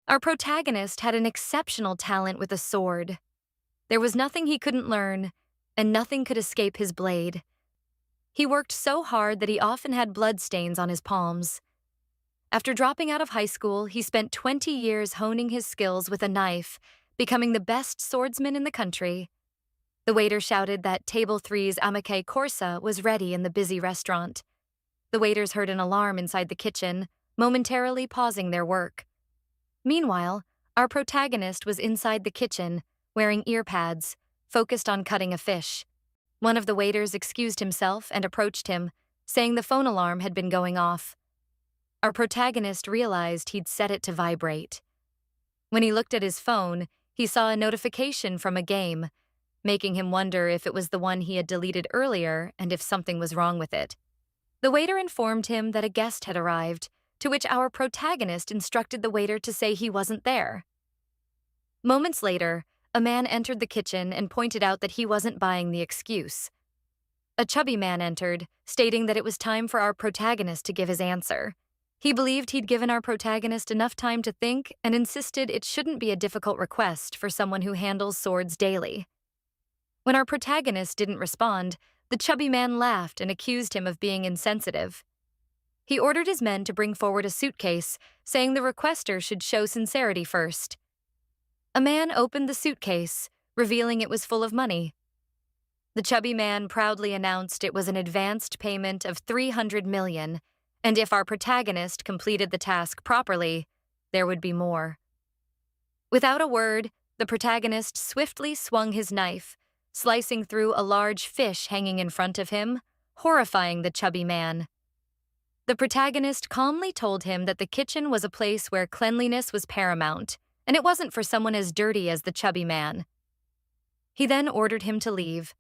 Our protagonist had an exceptional talent with a sword. There was nothing he couldn't learn, and nothing could escape his blade. He worked so hard that he often had bloodstains on his palms. After dropping out of high school, he spent 20 years honing his skills with a knife, becoming the best swordsman in the country. The waiter shouted that Table 3's amiche corsa was ready in the busy restaurant. The waiters heard an alarm inside the kitchen, momentarily pausing their work. Meanwhile, our protagonist was inside the kitchen, wearing ear pads, focused on cutting a fish. One of the waiters excused himself and approached him, saying the phone alarm had been going off. Our protagonist realized he'd set it to vibrate. When he looked at his phone, he saw a notification from a game, making him wonder if it was the one he had deleted earlier and if something was wrong with it. The waiter informed him that a guest had arrived, to which our protagonist instructed the waiter to say he wasn't there. Moments later, a man entered the kitchen and pointed out that he wasn't buying the excuse. A chubby man entered, stating that it was time for our protagonist to give his answer. He believed he'd given our protagonist enough time to think and insisted it shouldn't be a difficult request for someone who handles swords daily. When our protagonist didn't respond, the chubby man laughed and accused him of being insensitive. He ordered his men to bring forward a suitcase, saying the requester should show sincerity first. A man opened the suitcase, revealing it was full of money. The chubby man proudly announced it was an advanced payment of 300 million, and if our protagonist completed the task properly, there would be more. Without a word, the protagonist swiftly swung his knife, slicing through a large fish hanging in front of him, horrifying the chubby man. The protagonist calmly told him that the kitchen was a place where cleanliness was paramount, and it wasn't for someone as dirty as the chubby man. He then ordered him to leave.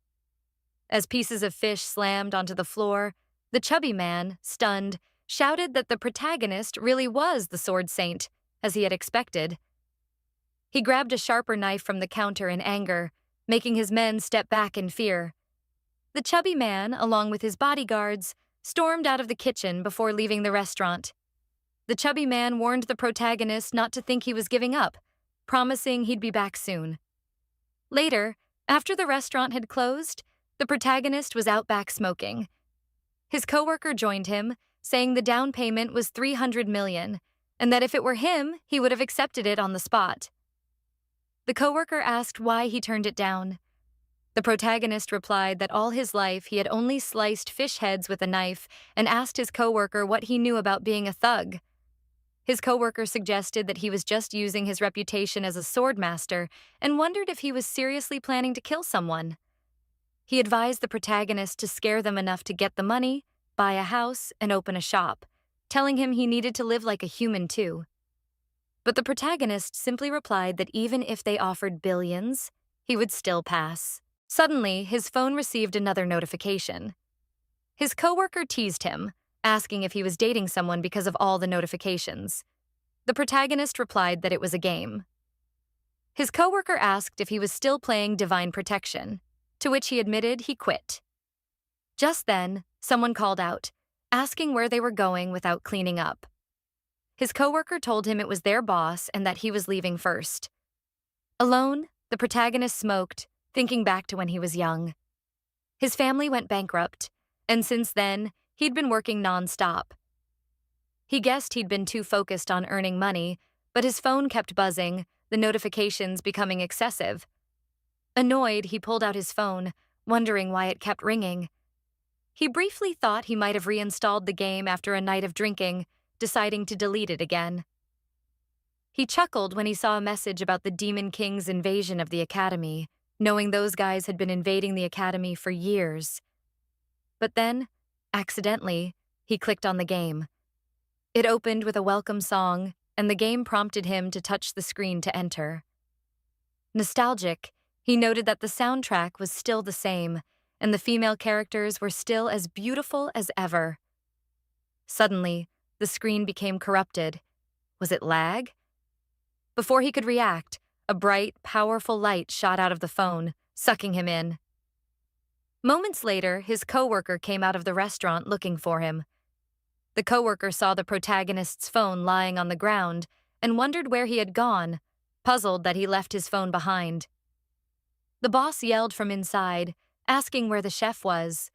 As pieces of fish slammed onto the floor, the chubby man, stunned, shouted that the protagonist really was the sword saint, as he had expected. He grabbed a sharper knife from the counter in anger, making his men step back in fear. The chubby man, along with his bodyguards, stormed out of the kitchen before leaving the restaurant. The chubby man warned the protagonist not to think he was giving up, promising he'd be back soon. Later, after the restaurant had closed, the protagonist was out back smoking. His coworker joined him, saying the down payment was 300 million, and that if it were him, he would have accepted it on the spot. The coworker asked why he turned it down. The protagonist replied that all his life he had only sliced fish heads with a knife and asked his coworker what he knew about being a thug. His coworker suggested that he was just using his reputation as a sword master and wondered if he was seriously planning to kill someone. He advised the protagonist to scare them enough to get the money, buy a house, and open a shop, telling him he needed to live like a human too. But the protagonist simply replied that even if they offered billions, he would still pass. Suddenly, his phone received another notification. His coworker teased him, asking if he was dating someone because of all the notifications. The protagonist replied that it was a game. His coworker asked if he was still playing Divine Protection, to which he admitted he quit. Just then, someone called out, asking where they were going without cleaning up. His coworker told him it was their boss and that he was leaving first. Alone, the protagonist smoked, thinking back to when he was young. His family went bankrupt, and since then, he'd been working non-stop. He guessed he'd been too focused on earning money, but his phone kept buzzing, the notifications becoming excessive. Annoyed, he pulled out his phone, wondering why it kept ringing. He briefly thought he might have reinstalled the game after a night of drinking, deciding to delete it again. He chuckled when he saw a message about the Demon King's invasion of the Academy, knowing those guys had been invading the Academy for years. But then, accidentally, he clicked on the game. It opened with a welcome song, and the game prompted him to touch the screen to enter. Nostalgic, he noted that the soundtrack was still the same, and the female characters were still as beautiful as ever. Suddenly, the screen became corrupted. Was it lag? Before he could react, a bright, powerful light shot out of the phone, sucking him in. Moments later, his coworker came out of the restaurant looking for him. The coworker saw the protagonist's phone lying on the ground and wondered where he had gone, puzzled that he left his phone behind. The boss yelled from inside, asking where the chef was.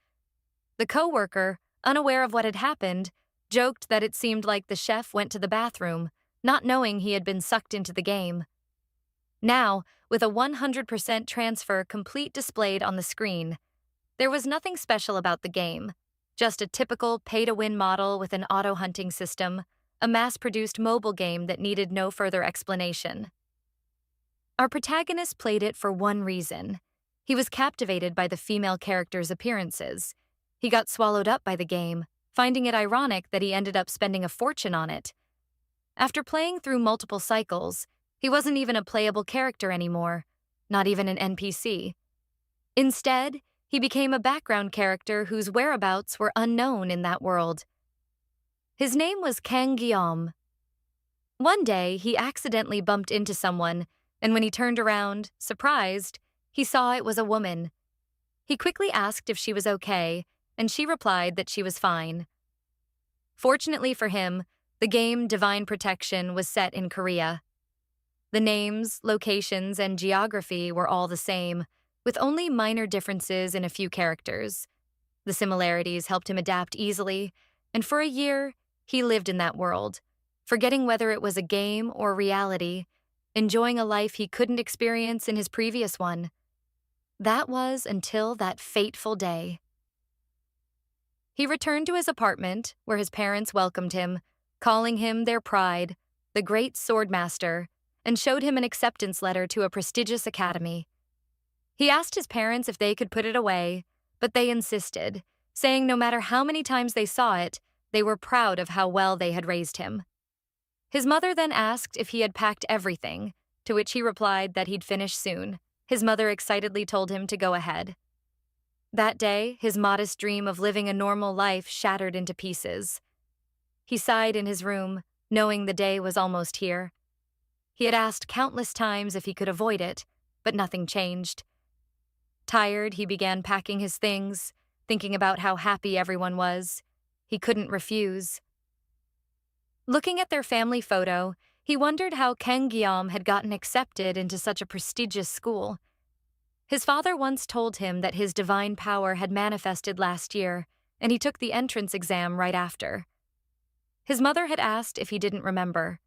The coworker, unaware of what had happened, joked that it seemed like the chef went to the bathroom, not knowing he had been sucked into the game. Now, with a 100% transfer complete displayed on the screen, there was nothing special about the game, just a typical pay-to-win model with an auto-hunting system, a mass-produced mobile game that needed no further explanation. Our protagonist played it for one reason. He was captivated by the female character's appearances. He got swallowed up by the game, finding it ironic that he ended up spending a fortune on it. After playing through multiple cycles, he wasn't even a playable character anymore, not even an NPC. Instead, he became a background character whose whereabouts were unknown in that world. His name was Kang Guillaume. One day, he accidentally bumped into someone, and when he turned around, surprised, he saw it was a woman. He quickly asked if she was okay, and she replied that she was fine. Fortunately for him, the game Divine Protection was set in Korea. The names, locations, and geography were all the same, with only minor differences in a few characters. The similarities helped him adapt easily, and for a year, he lived in that world, forgetting whether it was a game or reality, enjoying a life he couldn't experience in his previous one. That was until that fateful day. He returned to his apartment, where his parents welcomed him, calling him their pride, the great swordmaster, and showed him an acceptance letter to a prestigious academy. He asked his parents if they could put it away, but they insisted, saying no matter how many times they saw it, they were proud of how well they had raised him. His mother then asked if he had packed everything, to which he replied that he'd finish soon. His mother excitedly told him to go ahead. That day, his modest dream of living a normal life shattered into pieces. He sighed in his room, knowing the day was almost here. He had asked countless times if he could avoid it, but nothing changed. Tired, he began packing his things, thinking about how happy everyone was. He couldn't refuse. Looking at their family photo, he wondered how Kang Guillaume had gotten accepted into such a prestigious school. His father once told him that his divine power had manifested last year, and he took the entrance exam right after. His mother had asked if he didn't remember.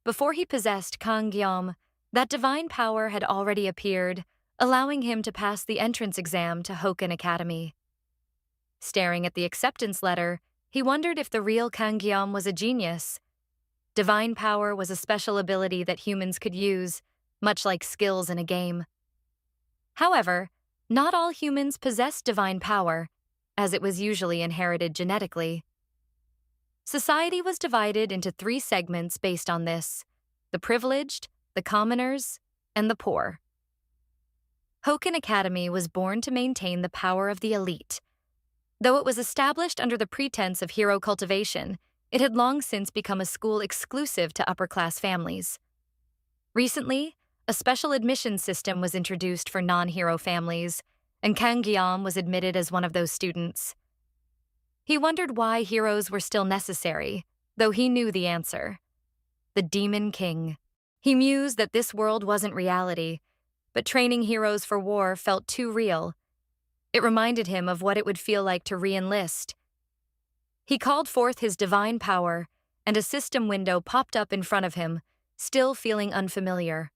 Before he possessed Kang Guillaume, that divine power had already appeared, allowing him to pass the entrance exam to Hoken Academy. Staring at the acceptance letter, he wondered if the real Kang Guillaume was a genius. Divine power was a special ability that humans could use, much like skills in a game. However, not all humans possessed divine power, as it was usually inherited genetically. Society was divided into 3 segments based on this: the privileged, the commoners, and the poor. Hoken Academy was born to maintain the power of the elite. Though it was established under the pretense of hero cultivation, it had long since become a school exclusive to upper-class families. Recently, a special admission system was introduced for non-hero families, and Kang Guillaume was admitted as one of those students. He wondered why heroes were still necessary, though he knew the answer. The Demon King. He mused that this world wasn't reality, but training heroes for war felt too real. It reminded him of what it would feel like to re-enlist. He called forth his divine power, and a system window popped up in front of him, still feeling unfamiliar.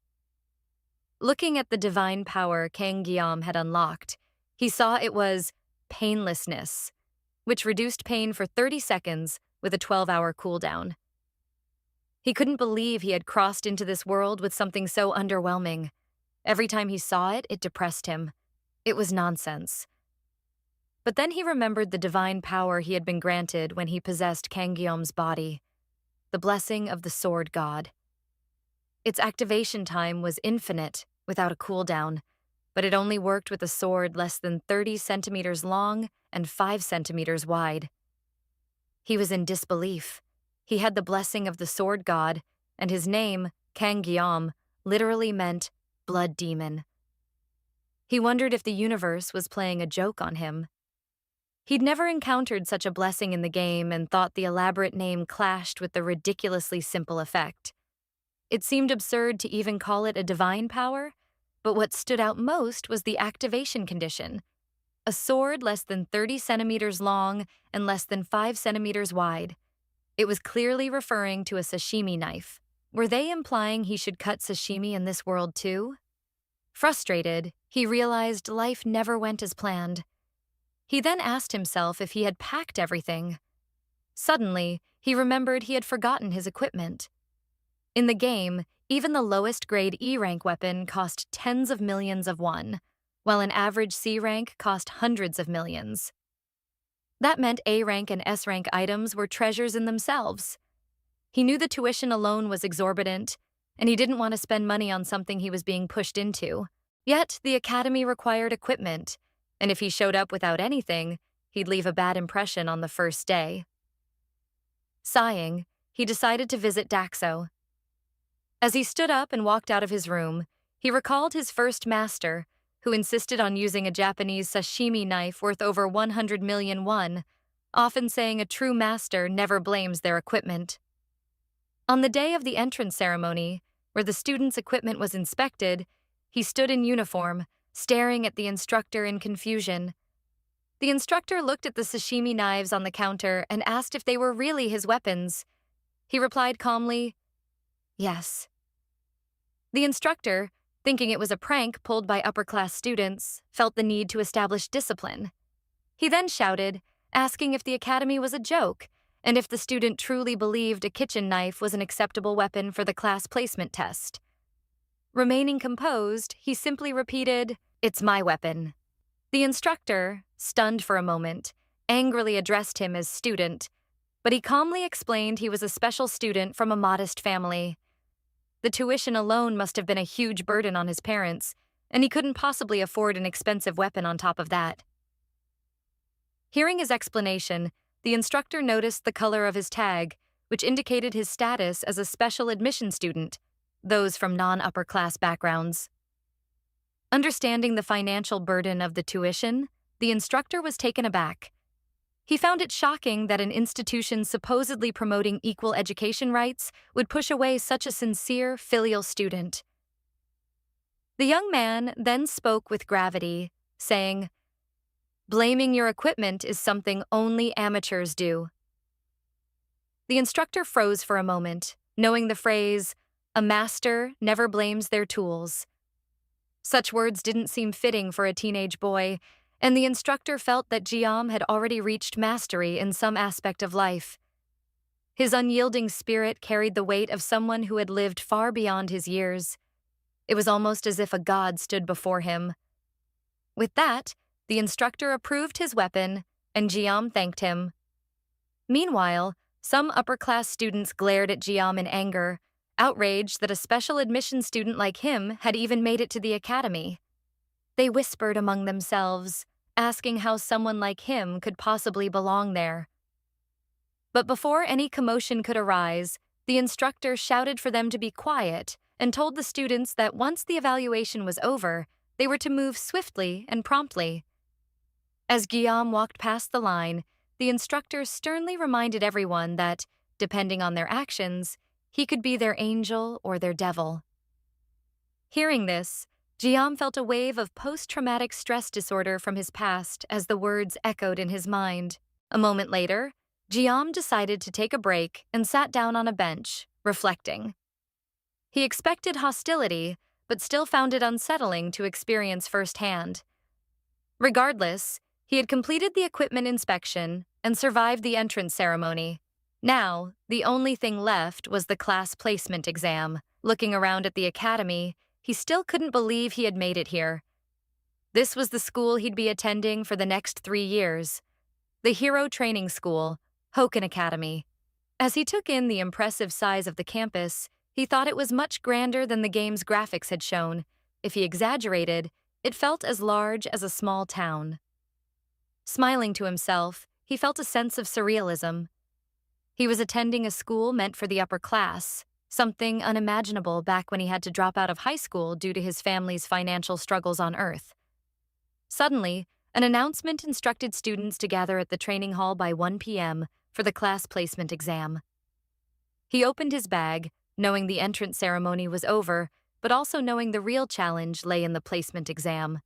Looking at the divine power Kang Guillaume had unlocked, he saw it was painlessness, which reduced pain for 30 seconds with a 12-hour cooldown. He couldn't believe he had crossed into this world with something so underwhelming. Every time he saw it, it depressed him. It was nonsense. But then he remembered the divine power he had been granted when he possessed Kang Guillaume's body, the blessing of the sword god. Its activation time was infinite, without a cooldown, but it only worked with a sword less than 30 centimeters long and 5 centimeters wide. He was in disbelief. He had the blessing of the sword god, and his name, Kang Guillaume, literally meant blood demon. He wondered if the universe was playing a joke on him. He'd never encountered such a blessing in the game and thought the elaborate name clashed with the ridiculously simple effect. it seemed absurd to even call it a divine power, but what stood out most was the activation condition. A sword less than 30 centimeters long and less than 5 centimeters wide. It was clearly referring to a sashimi knife. Were they implying he should cut sashimi in this world too? Frustrated, he realized life never went as planned. He then asked himself if he had packed everything. Suddenly, he remembered he had forgotten his equipment. In the game, even the lowest grade E-rank weapon cost tens of millions of won, while an average C-rank cost hundreds of millions. That meant A-rank and S-rank items were treasures in themselves. He knew the tuition alone was exorbitant, and he didn't want to spend money on something he was being pushed into. Yet, the academy required equipment, and if he showed up without anything, he'd leave a bad impression on the first day. Sighing, he decided to visit Daxo. As he stood up and walked out of his room, he recalled his first master, who insisted on using a Japanese sashimi knife worth over 100 million won, often saying a true master never blames their equipment. On the day of the entrance ceremony, where the students' equipment was inspected, he stood in uniform, staring at the instructor in confusion. The instructor looked at the sashimi knives on the counter and asked if they were really his weapons. He replied calmly, "Yes." The instructor, thinking it was a prank pulled by upper-class students, felt the need to establish discipline. He then shouted, asking if the academy was a joke, and if the student truly believed a kitchen knife was an acceptable weapon for the class placement test. Remaining composed, he simply repeated, "It's my weapon." The instructor, stunned for a moment, angrily addressed him as student, but he calmly explained he was a special student from a modest family. The tuition alone must have been a huge burden on his parents, and he couldn't possibly afford an expensive weapon on top of that. Hearing his explanation, the instructor noticed the color of his tag, which indicated his status as a special admission student, those from non-upper-class backgrounds. Understanding the financial burden of the tuition, the instructor was taken aback. He found it shocking that an institution supposedly promoting equal education rights would push away such a sincere, filial student. The young man then spoke with gravity, saying, "Blaming your equipment is something only amateurs do." The instructor froze for a moment, knowing the phrase, "A master never blames their tools." Such words didn't seem fitting for a teenage boy, and the instructor felt that Jiam had already reached mastery in some aspect of life. His unyielding spirit carried the weight of someone who had lived far beyond his years. It was almost as if a god stood before him. With that, the instructor approved his weapon, and Jiam thanked him. Meanwhile, some upper-class students glared at Jiam in anger, outraged that a special admission student like him had even made it to the academy. They whispered among themselves, asking how someone like him could possibly belong there. But before any commotion could arise, the instructor shouted for them to be quiet and told the students that once the evaluation was over, they were to move swiftly and promptly. As Guillaume walked past the line, the instructor sternly reminded everyone that, depending on their actions, he could be their angel or their devil. Hearing this, Guillaume felt a wave of post-traumatic stress disorder from his past as the words echoed in his mind. A moment later, Guillaume decided to take a break and sat down on a bench, reflecting. He expected hostility, but still found it unsettling to experience firsthand. Regardless, he had completed the equipment inspection and survived the entrance ceremony. Now, the only thing left was the class placement exam. Looking around at the academy, he still couldn't believe he had made it here. This was the school he'd be attending for the next 3 years. The Hero Training School, Hoken Academy. As he took in the impressive size of the campus, he thought it was much grander than the game's graphics had shown. If he exaggerated, it felt as large as a small town. Smiling to himself, he felt a sense of surrealism. He was attending a school meant for the upper class, something unimaginable back when he had to drop out of high school due to his family's financial struggles on Earth. Suddenly, an announcement instructed students to gather at the training hall by 1 p.m. for the class placement exam. He opened his bag, knowing the entrance ceremony was over, but also knowing the real challenge lay in the placement exam.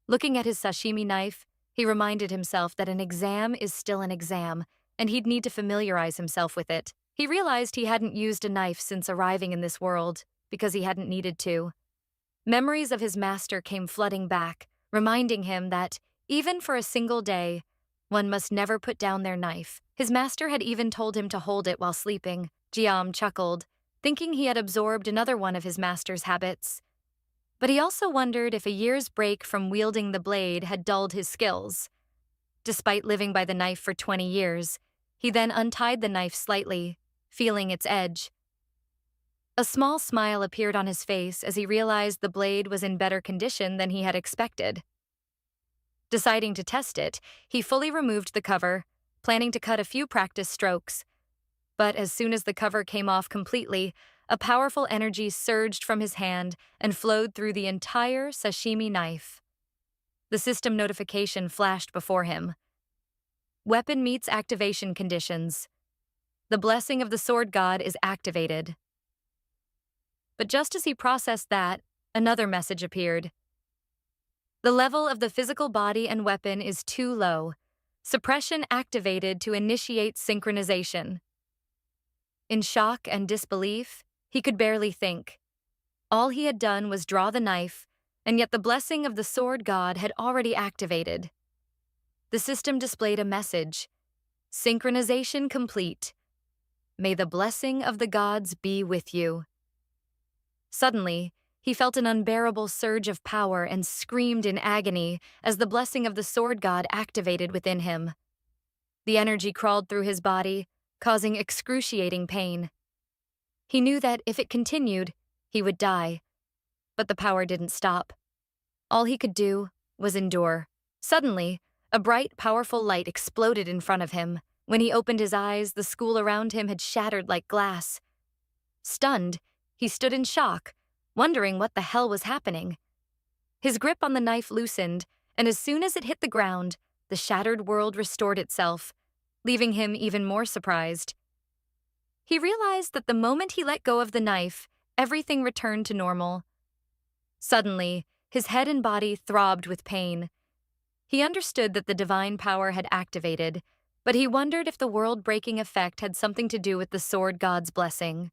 Looking at his sashimi knife, he reminded himself that an exam is still an exam, and he'd need to familiarize himself with it. He realized he hadn't used a knife since arriving in this world, because he hadn't needed to. Memories of his master came flooding back, reminding him that, even for a single day, one must never put down their knife. His master had even told him to hold it while sleeping. Jiam chuckled, thinking he had absorbed another one of his master's habits. But he also wondered if a year's break from wielding the blade had dulled his skills. Despite living by the knife for 20 years, he then untied the knife slightly, feeling its edge. A small smile appeared on his face as he realized the blade was in better condition than he had expected. Deciding to test it, he fully removed the cover, planning to cut a few practice strokes. But as soon as the cover came off completely, a powerful energy surged from his hand and flowed through the entire sashimi knife. The system notification flashed before him. Weapon meets activation conditions. The blessing of the sword god is activated. But just as he processed that, another message appeared. The level of the physical body and weapon is too low. Suppression activated to initiate synchronization. In shock and disbelief, he could barely think. All he had done was draw the knife, and yet the blessing of the sword god had already activated. The system displayed a message. Synchronization complete. May the blessing of the gods be with you. Suddenly, he felt an unbearable surge of power and screamed in agony as the blessing of the sword god activated within him. The energy crawled through his body, causing excruciating pain. He knew that if it continued, he would die. But the power didn't stop. All he could do was endure. Suddenly, a bright, powerful light exploded in front of him. When he opened his eyes, the school around him had shattered like glass. Stunned, he stood in shock, wondering what the hell was happening. His grip on the knife loosened, and as soon as it hit the ground, the shattered world restored itself, leaving him even more surprised. He realized that the moment he let go of the knife, everything returned to normal. Suddenly, his head and body throbbed with pain. He understood that the divine power had activated, but he wondered if the world-breaking effect had something to do with the sword god's blessing.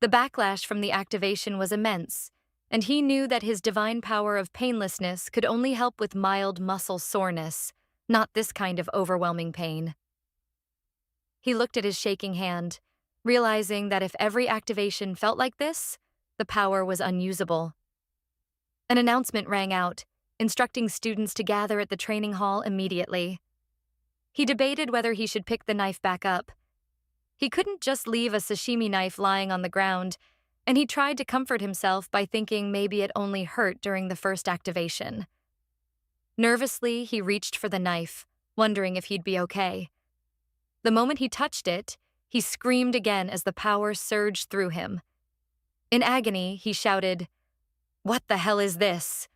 The backlash from the activation was immense, and he knew that his divine power of painlessness could only help with mild muscle soreness, not this kind of overwhelming pain. He looked at his shaking hand, realizing that if every activation felt like this, the power was unusable. An announcement rang out, instructing students to gather at the training hall immediately. He debated whether he should pick the knife back up. He couldn't just leave a sashimi knife lying on the ground, and he tried to comfort himself by thinking maybe it only hurt during the first activation. Nervously, he reached for the knife, wondering if he'd be okay. The moment he touched it, he screamed again as the power surged through him. In agony, he shouted, "What the hell is this?"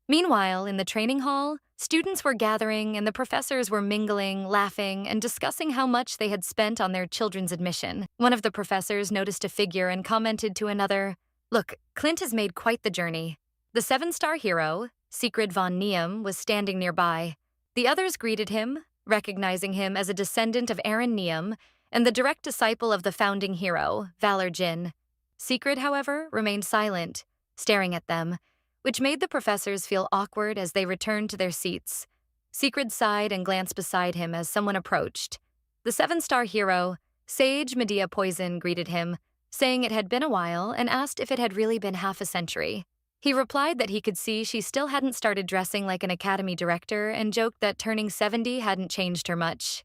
Meanwhile, in the training hall, students were gathering and the professors were mingling, laughing, and discussing how much they had spent on their children's admission. One of the professors noticed a figure and commented to another, "Look, Clint has made quite the journey." The 7-star hero, Sigrid von Neum, was standing nearby. The others greeted him, recognizing him as a descendant of Aaron Neum and the direct disciple of the founding hero, Valor Jin. Sigrid, however, remained silent, staring at them, which made the professors feel awkward as they returned to their seats. Sigrid sighed and glanced beside him as someone approached. The 7-star hero, Sage Medea Poison, greeted him, saying it had been a while and asked if it had really been half a century. He replied that he could see she still hadn't started dressing like an academy director and joked that turning 70 hadn't changed her much.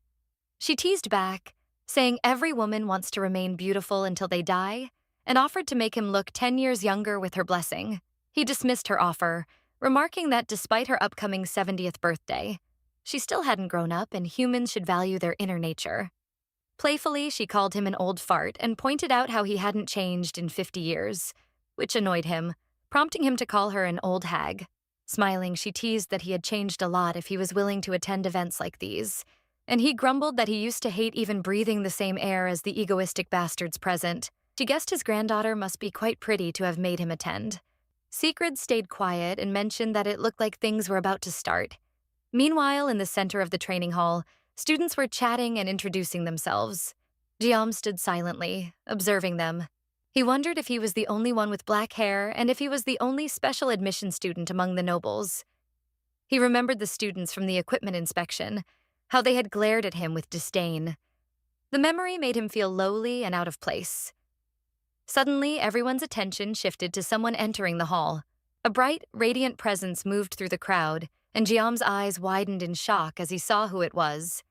She teased back, saying every woman wants to remain beautiful until they die, and offered to make him look 10 years younger with her blessing. He dismissed her offer, remarking that despite her upcoming 70th birthday, she still hadn't grown up and humans should value their inner nature. Playfully, she called him an old fart and pointed out how he hadn't changed in 50 years, which annoyed him, prompting him to call her an old hag. Smiling, she teased that he had changed a lot if he was willing to attend events like these, and he grumbled that he used to hate even breathing the same air as the egoistic bastards present. She She guessed his granddaughter must be quite pretty to have made him attend. Sigrid stayed quiet and mentioned that it looked like things were about to start. Meanwhile, in the center of the training hall, students were chatting and introducing themselves. Jiam stood silently, observing them. He wondered if he was the only one with black hair and if he was the only special admission student among the nobles. He remembered the students from the equipment inspection, how they had glared at him with disdain. The memory made him feel lowly and out of place. Suddenly, everyone's attention shifted to someone entering the hall. A bright, radiant presence moved through the crowd, and Jiam's eyes widened in shock as he saw who it was.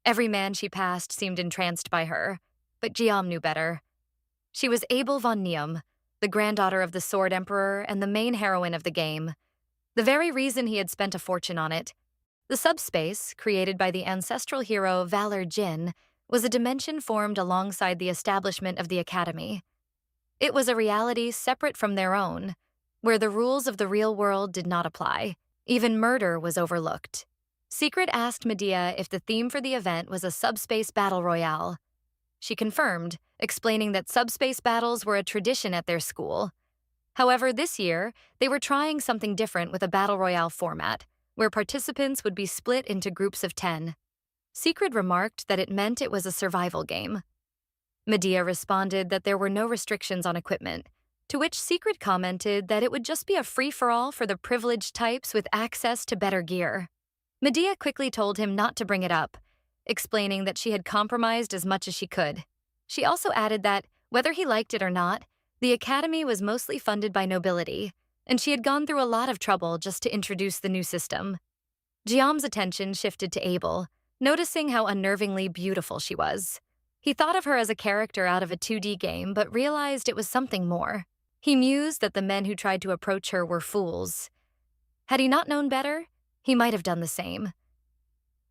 Every man she passed seemed entranced by her, but Jiam knew better. She was Abel von Neum, the granddaughter of the Sword Emperor and the main heroine of the game. The very reason he had spent a fortune on it. The subspace, created by the ancestral hero Valor Jin, was a dimension formed alongside the establishment of the Academy. It was a reality separate from their own, where the rules of the real world did not apply. Even murder was overlooked. Secret asked Medea if the theme for the event was a subspace battle royale. She confirmed, explaining that subspace battles were a tradition at their school. However, this year, they were trying something different with a battle royale format, where participants would be split into groups of 10. Secret remarked that it meant it was a survival game. Medea responded that there were no restrictions on equipment, to which Secret commented that it would just be a free-for-all for the privileged types with access to better gear. Medea quickly told him not to bring it up, explaining that she had compromised as much as she could. She also added that, whether he liked it or not, the Academy was mostly funded by nobility, and she had gone through a lot of trouble just to introduce the new system. Jiam's attention shifted to Abel, noticing how unnervingly beautiful she was. He thought of her as a character out of a 2D game, but realized it was something more. He mused that the men who tried to approach her were fools. Had he not known better, he might have done the same.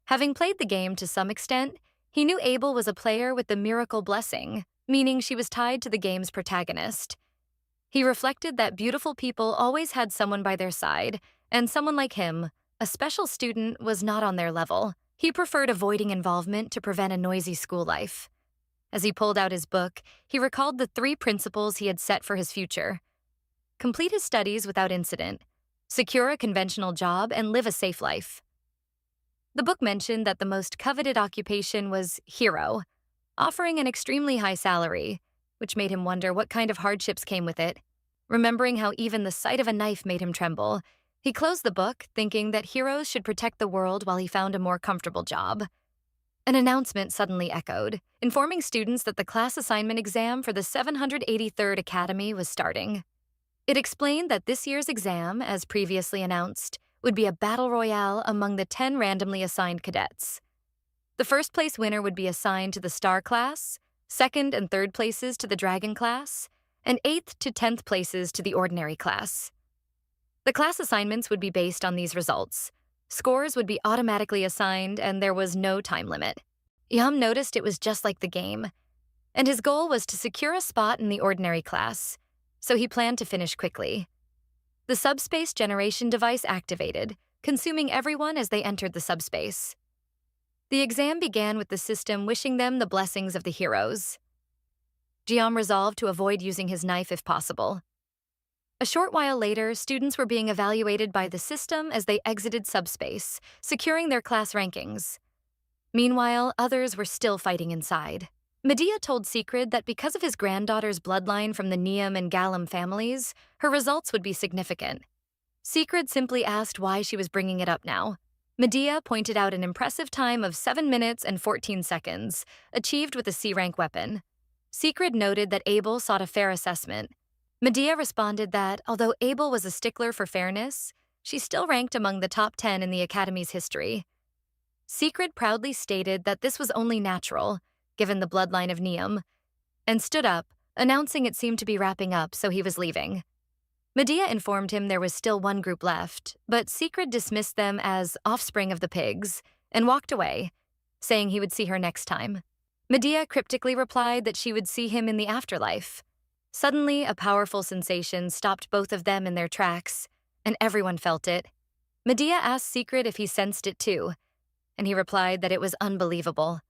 Having played the game to some extent, he knew Abel was a player with the miracle blessing, meaning she was tied to the game's protagonist. He reflected that beautiful people always had someone by their side, and someone like him, a special student, was not on their level. He preferred avoiding involvement to prevent a noisy school life. As he pulled out his book, he recalled the 3 principles he had set for his future. Complete his studies without incident, secure a conventional job, and live a safe life. The book mentioned that the most coveted occupation was hero, offering an extremely high salary, which made him wonder what kind of hardships came with it. Remembering how even the sight of a knife made him tremble, he closed the book, thinking that heroes should protect the world while he found a more comfortable job. An announcement suddenly echoed, informing students that the class assignment exam for the 783rd Academy was starting. It explained that this year's exam, as previously announced, would be a battle royale among the 10 randomly assigned cadets. The first place winner would be assigned to the Star class, second and third places to the Dragon class, and 8th to 10th places to the Ordinary class. The class assignments would be based on these results. Scores would be automatically assigned, and there was no time limit. Yam noticed it was just like the game, and his goal was to secure a spot in the Ordinary class, so he planned to finish quickly. The subspace generation device activated, consuming everyone as they entered the subspace. The exam began with the system wishing them the blessings of the heroes. Jiam resolved to avoid using his knife if possible. A short while later, students were being evaluated by the system as they exited subspace, securing their class rankings. Meanwhile, others were still fighting inside. Medea told Secret that because of his granddaughter's bloodline from the Neum and Gallum families, her results would be significant. Secret simply asked why she was bringing it up now. Medea pointed out an impressive time of 7 minutes and 14 seconds, achieved with a C-rank weapon. Secret noted that Abel sought a fair assessment. Medea responded that, although Abel was a stickler for fairness, she still ranked among the top 10 in the Academy's history. Secret proudly stated that this was only natural, given the bloodline of Neum, and stood up, announcing it seemed to be wrapping up, so he was leaving. Medea informed him there was still one group left, but Secret dismissed them as offspring of the pigs and walked away, saying he would see her next time. Medea cryptically replied that she would see him in the afterlife. Suddenly, a powerful sensation stopped both of them in their tracks, and everyone felt it. Medea asked Secret if he sensed it too, and he replied that it was unbelievable.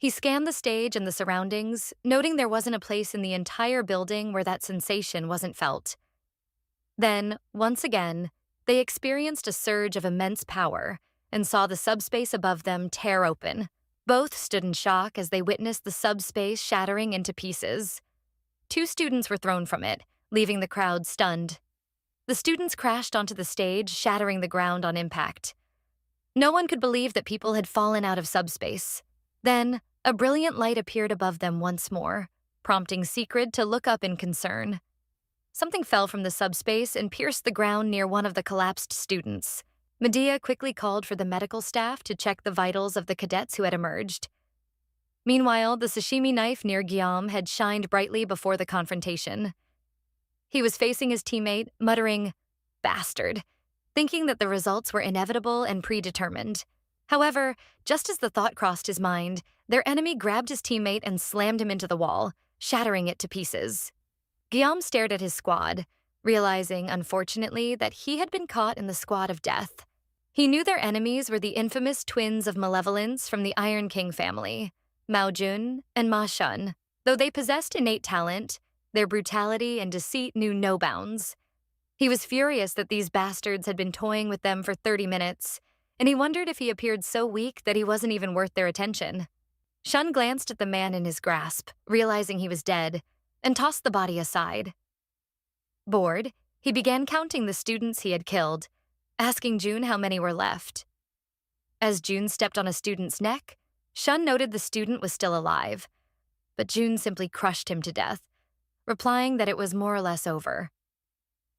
He scanned the stage and the surroundings, noting there wasn't a place in the entire building where that sensation wasn't felt. Then, once again, they experienced a surge of immense power and saw the subspace above them tear open. Both stood in shock as they witnessed the subspace shattering into pieces. Two students were thrown from it, leaving the crowd stunned. The students crashed onto the stage, shattering the ground on impact. No one could believe that people had fallen out of subspace. Then, a brilliant light appeared above them once more, prompting Secret to look up in concern. Something fell from the subspace and pierced the ground near one of the collapsed students. Medea quickly called for the medical staff to check the vitals of the cadets who had emerged. Meanwhile, the sashimi knife near Guillaume had shined brightly before the confrontation. He was facing his teammate, muttering, "Bastard," thinking that the results were inevitable and predetermined. However, just as the thought crossed his mind, their enemy grabbed his teammate and slammed him into the wall, shattering it to pieces. Guillaume stared at his squad, realizing, unfortunately, that he had been caught in the squad of death. He knew their enemies were the infamous twins of malevolence from the Iron King family, Mao Jun and Ma Shun. Though they possessed innate talent, their brutality and deceit knew no bounds. He was furious that these bastards had been toying with them for 30 minutes, and he wondered if he appeared so weak that he wasn't even worth their attention. Shun glanced at the man in his grasp, realizing he was dead, and tossed the body aside. Bored, he began counting the students he had killed, asking Jun how many were left. As Jun stepped on a student's neck, Shun noted the student was still alive, but Jun simply crushed him to death, replying that it was more or less over.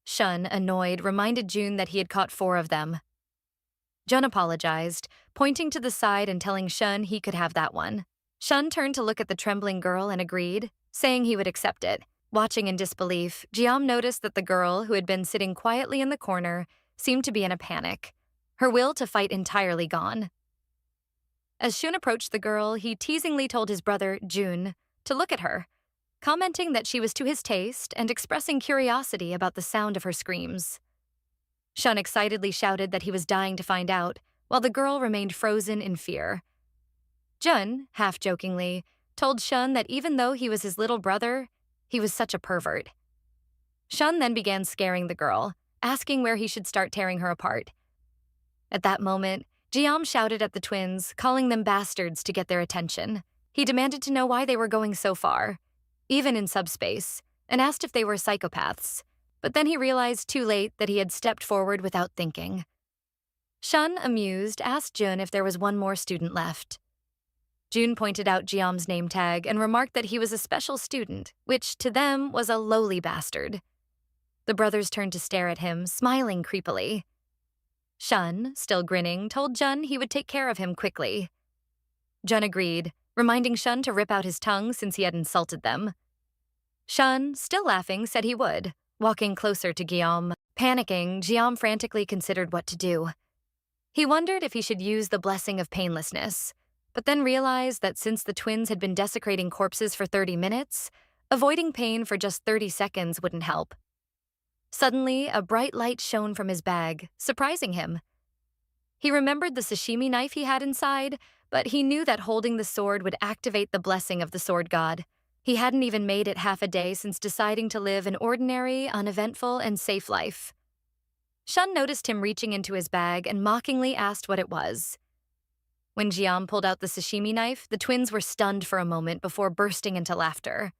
Shun, annoyed, reminded Jun that he had caught 4 of them. Jun apologized, pointing to the side and telling Shun he could have that one. Shun turned to look at the trembling girl and agreed, saying he would accept it. Watching in disbelief, Jiam noticed that the girl, who had been sitting quietly in the corner, seemed to be in a panic, her will to fight entirely gone. As Shun approached the girl, he teasingly told his brother, Jun, to look at her, commenting that she was to his taste and expressing curiosity about the sound of her screams. Shun excitedly shouted that he was dying to find out, while the girl remained frozen in fear. Jun, half-jokingly, told Shun that even though he was his little brother, he was such a pervert. Shun then began scaring the girl, asking where he should start tearing her apart. At that moment, Jiam shouted at the twins, calling them bastards to get their attention. He demanded to know why they were going so far, even in subspace, and asked if they were psychopaths. But then he realized too late that he had stepped forward without thinking. Shun, amused, asked Jun if there was one more student left. Jun pointed out Jiam's name tag and remarked that he was a special student, which, to them, was a lowly bastard. The brothers turned to stare at him, smiling creepily. Shun, still grinning, told Jun he would take care of him quickly. Jun agreed, reminding Shun to rip out his tongue since he had insulted them. Shun, still laughing, said he would, walking closer to Guillaume. Panicking, Guillaume frantically considered what to do. He wondered if he should use the blessing of painlessness, but then realized that since the twins had been desecrating corpses for 30 minutes, avoiding pain for just 30 seconds wouldn't help. Suddenly, a bright light shone from his bag, surprising him. He remembered the sashimi knife he had inside, but he knew that holding the sword would activate the blessing of the sword god. He hadn't even made it half a day since deciding to live an ordinary, uneventful, and safe life. Shun noticed him reaching into his bag and mockingly asked what it was. When Jiam pulled out the sashimi knife, the twins were stunned for a moment before bursting into laughter.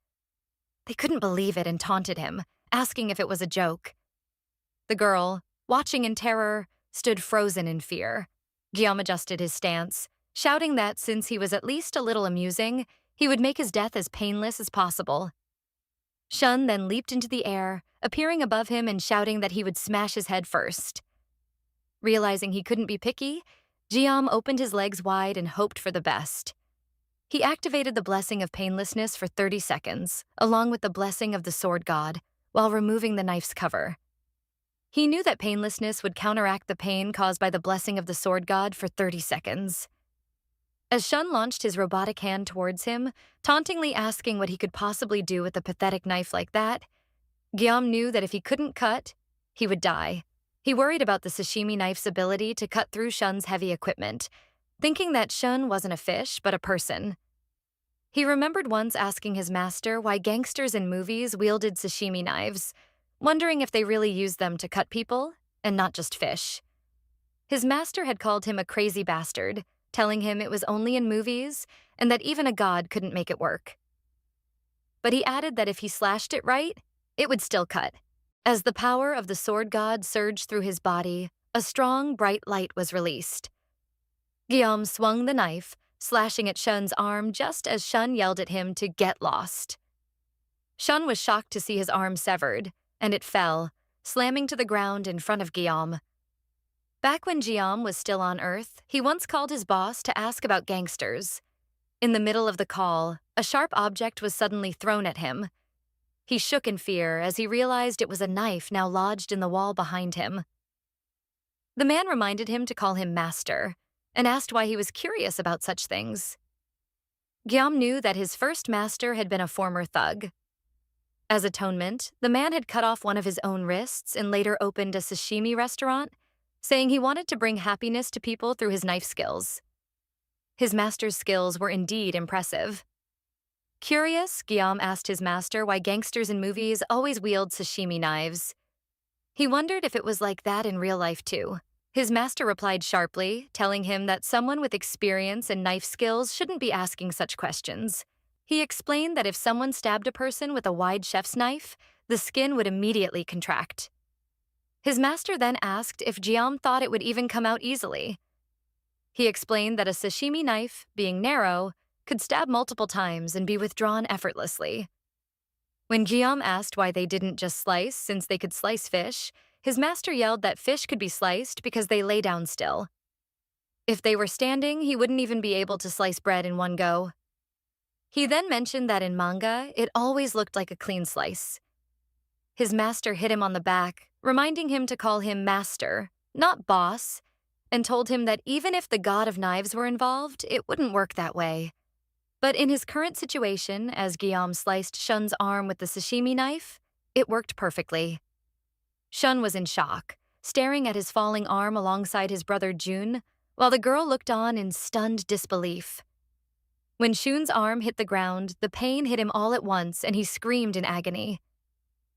They couldn't believe it and taunted him, asking if it was a joke. The girl, watching in terror, stood frozen in fear. Guillaume adjusted his stance, shouting that since he was at least a little amusing, he would make his death as painless as possible. Shun then leaped into the air, appearing above him and shouting that he would smash his head first. Realizing he couldn't be picky, Jiam opened his legs wide and hoped for the best. He activated the blessing of painlessness for 30 seconds, along with the blessing of the sword god, while removing the knife's cover. He knew that painlessness would counteract the pain caused by the blessing of the sword god for 30 seconds. As Shun launched his robotic hand towards him, tauntingly asking what he could possibly do with a pathetic knife like that, Guillaume knew that if he couldn't cut, he would die. He worried about the sashimi knife's ability to cut through Shun's heavy equipment, thinking that Shun wasn't a fish but a person. He remembered once asking his master why gangsters in movies wielded sashimi knives, wondering if they really used them to cut people and not just fish. His master had called him a crazy bastard, telling him it was only in movies and that even a god couldn't make it work. But he added that if he slashed it right, it would still cut. As the power of the sword god surged through his body, a strong, bright light was released. Guillaume swung the knife, slashing at Shun's arm just as Shun yelled at him to get lost. Shun was shocked to see his arm severed, and it fell, slamming to the ground in front of Guillaume. Back when Guillaume was still on Earth, he once called his boss to ask about gangsters. In the middle of the call, a sharp object was suddenly thrown at him. He shook in fear as he realized it was a knife now lodged in the wall behind him. The man reminded him to call him master, and asked why he was curious about such things. Guillaume knew that his first master had been a former thug. As atonement, the man had cut off one of his own wrists and later opened a sashimi restaurant, saying he wanted to bring happiness to people through his knife skills. His master's skills were indeed impressive. Curious, Guillaume asked his master why gangsters in movies always wield sashimi knives. He wondered if it was like that in real life too. His master replied sharply, telling him that someone with experience and knife skills shouldn't be asking such questions. He explained that if someone stabbed a person with a wide chef's knife, the skin would immediately contract. His master then asked if Guillaume thought it would even come out easily. He explained that a sashimi knife, being narrow, could stab multiple times and be withdrawn effortlessly. When Guillaume asked why they didn't just slice since they could slice fish, his master yelled that fish could be sliced because they lay down still. If they were standing, he wouldn't even be able to slice bread in one go. He then mentioned that in manga, it always looked like a clean slice. His master hit him on the back, reminding him to call him master, not boss, and told him that even if the god of knives were involved, it wouldn't work that way. But in his current situation, as Guillaume sliced Shun's arm with the sashimi knife, it worked perfectly. Shun was in shock, staring at his falling arm alongside his brother Jun, while the girl looked on in stunned disbelief. When Shun's arm hit the ground, the pain hit him all at once and he screamed in agony.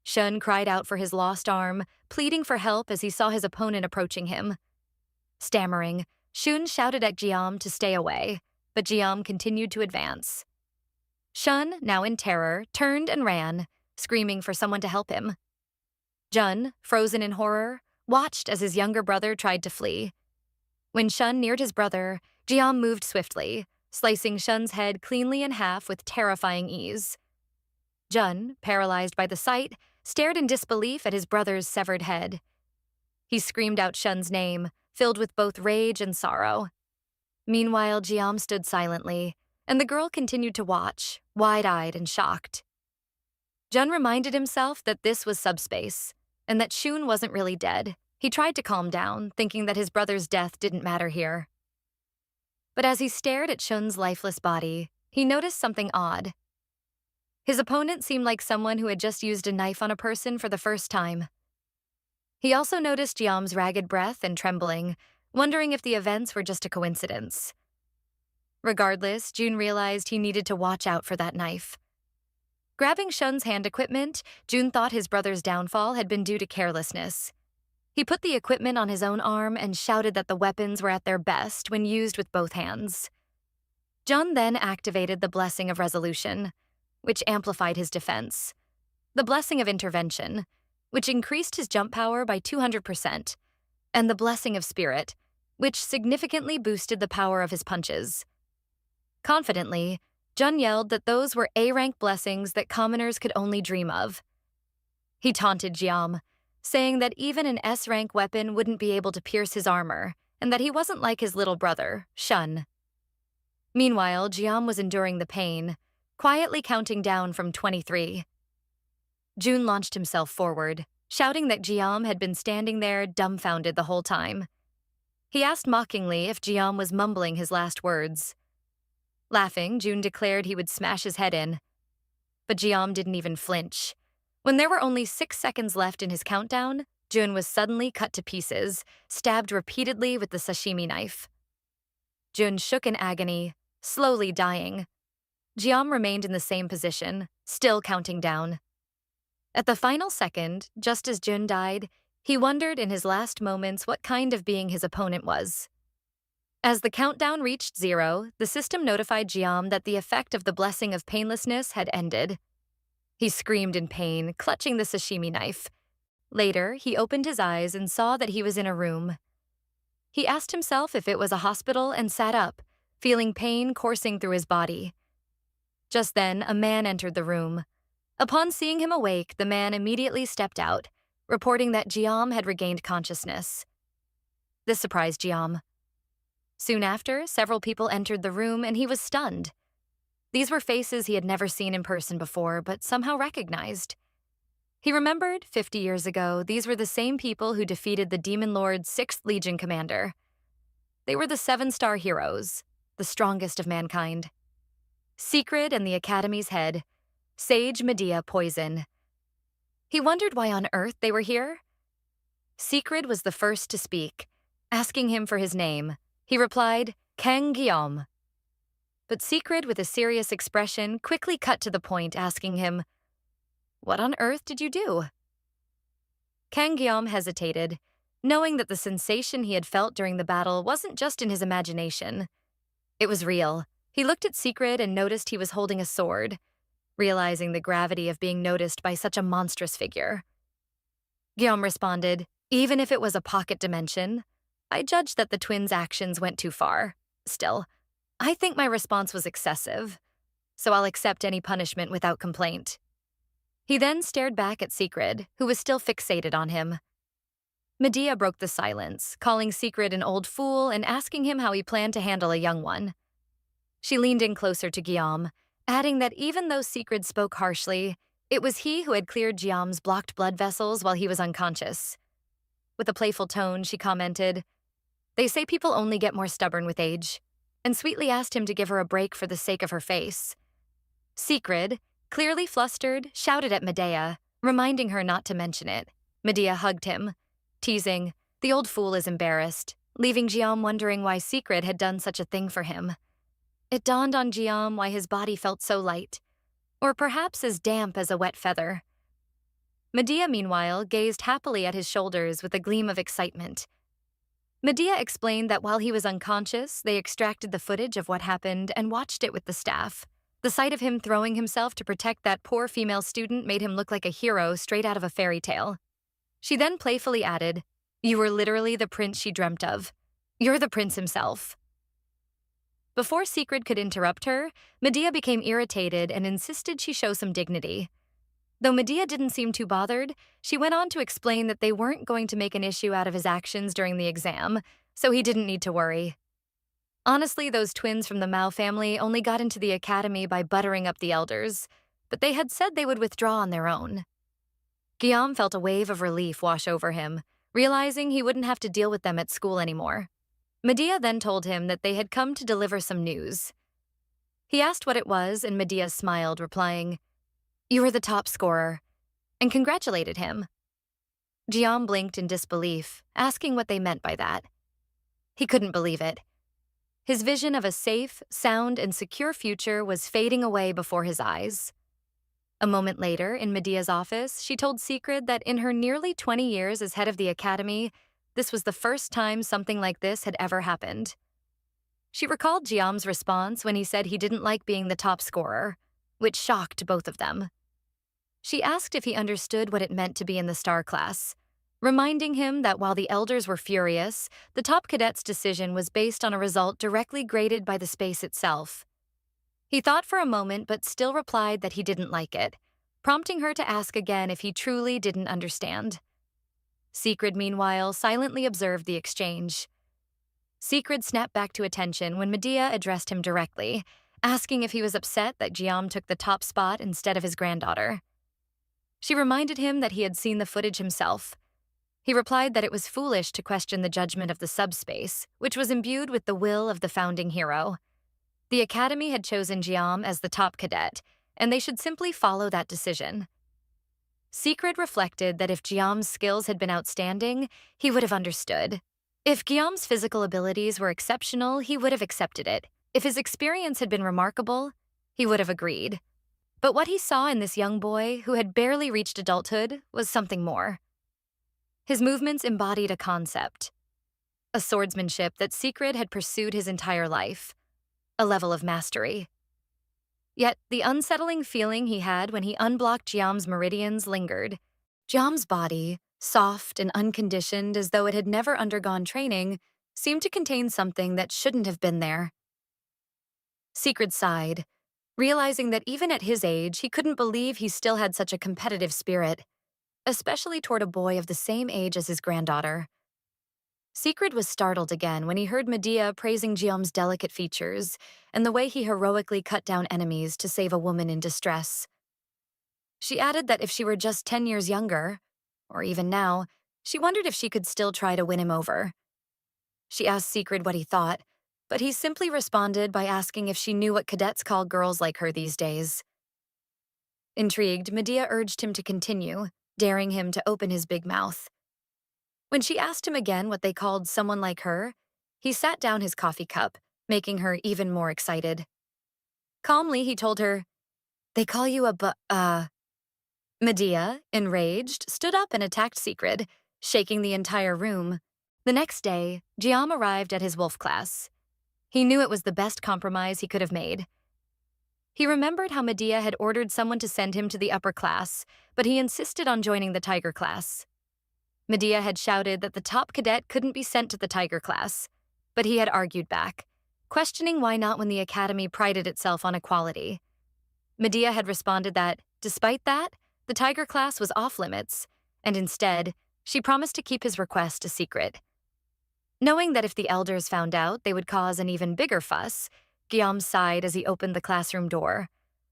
Shun cried out for his lost arm, pleading for help as he saw his opponent approaching him. Stammering, Shun shouted at Guillaume to stay away, but Guillaume continued to advance. Shun, now in terror, turned and ran, screaming for someone to help him. Jun, frozen in horror, watched as his younger brother tried to flee. When Shun neared his brother, Guillaume moved swiftly, slicing Shun's head cleanly in half with terrifying ease. Jun, paralyzed by the sight, stared in disbelief at his brother's severed head. He screamed out Shun's name, filled with both rage and sorrow. Meanwhile, Guillaume stood silently, and the girl continued to watch, wide-eyed and shocked. Jun reminded himself that this was subspace, and that Shun wasn't really dead. He tried to calm down, thinking that his brother's death didn't matter here. But as he stared at Shun's lifeless body, he noticed something odd. His opponent seemed like someone who had just used a knife on a person for the first time. He also noticed Guillaume's ragged breath and trembling, wondering if the events were just a coincidence. Regardless, Jun realized he needed to watch out for that knife. Grabbing Shun's hand equipment, Jun thought his brother's downfall had been due to carelessness. He put the equipment on his own arm and shouted that the weapons were at their best when used with both hands. Jun then activated the Blessing of Resolution, which amplified his defense. The Blessing of Intervention, which increased his jump power by 200%, and the Blessing of Spirit, which significantly boosted the power of his punches. Confidently, Jun yelled that those were A-rank blessings that commoners could only dream of. He taunted Guillaume, saying that even an S-rank weapon wouldn't be able to pierce his armor, and that he wasn't like his little brother, Shun. Meanwhile, Guillaume was enduring the pain, quietly counting down from 23. Jun launched himself forward, shouting that Guillaume had been standing there dumbfounded the whole time. He asked mockingly if Guillaume was mumbling his last words. Laughing, Jun declared he would smash his head in. But Guillaume didn't even flinch. When there were only 6 seconds left in his countdown, Jun was suddenly cut to pieces, stabbed repeatedly with the sashimi knife. Jun shook in agony, slowly dying. Jiam remained in the same position, still counting down. At the final second, just as Jun died, he wondered in his last moments what kind of being his opponent was. As the countdown reached 0, the system notified Jiam that the effect of the blessing of painlessness had ended. He screamed in pain, clutching the sashimi knife. Later, he opened his eyes and saw that he was in a room. He asked himself if it was a hospital and sat up, feeling pain coursing through his body. Just then, a man entered the room. Upon seeing him awake, the man immediately stepped out, reporting that Jiam had regained consciousness. This surprised Jiam. Soon after, several people entered the room and he was stunned. These were faces he had never seen in person before, but somehow recognized. He remembered, 50 years ago, these were the same people who defeated the Demon Lord's 6th Legion commander. They were the 7-star heroes, the strongest of mankind. Secret and the Academy's head, Sage Medea Poison. He wondered why on earth they were here. Secret was the first to speak, asking him for his name. He replied, Kang Guillaume. But Secret, with a serious expression, quickly cut to the point, asking him, "What on earth did you do?" Kang Guillaume hesitated, knowing that the sensation he had felt during the battle wasn't just in his imagination. It was real. He looked at Secret and noticed he was holding a sword, realizing the gravity of being noticed by such a monstrous figure. Guillaume responded, "Even if it was a pocket dimension, I judged that the twins' actions went too far. Still, I think my response was excessive, so I'll accept any punishment without complaint." He then stared back at Secret, who was still fixated on him. Medea broke the silence, calling Secret an old fool and asking him how he planned to handle a young one. She leaned in closer to Guillaume, adding that even though Secret spoke harshly, it was he who had cleared Guillaume's blocked blood vessels while he was unconscious. With a playful tone, she commented, "They say people only get more stubborn with age," and sweetly asked him to give her a break for the sake of her face. Secret, clearly flustered, shouted at Medea, reminding her not to mention it. Medea hugged him, teasing, "The old fool is embarrassed," leaving Guillaume wondering why Secret had done such a thing for him. It dawned on Guillaume why his body felt so light, or perhaps as damp as a wet feather. Medea, meanwhile, gazed happily at his shoulders with a gleam of excitement. Medea explained that while he was unconscious, they extracted the footage of what happened and watched it with the staff. The sight of him throwing himself to protect that poor female student made him look like a hero straight out of a fairy tale. She then playfully added, "You were literally the prince she dreamt of. You're the prince himself." Before Secret could interrupt her, Medea became irritated and insisted she show some dignity. Though Medea didn't seem too bothered, she went on to explain that they weren't going to make an issue out of his actions during the exam, so he didn't need to worry. Honestly, those twins from the Mao family only got into the academy by buttering up the elders, but they had said they would withdraw on their own. Guillaume felt a wave of relief wash over him, realizing he wouldn't have to deal with them at school anymore. Medea then told him that they had come to deliver some news. He asked what it was, and Medea smiled, replying, "You were the top scorer," and congratulated him. Guillaume blinked in disbelief, asking what they meant by that. He couldn't believe it. His vision of a safe, sound, and secure future was fading away before his eyes. A moment later, in Medea's office, she told Secret that in her nearly 20 years as head of the academy, this was the first time something like this had ever happened. She recalled Guillaume's response when he said he didn't like being the top scorer, which shocked both of them. She asked if he understood what it meant to be in the star class, reminding him that while the elders were furious, the top cadet's decision was based on a result directly graded by the space itself. He thought for a moment but still replied that he didn't like it, prompting her to ask again if he truly didn't understand. Secret, meanwhile, silently observed the exchange. Secret snapped back to attention when Medea addressed him directly, asking if he was upset that Guillaume took the top spot instead of his granddaughter. She reminded him that he had seen the footage himself. He replied that it was foolish to question the judgment of the subspace, which was imbued with the will of the founding hero. The Academy had chosen Guillaume as the top cadet, and they should simply follow that decision. Secret reflected that if Guillaume's skills had been outstanding, he would have understood. If Guillaume's physical abilities were exceptional, he would have accepted it. If his experience had been remarkable, he would have agreed. But what he saw in this young boy, who had barely reached adulthood, was something more. His movements embodied a concept, a swordsmanship that Secret had pursued his entire life, a level of mastery. Yet the unsettling feeling he had when he unblocked Jiam's meridians lingered. Jiam's body, soft and unconditioned as though it had never undergone training, seemed to contain something that shouldn't have been there. Secret sighed, realizing that even at his age, he couldn't believe he still had such a competitive spirit, especially toward a boy of the same age as his granddaughter. Secret was startled again when he heard Medea praising Jiam's delicate features and the way he heroically cut down enemies to save a woman in distress. She added that if she were just 10 years younger, or even now, she wondered if she could still try to win him over. She asked Secret what he thought, but he simply responded by asking if she knew what cadets call girls like her these days. Intrigued, Medea urged him to continue, daring him to open his big mouth. When she asked him again what they called someone like her, he sat down his coffee cup, making her even more excited. Calmly, he told her, "They call you a Medea, enraged, stood up and attacked Secret, shaking the entire room. The next day, Jiam arrived at his wolf class. He knew it was the best compromise he could have made. He remembered how Medea had ordered someone to send him to the upper class, but he insisted on joining the tiger class. Medea had shouted that the top cadet couldn't be sent to the tiger class, but he had argued back, questioning why not when the academy prided itself on equality. Medea had responded that, despite that, the tiger class was off limits, and instead, she promised to keep his request a secret. Knowing that if the elders found out, they would cause an even bigger fuss, Guillaume sighed as he opened the classroom door,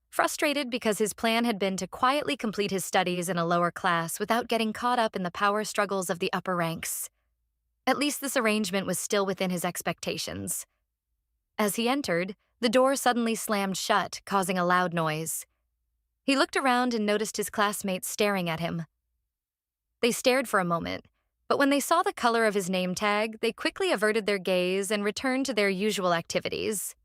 frustrated because his plan had been to quietly complete his studies in a lower class without getting caught up in the power struggles of the upper ranks. At least this arrangement was still within his expectations. As he entered, the door suddenly slammed shut, causing a loud noise. He looked around and noticed his classmates staring at him. They stared for a moment, but when they saw the color of his name tag, they quickly averted their gaze and returned to their usual activities.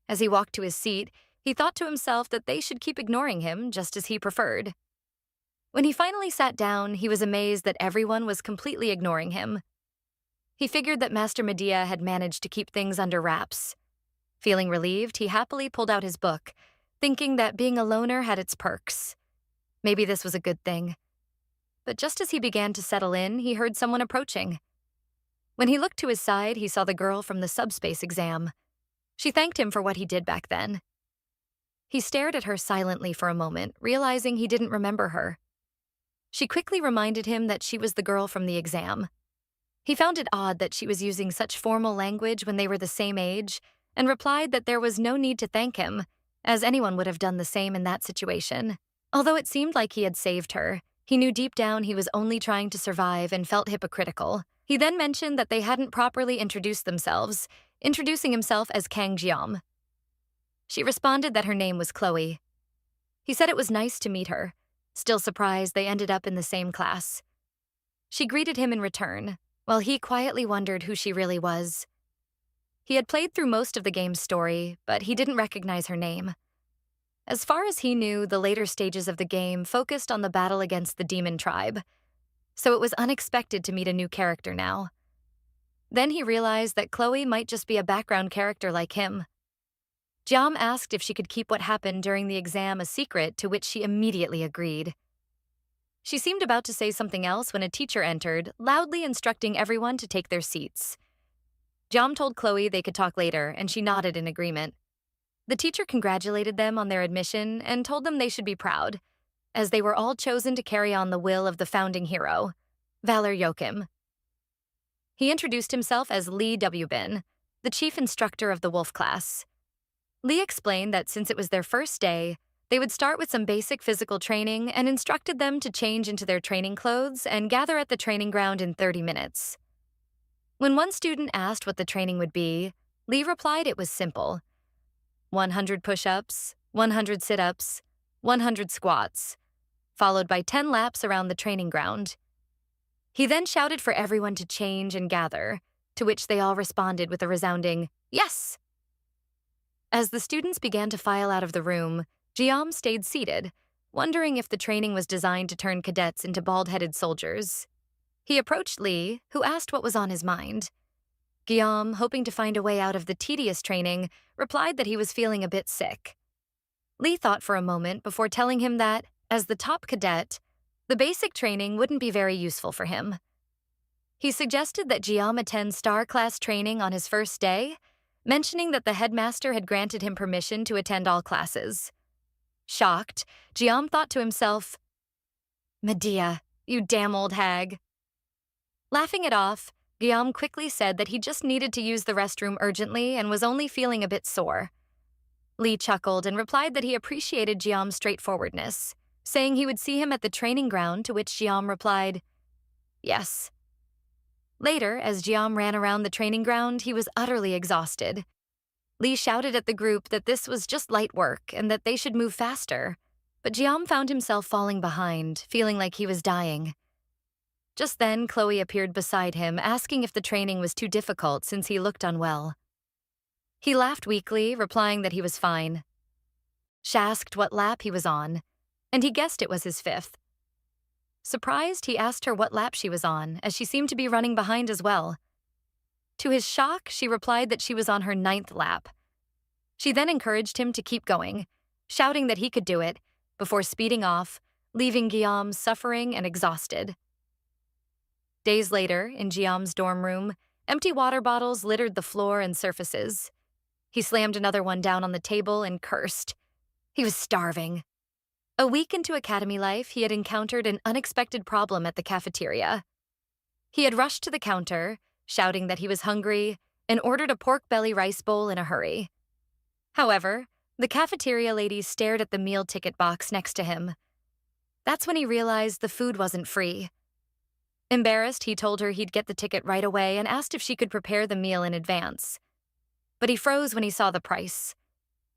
As he walked to his seat, he thought to himself that they should keep ignoring him just as he preferred. When he finally sat down, he was amazed that everyone was completely ignoring him. He figured that Master Medea had managed to keep things under wraps. Feeling relieved, he happily pulled out his book, thinking that being a loner had its perks. Maybe this was a good thing. But just as he began to settle in, he heard someone approaching. When he looked to his side, he saw the girl from the subspace exam. She thanked him for what he did back then. He stared at her silently for a moment, realizing he didn't remember her. She quickly reminded him that she was the girl from the exam. He found it odd that she was using such formal language when they were the same age, and replied that there was no need to thank him, as anyone would have done the same in that situation. Although it seemed like he had saved her, he knew deep down he was only trying to survive and felt hypocritical. He then mentioned that they hadn't properly introduced themselves, introducing himself as Kang Jiam. She responded that her name was Chloe. He said it was nice to meet her, still surprised they ended up in the same class. She greeted him in return, while he quietly wondered who she really was. He had played through most of the game's story, but he didn't recognize her name. As far as he knew, the later stages of the game focused on the battle against the demon tribe, so it was unexpected to meet a new character now. Then he realized that Chloe might just be a background character like him. Jiam asked if she could keep what happened during the exam a secret, to which she immediately agreed. She seemed about to say something else when a teacher entered, loudly instructing everyone to take their seats. Jiam told Chloe they could talk later, and she nodded in agreement. The teacher congratulated them on their admission and told them they should be proud, as they were all chosen to carry on the will of the founding hero, Valor Joachim. He introduced himself as Lee W. Bin, the chief instructor of the wolf class. Lee explained that since it was their first day, they would start with some basic physical training and instructed them to change into their training clothes and gather at the training ground in 30 minutes. When one student asked what the training would be, Lee replied it was simple: 100 push-ups, 100 sit-ups, 100 squats, followed by 10 laps around the training ground. He then shouted for everyone to change and gather, to which they all responded with a resounding, "Yes!" As the students began to file out of the room, Jiam stayed seated, wondering if the training was designed to turn cadets into bald-headed soldiers. He approached Lee, who asked what was on his mind. Guillaume, hoping to find a way out of the tedious training, replied that he was feeling a bit sick. Lee thought for a moment before telling him that, as the top cadet, the basic training wouldn't be very useful for him. He suggested that Guillaume attend Star Class training on his first day, mentioning that the headmaster had granted him permission to attend all classes. Shocked, Guillaume thought to himself, "Medea, you damn old hag." Laughing it off, Guillaume quickly said that he just needed to use the restroom urgently and was only feeling a bit sore. Lee chuckled and replied that he appreciated Guillaume's straightforwardness, saying he would see him at the training ground, to which Guillaume replied, "Yes." Later, as Guillaume ran around the training ground, he was utterly exhausted. Lee shouted at the group that this was just light work and that they should move faster, but Guillaume found himself falling behind, feeling like he was dying. Just then, Chloe appeared beside him, asking if the training was too difficult since he looked unwell. He laughed weakly, replying that he was fine. She asked what lap he was on, and he guessed it was his 5th. Surprised, he asked her what lap she was on, as she seemed to be running behind as well. To his shock, she replied that she was on her 9th lap. She then encouraged him to keep going, shouting that he could do it, before speeding off, leaving Guillaume suffering and exhausted. Days later, in Guillaume's dorm room, empty water bottles littered the floor and surfaces. He slammed another one down on the table and cursed. He was starving. A week into academy life, he had encountered an unexpected problem at the cafeteria. He had rushed to the counter, shouting that he was hungry, and ordered a pork belly rice bowl in a hurry. However, the cafeteria lady stared at the meal ticket box next to him. That's when he realized the food wasn't free. Embarrassed, he told her he'd get the ticket right away and asked if she could prepare the meal in advance. But he froze when he saw the price.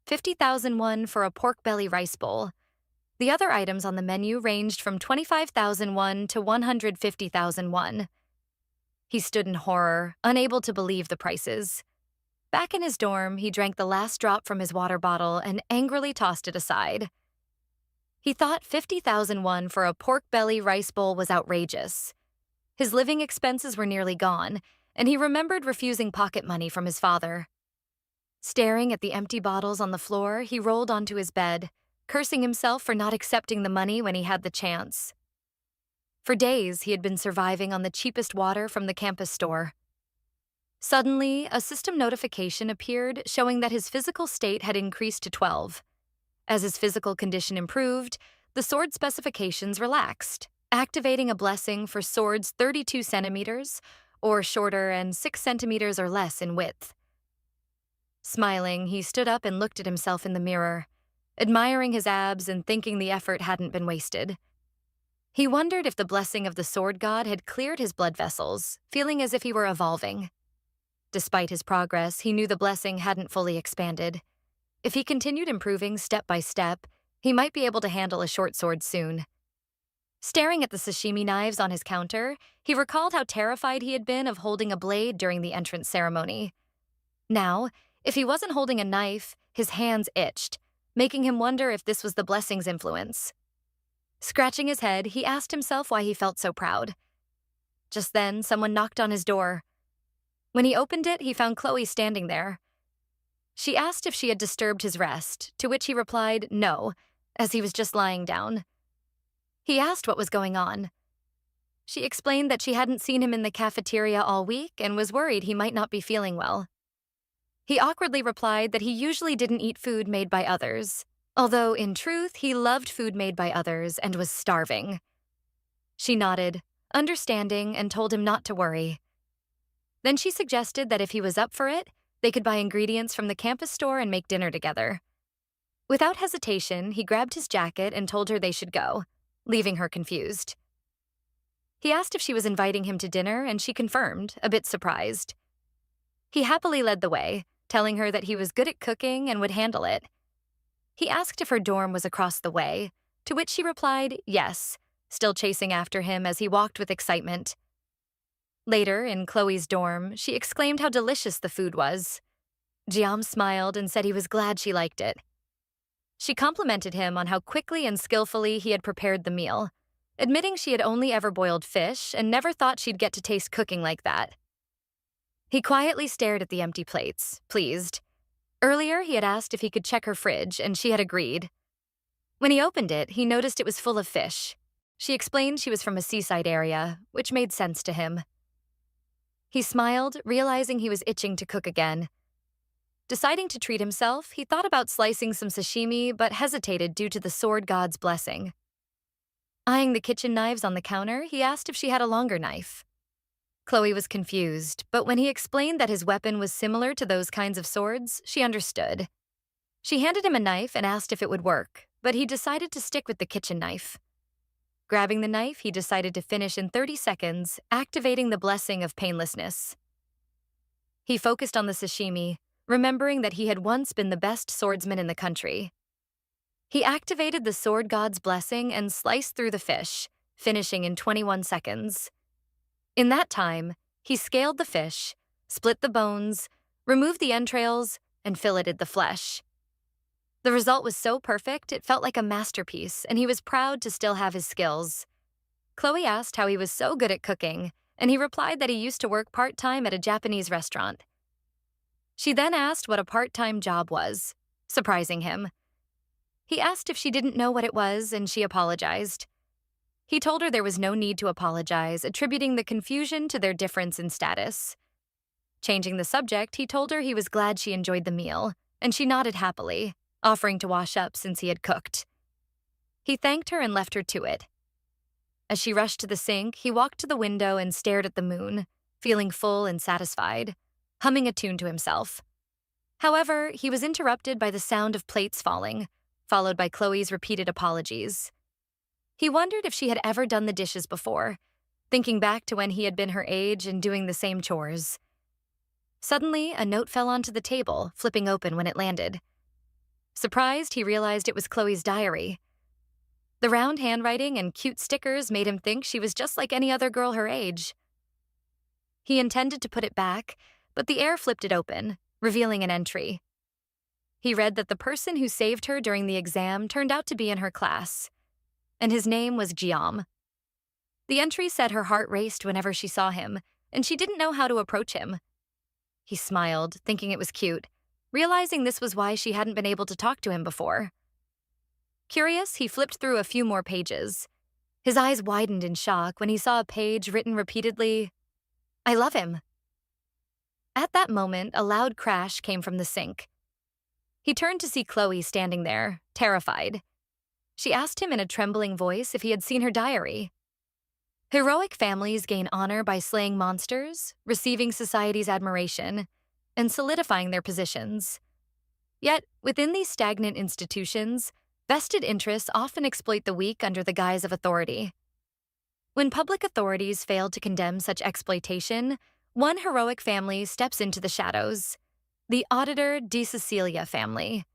50,000 won for a pork belly rice bowl. The other items on the menu ranged from 25,000 won to 150,000 won. He stood in horror, unable to believe the prices. Back in his dorm, he drank the last drop from his water bottle and angrily tossed it aside. He thought 50,000 won for a pork belly rice bowl was outrageous. His living expenses were nearly gone, and he remembered refusing pocket money from his father. Staring at the empty bottles on the floor, he rolled onto his bed, cursing himself for not accepting the money when he had the chance. For days, he had been surviving on the cheapest water from the campus store. Suddenly, a system notification appeared showing that his physical state had increased to 12. As his physical condition improved, the sword specifications relaxed, activating a blessing for swords 32 centimeters, or shorter, and 6 centimeters or less in width. Smiling, he stood up and looked at himself in the mirror, admiring his abs and thinking the effort hadn't been wasted. He wondered if the blessing of the sword god had cleared his blood vessels, feeling as if he were evolving. Despite his progress, he knew the blessing hadn't fully expanded. If he continued improving step by step, he might be able to handle a short sword soon. Staring at the sashimi knives on his counter, he recalled how terrified he had been of holding a blade during the entrance ceremony. Now, if he wasn't holding a knife, his hands itched, making him wonder if this was the blessing's influence. Scratching his head, he asked himself why he felt so proud. Just then, someone knocked on his door. When he opened it, he found Chloe standing there. She asked if she had disturbed his rest, to which he replied no, as he was just lying down. He asked what was going on. She explained that she hadn't seen him in the cafeteria all week and was worried he might not be feeling well. He awkwardly replied that he usually didn't eat food made by others, although in truth he loved food made by others and was starving. She nodded, understanding, and told him not to worry. Then she suggested that if he was up for it, they could buy ingredients from the campus store and make dinner together. Without hesitation, he grabbed his jacket and told her they should go, leaving her confused. He asked if she was inviting him to dinner, and she confirmed, a bit surprised. He happily led the way, telling her that he was good at cooking and would handle it. He asked if her dorm was across the way, to which she replied yes, still chasing after him as he walked with excitement. Later, in Chloe's dorm, she exclaimed how delicious the food was. Jiam smiled and said he was glad she liked it. She complimented him on how quickly and skillfully he had prepared the meal, admitting she had only ever boiled fish and never thought she'd get to taste cooking like that. He quietly stared at the empty plates, pleased. Earlier, he had asked if he could check her fridge, and she had agreed. When he opened it, he noticed it was full of fish. She explained she was from a seaside area, which made sense to him. He smiled, realizing he was itching to cook again. Deciding to treat himself, he thought about slicing some sashimi but hesitated due to the sword god's blessing. Eyeing the kitchen knives on the counter, he asked if she had a longer knife. Chloe was confused, but when he explained that his weapon was similar to those kinds of swords, she understood. She handed him a knife and asked if it would work, but he decided to stick with the kitchen knife. Grabbing the knife, he decided to finish in 30 seconds, activating the blessing of painlessness. He focused on the sashimi, remembering that he had once been the best swordsman in the country. He activated the sword god's blessing and sliced through the fish, finishing in 21 seconds. In that time, he scaled the fish, split the bones, removed the entrails, and filleted the flesh. The result was so perfect, it felt like a masterpiece, and he was proud to still have his skills. Chloe asked how he was so good at cooking, and he replied that he used to work part-time at a Japanese restaurant. She then asked what a part-time job was, surprising him. He asked if she didn't know what it was, and she apologized. He told her there was no need to apologize, attributing the confusion to their difference in status. Changing the subject, he told her he was glad she enjoyed the meal, and she nodded happily, offering to wash up since he had cooked. He thanked her and left her to it. As she rushed to the sink, he walked to the window and stared at the moon, feeling full and satisfied, humming a tune to himself. However, he was interrupted by the sound of plates falling, followed by Chloe's repeated apologies. He wondered if she had ever done the dishes before, thinking back to when he had been her age and doing the same chores. Suddenly, a note fell onto the table, flipping open when it landed. Surprised, he realized it was Chloe's diary. The round handwriting and cute stickers made him think she was just like any other girl her age. He intended to put it back, but the air flipped it open, revealing an entry. He read that the person who saved her during the exam turned out to be in her class, and his name was Jiam. The entry said her heart raced whenever she saw him, and she didn't know how to approach him. He smiled, thinking it was cute, realizing this was why she hadn't been able to talk to him before. Curious, he flipped through a few more pages. His eyes widened in shock when he saw a page written repeatedly, "I love him." At that moment, a loud crash came from the sink. He turned to see Chloe standing there, terrified. She asked him in a trembling voice if he had seen her diary. Heroic families gain honor by slaying monsters, receiving society's admiration, and solidifying their positions. Yet, within these stagnant institutions, vested interests often exploit the weak under the guise of authority. When public authorities fail to condemn such exploitation, one heroic family steps into the shadows, the Auditor de Cecilia family.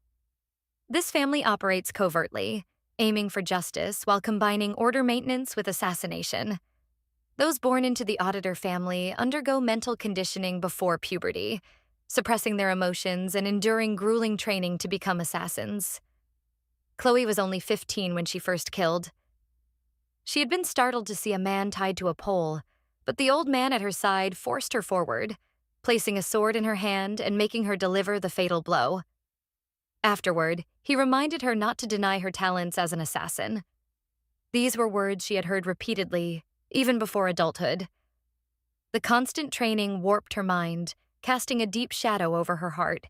This family operates covertly, aiming for justice while combining order maintenance with assassination. Those born into the Auditor family undergo mental conditioning before puberty, suppressing their emotions and enduring grueling training to become assassins. Chloe was only 15 when she first killed. She had been startled to see a man tied to a pole, but the old man at her side forced her forward, placing a sword in her hand and making her deliver the fatal blow. Afterward, he reminded her not to deny her talents as an assassin. These were words she had heard repeatedly, even before adulthood. The constant training warped her mind, casting a deep shadow over her heart.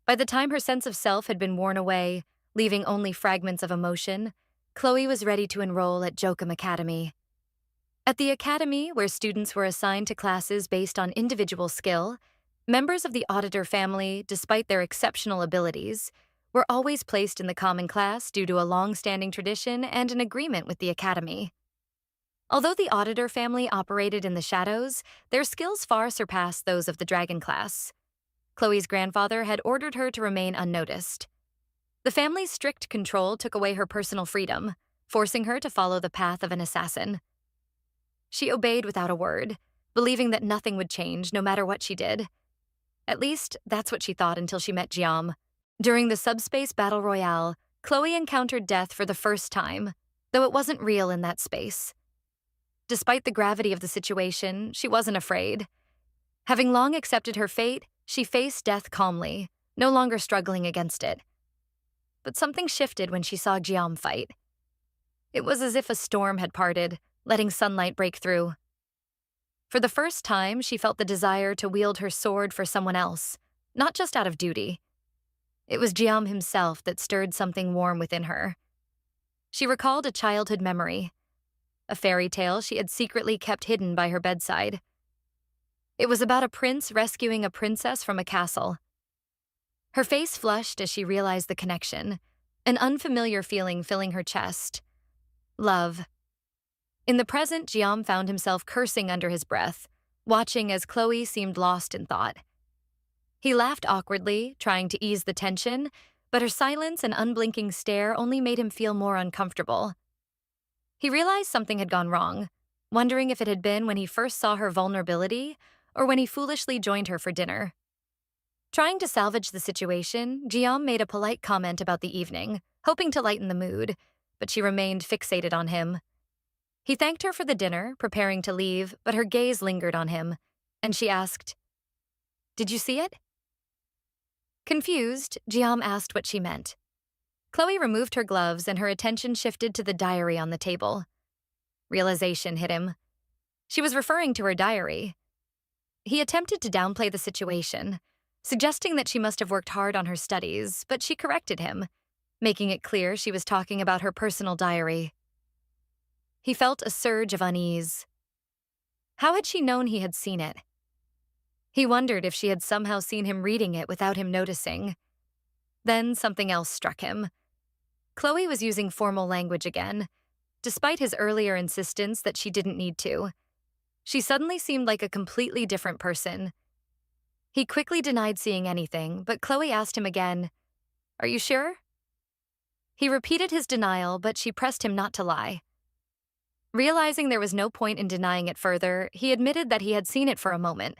By the time her sense of self had been worn away, leaving only fragments of emotion, Chloe was ready to enroll at Jokum Academy. At the academy, where students were assigned to classes based on individual skill, members of the Auditor family, despite their exceptional abilities, were always placed in the common class due to a long-standing tradition and an agreement with the academy. Although the Auditor family operated in the shadows, their skills far surpassed those of the Dragon class. Chloe's grandfather had ordered her to remain unnoticed. The family's strict control took away her personal freedom, forcing her to follow the path of an assassin. She obeyed without a word, believing that nothing would change no matter what she did. At least, that's what she thought until she met Jiam. During the subspace battle royale, Chloe encountered death for the first time, though it wasn't real in that space. Despite the gravity of the situation, she wasn't afraid. Having long accepted her fate, she faced death calmly, no longer struggling against it. But something shifted when she saw Jiam fight. It was as if a storm had parted, letting sunlight break through. For the first time, she felt the desire to wield her sword for someone else, not just out of duty. It was Jiam himself that stirred something warm within her. She recalled a childhood memory, a fairy tale she had secretly kept hidden by her bedside. It was about a prince rescuing a princess from a castle. Her face flushed as she realized the connection, an unfamiliar feeling filling her chest. Love. In the present, Jiam found himself cursing under his breath, watching as Chloe seemed lost in thought. He laughed awkwardly, trying to ease the tension, but her silence and unblinking stare only made him feel more uncomfortable. He realized something had gone wrong, wondering if it had been when he first saw her vulnerability or when he foolishly joined her for dinner. Trying to salvage the situation, Jiam made a polite comment about the evening, hoping to lighten the mood, but she remained fixated on him. He thanked her for the dinner, preparing to leave, but her gaze lingered on him, and she asked, "Did you see it?" Confused, Jiam asked what she meant. Chloe removed her gloves and her attention shifted to the diary on the table. Realization hit him. She was referring to her diary. He attempted to downplay the situation, suggesting that she must have worked hard on her studies, but she corrected him, making it clear she was talking about her personal diary. He felt a surge of unease. How had she known he had seen it? He wondered if she had somehow seen him reading it without him noticing. Then something else struck him. Chloe was using formal language again, despite his earlier insistence that she didn't need to. She suddenly seemed like a completely different person. He quickly denied seeing anything, but Chloe asked him again, "Are you sure?" He repeated his denial, but she pressed him not to lie. Realizing there was no point in denying it further, he admitted that he had seen it for a moment.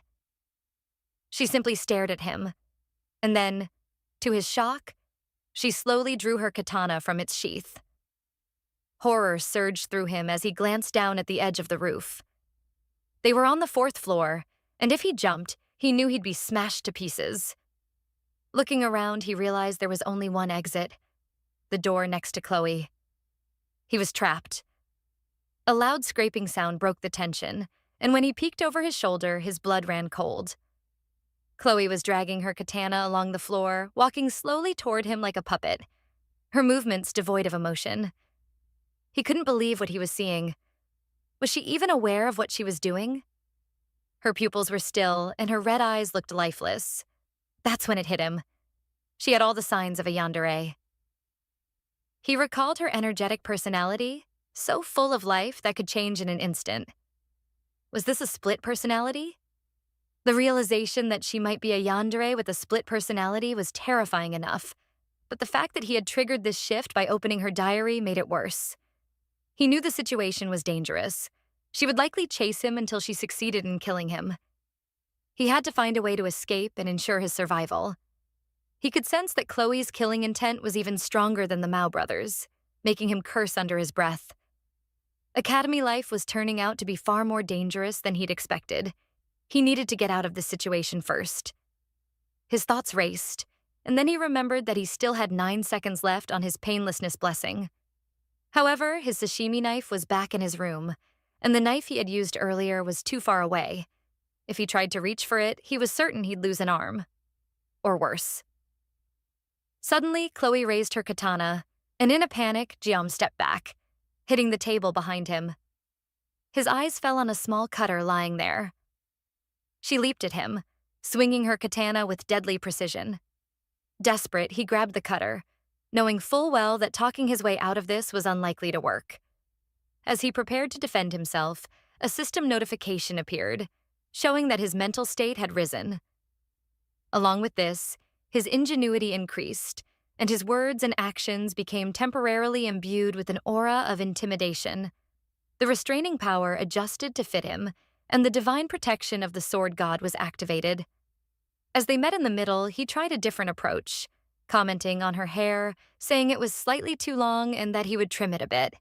She simply stared at him, and then, to his shock, she slowly drew her katana from its sheath. Horror surged through him as he glanced down at the edge of the roof. They were on the 4th floor, and if he jumped, he knew he'd be smashed to pieces. Looking around, he realized there was only one exit, the door next to Chloe. He was trapped. A loud scraping sound broke the tension, and when he peeked over his shoulder, his blood ran cold. Chloe was dragging her katana along the floor, walking slowly toward him like a puppet, her movements devoid of emotion. He couldn't believe what he was seeing. Was she even aware of what she was doing? Her pupils were still, and her red eyes looked lifeless. That's when it hit him. She had all the signs of a yandere. He recalled her energetic personality, so full of life that could change in an instant. Was this a split personality? The realization that she might be a yandere with a split personality was terrifying enough, but the fact that he had triggered this shift by opening her diary made it worse. He knew the situation was dangerous. She would likely chase him until she succeeded in killing him. He had to find a way to escape and ensure his survival. He could sense that Chloe's killing intent was even stronger than the Mao brothers, making him curse under his breath. Academy life was turning out to be far more dangerous than he'd expected. He needed to get out of this situation first. His thoughts raced, and then he remembered that he still had 9 seconds left on his painlessness blessing. However, his sashimi knife was back in his room, and the knife he had used earlier was too far away. If he tried to reach for it, he was certain he'd lose an arm. Or worse. Suddenly, Chloe raised her katana, and in a panic, Jiam stepped back, hitting the table behind him. His eyes fell on a small cutter lying there. She leaped at him, swinging her katana with deadly precision. Desperate, he grabbed the cutter, knowing full well that talking his way out of this was unlikely to work. As he prepared to defend himself, a system notification appeared, showing that his mental state had risen. Along with this, his ingenuity increased, and his words and actions became temporarily imbued with an aura of intimidation. The restraining power adjusted to fit him, and the divine protection of the sword god was activated. As they met in the middle, he tried a different approach, commenting on her hair, saying it was slightly too long and that he would trim it a bit.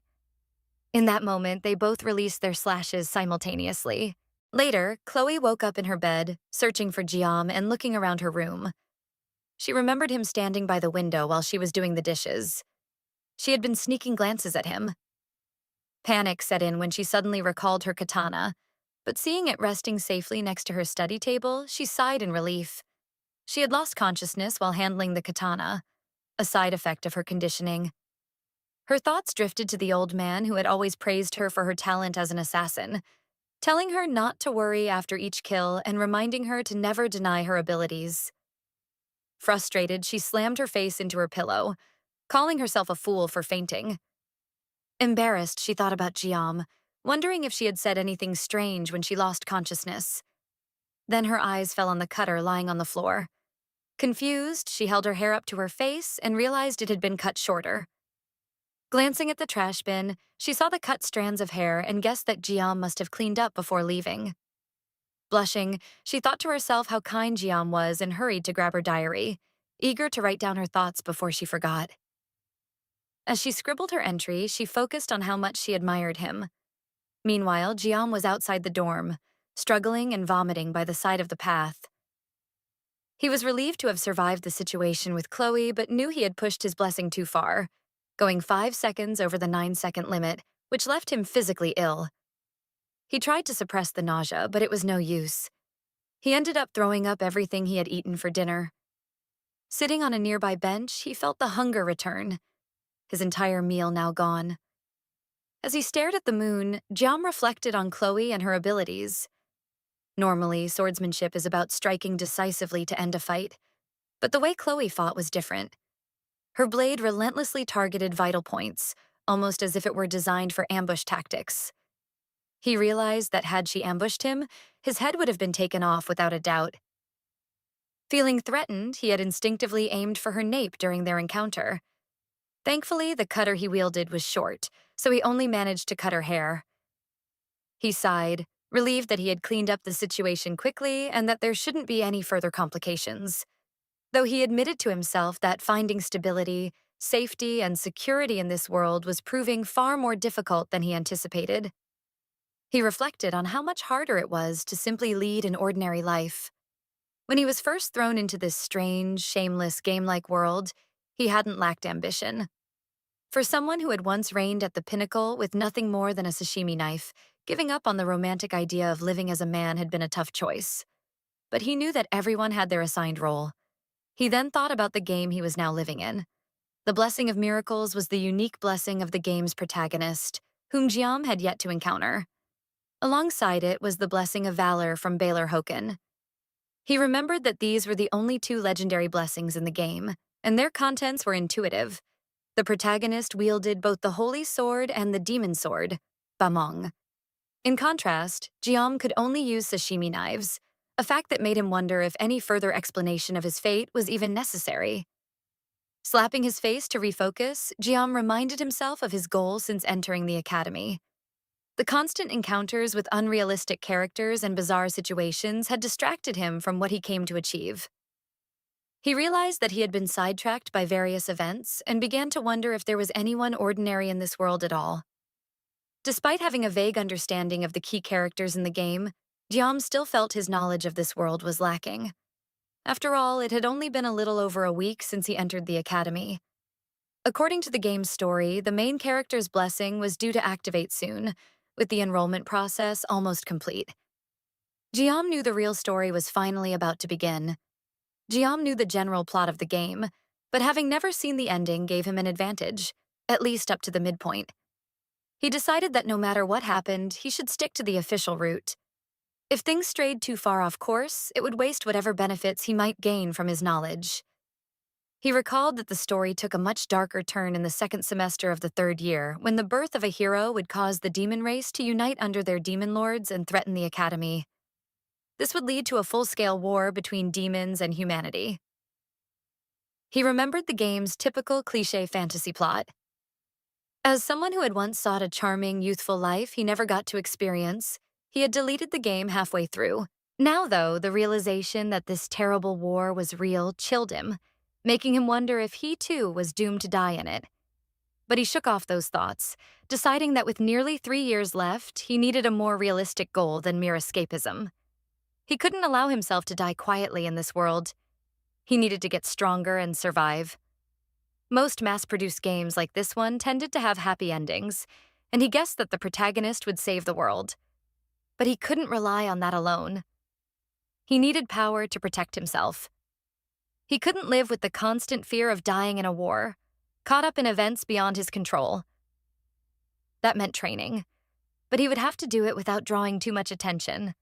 In that moment, they both released their slashes simultaneously. Later, Chloe woke up in her bed, searching for Jiam and looking around her room. She remembered him standing by the window while she was doing the dishes. She had been sneaking glances at him. Panic set in when she suddenly recalled her katana, but seeing it resting safely next to her study table, she sighed in relief. She had lost consciousness while handling the katana, a side effect of her conditioning. Her thoughts drifted to the old man who had always praised her for her talent as an assassin, telling her not to worry after each kill and reminding her to never deny her abilities. Frustrated, she slammed her face into her pillow, calling herself a fool for fainting. Embarrassed, she thought about Jiam, wondering if she had said anything strange when she lost consciousness. Then her eyes fell on the cutter lying on the floor. Confused, she held her hair up to her face and realized it had been cut shorter. Glancing at the trash bin, she saw the cut strands of hair and guessed that Jiam must have cleaned up before leaving. Blushing, she thought to herself how kind Jiam was and hurried to grab her diary, eager to write down her thoughts before she forgot. As she scribbled her entry, she focused on how much she admired him. Meanwhile, Jiam was outside the dorm, struggling and vomiting by the side of the path. He was relieved to have survived the situation with Chloe, but knew he had pushed his blessing too far, going 5 seconds over the 9-second limit, which left him physically ill. He tried to suppress the nausea, but it was no use. He ended up throwing up everything he had eaten for dinner. Sitting on a nearby bench, he felt the hunger return, his entire meal now gone. As he stared at the moon, Jiam reflected on Chloe and her abilities. Normally, swordsmanship is about striking decisively to end a fight, but the way Chloe fought was different. Her blade relentlessly targeted vital points, almost as if it were designed for ambush tactics. He realized that had she ambushed him, his head would have been taken off without a doubt. Feeling threatened, he had instinctively aimed for her nape during their encounter. Thankfully, the cutter he wielded was short, so he only managed to cut her hair. He sighed, relieved that he had cleaned up the situation quickly and that there shouldn't be any further complications. Though he admitted to himself that finding stability, safety, and security in this world was proving far more difficult than he anticipated. He reflected on how much harder it was to simply lead an ordinary life. When he was first thrown into this strange, shameless, game-like world, he hadn't lacked ambition. For someone who had once reigned at the pinnacle with nothing more than a sashimi knife, giving up on the romantic idea of living as a man had been a tough choice. But he knew that everyone had their assigned role. He then thought about the game he was now living in. The blessing of miracles was the unique blessing of the game's protagonist, whom Jiam had yet to encounter. Alongside it was the blessing of valor from Baylor Hoken. He remembered that these were the only 2 legendary blessings in the game, and their contents were intuitive. The protagonist wielded both the holy sword and the demon sword, Bamong. In contrast, Jiam could only use sashimi knives, a fact that made him wonder if any further explanation of his fate was even necessary. Slapping his face to refocus, Jiam reminded himself of his goal since entering the academy. The constant encounters with unrealistic characters and bizarre situations had distracted him from what he came to achieve. He realized that he had been sidetracked by various events and began to wonder if there was anyone ordinary in this world at all. Despite having a vague understanding of the key characters in the game, Jiam still felt his knowledge of this world was lacking. After all, it had only been a little over a week since he entered the academy. According to the game's story, the main character's blessing was due to activate soon, with the enrollment process almost complete. Jiam knew the real story was finally about to begin. Jiam knew the general plot of the game, but having never seen the ending gave him an advantage, at least up to the midpoint. He decided that no matter what happened, he should stick to the official route. If things strayed too far off course, it would waste whatever benefits he might gain from his knowledge. He recalled that the story took a much darker turn in the 2nd semester of the 3rd year, when the birth of a hero would cause the demon race to unite under their demon lords and threaten the academy. This would lead to a full-scale war between demons and humanity. He remembered the game's typical cliché fantasy plot. As someone who had once sought a charming, youthful life he never got to experience, he had deleted the game halfway through, Now, though, the realization that this terrible war was real chilled him, making him wonder if he too was doomed to die in it. But he shook off those thoughts, deciding that with nearly 3 years left, he needed a more realistic goal than mere escapism. He couldn't allow himself to die quietly in this world. He needed to get stronger and survive. Most mass-produced games like this one tended to have happy endings, and he guessed that the protagonist would save the world. But he couldn't rely on that alone. He needed power to protect himself. He couldn't live with the constant fear of dying in a war, caught up in events beyond his control. That meant training, but he would have to do it without drawing too much attention.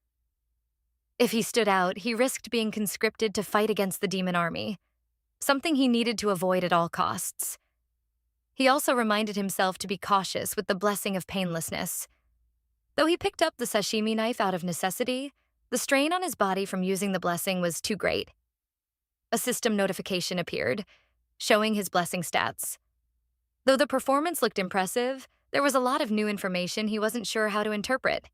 If he stood out, he risked being conscripted to fight against the demon army, something he needed to avoid at all costs. He also reminded himself to be cautious with the blessing of painlessness. Though he picked up the sashimi knife out of necessity, the strain on his body from using the blessing was too great. A system notification appeared, showing his blessing stats. Though the performance looked impressive, there was a lot of new information he wasn't sure how to interpret.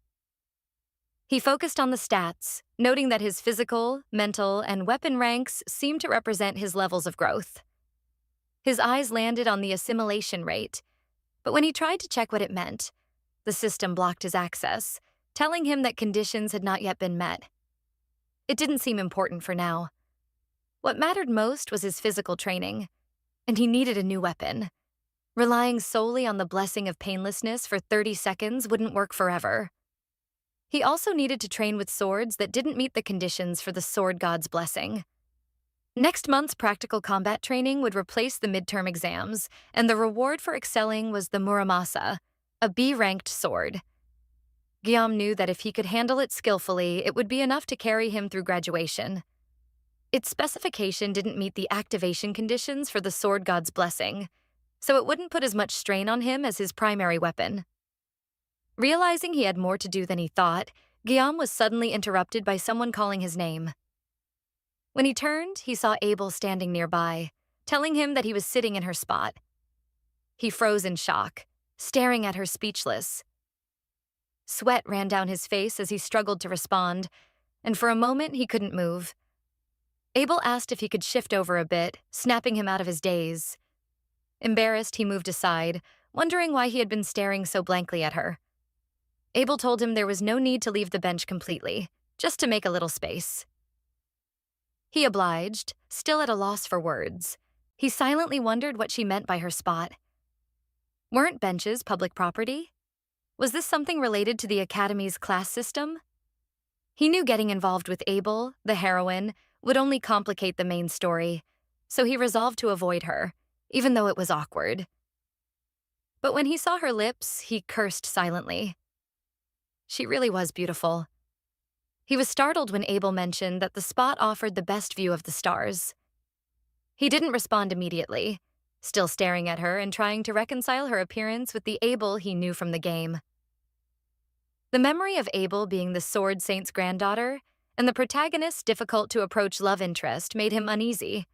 He focused on the stats, noting that his physical, mental, and weapon ranks seemed to represent his levels of growth. His eyes landed on the assimilation rate, but when he tried to check what it meant, the system blocked his access, telling him that conditions had not yet been met. It didn't seem important for now. What mattered most was his physical training, and he needed a new weapon. Relying solely on the blessing of painlessness for 30 seconds wouldn't work forever. He also needed to train with swords that didn't meet the conditions for the sword god's blessing. Next month's practical combat training would replace the midterm exams, and the reward for excelling was the Muramasa, a B-ranked sword. Guillaume knew that if he could handle it skillfully, it would be enough to carry him through graduation. Its specification didn't meet the activation conditions for the sword god's blessing, so it wouldn't put as much strain on him as his primary weapon. Realizing he had more to do than he thought, Guillaume was suddenly interrupted by someone calling his name. When he turned, he saw Abel standing nearby, telling him that he was sitting in her spot. He froze in shock, staring at her speechless. Sweat ran down his face as he struggled to respond, and for a moment he couldn't move. Abel asked if he could shift over a bit, snapping him out of his daze. Embarrassed, he moved aside, wondering why he had been staring so blankly at her. Abel told him there was no need to leave the bench completely, just to make a little space. He obliged, still at a loss for words. He silently wondered what she meant by her spot. Weren't benches public property? Was this something related to the Academy's class system? He knew getting involved with Abel, the heroine, would only complicate the main story, so he resolved to avoid her, even though it was awkward. But when he saw her lips, he cursed silently. She really was beautiful. He was startled when Abel mentioned that the spot offered the best view of the stars. He didn't respond immediately, still staring at her and trying to reconcile her appearance with the Abel he knew from the game. The memory of Abel being the Sword Saint's granddaughter and the protagonist's difficult-to-approach love interest made him uneasy.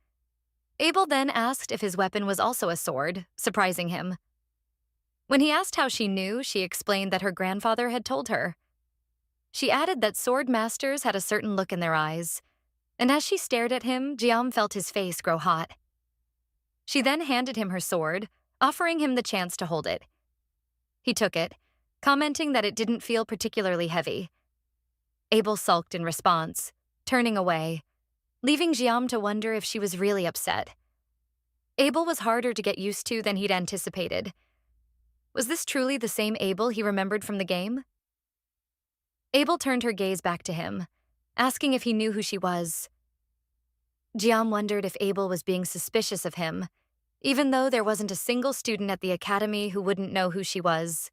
Abel then asked if his weapon was also a sword, surprising him. When he asked how she knew, she explained that her grandfather had told her. She added that sword masters had a certain look in their eyes, and as she stared at him, Guillaume felt his face grow hot. She then handed him her sword, offering him the chance to hold it. He took it, commenting that it didn't feel particularly heavy. Abel sulked in response, turning away, leaving Guillaume to wonder if she was really upset. Abel was harder to get used to than he'd anticipated. Was this truly the same Abel he remembered from the game? Abel turned her gaze back to him, asking if he knew who she was. Guillaume wondered if Abel was being suspicious of him, even though there wasn't a single student at the academy who wouldn't know who she was.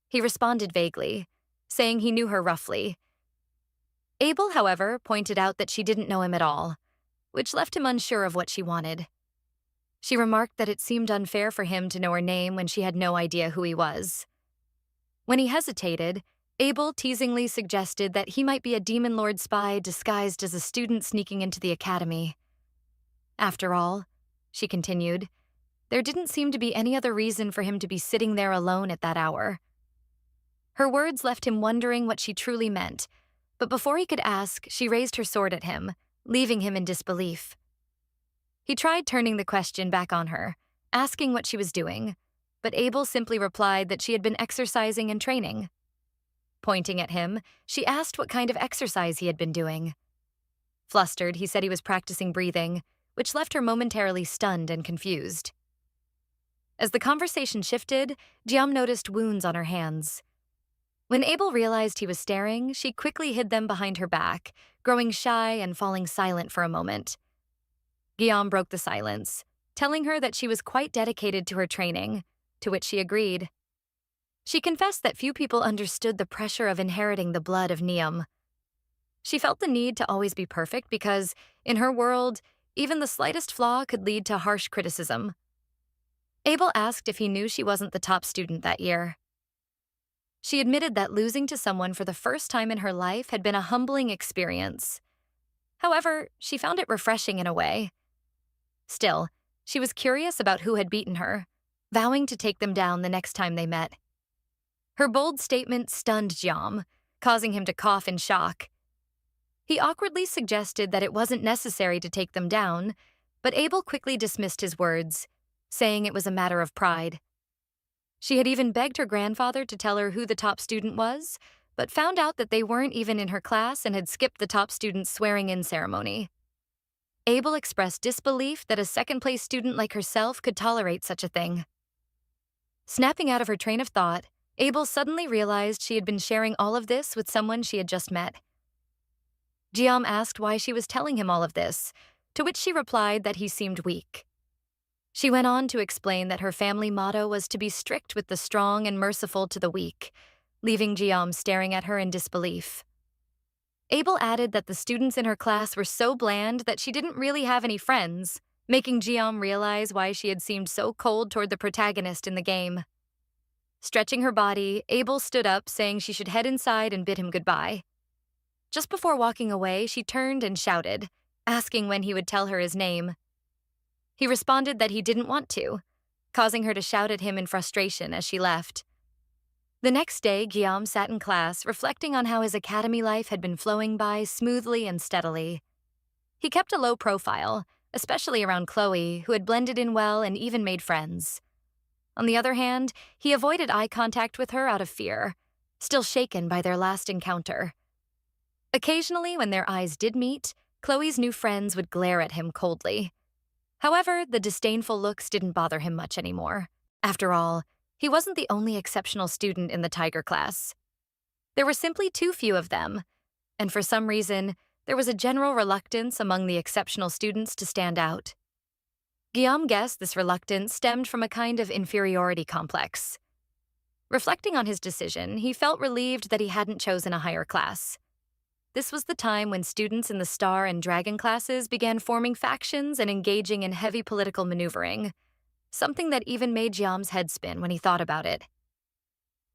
He responded vaguely, saying he knew her roughly. Abel, however, pointed out that she didn't know him at all, which left him unsure of what she wanted. She remarked that it seemed unfair for him to know her name when she had no idea who he was. When he hesitated, Abel teasingly suggested that he might be a demon lord spy disguised as a student sneaking into the academy. After all, she continued, there didn't seem to be any other reason for him to be sitting there alone at that hour. Her words left him wondering what she truly meant, But before he could ask, she raised her sword at him, leaving him in disbelief. He tried turning the question back on her, asking what she was doing, but Abel simply replied that she had been exercising and training. Pointing at him, she asked what kind of exercise he had been doing. Flustered, he said he was practicing breathing, which left her momentarily stunned and confused. As the conversation shifted, Jiam noticed wounds on her hands. When Abel realized he was staring, she quickly hid them behind her back, growing shy and falling silent for a moment. Guillaume broke the silence, telling her that she was quite dedicated to her training, to which she agreed. She confessed that few people understood the pressure of inheriting the blood of Neum. She felt the need to always be perfect because, in her world, even the slightest flaw could lead to harsh criticism. Abel asked if he knew she wasn't the top student that year. She admitted that losing to someone for the first time in her life had been a humbling experience. However, she found it refreshing in a way. Still, she was curious about who had beaten her, vowing to take them down the next time they met. Her bold statement stunned Jiam, causing him to cough in shock. He awkwardly suggested that it wasn't necessary to take them down, but Abel quickly dismissed his words, saying it was a matter of pride. She had even begged her grandfather to tell her who the top student was, but found out that they weren't even in her class and had skipped the top student's swearing-in ceremony. Abel expressed disbelief that a second-place student like herself could tolerate such a thing. Snapping out of her train of thought, Abel suddenly realized she had been sharing all of this with someone she had just met. Jiam asked why she was telling him all of this, to which she replied that he seemed weak. She went on to explain that her family motto was to be strict with the strong and merciful to the weak, leaving Jiam staring at her in disbelief. Abel added that the students in her class were so bland that she didn't really have any friends, making Jiam realize why she had seemed so cold toward the protagonist in the game. Stretching her body, Abel stood up, saying she should head inside and bid him goodbye. Just before walking away, she turned and shouted, asking when he would tell her his name. He responded that he didn't want to, causing her to shout at him in frustration as she left. The next day, Guillaume sat in class, reflecting on how his academy life had been flowing by smoothly and steadily. He kept a low profile, especially around Chloe, who had blended in well and even made friends. On the other hand, he avoided eye contact with her out of fear, still shaken by their last encounter. Occasionally, when their eyes did meet, Chloe's new friends would glare at him coldly. However, the disdainful looks didn't bother him much anymore. After all, he wasn't the only exceptional student in the Tiger class. There were simply too few of them, and for some reason, there was a general reluctance among the exceptional students to stand out. Guillaume guessed this reluctance stemmed from a kind of inferiority complex. Reflecting on his decision, he felt relieved that he hadn't chosen a higher class. This was the time when students in the Star and Dragon classes began forming factions and engaging in heavy political maneuvering, something that even made Jiam's head spin when he thought about it.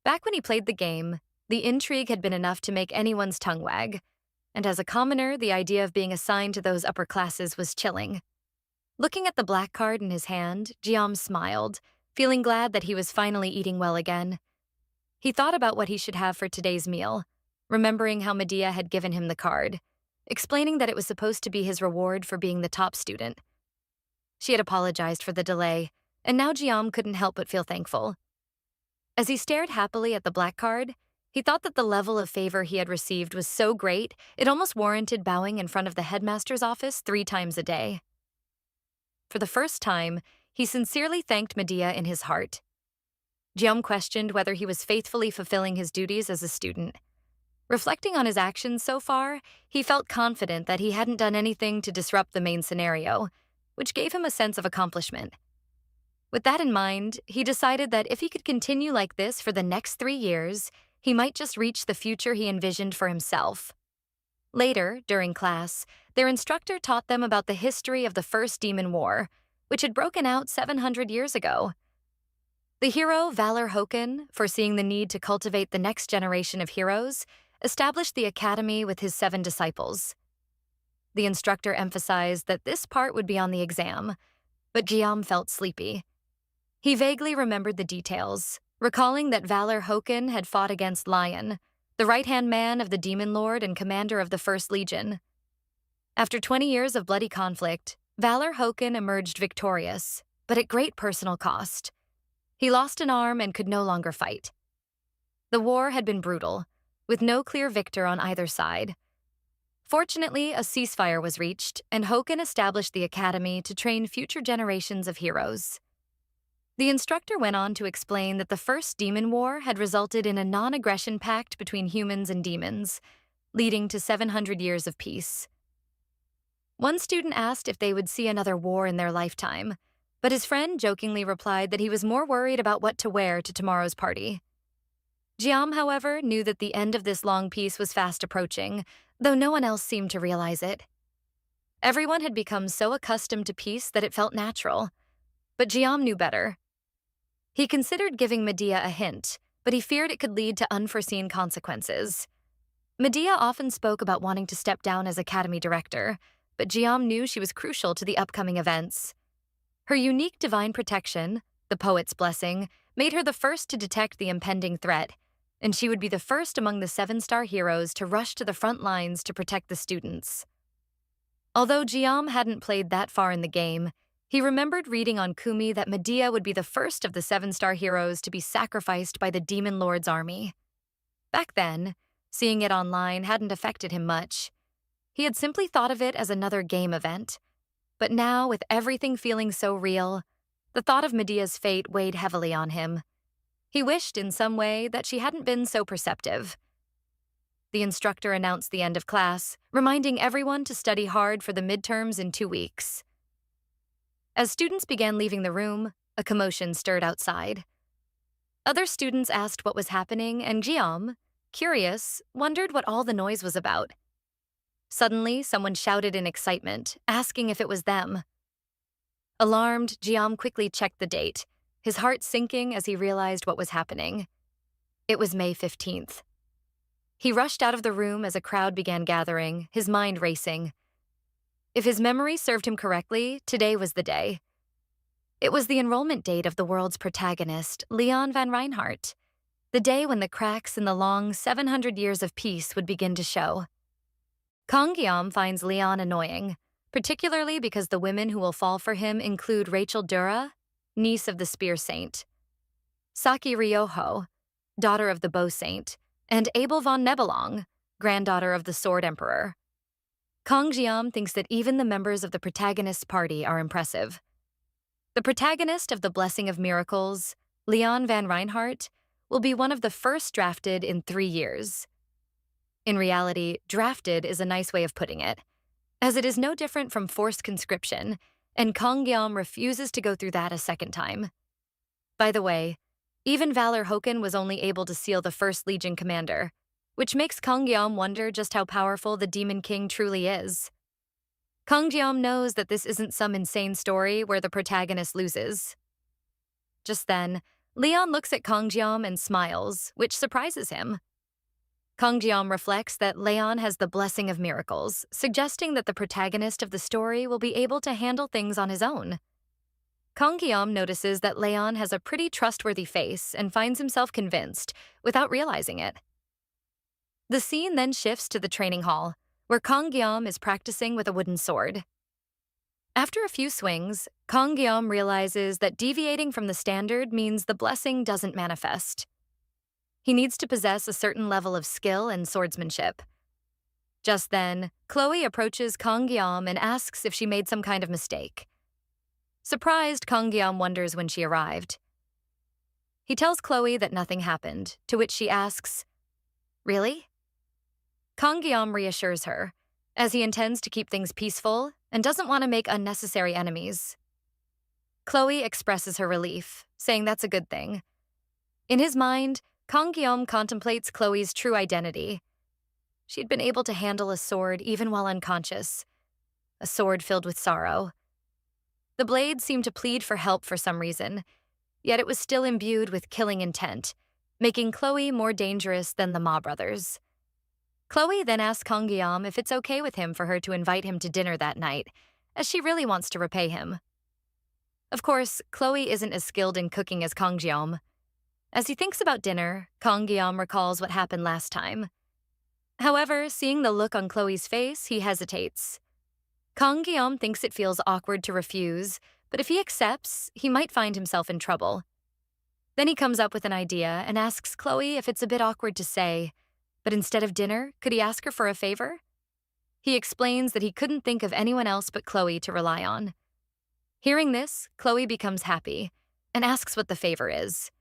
Back when he played the game, the intrigue had been enough to make anyone's tongue wag, and as a commoner, the idea of being assigned to those upper classes was chilling. Looking at the black card in his hand, Jiam smiled, feeling glad that he was finally eating well again. He thought about what he should have for today's meal, remembering how Medea had given him the card, explaining that it was supposed to be his reward for being the top student. She had apologized for the delay, and now Jiam couldn't help but feel thankful. As he stared happily at the black card, he thought that the level of favor he had received was so great it almost warranted bowing in front of the headmaster's office 3 times a day. For the first time, he sincerely thanked Medea in his heart. Jiam questioned whether he was faithfully fulfilling his duties as a student. Reflecting on his actions so far, he felt confident that he hadn't done anything to disrupt the main scenario, which gave him a sense of accomplishment. With that in mind, he decided that if he could continue like this for the next 3 years, he might just reach the future he envisioned for himself. Later, during class, their instructor taught them about the history of the First Demon War, which had broken out 700 years ago. The hero, Valor Hoken, foreseeing the need to cultivate the next generation of heroes, established the academy with his 7 disciples. The instructor emphasized that this part would be on the exam, but Guillaume felt sleepy. He vaguely remembered the details, recalling that Valor Hoken had fought against Lion, the right-hand man of the Demon Lord and commander of the First Legion. After 20 years of bloody conflict, Valor Hoken emerged victorious, but at great personal cost. He lost an arm and could no longer fight. The war had been brutal, with no clear victor on either side. Fortunately, a ceasefire was reached, and Hoken established the academy to train future generations of heroes. The instructor went on to explain that the First Demon War had resulted in a non-aggression pact between humans and demons, leading to 700 years of peace. One student asked if they would see another war in their lifetime, but his friend jokingly replied that he was more worried about what to wear to tomorrow's party. Jiam, however, knew that the end of this long peace was fast approaching, though no one else seemed to realize it. Everyone had become so accustomed to peace that it felt natural, but Jiam knew better. He considered giving Medea a hint, but he feared it could lead to unforeseen consequences. Medea often spoke about wanting to step down as academy director, but Jiam knew she was crucial to the upcoming events. Her unique divine protection, the poet's blessing, made her the first to detect the impending threat, and she would be the first among the 7-star heroes to rush to the front lines to protect the students. Although Jiam hadn't played that far in the game, he remembered reading on Kumi that Medea would be the first of the 7-star heroes to be sacrificed by the Demon Lord's army. Back then, seeing it online hadn't affected him much. He had simply thought of it as another game event. But now, with everything feeling so real, the thought of Medea's fate weighed heavily on him. He wished, in some way, that she hadn't been so perceptive. The instructor announced the end of class, reminding everyone to study hard for the midterms in 2 weeks. As students began leaving the room, a commotion stirred outside. Other students asked what was happening, and Jiam, curious, wondered what all the noise was about. Suddenly, someone shouted in excitement, asking if it was them. Alarmed, Jiam quickly checked the date, his heart sinking as he realized what was happening. It was May 15th. He rushed out of the room as a crowd began gathering, his mind racing. If his memory served him correctly, today was the day. It was the enrollment date of the world's protagonist, Leon van Reinhardt, the day when the cracks in the long 700 years of peace would begin to show. Kang Gyam finds Leon annoying, particularly because the women who will fall for him include Rachel Dura, niece of the Spear Saint, Saki Ryoho, daughter of the Bow Saint, and Abel von Nebelong, granddaughter of the Sword Emperor. Kang Gyam thinks that even the members of the protagonist's party are impressive. The protagonist of The Blessing of Miracles, Leon van Reinhardt, will be one of the first drafted in 3 years. In reality, drafted is a nice way of putting it, as it is no different from forced conscription, and Kang Gyam refuses to go through that a second time. By the way, even Valor Hoken was only able to seal the First Legion commander, which makes Kang Gyam wonder just how powerful the Demon King truly is. Kang Gyam knows that this isn't some insane story where the protagonist loses. Just then, Leon looks at Kang Gyam and smiles, which surprises him. Kang Gyam reflects that Leon has the blessing of miracles, suggesting that the protagonist of the story will be able to handle things on his own. Kang Gyam notices that Leon has a pretty trustworthy face and finds himself convinced, without realizing it. The scene then shifts to the training hall, where Kang Gyam is practicing with a wooden sword. After a few swings, Kang Gyam realizes that deviating from the standard means the blessing doesn't manifest. He needs to possess a certain level of skill and swordsmanship. Just then, Chloe approaches Kang Gyam and asks if she made some kind of mistake. Surprised, Kang Gyam wonders when she arrived. He tells Chloe that nothing happened, to which she asks, "Really?" Kang Gyam reassures her, as he intends to keep things peaceful and doesn't want to make unnecessary enemies. Chloe expresses her relief, saying that's a good thing. In his mind, Kang Gyam contemplates Chloe's true identity. She'd been able to handle a sword even while unconscious, a sword filled with sorrow. The blade seemed to plead for help for some reason, yet it was still imbued with killing intent, making Chloe more dangerous than the Ma brothers. Chloe then asks Kang Gyam if it's okay with him for her to invite him to dinner that night, as she really wants to repay him. Of course, Chloe isn't as skilled in cooking as Kang Gyam. As he thinks about dinner, Kang Gyam recalls what happened last time. However, seeing the look on Chloe's face, he hesitates. Kang Gyam thinks it feels awkward to refuse, but if he accepts, he might find himself in trouble. Then he comes up with an idea and asks Chloe if it's a bit awkward to say, but instead of dinner, could he ask her for a favor? He explains that he couldn't think of anyone else but Chloe to rely on. Hearing this, Chloe becomes happy and asks what the favor is.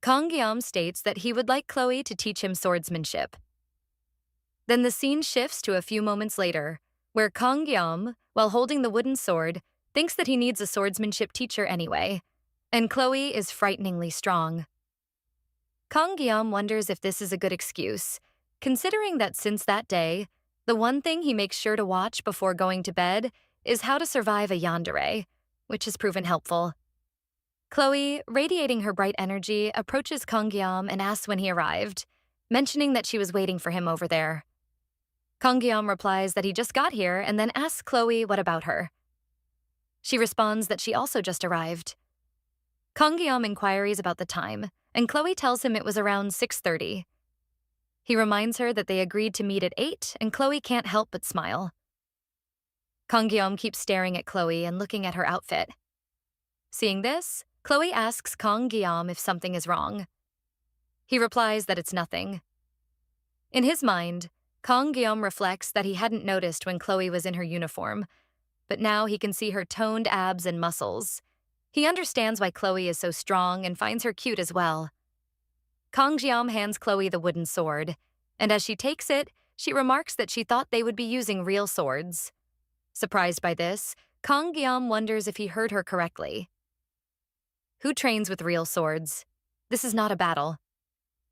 Kang Gyam states that he would like Chloe to teach him swordsmanship. Then the scene shifts to a few moments later, where Kang Gyam, while holding the wooden sword, thinks that he needs a swordsmanship teacher anyway, and Chloe is frighteningly strong. Kang Gyam wonders if this is a good excuse, considering that since that day, the one thing he makes sure to watch before going to bed is how to survive a yandere, which has proven helpful. Chloe, radiating her bright energy, approaches Kang Gyam and asks when he arrived, mentioning that she was waiting for him over there. Kang Gyam replies that he just got here and then asks Chloe what about her. She responds that she also just arrived. Kang Gyam inquires about the time, and Chloe tells him it was around 6:30. He reminds her that they agreed to meet at 8, and Chloe can't help but smile. Kang Gyam keeps staring at Chloe and looking at her outfit. Seeing this, Chloe asks Kang Gyam if something is wrong. He replies that it's nothing. In his mind, Kang Gyam reflects that he hadn't noticed when Chloe was in her uniform, but now he can see her toned abs and muscles. He understands why Chloe is so strong and finds her cute as well. Kang Gyam hands Chloe the wooden sword, and as she takes it, she remarks that she thought they would be using real swords. Surprised by this, Kang Gyam wonders if he heard her correctly. Who trains with real swords? This is not a battle.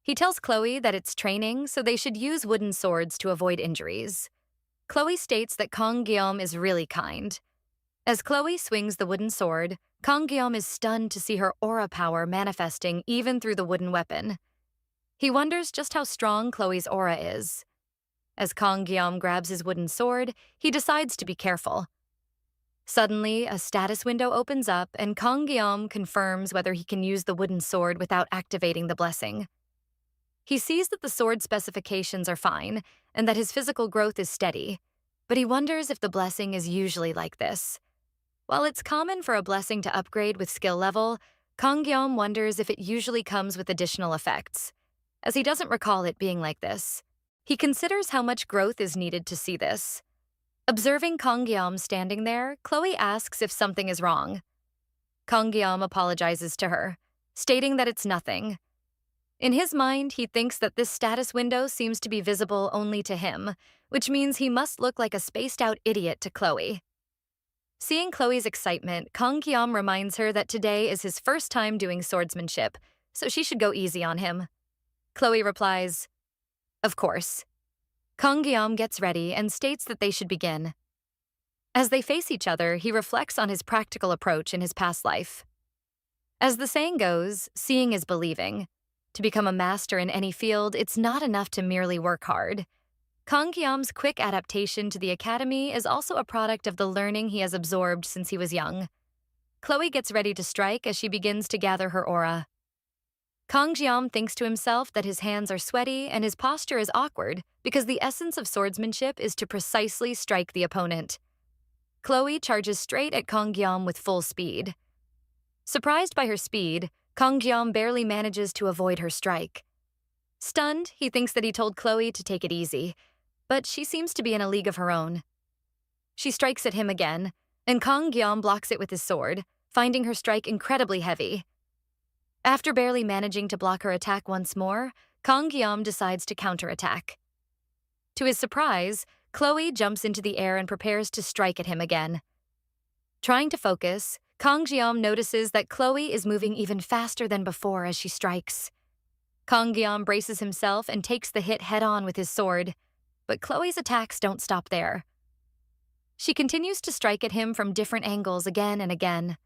He tells Chloe that it's training, so they should use wooden swords to avoid injuries. Chloe states that Kang Gyam is really kind. As Chloe swings the wooden sword, Kang Gyam is stunned to see her aura power manifesting even through the wooden weapon. He wonders just how strong Chloe's aura is. As Kang Gyam grabs his wooden sword, he decides to be careful. Suddenly, a status window opens up and Kang Gyam confirms whether he can use the wooden sword without activating the blessing. He sees that the sword specifications are fine and that his physical growth is steady, but he wonders if the blessing is usually like this. While it's common for a blessing to upgrade with skill level, Kang Gyam wonders if it usually comes with additional effects, as he doesn't recall it being like this. He considers how much growth is needed to see this. Observing Kang Gyam standing there, Chloe asks if something is wrong. Kang Gyam apologizes to her, stating that it's nothing. In his mind, he thinks that this status window seems to be visible only to him, which means he must look like a spaced-out idiot to Chloe. Seeing Chloe's excitement, Kang Gyam reminds her that today is his first time doing swordsmanship, so she should go easy on him. Chloe replies, "Of course." Kang Gyam gets ready and states that they should begin. As they face each other, he reflects on his practical approach in his past life. As the saying goes, seeing is believing. To become a master in any field, it's not enough to merely work hard. Kang Gyam's quick adaptation to the academy is also a product of the learning he has absorbed since he was young. Chloe gets ready to strike as she begins to gather her aura. Kang Gyam thinks to himself that his hands are sweaty and his posture is awkward because the essence of swordsmanship is to precisely strike the opponent. Chloe charges straight at Kang Gyam with full speed. Surprised by her speed, Kang Gyam barely manages to avoid her strike. Stunned, he thinks that he told Chloe to take it easy, but she seems to be in a league of her own. She strikes at him again, and Kang Gyam blocks it with his sword, finding her strike incredibly heavy. After barely managing to block her attack once more, Kang Gyam decides to counterattack. To his surprise, Chloe jumps into the air and prepares to strike at him again. Trying to focus, Kang Gyam notices that Chloe is moving even faster than before as she strikes. Kang Gyam braces himself and takes the hit head-on with his sword, but Chloe's attacks don't stop there. She continues to strike at him from different angles again and again.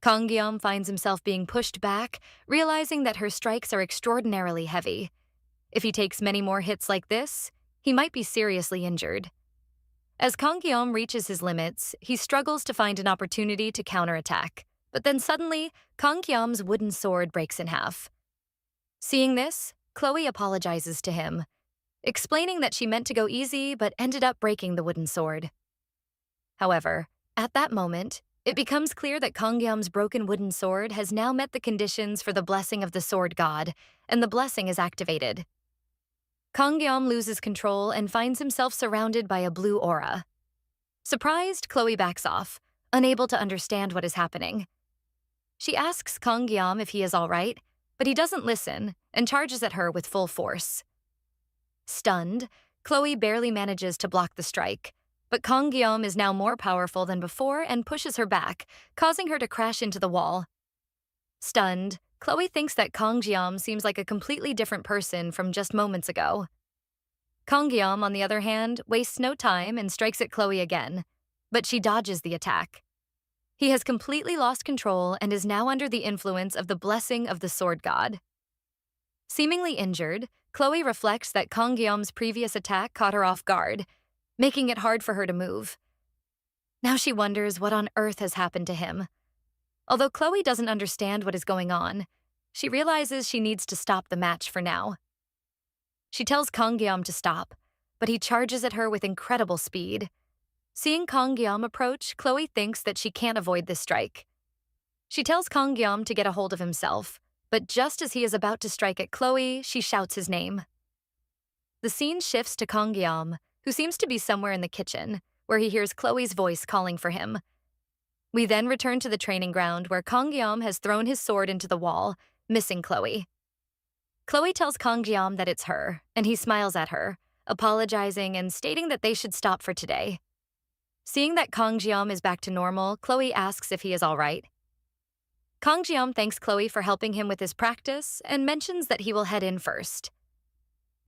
Kang Gyam finds himself being pushed back, realizing that her strikes are extraordinarily heavy. If he takes many more hits like this, he might be seriously injured. As Kang Gyam reaches his limits, he struggles to find an opportunity to counterattack. But then suddenly, Kang Gyam's wooden sword breaks in half. Seeing this, Chloe apologizes to him, explaining that she meant to go easy but ended up breaking the wooden sword. However, at that moment, it becomes clear that Kangyeom's broken wooden sword has now met the conditions for the blessing of the sword god, and the blessing is activated. Kangyeom loses control and finds himself surrounded by a blue aura. Surprised, Chloe backs off, unable to understand what is happening. She asks Kangyeom if he is all right, but he doesn't listen and charges at her with full force. Stunned, Chloe barely manages to block the strike, but Kangyeom is now more powerful than before and pushes her back, causing her to crash into the wall. Stunned, Chloe thinks that Kangyeom seems like a completely different person from just moments ago. Kangyeom, on the other hand, wastes no time and strikes at Chloe again, but she dodges the attack. He has completely lost control and is now under the influence of the blessing of the sword god. Seemingly injured, Chloe reflects that Kangyeom's previous attack caught her off guard, making it hard for her to move. Now she wonders what on earth has happened to him. Although Chloe doesn't understand what is going on, she realizes she needs to stop the match for now. She tells Kangyeom to stop, but he charges at her with incredible speed. Seeing Kangyeom approach, Chloe thinks that she can't avoid this strike. She tells Kangyeom to get a hold of himself, but just as he is about to strike at Chloe, she shouts his name. The scene shifts to Kangyeom, who seems to be somewhere in the kitchen, where he hears Chloe's voice calling for him. We then return to the training ground where Kangyeom has thrown his sword into the wall, missing Chloe. Chloe tells Kangyeom that it's her, and he smiles at her, apologizing and stating that they should stop for today. Seeing that Kangyeom is back to normal, Chloe asks if he is all right. Kangyeom thanks Chloe for helping him with his practice and mentions that he will head in first.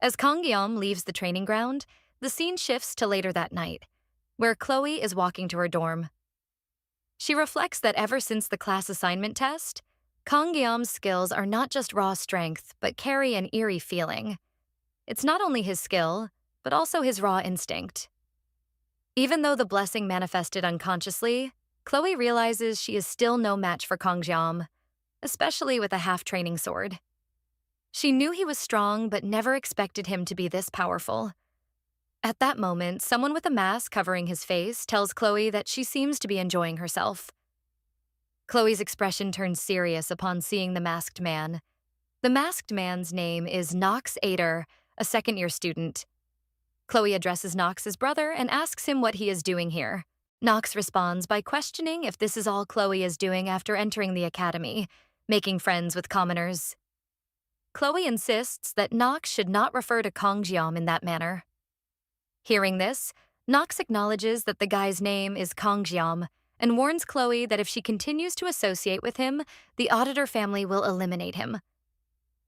As Kangyeom leaves the training ground, the scene shifts to later that night, where Chloe is walking to her dorm. She reflects that ever since the class assignment test, Kangyeom's skills are not just raw strength, but carry an eerie feeling. It's not only his skill, but also his raw instinct. Even though the blessing manifested unconsciously, Chloe realizes she is still no match for Kangyeom, especially with a half-training sword. She knew he was strong, but never expected him to be this powerful. At that moment, someone with a mask covering his face tells Chloe that she seems to be enjoying herself. Chloe's expression turns serious upon seeing the masked man. The masked man's name is Nox Ader, a second-year student. Chloe addresses Nox as brother and asks him what he is doing here. Nox responds by questioning if this is all Chloe is doing after entering the academy, making friends with commoners. Chloe insists that Nox should not refer to Kangyeom in that manner. Hearing this, Nox acknowledges that the guy's name is Kangyeom and warns Chloe that if she continues to associate with him, the auditor family will eliminate him.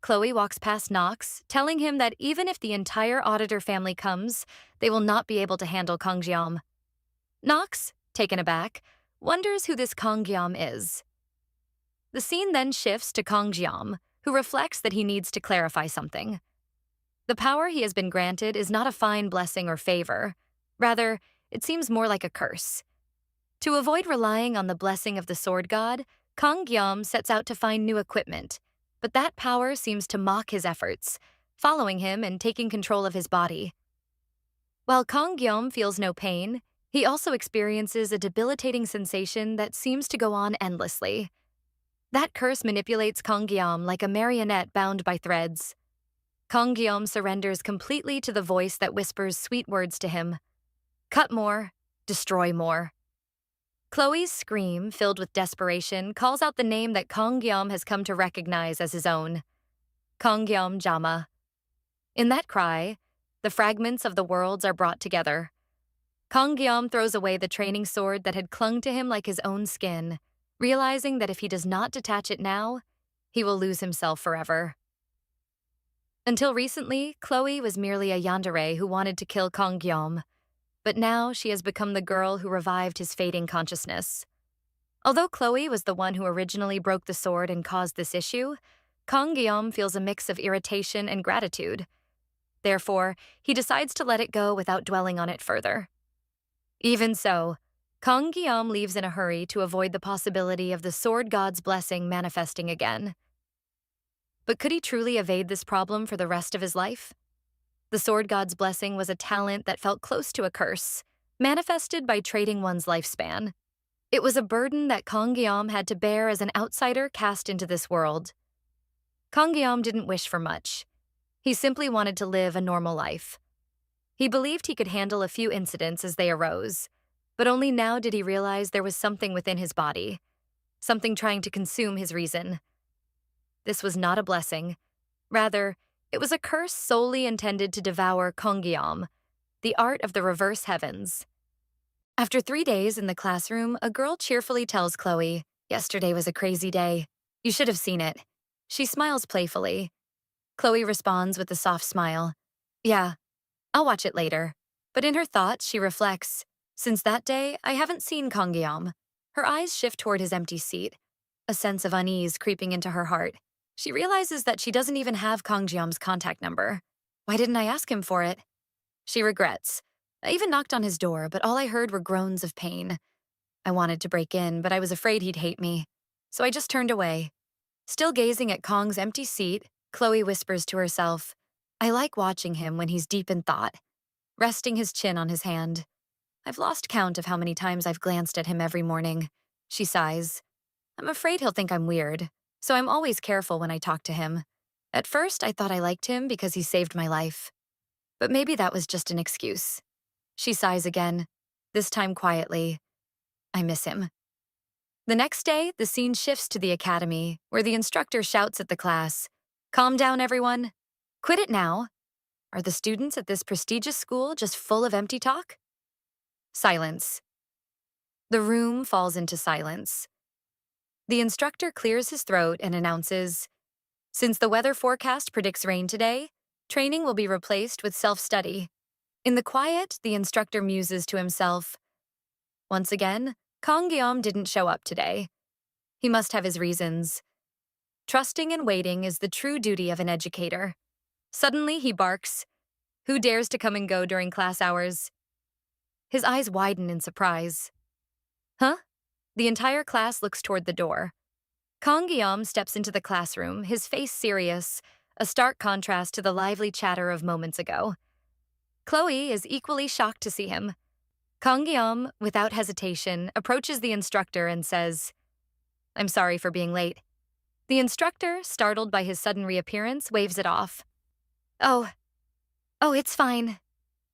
Chloe walks past Nox, telling him that even if the entire auditor family comes, they will not be able to handle Kangyeom. Nox, taken aback, wonders who this Kangyeom is. The scene then shifts to Kangyeom, who reflects that he needs to clarify something. The power he has been granted is not a fine blessing or favor. Rather, it seems more like a curse. To avoid relying on the blessing of the sword god, Kangyeom sets out to find new equipment, but that power seems to mock his efforts, following him and taking control of his body. While Kangyeom feels no pain, he also experiences a debilitating sensation that seems to go on endlessly. That curse manipulates Kangyeom like a marionette bound by threads. Kangyeom surrenders completely to the voice that whispers sweet words to him. Cut more, destroy more. Chloe's scream, filled with desperation, calls out the name that Kangyeom has come to recognize as his own. Kangyeom Jama. In that cry, the fragments of the worlds are brought together. Kangyeom throws away the training sword that had clung to him like his own skin, realizing that if he does not detach it now, he will lose himself forever. Until recently, Chloe was merely a yandere who wanted to kill Kangyeom, but now she has become the girl who revived his fading consciousness. Although Chloe was the one who originally broke the sword and caused this issue, Kangyeom feels a mix of irritation and gratitude. Therefore, he decides to let it go without dwelling on it further. Even so, Kangyeom leaves in a hurry to avoid the possibility of the sword god's blessing manifesting again. But could he truly evade this problem for the rest of his life? The sword god's blessing was a talent that felt close to a curse, manifested by trading one's lifespan. It was a burden that Kong had to bear as an outsider cast into this world. Kong didn't wish for much. He simply wanted to live a normal life. He believed he could handle a few incidents as they arose, but only now did he realize there was something within his body, something trying to consume his reason. This was not a blessing. Rather, it was a curse solely intended to devour Kongyam, the art of the reverse heavens. After 3 days in the classroom, a girl cheerfully tells Chloe, "Yesterday was a crazy day. You should have seen it." She smiles playfully. Chloe responds with a soft smile. "Yeah, I'll watch it later." But in her thoughts, she reflects, "Since that day, I haven't seen Kongyam." Her eyes shift toward his empty seat, a sense of unease creeping into her heart. She realizes that she doesn't even have Kongyam's contact number. Why didn't I ask him for it? She regrets. I even knocked on his door, but all I heard were groans of pain. I wanted to break in, but I was afraid he'd hate me. So I just turned away. Still gazing at Kong's empty seat, Chloe whispers to herself, "I like watching him when he's deep in thought," resting his chin on his hand. "I've lost count of how many times I've glanced at him every morning." She sighs. "I'm afraid he'll think I'm weird, so I'm always careful when I talk to him. At first, I thought I liked him because he saved my life. But maybe that was just an excuse." She sighs again, this time quietly. "I miss him." The next day, the scene shifts to the academy, where the instructor shouts at the class, "Calm down, everyone. Quit it now. Are the students at this prestigious school just full of empty talk?" Silence. The room falls into silence. The instructor clears his throat and announces, "Since the weather forecast predicts rain today, training will be replaced with self-study." In the quiet, the instructor muses to himself, "Once again, Kongyam didn't show up today. He must have his reasons." Trusting and waiting is the true duty of an educator. Suddenly, he barks, "Who dares to come and go during class hours?" His eyes widen in surprise. "Huh?" The entire class looks toward the door. Kongyam steps into the classroom, his face serious, a stark contrast to the lively chatter of moments ago. Chloe is equally shocked to see him. Kongyam, without hesitation, approaches the instructor and says, "I'm sorry for being late." The instructor, startled by his sudden reappearance, waves it off. Oh, it's fine.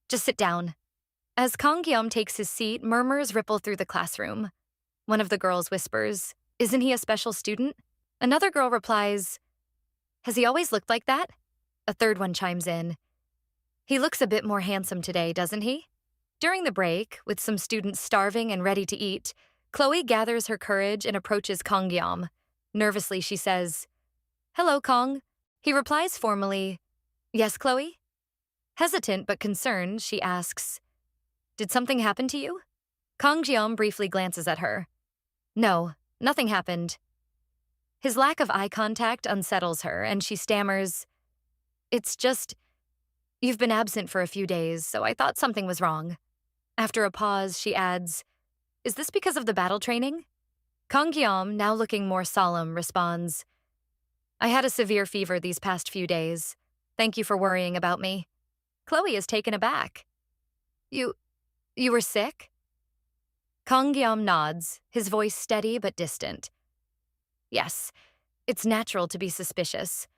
Just sit down." As Kongyam takes his seat, murmurs ripple through the classroom. One of the girls whispers, "Isn't he a special student?" Another girl replies, "Has he always looked like that?" A third one chimes in, "He looks a bit more handsome today, doesn't he?" During the break, with some students starving and ready to eat, Chloe gathers her courage and approaches Kongyam. Nervously, she says, "Hello, Kong." He replies formally, "Yes, Chloe?" Hesitant but concerned, she asks, "Did something happen to you?" Kongyam briefly glances at her. "No, nothing happened." His lack of eye contact unsettles her, and she stammers, "It's just, you've been absent for a few days, so I thought something was wrong." After a pause, she adds, "Is this because of the battle training?" Kongyam, now looking more solemn, responds, "I had a severe fever these past few days. Thank you for worrying about me." Chloe is taken aback. You were sick?" Kongyam nods, his voice steady but distant. "Yes, it's natural to be suspicious.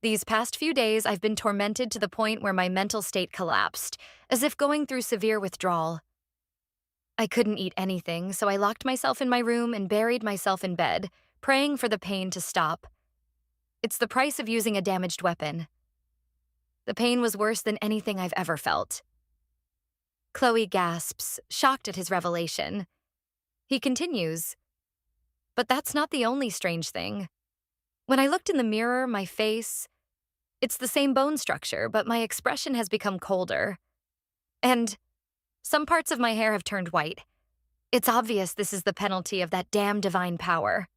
These past few days, I've been tormented to the point where my mental state collapsed, as if going through severe withdrawal. I couldn't eat anything, so I locked myself in my room and buried myself in bed, praying for the pain to stop. It's the price of using a damaged weapon. The pain was worse than anything I've ever felt." Chloe gasps, shocked at his revelation. He continues, "But that's not the only strange thing. When I looked in the mirror, my face, it's the same bone structure, but my expression has become colder. And some parts of my hair have turned white. It's obvious this is the penalty of that damn divine power."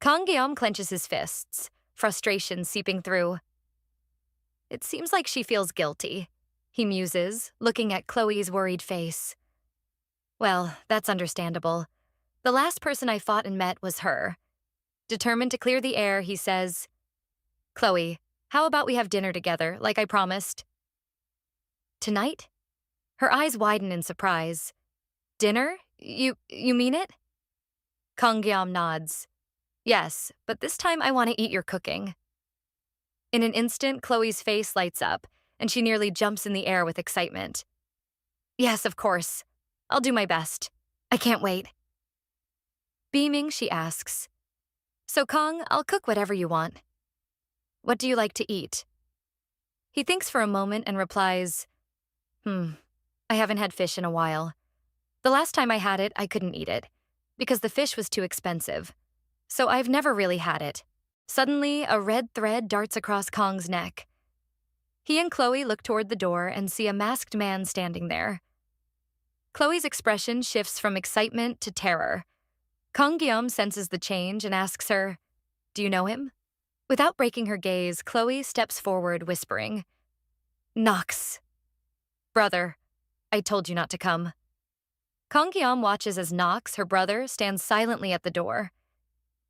Kongyam clenches his fists, frustration seeping through. "It seems like she feels guilty," he muses, looking at Chloe's worried face. "Well, that's understandable. The last person I fought and met was her." Determined to clear the air, he says, Chloe, how about we have dinner together, like I promised? Tonight? Her eyes widen in surprise. Dinner? You mean it? Kang nods. Yes, but this time I want to eat your cooking. In an instant, Chloe's face lights up, and she nearly jumps in the air with excitement. Yes, of course. I'll do my best. I can't wait. Beaming, she asks, So Kang, I'll cook whatever you want. What do you like to eat? He thinks for a moment and replies, I haven't had fish in a while. The last time I had it, I couldn't eat it, because the fish was too expensive. So I've never really had it. Suddenly, a red thread darts across Kang's neck. He and Chloe look toward the door and see a masked man standing there. Chloe's expression shifts from excitement to terror. Kang senses the change and asks her, Do you know him? Without breaking her gaze, Chloe steps forward, whispering, Nox. Brother, I told you not to come. Kang watches as Nox, her brother, stands silently at the door.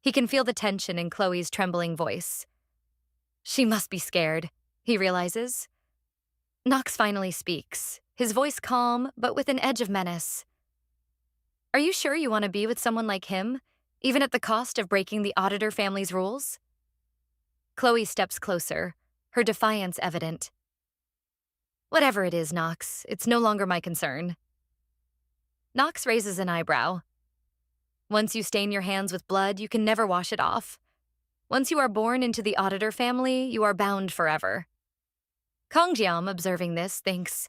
He can feel the tension in Chloe's trembling voice. She must be scared, he realizes. Nox finally speaks, his voice calm, but with an edge of menace. Are you sure you want to be with someone like him, even at the cost of breaking the auditor family's rules? Chloe steps closer, her defiance evident. Whatever it is, Nox, it's no longer my concern. Nox raises an eyebrow. Once you stain your hands with blood, you can never wash it off. Once you are born into the auditor family, you are bound forever. Kang observing this, thinks,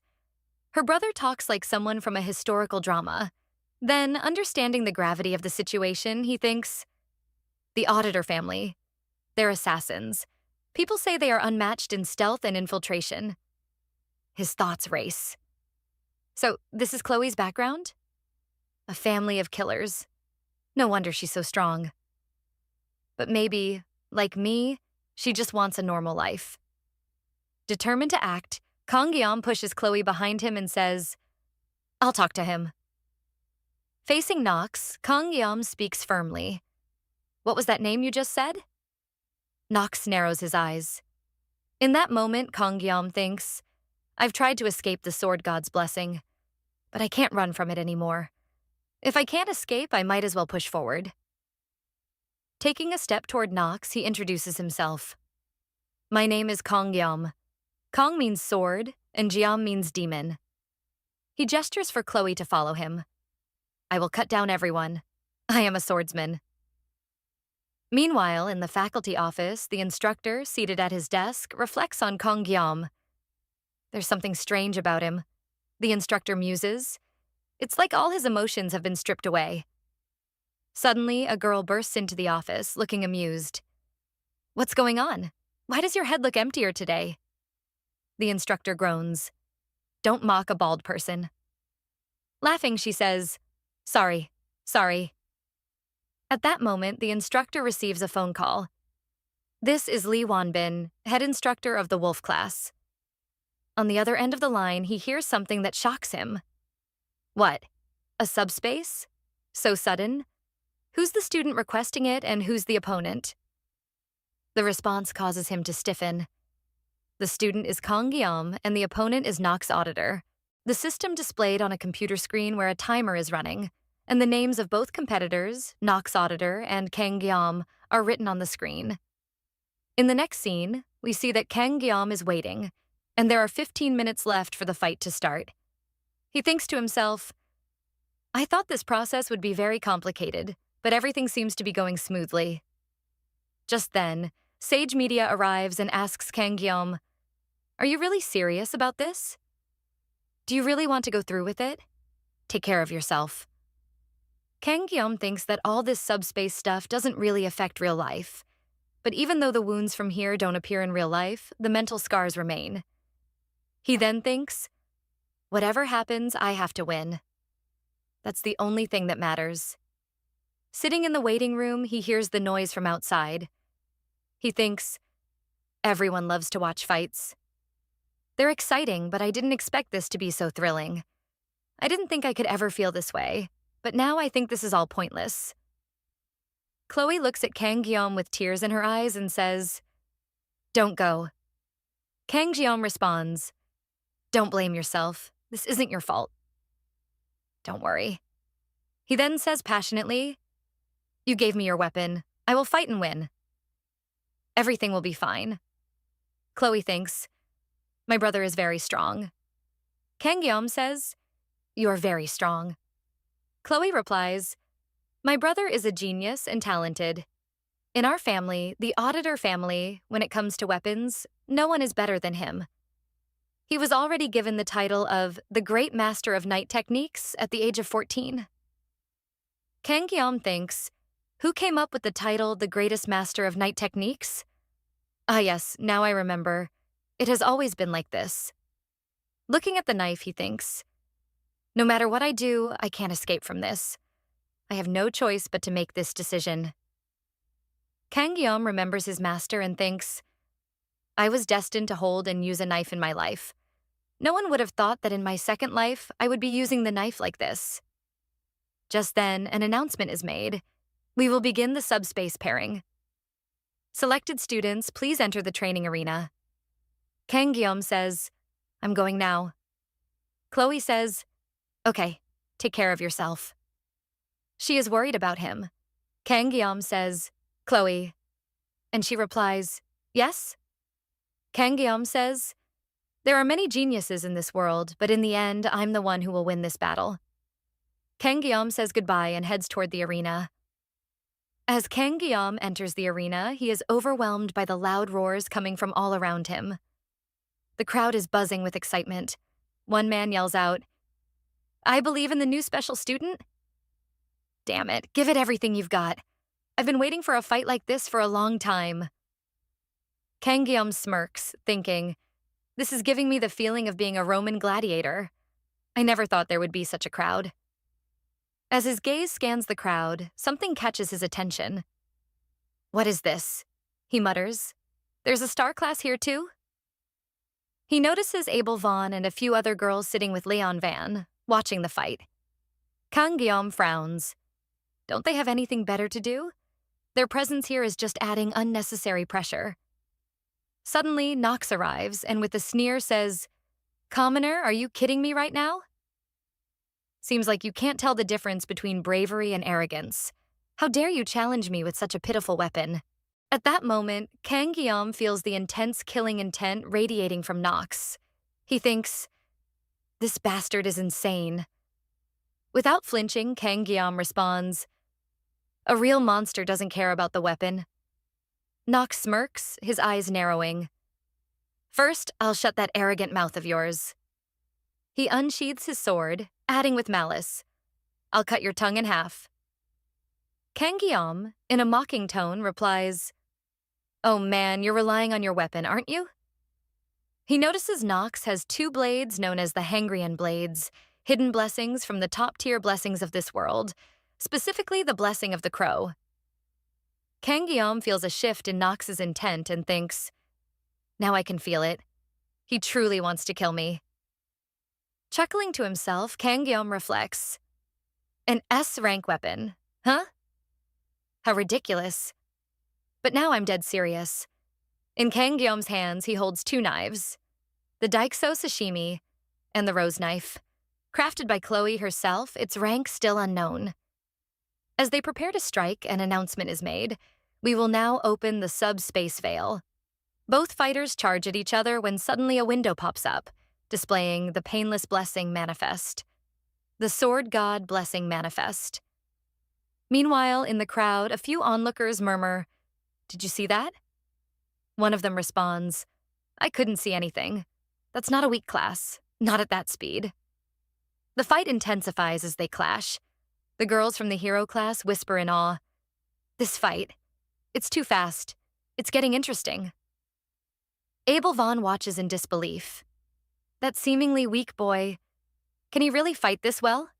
her brother talks like someone from a historical drama. Then, understanding the gravity of the situation, he thinks, the auditor family. They're assassins. People say they are unmatched in stealth and infiltration. His thoughts race. So, this is Chloe's background? A family of killers. No wonder she's so strong. But maybe, like me, she just wants a normal life. Determined to act, Kang pushes Chloe behind him and says, I'll talk to him. Facing Nox, Kang speaks firmly. What was that name you just said? Nox narrows his eyes. In that moment, Kang thinks, I've tried to escape the sword god's blessing, but I can't run from it anymore. If I can't escape, I might as well push forward. Taking a step toward Nox, he introduces himself. My name is Kang. Kang means sword, and Jiam means demon. He gestures for Chloe to follow him. I will cut down everyone. I am a swordsman. Meanwhile, in the faculty office, the instructor, seated at his desk, reflects on Kang. There's something strange about him. The instructor muses. It's like all his emotions have been stripped away. Suddenly, a girl bursts into the office, looking amused. What's going on? Why does your head look emptier today? The instructor groans. Don't mock a bald person. Laughing, she says, Sorry. At that moment, the instructor receives a phone call. This is Lee Wanbin, head instructor of the Wolf class. On the other end of the line, he hears something that shocks him. What? A subspace? So sudden? Who's the student requesting it and who's the opponent? The response causes him to stiffen. The student is Kang and the opponent is Nox Auditor. The system displayed on a computer screen where a timer is running, and the names of both competitors, Nox Auditor and Kang are written on the screen. In the next scene, we see that Kang is waiting, and there are 15 minutes left for the fight to start. He thinks to himself, I thought this process would be very complicated, but everything seems to be going smoothly. Just then, Sage Media arrives and asks Kang, Are you really serious about this? Do you really want to go through with it? Take care of yourself. Kang thinks that all this subspace stuff doesn't really affect real life. But even though the wounds from here don't appear in real life, the mental scars remain. He then thinks, whatever happens, I have to win. That's the only thing that matters. Sitting in the waiting room, he hears the noise from outside. He thinks, everyone loves to watch fights. They're exciting, but I didn't expect this to be so thrilling. I didn't think I could ever feel this way, but now I think this is all pointless. Chloe looks at Kang with tears in her eyes and says, Don't go. Kang Jeom responds, don't blame yourself. This isn't your fault. Don't worry. He then says passionately, you gave me your weapon. I will fight and win. Everything will be fine. Chloe thinks, my brother is very strong. Kang Jeom says, you are very strong. Chloe replies, my brother is a genius and talented. In our family, the auditor family, when it comes to weapons, no one is better than him. He was already given the title of the Great Master of Night Techniques at the age of 14. Kang Jeom thinks, who came up with the title the Greatest Master of Night Techniques? Ah yes, now I remember. It has always been like this. Looking at the knife, he thinks, no matter what I do, I can't escape from this. I have no choice but to make this decision. Kang Jeom remembers his master and thinks, I was destined to hold and use a knife in my life. No one would have thought that in my second life, I would be using the knife like this. Just then, an announcement is made. We will begin the subspace pairing. Selected students, please enter the training arena. Kang Jeom says, I'm going now. Chloe says, okay, take care of yourself. She is worried about him. Kang Jeom says, Chloe. And she replies, yes? Kang Jeom says, there are many geniuses in this world, but in the end, I'm the one who will win this battle. Kang Jeom says goodbye and heads toward the arena. As Kang Jeom enters the arena, he is overwhelmed by the loud roars coming from all around him. The crowd is buzzing with excitement. One man yells out, I believe in the new special student? Damn it, give it everything you've got. I've been waiting for a fight like this for a long time. Kang Jeom smirks, thinking, this is giving me the feeling of being a Roman gladiator. I never thought there would be such a crowd. As his gaze scans the crowd, something catches his attention. What is this? He mutters. There's a star class here too? He notices Abel Vaughn and a few other girls sitting with Leon Van, watching the fight. Kang Jeom frowns. Don't they have anything better to do? Their presence here is just adding unnecessary pressure. Suddenly, Nox arrives and with a sneer says, Commoner, are you kidding me right now? Seems like you can't tell the difference between bravery and arrogance. How dare you challenge me with such a pitiful weapon? At that moment, Kang Jeom feels the intense killing intent radiating from Nox. He thinks, this bastard is insane. Without flinching, Kang Jeom responds, a real monster doesn't care about the weapon. Nox smirks, his eyes narrowing. First, I'll shut that arrogant mouth of yours. He unsheathes his sword, adding with malice, I'll cut your tongue in half. Kang Jeom, in a mocking tone, replies, oh man, you're relying on your weapon, aren't you? He notices Nox has two blades known as the Hangrian blades, hidden blessings from the top-tier blessings of this world, specifically the blessing of the crow. Kang Jeom feels a shift in Nox's intent and thinks, now I can feel it. He truly wants to kill me. Chuckling to himself, Kang Jeom reflects, an S-rank weapon, huh? How ridiculous. But now I'm dead serious. In Kang Jeom's hands, he holds two knives, the Daikso Sashimi and the Rose Knife. Crafted by Chloe herself, its rank still unknown. As they prepare to strike, an announcement is made. We will now open the subspace veil. Both fighters charge at each other when suddenly a window pops up, displaying the Painless Blessing Manifest. The Sword God Blessing Manifest. Meanwhile, in the crowd, a few onlookers murmur, did you see that? One of them responds, I couldn't see anything. That's not a weak class, not at that speed. The fight intensifies as they clash. The girls from the hero class whisper in awe, this fight, it's too fast. It's getting interesting. Abel Vaughn watches in disbelief. That seemingly weak boy, can he really fight this well?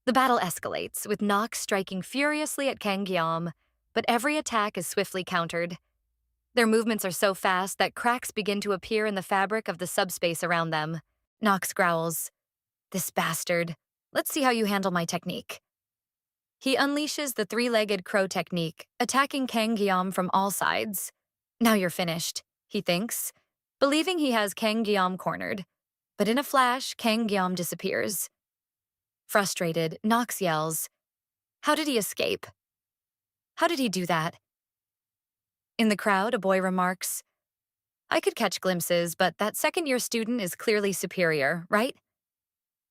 The battle escalates, with Nox striking furiously at Kang Jeom, but every attack is swiftly countered. Their movements are so fast that cracks begin to appear in the fabric of the subspace around them. Nox growls, this bastard. Let's see how you handle my technique. He unleashes the three-legged crow technique, attacking Kang Jeom from all sides. Now you're finished, he thinks, believing he has Kang Guillaume cornered. But in a flash, Kang Guillaume disappears. Frustrated, Nox yells, "How did he escape? How did he do that?" In the crowd, a boy remarks, "I could catch glimpses, but that second-year student is clearly superior, right?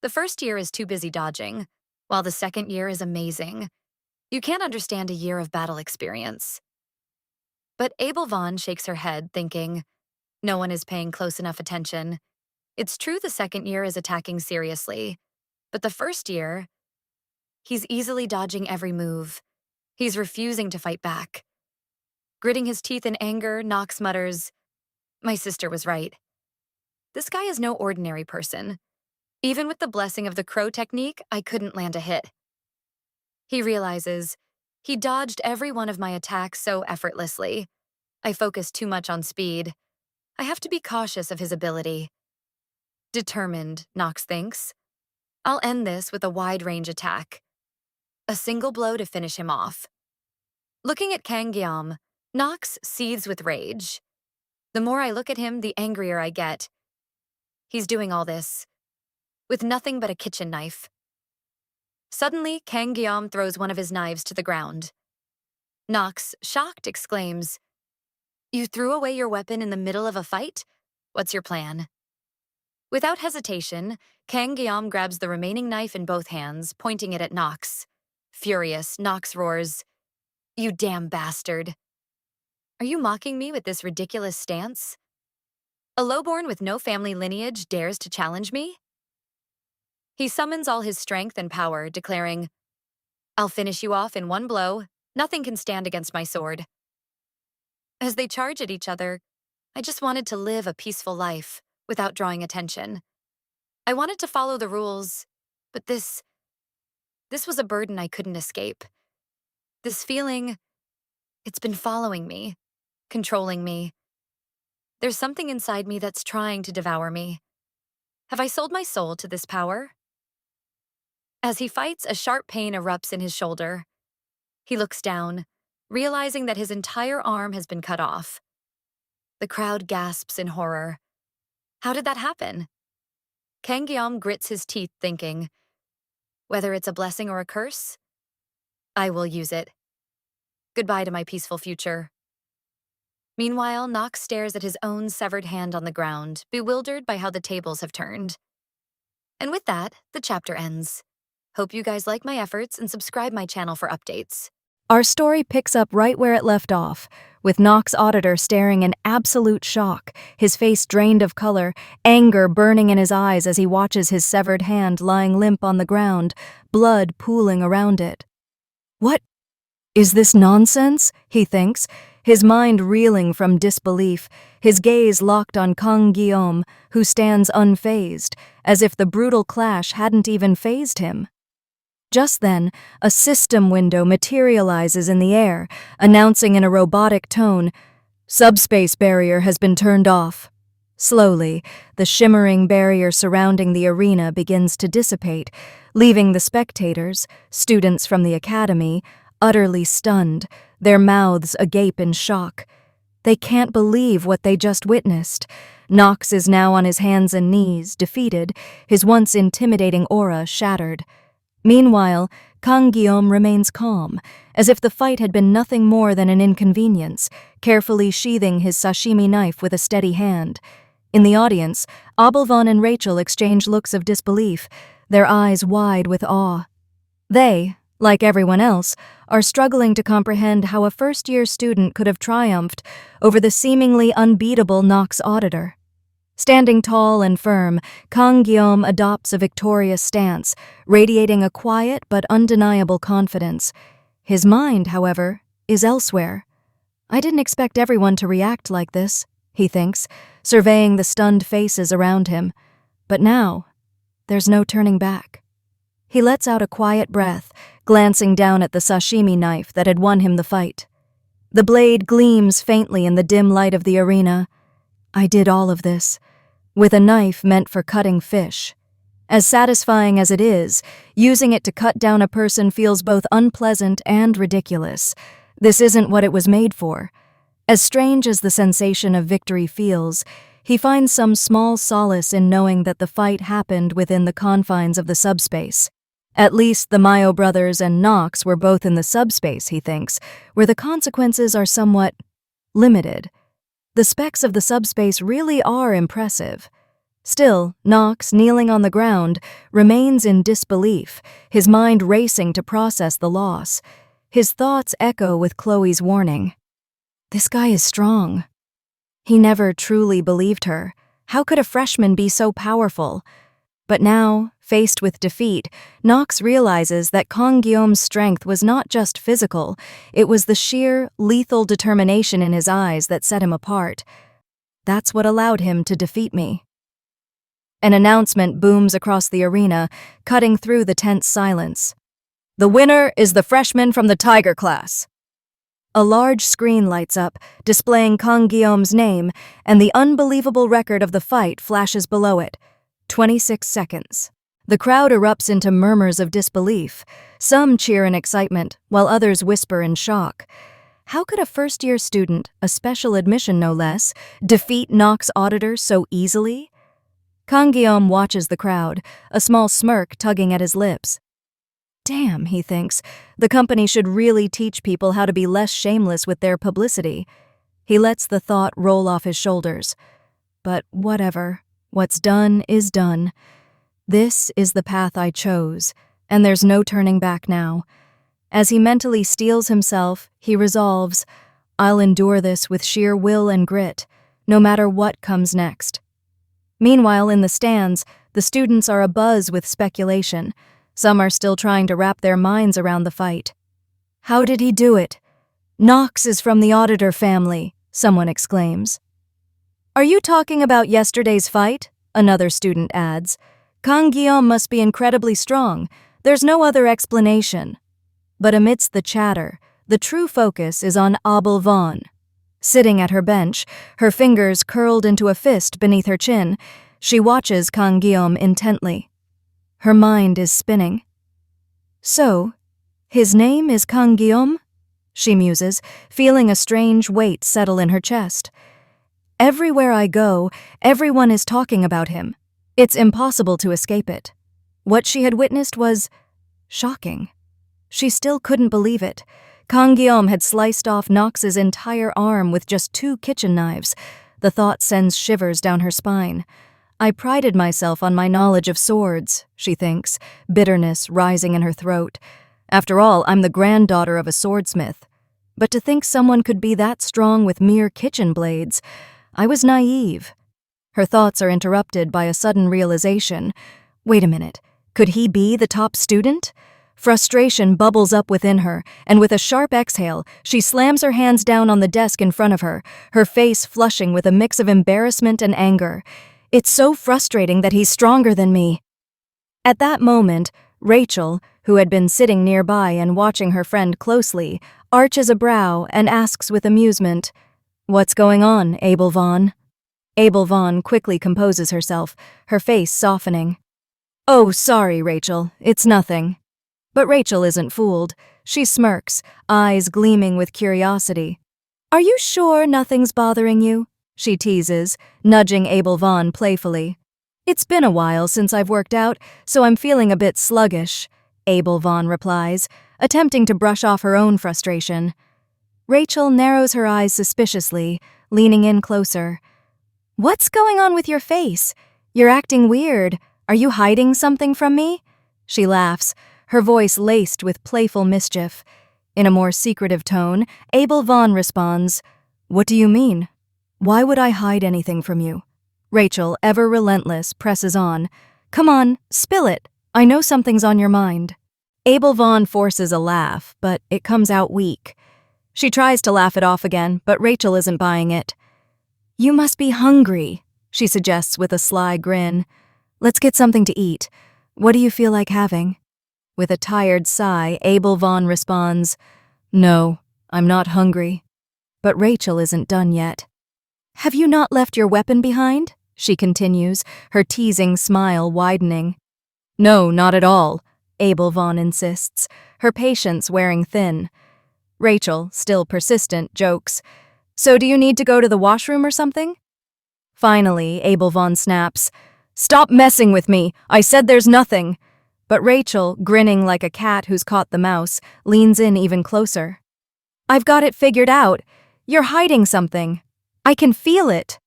The first year is too busy dodging, while the second year is amazing. You can't understand a year of battle experience." But Abel Vaughn shakes her head, thinking, no one is paying close enough attention. It's true the second year is attacking seriously, but the first year, he's easily dodging every move. He's refusing to fight back. Gritting his teeth in anger, Nox mutters, "My sister was right. This guy is no ordinary person. Even with the blessing of the crow technique, I couldn't land a hit." He realizes, he dodged every one of my attacks so effortlessly. I focused too much on speed. I have to be cautious of his ability. Determined, Nox thinks. I'll end this with a wide-range attack. A single blow to finish him off. Looking at Kang Guillaume, Nox seethes with rage. The more I look at him, the angrier I get. He's doing all this with nothing but a kitchen knife. Suddenly, Kang Guillaume throws one of his knives to the ground. Nox, shocked, exclaims, "You threw away your weapon in the middle of a fight? What's your plan?" Without hesitation, Kang Guillaume grabs the remaining knife in both hands, pointing it at Nox. Furious, Nox roars, "You damn bastard. Are you mocking me with this ridiculous stance? A lowborn with no family lineage dares to challenge me?" He summons all his strength and power, declaring, "I'll finish you off in one blow. Nothing can stand against my sword." As they charge at each other, I just wanted to live a peaceful life without drawing attention. I wanted to follow the rules, but this was a burden I couldn't escape. This feeling, it's been following me, controlling me. There's something inside me that's trying to devour me. Have I sold my soul to this power? As he fights, a sharp pain erupts in his shoulder. He looks down, realizing that his entire arm has been cut off. The crowd gasps in horror. How did that happen? Kang Guillaume grits his teeth, thinking, whether it's a blessing or a curse, I will use it. Goodbye to my peaceful future. Meanwhile, Nox stares at his own severed hand on the ground, bewildered by how the tables have turned. And with that, the chapter ends. Hope you guys like my efforts and subscribe my channel for updates. Our story picks up right where it left off, with Nox Auditor staring in absolute shock, his face drained of color, anger burning in his eyes as he watches his severed hand lying limp on the ground, blood pooling around it. What is this nonsense? He thinks, his mind reeling from disbelief, his gaze locked on Kang Guillaume, who stands unfazed, as if the brutal clash hadn't even fazed him. Just then, a system window materializes in the air, announcing in a robotic tone, "Subspace barrier has been turned off." Slowly, the shimmering barrier surrounding the arena begins to dissipate, leaving the spectators, students from the academy, utterly stunned, their mouths agape in shock. They can't believe what they just witnessed. Nox is now on his hands and knees, defeated, his once intimidating aura shattered. Meanwhile, Kang Guillaume remains calm, as if the fight had been nothing more than an inconvenience, carefully sheathing his sashimi knife with a steady hand. In the audience, Abelvon and Rachel exchange looks of disbelief, their eyes wide with awe. They, like everyone else, are struggling to comprehend how a first-year student could have triumphed over the seemingly unbeatable Nox Auditor. Standing tall and firm, Kang Guillaume adopts a victorious stance, radiating a quiet but undeniable confidence. His mind, however, is elsewhere. I didn't expect everyone to react like this, he thinks, surveying the stunned faces around him. But now, there's no turning back. He lets out a quiet breath, glancing down at the sashimi knife that had won him the fight. The blade gleams faintly in the dim light of the arena. I did all of this with a knife meant for cutting fish. As satisfying as it is, using it to cut down a person feels both unpleasant and ridiculous. This isn't what it was made for. As strange as the sensation of victory feels, he finds some small solace in knowing that the fight happened within the confines of the subspace. At least the Mayo brothers and Nox were both in the subspace, he thinks, where the consequences are somewhat limited. The specs of the subspace really are impressive. Still, Nox, kneeling on the ground, remains in disbelief, his mind racing to process the loss. His thoughts echo with Chloe's warning. This guy is strong. He never truly believed her. How could a freshman be so powerful? But now, faced with defeat, Nox realizes that Kang Guillaume's strength was not just physical, it was the sheer, lethal determination in his eyes that set him apart. That's what allowed him to defeat me. An announcement booms across the arena, cutting through the tense silence. The winner is the freshman from the Tiger class. A large screen lights up, displaying Kang Guillaume's name, and the unbelievable record of the fight flashes below it. 26 seconds. The crowd erupts into murmurs of disbelief. Some cheer in excitement, while others whisper in shock. How could a first-year student, a special admission no less, defeat Nox auditor so easily? Kang Guillaume watches the crowd, a small smirk tugging at his lips. Damn, he thinks, the company should really teach people how to be less shameless with their publicity. He lets the thought roll off his shoulders. But whatever. What's done is done. This is the path I chose, and there's no turning back now. As he mentally steels himself, he resolves, I'll endure this with sheer will and grit, no matter what comes next. Meanwhile, in the stands, the students are abuzz with speculation. Some are still trying to wrap their minds around the fight. How did he do it? Nox is from the auditor family, someone exclaims. Are you talking about yesterday's fight? Another student adds. Kang Guillaume must be incredibly strong. There's no other explanation. But amidst the chatter, the true focus is on Abel Vaughn. Sitting at her bench, her fingers curled into a fist beneath her chin, she watches Kang Guillaume intently. Her mind is spinning. So, his name is Kang Guillaume? She muses, feeling a strange weight settle in her chest. Everywhere I go, everyone is talking about him. It's impossible to escape it. What she had witnessed was shocking. She still couldn't believe it. Kang Guillaume had sliced off Nox's entire arm with just 2 kitchen knives. The thought sends shivers down her spine. I prided myself on my knowledge of swords, she thinks, bitterness rising in her throat. After all, I'm the granddaughter of a swordsmith. But to think someone could be that strong with mere kitchen blades, I was naive. Her thoughts are interrupted by a sudden realization. Wait a minute, could he be the top student? Frustration bubbles up within her, and with a sharp exhale, she slams her hands down on the desk in front of her, her face flushing with a mix of embarrassment and anger. It's so frustrating that he's stronger than me. At that moment, Rachel, who had been sitting nearby and watching her friend closely, arches a brow and asks with amusement, What's going on, Abel Vaughn? Abel Vaughn quickly composes herself, her face softening. Oh, sorry, Rachel, it's nothing. But Rachel isn't fooled. She smirks, eyes gleaming with curiosity. Are you sure nothing's bothering you? She teases, nudging Abel Vaughn playfully. It's been a while since I've worked out, so I'm feeling a bit sluggish, Abel Vaughn replies, attempting to brush off her own frustration. Rachel narrows her eyes suspiciously, leaning in closer. What's going on with your face? You're acting weird. Are you hiding something from me? She laughs, her voice laced with playful mischief. In a more secretive tone, Abel Vaughn responds, What do you mean? Why would I hide anything from you? Rachel, ever relentless, presses on. Come on, spill it. I know something's on your mind. Abel Vaughn forces a laugh, but it comes out weak. She tries to laugh it off again, but Rachel isn't buying it. You must be hungry, she suggests with a sly grin. Let's get something to eat. What do you feel like having? With a tired sigh, Abel Vaughn responds, No, I'm not hungry. But Rachel isn't done yet. Have you not left your weapon behind? She continues, her teasing smile widening. No, not at all, Abel Vaughn insists, her patience wearing thin. Rachel, still persistent, jokes, So do you need to go to the washroom or something? Finally, Abel Vaughn snaps. Stop messing with me. I said there's nothing. But Rachel, grinning like a cat who's caught the mouse, leans in even closer. I've got it figured out. You're hiding something. I can feel it.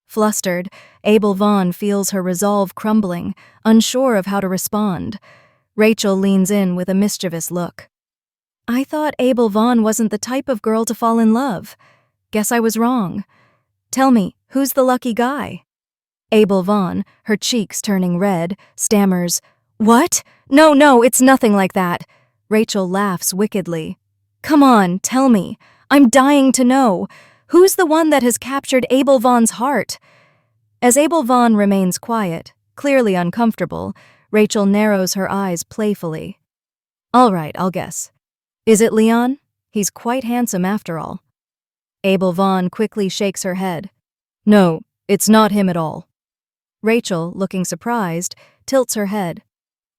Flustered, Abel Vaughn feels her resolve crumbling, unsure of how to respond. Rachel leans in with a mischievous look. I thought Abel Vaughn wasn't the type of girl to fall in love. Guess I was wrong. Tell me, who's the lucky guy? Abel Vaughn, her cheeks turning red, stammers, What? No, it's nothing like that. Rachel laughs wickedly. Come on, tell me. I'm dying to know. Who's the one that has captured Abel Vaughn's heart? As Abel Vaughn remains quiet, clearly uncomfortable, Rachel narrows her eyes playfully. All right, I'll guess. Is it Leon? He's quite handsome after all. Abel Vaughn quickly shakes her head. No, it's not him at all. Rachel, looking surprised, tilts her head.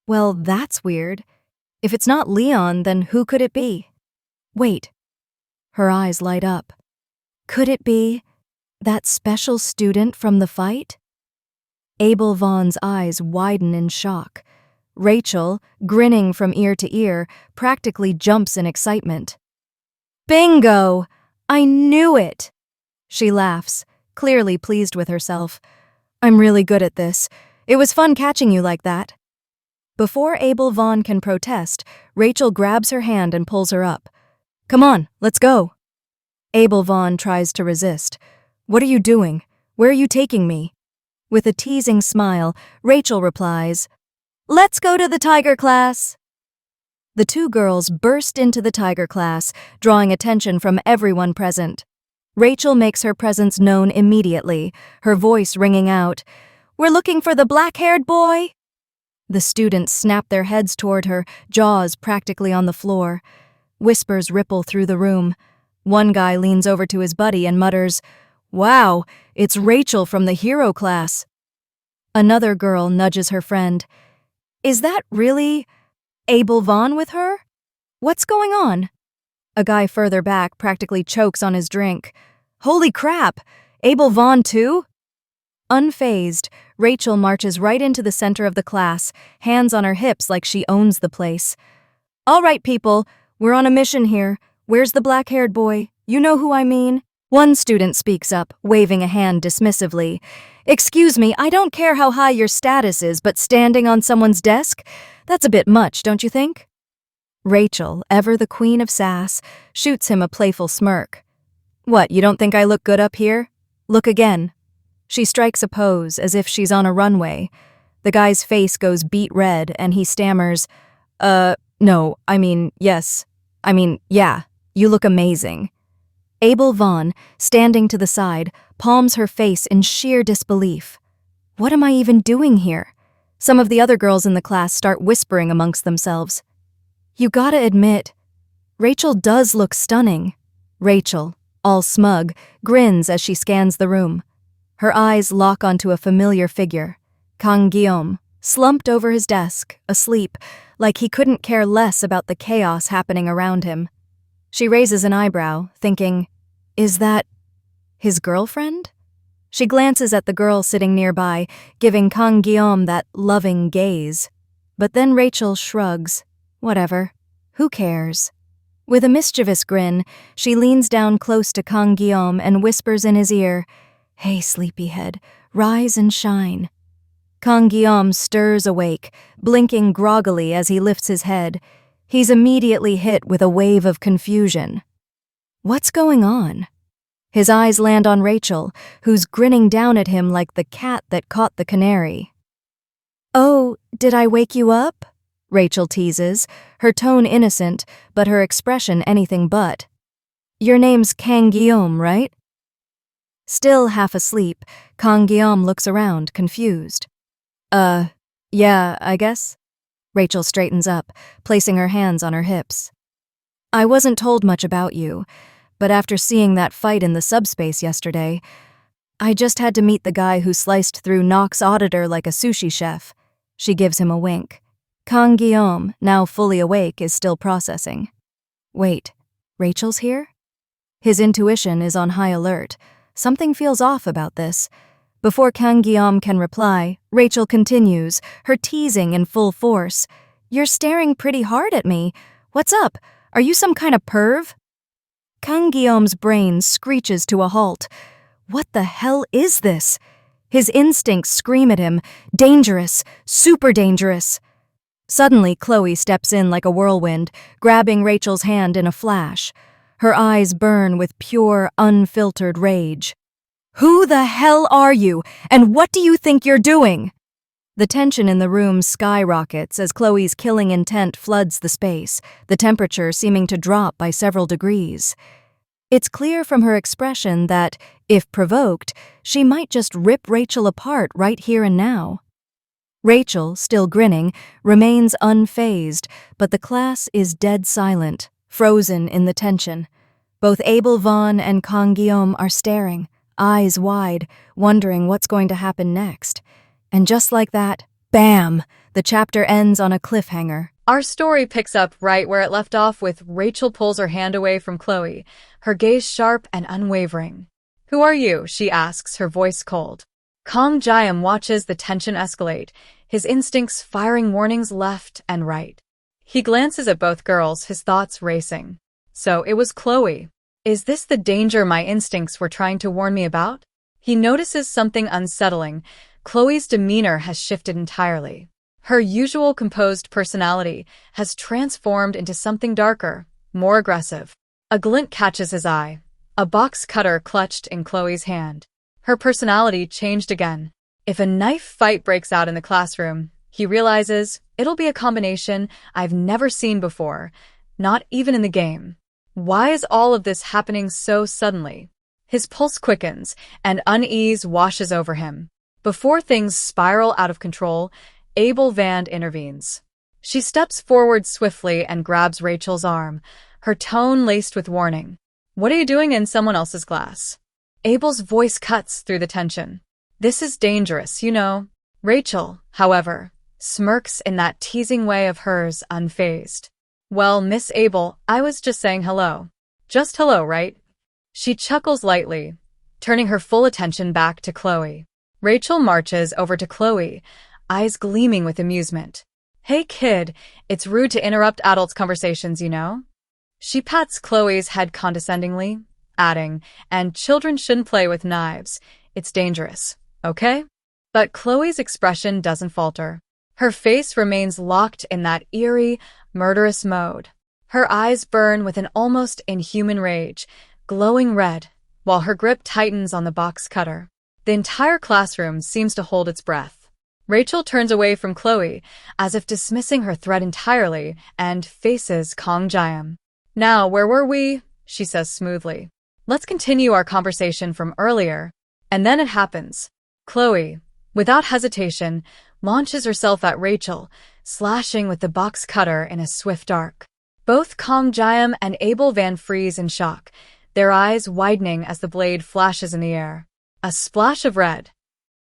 Well, that's weird. If it's not Leon, then who could it be? Wait. Her eyes light up. Could it be that special student from the fight? Abel Vaughn's eyes widen in shock. Rachel, grinning from ear to ear, practically jumps in excitement. Bingo! I knew it! She laughs, clearly pleased with herself. I'm really good at this. It was fun catching you like that. Before Abel Vaughn can protest, Rachel grabs her hand and pulls her up. Come on, let's go. Abel Vaughn tries to resist. What are you doing? Where are you taking me? With a teasing smile, Rachel replies, Let's go to the tiger class. The two girls burst into the tiger class, drawing attention from everyone present. Rachel makes her presence known immediately, her voice ringing out, We're looking for the black-haired boy. The students snap their heads toward her, jaws practically on the floor. Whispers ripple through the room. One guy leans over to his buddy and mutters, Wow, it's Rachel from the hero class. Another girl nudges her friend. Is that really Abel Vaughn with her? What's going on? A guy further back practically chokes on his drink. Holy crap! Abel Vaughn too? Unfazed, Rachel marches right into the center of the class, hands on her hips like she owns the place. All right, people, we're on a mission here. Where's the black-haired boy? You know who I mean? One student speaks up, waving a hand dismissively. Excuse me, I don't care how high your status is, but standing on someone's desk? That's a bit much, don't you think? Rachel, ever the queen of sass, shoots him a playful smirk. What, you don't think I look good up here? Look again. She strikes a pose as if she's on a runway. The guy's face goes beet red and he stammers, no, yes. Yeah, you look amazing. Abel Vaughn, standing to the side, palms her face in sheer disbelief. What am I even doing here? Some of the other girls in the class start whispering amongst themselves. You gotta admit, Rachel does look stunning. Rachel, all smug, grins as she scans the room. Her eyes lock onto a familiar figure, Kang Guillaume, slumped over his desk, asleep, like he couldn't care less about the chaos happening around him. She raises an eyebrow, thinking, is that his girlfriend? She glances at the girl sitting nearby, giving Kang Guillaume that loving gaze. But then Rachel shrugs. Whatever. Who cares? With a mischievous grin, she leans down close to Kang Guillaume and whispers in his ear, Hey, sleepyhead, rise and shine. Kang Guillaume stirs awake, blinking groggily as he lifts his head. He's immediately hit with a wave of confusion. What's going on? His eyes land on Rachel, who's grinning down at him like the cat that caught the canary. Oh, did I wake you up? Rachel teases, her tone innocent, but her expression anything but. Your name's Kang Guillaume, right? Still half asleep, Kang Guillaume looks around, confused. Yeah, I guess. Rachel straightens up, placing her hands on her hips. I wasn't told much about you, but after seeing that fight in the subspace yesterday, I just had to meet the guy who sliced through Nock's auditor like a sushi chef. She gives him a wink. Kang Guillaume, now fully awake, is still processing. Wait, Rachel's here? His intuition is on high alert. Something feels off about this. Before Kang Guillaume can reply, Rachel continues, her teasing in full force. "You're staring pretty hard at me. What's up? Are you some kind of perv?" Kang Guillaume's brain screeches to a halt. What the hell is this? His instincts scream at him, dangerous, super dangerous. Suddenly, Chloe steps in like a whirlwind, grabbing Rachel's hand in a flash. Her eyes burn with pure, unfiltered rage. "Who the hell are you, and what do you think you're doing?" The tension in the room skyrockets as Chloe's killing intent floods the space, the temperature seeming to drop by several degrees. It's clear from her expression that, if provoked, she might just rip Rachel apart right here and now. Rachel, still grinning, remains unfazed, but the class is dead silent, frozen in the tension. Both Abel Vaughn and Kang Guillaume are staring, eyes wide, wondering what's going to happen next. And just like that, bam! The chapter ends on a cliffhanger. Our story picks up right where it left off with Rachel pulls her hand away from Chloe, her gaze sharp and unwavering. "Who are you?" she asks, her voice cold. Kang Jiam watches the tension escalate, his instincts firing warnings left and right. He glances at both girls, his thoughts racing. So it was Chloe. Is this the danger my instincts were trying to warn me about? He notices something unsettling. Chloe's demeanor has shifted entirely. Her usual composed personality has transformed into something darker, more aggressive. A glint catches his eye, a box cutter clutched in Chloe's hand. Her personality changed again. If a knife fight breaks out in the classroom, he realizes it'll be a combination I've never seen before, not even in the game. Why is all of this happening so suddenly? His pulse quickens, and unease washes over him. Before things spiral out of control, Abel Vand intervenes. She steps forward swiftly and grabs Rachel's arm, her tone laced with warning. "What are you doing in someone else's class?" Abel's voice cuts through the tension. "This is dangerous, you know." Rachel, however, smirks in that teasing way of hers, unfazed. "Well, Miss Abel, I was just saying hello." "Just hello, right?" She chuckles lightly, turning her full attention back to Chloe. Rachel marches over to Chloe, eyes gleaming with amusement. "Hey kid, it's rude to interrupt adults' conversations, you know?" She pats Chloe's head condescendingly, adding, "And children shouldn't play with knives. It's dangerous, okay?" But Chloe's expression doesn't falter. Her face remains locked in that eerie, murderous mode. Her eyes burn with an almost inhuman rage, glowing red, while her grip tightens on the box cutter. The entire classroom seems to hold its breath. Rachel turns away from Chloe, as if dismissing her threat entirely, and faces Kang Jiam. "Now, where were we?" she says smoothly. "Let's continue our conversation from earlier." And then it happens. Chloe, without hesitation, launches herself at Rachel, slashing with the box cutter in a swift arc. Both Kang Jiam and Abel Van freeze in shock, their eyes widening as the blade flashes in the air. A splash of red.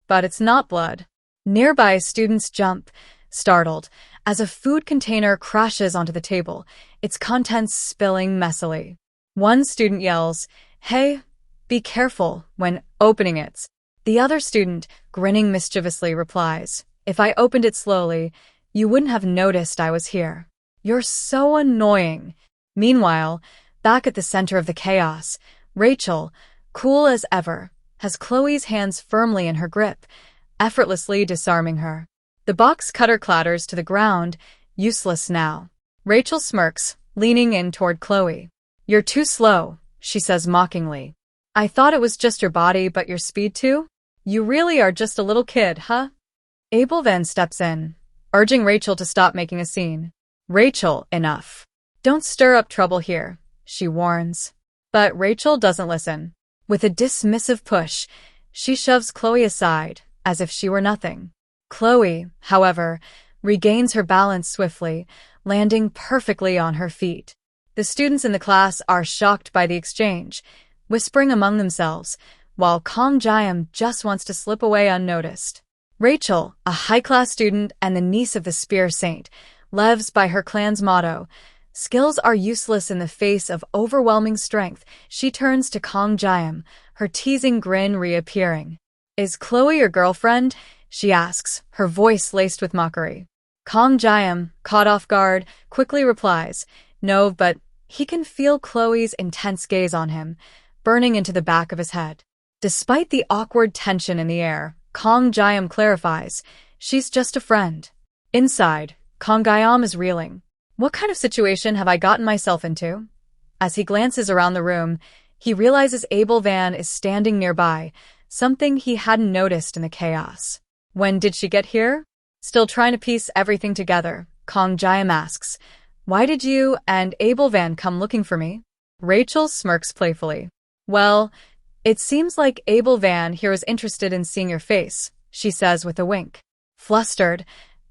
But it's not blood. Nearby students jump, startled, as a food container crashes onto the table, its contents spilling messily. One student yells, "Hey, be careful," when opening it. The other student, grinning mischievously, replies, "If I opened it slowly, you wouldn't have noticed I was here. You're so annoying." Meanwhile, back at the center of the chaos, Rachel, cool as ever, has Chloe's hands firmly in her grip, effortlessly disarming her. The box cutter clatters to the ground, useless now. Rachel smirks, leaning in toward Chloe. "You're too slow," she says mockingly. "I thought it was just your body, but your speed too? You really are just a little kid, huh?" Abel then steps in, urging Rachel to stop making a scene. "Rachel, enough. Don't stir up trouble here," she warns. But Rachel doesn't listen. With a dismissive push, she shoves Chloe aside, as if she were nothing. Chloe, however, regains her balance swiftly, landing perfectly on her feet. The students in the class are shocked by the exchange, whispering among themselves, while Kang Jiam just wants to slip away unnoticed. Rachel, a high-class student and the niece of the Spear Saint, lives by her clan's motto, Skills are useless in the face of overwhelming strength. She turns to Kong Jiam, her teasing grin reappearing. Is Chloe your girlfriend? She asks, her voice laced with mockery. Kong Jiam, caught off guard, quickly replies, no, but he can feel Chloe's intense gaze on him, burning into the back of his head. Despite the awkward tension in the air, Kong Jiam clarifies, she's just a friend. Inside, Kong Jiam is reeling. What kind of situation have I gotten myself into? As he glances around the room, he realizes Abel Van is standing nearby, something he hadn't noticed in the chaos. When did she get here? Still trying to piece everything together, Kong Jiam asks, why did you and Abel Van come looking for me? Rachel smirks playfully. Well, it seems like Abel Van here is interested in seeing your face, she says with a wink. Flustered,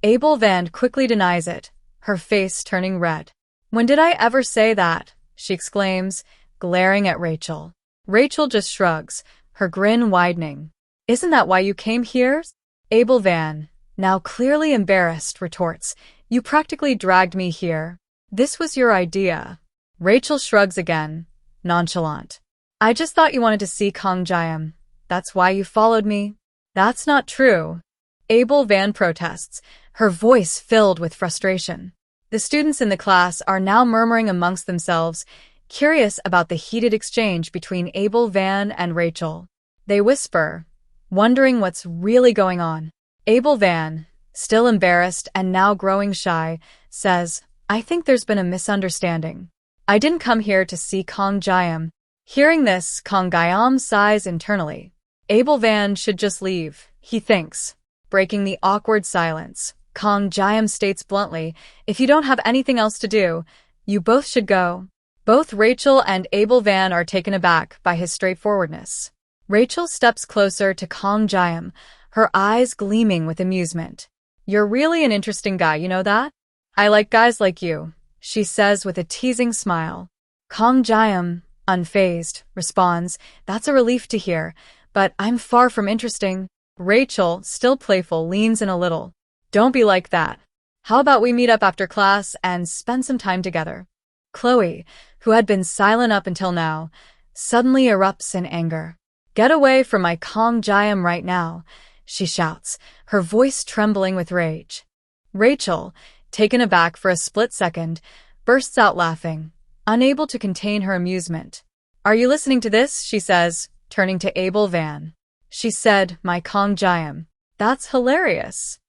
Abel Van quickly denies it, her face turning red. When did I ever say that? She exclaims, glaring at Rachel. Rachel just shrugs, her grin widening. Isn't that why you came here? Abel Van, now clearly embarrassed, retorts, you practically dragged me here. This was your idea. Rachel shrugs again, nonchalant. I just thought you wanted to see Kong Jiam. That's why you followed me. That's not true. Abel Van protests, her voice filled with frustration. The students in the class are now murmuring amongst themselves, curious about the heated exchange between Abel Van and Rachel. They whisper, wondering what's really going on. Abel Van, still embarrassed and now growing shy, says, I think there's been a misunderstanding. I didn't come here to see Kong Jiam. Hearing this, Kong Jiam sighs internally. Abel Van should just leave, he thinks. Breaking the awkward silence, Kong Jiam states bluntly, if you don't have anything else to do, you both should go. Both Rachel and Abel Van are taken aback by his straightforwardness. Rachel steps closer to Kong Jiam, her eyes gleaming with amusement. You're really an interesting guy, you know that? I like guys like you, she says with a teasing smile. Kong Jiam, unfazed, responds, that's a relief to hear, but I'm far from interesting. Rachel, still playful, leans in a little. Don't be like that. How about we meet up after class and spend some time together? Chloe, who had been silent up until now, suddenly erupts in anger. Get away from my Kong Jiam right now, she shouts, her voice trembling with rage. Rachel, taken aback for a split second, bursts out laughing, unable to contain her amusement. Are you listening to this? She says, turning to Abel Van. She said, my Kong Jiam. That's hilarious.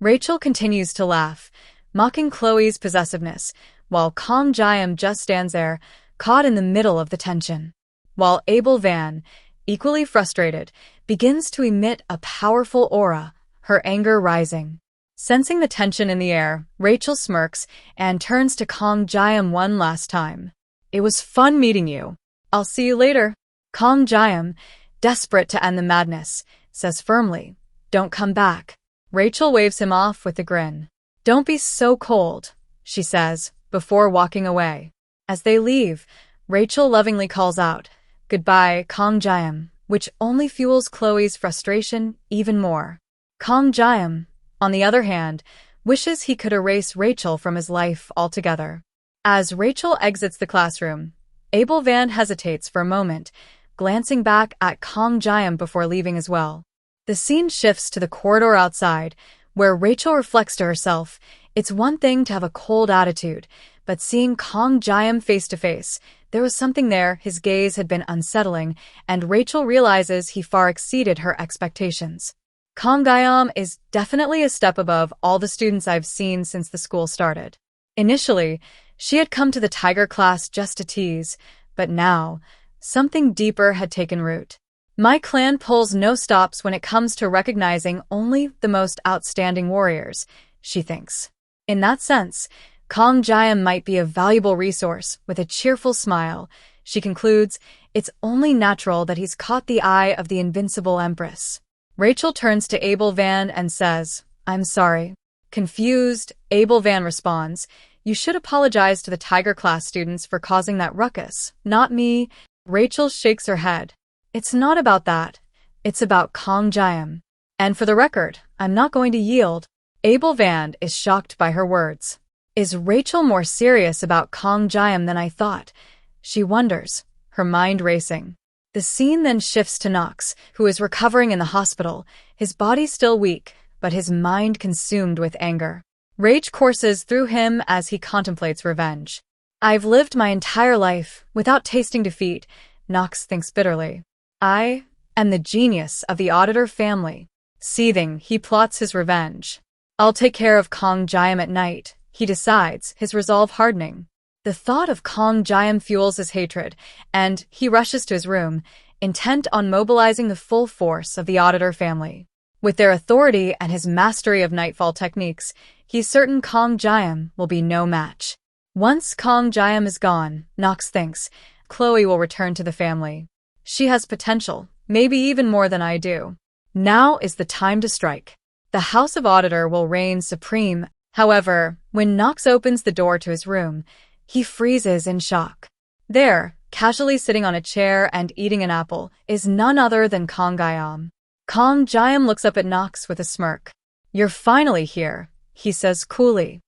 Rachel continues to laugh, mocking Chloe's possessiveness, while Kong Jiam just stands there, caught in the middle of the tension. While Abel Van, equally frustrated, begins to emit a powerful aura, her anger rising. Sensing the tension in the air, Rachel smirks and turns to Kong Jiam one last time. It was fun meeting you. I'll see you later. Kong Jiam, desperate to end the madness, says firmly, don't come back. Rachel waves him off with a grin. Don't be so cold, she says, before walking away. As they leave, Rachel lovingly calls out, goodbye, Kong Jiam, which only fuels Chloe's frustration even more. Kong Jiam, on the other hand, wishes he could erase Rachel from his life altogether. As Rachel exits the classroom, Abel Van hesitates for a moment, glancing back at Kong Jiam before leaving as well. The scene shifts to the corridor outside, where Rachel reflects to herself, it's one thing to have a cold attitude, but seeing Kong Jiam face to face, there was something there, his gaze had been unsettling, and Rachel realizes he far exceeded her expectations. Kong Jiam is definitely a step above all the students I've seen since the school started. Initially, she had come to the Tiger class just to tease, but now, something deeper had taken root. My clan pulls no stops when it comes to recognizing only the most outstanding warriors, she thinks. In that sense, Kong Jiam might be a valuable resource. With a cheerful smile, she concludes, it's only natural that he's caught the eye of the invincible Empress. Rachel turns to Abel Van and says, I'm sorry. Confused, Abel Van responds, you should apologize to the Tiger class students for causing that ruckus, not me. Rachel shakes her head. It's not about that. It's about Kong Jiam. And for the record, I'm not going to yield. Abel Van is shocked by her words. Is Rachel more serious about Kong Jiam than I thought? She wonders, her mind racing. The scene then shifts to Nox, who is recovering in the hospital, his body still weak, but his mind consumed with anger. Rage courses through him as he contemplates revenge. I've lived my entire life without tasting defeat, Nox thinks bitterly. I am the genius of the Auditor family. Seething, he plots his revenge. I'll take care of Kong Jiam at night, he decides, his resolve hardening. The thought of Kong Jiam fuels his hatred, and he rushes to his room, intent on mobilizing the full force of the Auditor family. With their authority and his mastery of nightfall techniques, he's certain Kong Jiam will be no match. Once Kong Jiam is gone, Nox thinks, Chloe will return to the family. She has potential, maybe even more than I do. Now is the time to strike. The House of Auditor will reign supreme. However, when Nox opens the door to his room, he freezes in shock. There, casually sitting on a chair and eating an apple, is none other than Kong Jiam. Kong Jiam looks up at Nox with a smirk. You're finally here, he says coolly.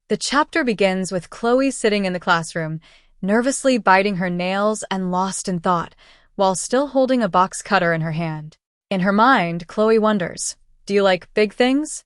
The chapter begins with Chloe sitting in the classroom, nervously biting her nails and lost in thought, while still holding a box cutter in her hand. In her mind, Chloe wonders, do you like big things?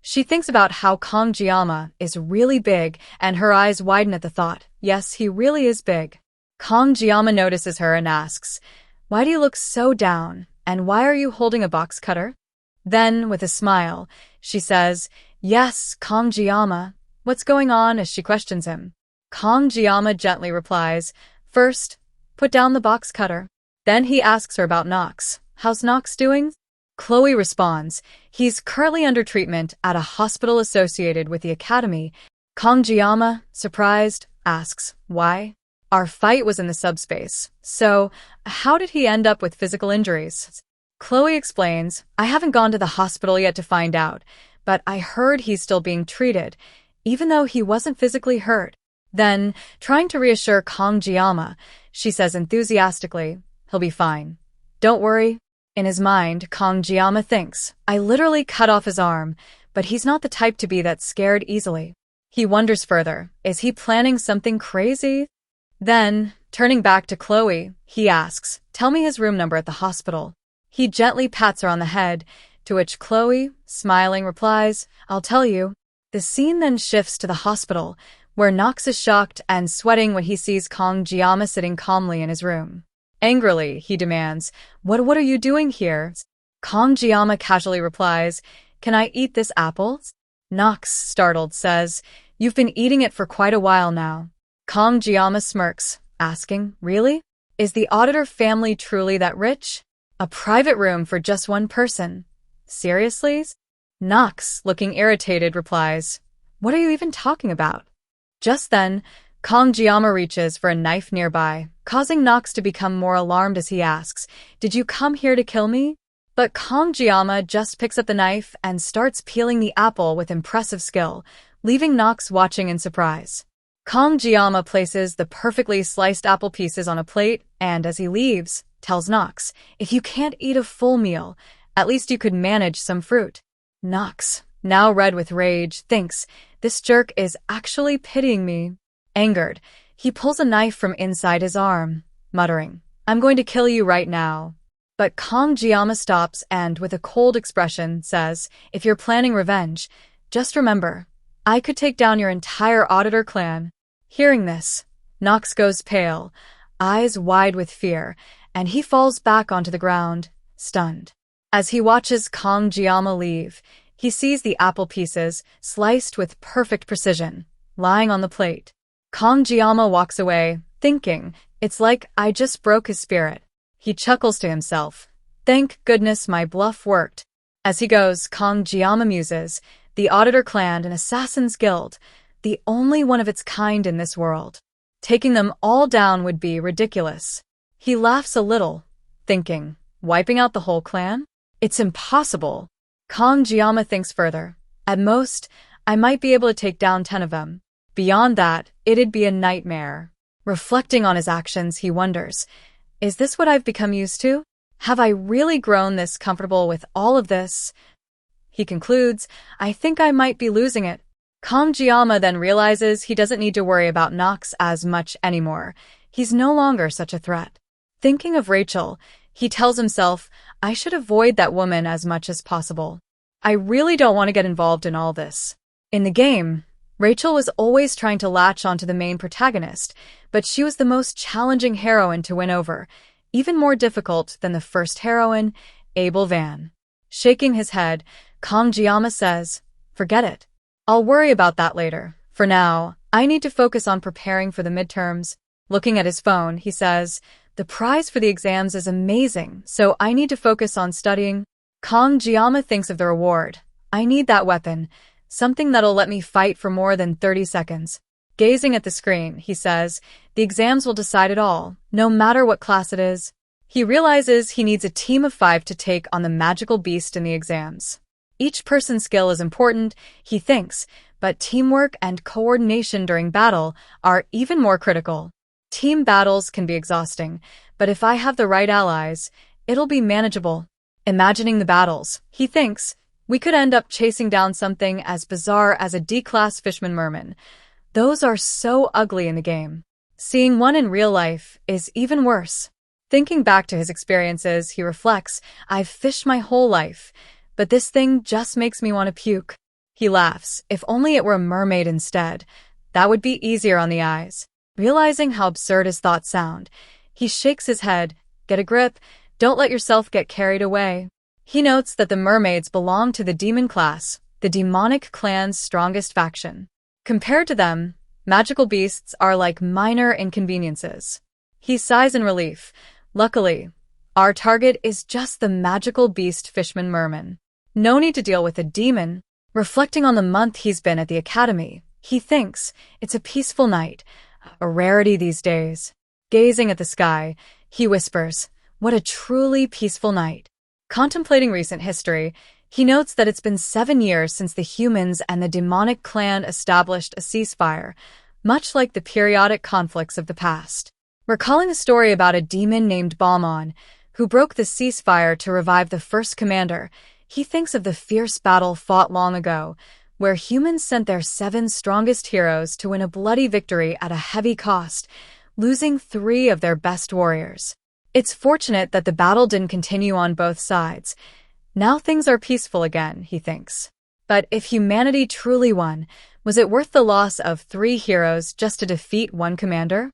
She thinks about how Kong Jiama is really big, and her eyes widen at the thought. Yes, he really is big. Kong Jiama notices her and asks, why do you look so down, and why are you holding a box cutter? Then, with a smile, she says, yes, Kong Jiama. What's going on as she questions him? Kong Jiama gently replies, first, put down the box cutter. Then he asks her about Nox. How's Nox doing? Chloe responds, he's currently under treatment at a hospital associated with the academy. Kong Jiama, surprised, asks, why? Our fight was in the subspace, so how did he end up with physical injuries? Chloe explains, I haven't gone to the hospital yet to find out, but I heard he's still being treated, even though he wasn't physically hurt. Then, trying to reassure Kong Jiama, she says enthusiastically, he'll be fine. Don't worry. In his mind, Kong Jiama thinks, I literally cut off his arm, but he's not the type to be that scared easily. He wonders further, is he planning something crazy? Then, turning back to Chloe, he asks, tell me his room number at the hospital. He gently pats her on the head, to which Chloe, smiling, replies, I'll tell you. The scene then shifts to the hospital, where Nox is shocked and sweating when he sees Kong Jiama sitting calmly in his room. Angrily, he demands, What are you doing here? Kong Jiama casually replies, can I eat this apple? Nox, startled, says, you've been eating it for quite a while now. Kong Jiama smirks, asking, really? Is the Auditor family truly that rich? A private room for just one person. Seriously? Nox, looking irritated, replies, what are you even talking about? Just then, Kong Jiama reaches for a knife nearby, causing Nox to become more alarmed as he asks, did you come here to kill me? But Kong Jiama just picks up the knife and starts peeling the apple with impressive skill, leaving Nox watching in surprise. Kong Jiama places the perfectly sliced apple pieces on a plate and, as he leaves, tells Nox, if you can't eat a full meal, at least you could manage some fruit. Nox, now red with rage, thinks, this jerk is actually pitying me. Angered, he pulls a knife from inside his arm, muttering, I'm going to kill you right now. But Kong Jiama stops and, with a cold expression, says, if you're planning revenge, just remember, I could take down your entire Auditor clan. Hearing this, Nox goes pale, eyes wide with fear, and he falls back onto the ground, stunned. As he watches Kong Jiama leave, he sees the apple pieces, sliced with perfect precision, lying on the plate. Kong Jiama walks away, thinking, it's like I just broke his spirit. He chuckles to himself. Thank goodness my bluff worked. As he goes, Kong Jiama muses, the Auditor clan an assassin's guild, the only one of its kind in this world. Taking them all down would be ridiculous. He laughs a little, thinking, wiping out the whole clan? It's impossible. Kong Jiama thinks further. At most, I might be able to take down 10 of them. Beyond that, it'd be a nightmare. Reflecting on his actions, he wonders, is this what I've become used to? Have I really grown this comfortable with all of this? He concludes, I think I might be losing it. Kamjiyama then realizes he doesn't need to worry about Nox as much anymore. He's no longer such a threat. Thinking of Rachel, he tells himself, I should avoid that woman as much as possible. I really don't want to get involved in all this. In the game, Rachel was always trying to latch onto the main protagonist, but she was the most challenging heroine to win over, even more difficult than the first heroine, Abel Van. Shaking his head, Kamjiyama says, forget it. I'll worry about that later. For now, I need to focus on preparing for the midterms. Looking at his phone, he says, the prize for the exams is amazing, so I need to focus on studying. Kamjiyama thinks of the reward. I need that weapon, something that'll let me fight for more than 30 seconds. Gazing at the screen, he says, the exams will decide it all, no matter what class it is. He realizes he needs a team of 5 to take on the magical beast in the exams. Each person's skill is important, he thinks, but teamwork and coordination during battle are even more critical. Team battles can be exhausting, but if I have the right allies, it'll be manageable. Imagining the battles, he thinks, we could end up chasing down something as bizarre as a D-class fishman merman. Those are so ugly in the game. Seeing one in real life is even worse. Thinking back to his experiences, he reflects, I've fished my whole life, but this thing just makes me want to puke. He laughs, if only it were a mermaid instead. That would be easier on the eyes. Realizing how absurd his thoughts sound, he shakes his head, get a grip, don't let yourself get carried away. He notes that the mermaids belong to the demon class, the demonic clan's strongest faction. Compared to them, magical beasts are like minor inconveniences. He sighs in relief. Luckily, our target is just the magical beast fishman merman. No need to deal with a demon. Reflecting on the month he's been at the academy, he thinks, it's a peaceful night, a rarity these days. Gazing at the sky, he whispers, what a truly peaceful night. Contemplating recent history, he notes that it's been 7 years since the humans and the demonic clan established a ceasefire, much like the periodic conflicts of the past. Recalling a story about a demon named Balmon, who broke the ceasefire to revive the first commander, he thinks of the fierce battle fought long ago, where humans sent their 7 strongest heroes to win a bloody victory at a heavy cost, losing 3 of their best warriors. It's fortunate that the battle didn't continue on both sides. Now things are peaceful again, he thinks. But if humanity truly won, was it worth the loss of 3 heroes just to defeat 1 commander?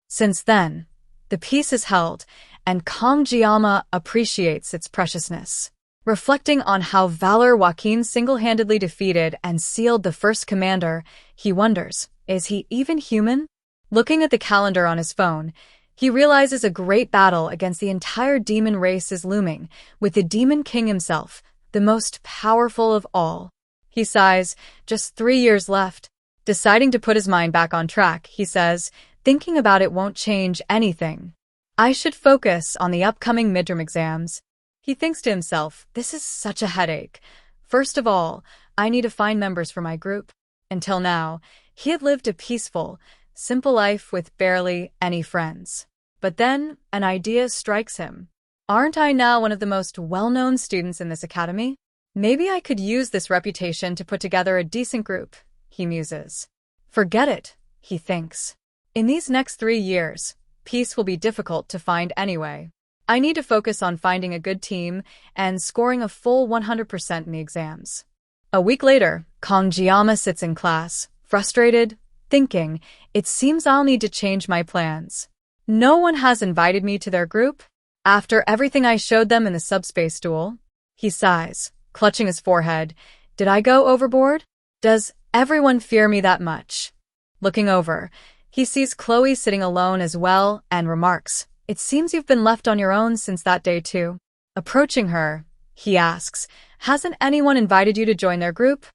Since then, the peace is held, and Kamjiyama appreciates its preciousness. Reflecting on how Valor Joaquin single-handedly defeated and sealed the first commander, he wonders, is he even human? Looking at the calendar on his phone, he realizes a great battle against the entire demon race is looming, with the Demon King himself, the most powerful of all. He sighs, just 3 years left. Deciding to put his mind back on track, he says, thinking about it won't change anything. I should focus on the upcoming midterm exams. He thinks to himself, this is such a headache. First of all, I need to find members for my group. Until now, he had lived a peaceful, simple life with barely any friends. But then, an idea strikes him. Aren't I now one of the most well-known students in this academy? Maybe I could use this reputation to put together a decent group, he muses. Forget it, he thinks. In these next 3 years, peace will be difficult to find anyway. I need to focus on finding a good team and scoring a full 100% in the exams. A week later, Kamjiyama sits in class, frustrated, thinking, it seems I'll need to change my plans. No one has invited me to their group. After everything I showed them in the subspace duel, he sighs, clutching his forehead. Did I go overboard? Does everyone fear me that much? Looking over, he sees Chloe sitting alone as well and remarks, it seems you've been left on your own since that day too. Approaching her, he asks, hasn't anyone invited you to join their group?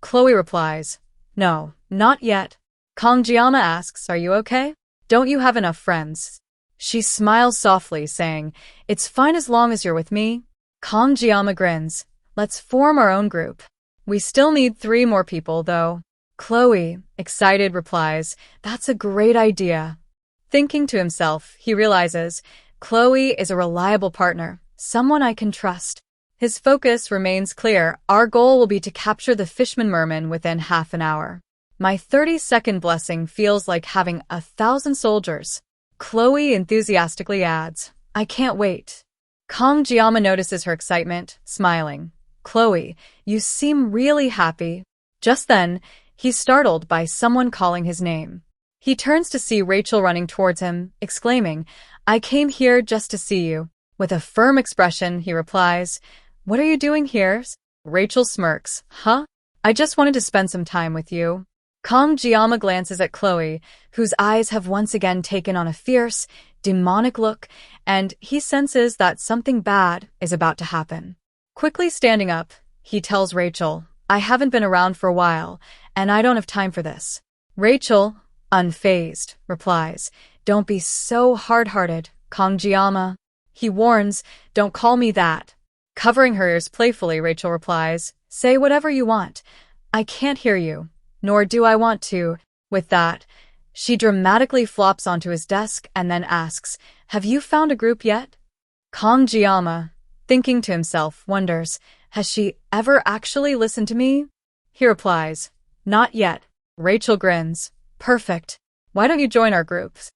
Chloe replies, no, not yet. Kamjiyama asks, are you okay? Don't you have enough friends? She smiles softly, saying, it's fine as long as you're with me. Kamjiyama grins, let's form our own group. We still need 3 more people, though. Chloe, excited, replies, that's a great idea. Thinking to himself, he realizes, Chloe is a reliable partner, someone I can trust. His focus remains clear. Our goal will be to capture the Fishman Merman within half an hour. My 30-second blessing feels like having 1,000 soldiers. Chloe enthusiastically adds, I can't wait. Kong Jiama notices her excitement, smiling. Chloe, you seem really happy. Just then, he's startled by someone calling his name. He turns to see Rachel running towards him, exclaiming, I came here just to see you. With a firm expression, he replies, What are you doing here? Rachel smirks. Huh? I just wanted to spend some time with you. Kong Jiama glances at Chloe, whose eyes have once again taken on a fierce, demonic look, and he senses that something bad is about to happen. Quickly standing up, he tells Rachel, I haven't been around for a while, and I don't have time for this. Rachel, unfazed, replies, Don't be so hard-hearted, Kong Jiama. He warns, Don't call me that. Covering her ears playfully, Rachel replies, Say whatever you want. I can't hear you, nor do I want to. With that, she dramatically flops onto his desk and then asks, Have you found a group yet? Kong Jiama, thinking to himself, wonders, Has she ever actually listened to me? He replies, Not yet. Rachel grins, Perfect. Why don't you join our groups?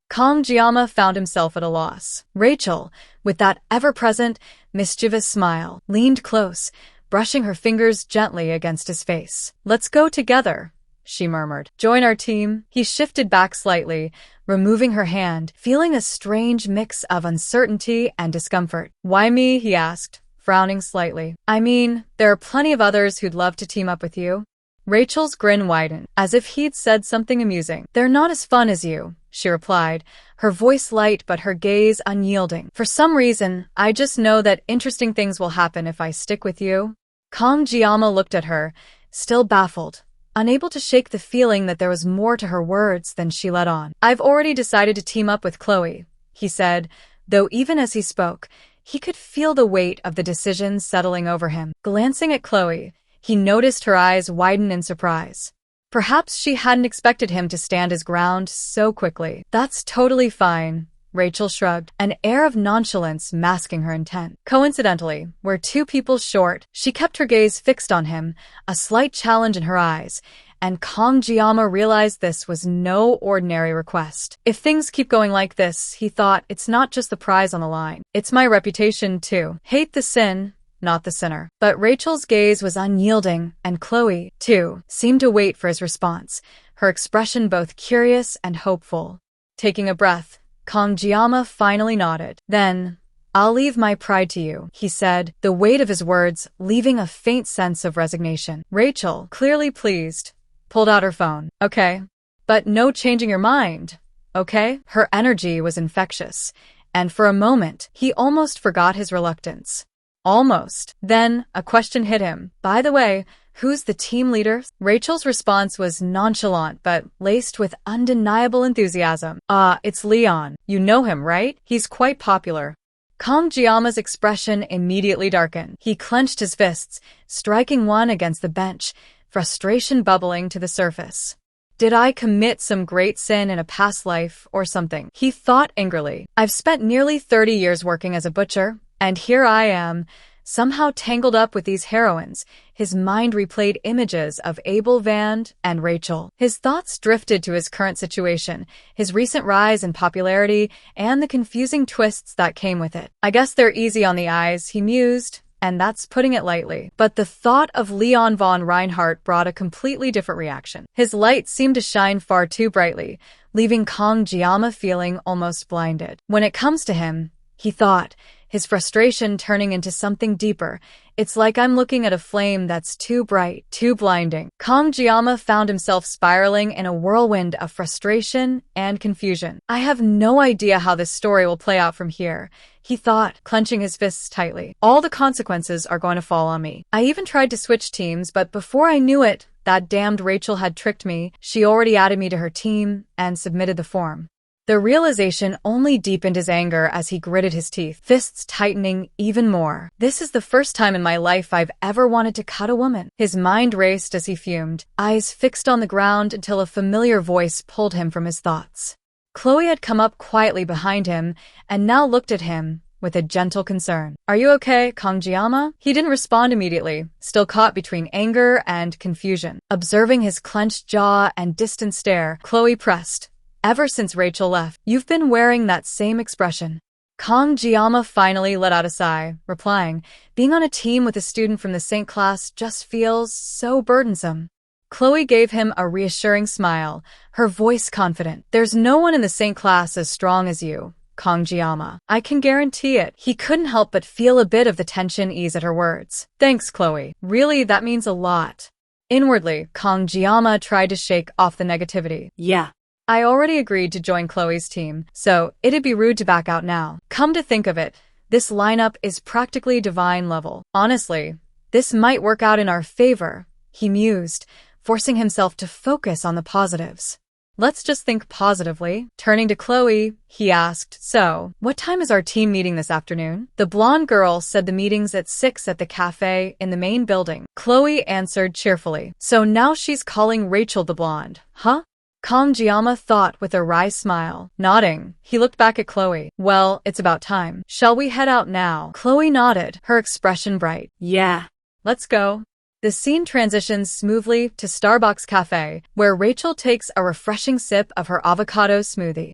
Kong Jiama found himself at a loss. Rachel, with that ever-present, mischievous smile, leaned close, brushing her fingers gently against his face. Let's go together, she murmured. Join our team? He shifted back slightly, removing her hand, feeling a strange mix of uncertainty and discomfort. Why me? He asked, frowning slightly. I mean, there are plenty of others who'd love to team up with you. Rachel's grin widened, as if he'd said something amusing. They're not as fun as you, she replied, her voice light but her gaze unyielding. For some reason, I just know that interesting things will happen if I stick with you. Kong Jiama looked at her, still baffled, unable to shake the feeling that there was more to her words than she let on. I've already decided to team up with Chloe, he said, though even as he spoke, he could feel the weight of the decision settling over him. Glancing at Chloe, he noticed her eyes widen in surprise. Perhaps she hadn't expected him to stand his ground so quickly. That's totally fine, Rachel shrugged, an air of nonchalance masking her intent. Coincidentally, we're two people short. She kept her gaze fixed on him, a slight challenge in her eyes, and Kong Jiama realized this was no ordinary request. If things keep going like this, he thought, it's not just the prize on the line. It's my reputation, too. Hate the sin, not the sinner. But Rachel's gaze was unyielding, and Chloe, too, seemed to wait for his response, her expression both curious and hopeful. Taking a breath, Kong Jiama finally nodded. Then, I'll leave my pride to you, he said, the weight of his words leaving a faint sense of resignation. Rachel, clearly pleased, pulled out her phone. Okay. But no changing your mind, okay? Her energy was infectious, and for a moment, he almost forgot his reluctance. Almost. Then, a question hit him. By the way, who's the team leader? Rachel's response was nonchalant but laced with undeniable enthusiasm. It's Leon. You know him, right? He's quite popular. Kong Jiama's expression immediately darkened. He clenched his fists, striking one against the bench, frustration bubbling to the surface. Did I commit some great sin in a past life or something? He thought angrily. I've spent nearly 30 years working as a butcher, and here I am, somehow tangled up with these heroines. His mind replayed images of Abel Vand and Rachel. His thoughts drifted to his current situation, his recent rise in popularity, and the confusing twists that came with it. I guess they're easy on the eyes, he mused, and that's putting it lightly. But the thought of Leon von Reinhardt brought a completely different reaction. His light seemed to shine far too brightly, leaving Kong Jiama feeling almost blinded. When it comes to him, he thought, his frustration turning into something deeper. It's like I'm looking at a flame that's too bright, too blinding. Kong Jiama found himself spiraling in a whirlwind of frustration and confusion. I have no idea how this story will play out from here, he thought, clenching his fists tightly. All the consequences are going to fall on me. I even tried to switch teams, but before I knew it, that damned Rachel had tricked me. She already added me to her team and submitted the form. The realization only deepened his anger as he gritted his teeth, fists tightening even more. This is the first time in my life I've ever wanted to cut a woman. His mind raced as he fumed, eyes fixed on the ground until a familiar voice pulled him from his thoughts. Chloe had come up quietly behind him and now looked at him, with a gentle concern. Are you okay, Kongjiyama? He didn't respond immediately, still caught between anger and confusion. Observing his clenched jaw and distant stare, Chloe pressed. Ever since Rachel left, you've been wearing that same expression. Kongjiyama finally let out a sigh, replying, being on a team with a student from the same class just feels so burdensome. Chloe gave him a reassuring smile, her voice confident. There's no one in the same class as strong as you, Kongjiyama. I can guarantee it. He couldn't help but feel a bit of the tension ease at her words. Thanks, Chloe. Really, that means a lot. Inwardly, Kongjiyama tried to shake off the negativity. Yeah. I already agreed to join Chloe's team, so it'd be rude to back out now. Come to think of it, this lineup is practically divine level. Honestly, this might work out in our favor, he mused, forcing himself to focus on the positives. Let's just think positively. Turning to Chloe, he asked, so, what time is our team meeting this afternoon? The blonde girl said the meeting's at 6 at the cafe in the main building. Chloe answered cheerfully. So now she's calling Rachel the blonde, huh? Kongjiyama thought with a wry smile. Nodding, he looked back at Chloe. Well, it's about time. Shall we head out now? Chloe nodded, her expression bright. Yeah. Let's go. The scene transitions smoothly to Starbucks Cafe, where Rachel takes a refreshing sip of her avocado smoothie.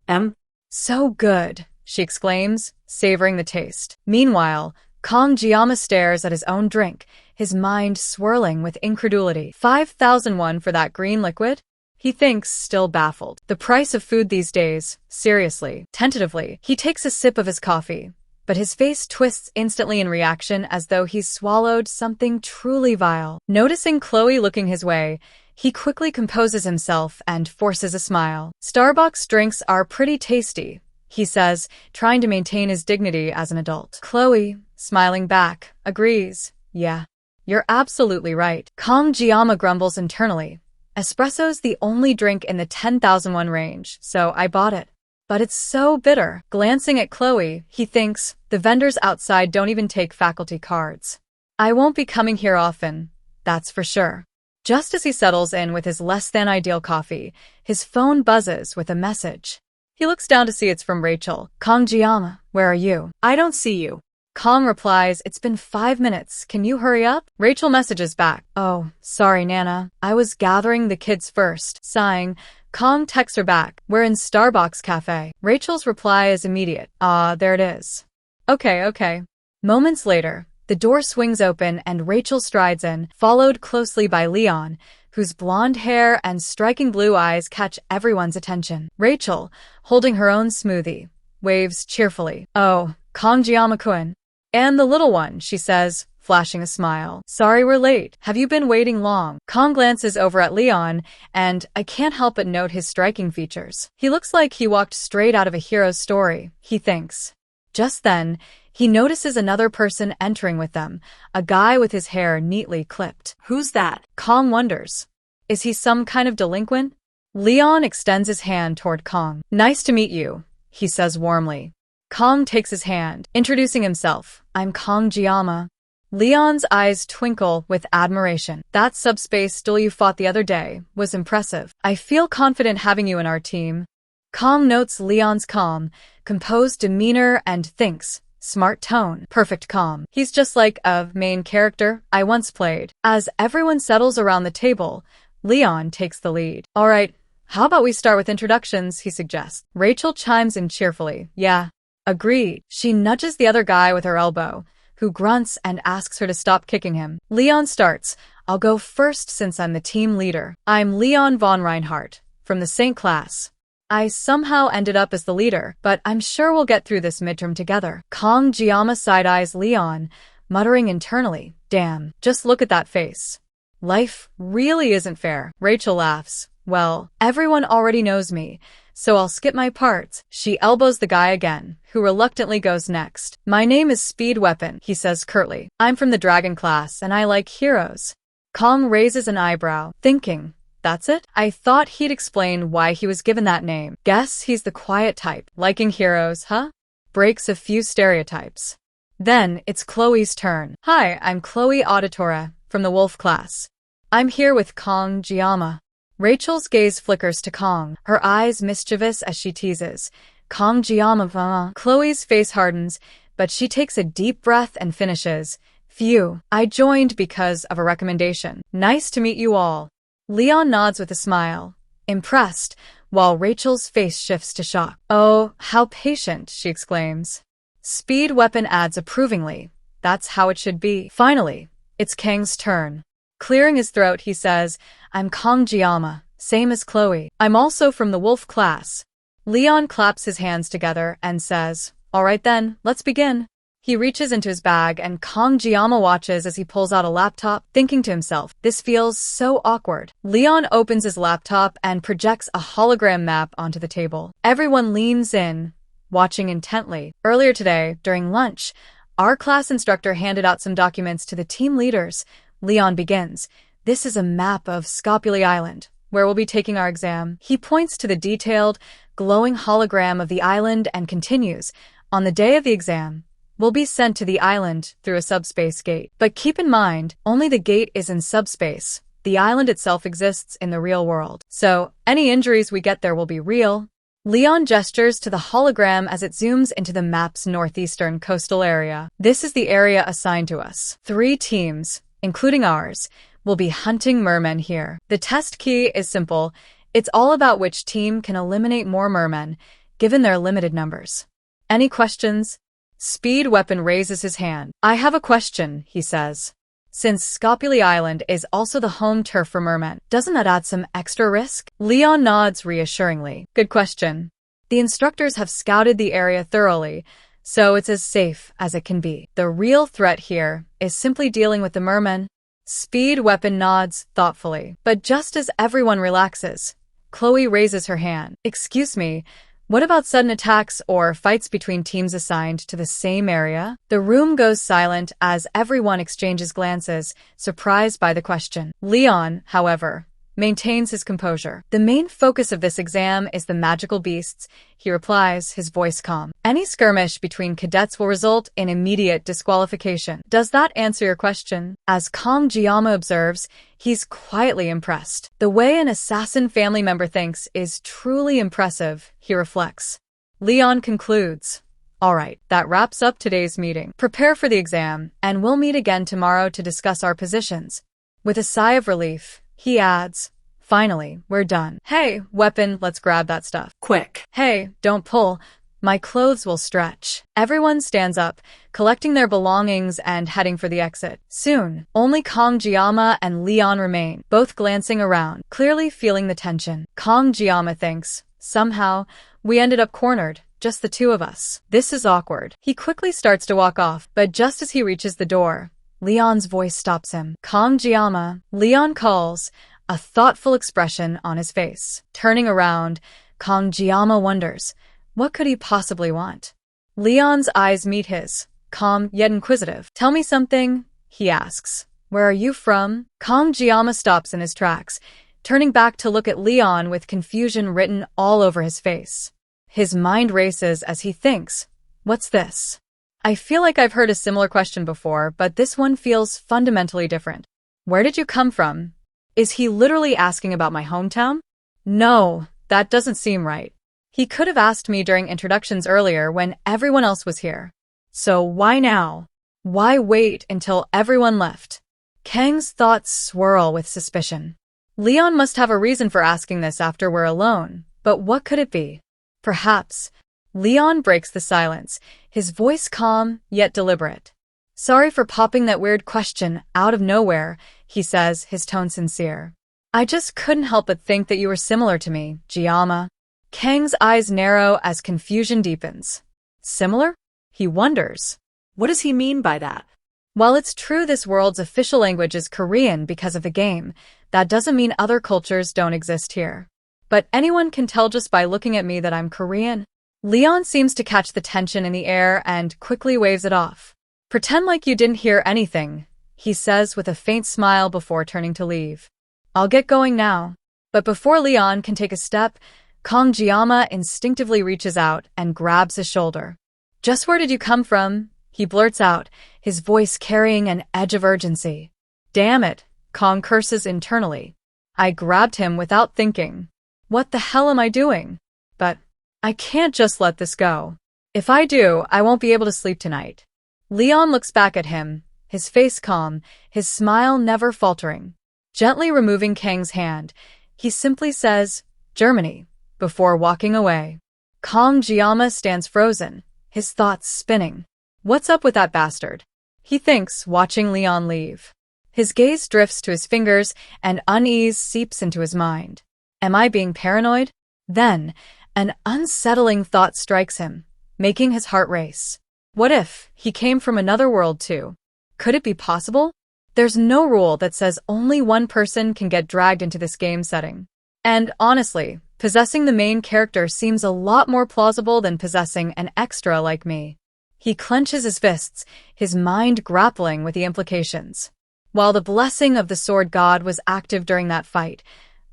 So good, she exclaims, savoring the taste. Meanwhile, Kongjiyama stares at his own drink, his mind swirling with incredulity. 5,001 for that green liquid? He thinks, still baffled. The price of food these days, seriously. Tentatively, he takes a sip of his coffee, but his face twists instantly in reaction as though he's swallowed something truly vile. Noticing Chloe looking his way, he quickly composes himself and forces a smile. Starbucks drinks are pretty tasty, he says, trying to maintain his dignity as an adult. Chloe, smiling back, agrees. Yeah, you're absolutely right. Kongjiyama grumbles internally. Espresso's the only drink in the 10,001 range, so I bought it. But it's so bitter. Glancing at Chloe, he thinks, the vendors outside don't even take faculty cards. I won't be coming here often, that's for sure. Just as he settles in with his less-than-ideal coffee, his phone buzzes with a message. He looks down to see it's from Rachel. Kongjiyama, where are you? I don't see you. Kong replies, it's been 5 minutes, can you hurry up? Rachel messages back, oh, sorry Nana, I was gathering the kids first. Sighing, Kong texts her back, we're in Starbucks Cafe. Rachel's reply is immediate, there it is. Okay. Moments later, the door swings open and Rachel strides in, followed closely by Leon, whose blonde hair and striking blue eyes catch everyone's attention. Rachel, holding her own smoothie, waves cheerfully. Oh, Kongjiyama-kun. And the little one, she says, flashing a smile. Sorry we're late. Have you been waiting long? Kong glances over at Leon, and I can't help but note his striking features. He looks like he walked straight out of a hero's story, he thinks. Just then, he notices another person entering with them, a guy with his hair neatly clipped. Who's that? Kong wonders. Is he some kind of delinquent? Leon extends his hand toward Kong. Nice to meet you, he says warmly. Kong takes his hand, introducing himself. I'm Kongjiyama. Leon's eyes twinkle with admiration. That subspace duel you fought the other day was impressive. I feel confident having you in our team. Kong notes Leon's calm, composed demeanor and thinks, smart tone, perfect calm. He's just like a main character I once played. As everyone settles around the table, Leon takes the lead. All right, how about we start with introductions, he suggests. Rachel chimes in cheerfully. Yeah. Agreed. She nudges the other guy with her elbow, who grunts and asks her to stop kicking him. Leon starts. I'll go first since I'm the team leader. I'm Leon von Reinhardt, from the St. class. I somehow ended up as the leader, but I'm sure we'll get through this midterm together. Kongjiyama side-eyes Leon, muttering internally, damn, just look at that face. Life really isn't fair. Rachel laughs. Well, everyone already knows me, so I'll skip my parts. She elbows the guy again, who reluctantly goes next. My name is Speed Weapon, he says curtly. I'm from the Dragon class, and I like heroes. Kong raises an eyebrow, thinking, that's it? I thought he'd explain why he was given that name. Guess he's the quiet type. Liking heroes, huh? Breaks a few stereotypes. Then, it's Chloe's turn. Hi, I'm Chloe Auditora, from the Wolf class. I'm here with Kongjiyama. Rachel's gaze flickers to Kong, her eyes mischievous as she teases. Kongjiyama. Chloe's face hardens, but she takes a deep breath and finishes. Phew, I joined because of a recommendation. Nice to meet you all. Leon nods with a smile, impressed, while Rachel's face shifts to shock. Oh, how patient, she exclaims. Speed Weapon adds approvingly. That's how it should be. Finally, it's Kang's turn. Clearing his throat, he says, I'm Kong Jiama, same as Chloe. I'm also from the wolf class. Leon claps his hands together and says, all right then, let's begin. He reaches into his bag and Kong Jiama watches as he pulls out a laptop, thinking to himself, this feels so awkward. Leon opens his laptop and projects a hologram map onto the table. Everyone leans in, watching intently. Earlier today, during lunch, our class instructor handed out some documents to the team leaders. Leon begins. This is a map of Scopuli Island, where we'll be taking our exam. He points to the detailed, glowing hologram of the island and continues. On the day of the exam, we'll be sent to the island through a subspace gate. But keep in mind, only the gate is in subspace. The island itself exists in the real world. So, any injuries we get there will be real. Leon gestures to the hologram as it zooms into the map's northeastern coastal area. This is the area assigned to us. 3 teams, including ours, will be hunting mermen here. The test key is simple. It's all about which team can eliminate more mermen, given their limited numbers. Any questions? Speed Weapon raises his hand. I have a question, he says. Since Scopuli Island is also the home turf for mermen, doesn't that add some extra risk? Leon nods reassuringly. Good question. The instructors have scouted the area thoroughly, so it's as safe as it can be. The real threat here is simply dealing with the mermen. Speed Weapon nods thoughtfully. But just as everyone relaxes, Chloe raises her hand. Excuse me, what about sudden attacks or fights between teams assigned to the same area? The room goes silent as everyone exchanges glances, surprised by the question. Leon, however, maintains his composure. The main focus of this exam is the magical beasts, he replies, his voice calm. Any skirmish between cadets will result in immediate disqualification. Does that answer your question? As Kong Jiama observes, he's quietly impressed. The way an assassin family member thinks is truly impressive, he reflects. Leon concludes. All right, that wraps up today's meeting. Prepare for the exam, and we'll meet again tomorrow to discuss our positions. With a sigh of relief, he adds, finally, we're done. Hey, Weapon, let's grab that stuff. Quick. Hey, don't pull. My clothes will stretch. Everyone stands up, collecting their belongings and heading for the exit. Soon, only Kong Jiama and Leon remain, both glancing around, clearly feeling the tension. Kong Jiama thinks, somehow, we ended up cornered, just the 2 of us. This is awkward. He quickly starts to walk off, but just as he reaches the door, Leon's voice stops him. Kong Jiama, Leon calls, a thoughtful expression on his face. Turning around, Kong Jiama wonders, what could he possibly want? Leon's eyes meet his, calm yet inquisitive. Tell me something, he asks. Where are you from? Kong Jiama stops in his tracks, turning back to look at Leon with confusion written all over his face. His mind races as he thinks, what's this? I feel like I've heard a similar question before, but this one feels fundamentally different. Where did you come from? Is he literally asking about my hometown? No, that doesn't seem right. He could have asked me during introductions earlier when everyone else was here. So why now? Why wait until everyone left? Kang's thoughts swirl with suspicion. Leon must have a reason for asking this after we're alone, but what could it be? Perhaps. Leon breaks the silence, his voice calm yet deliberate. Sorry for popping that weird question out of nowhere, he says, his tone sincere. I just couldn't help but think that you were similar to me, Jiama. Kang's eyes narrow as confusion deepens. Similar? He wonders. What does he mean by that? While it's true this world's official language is Korean because of the game, that doesn't mean other cultures don't exist here. But anyone can tell just by looking at me that I'm Korean. Leon seems to catch the tension in the air and quickly waves it off. Pretend like you didn't hear anything, he says with a faint smile before turning to leave. I'll get going now. But before Leon can take a step, Kong Jiama instinctively reaches out and grabs his shoulder. Just where did you come from? He blurts out, his voice carrying an edge of urgency. Damn it, Kong curses internally. I grabbed him without thinking. What the hell am I doing? But I can't just let this go. If I do, I won't be able to sleep tonight. Leon looks back at him, his face calm, his smile never faltering. Gently removing Kang's hand, he simply says, Germany, before walking away. Kang Jiama stands frozen, his thoughts spinning. What's up with that bastard? He thinks, watching Leon leave. His gaze drifts to his fingers, and unease seeps into his mind. Am I being paranoid? Then, an unsettling thought strikes him, making his heart race. What if he came from another world too? Could it be possible? There's no rule that says only one person can get dragged into this game setting. And honestly, possessing the main character seems a lot more plausible than possessing an extra like me. He clenches his fists, his mind grappling with the implications. While the blessing of the sword god was active during that fight,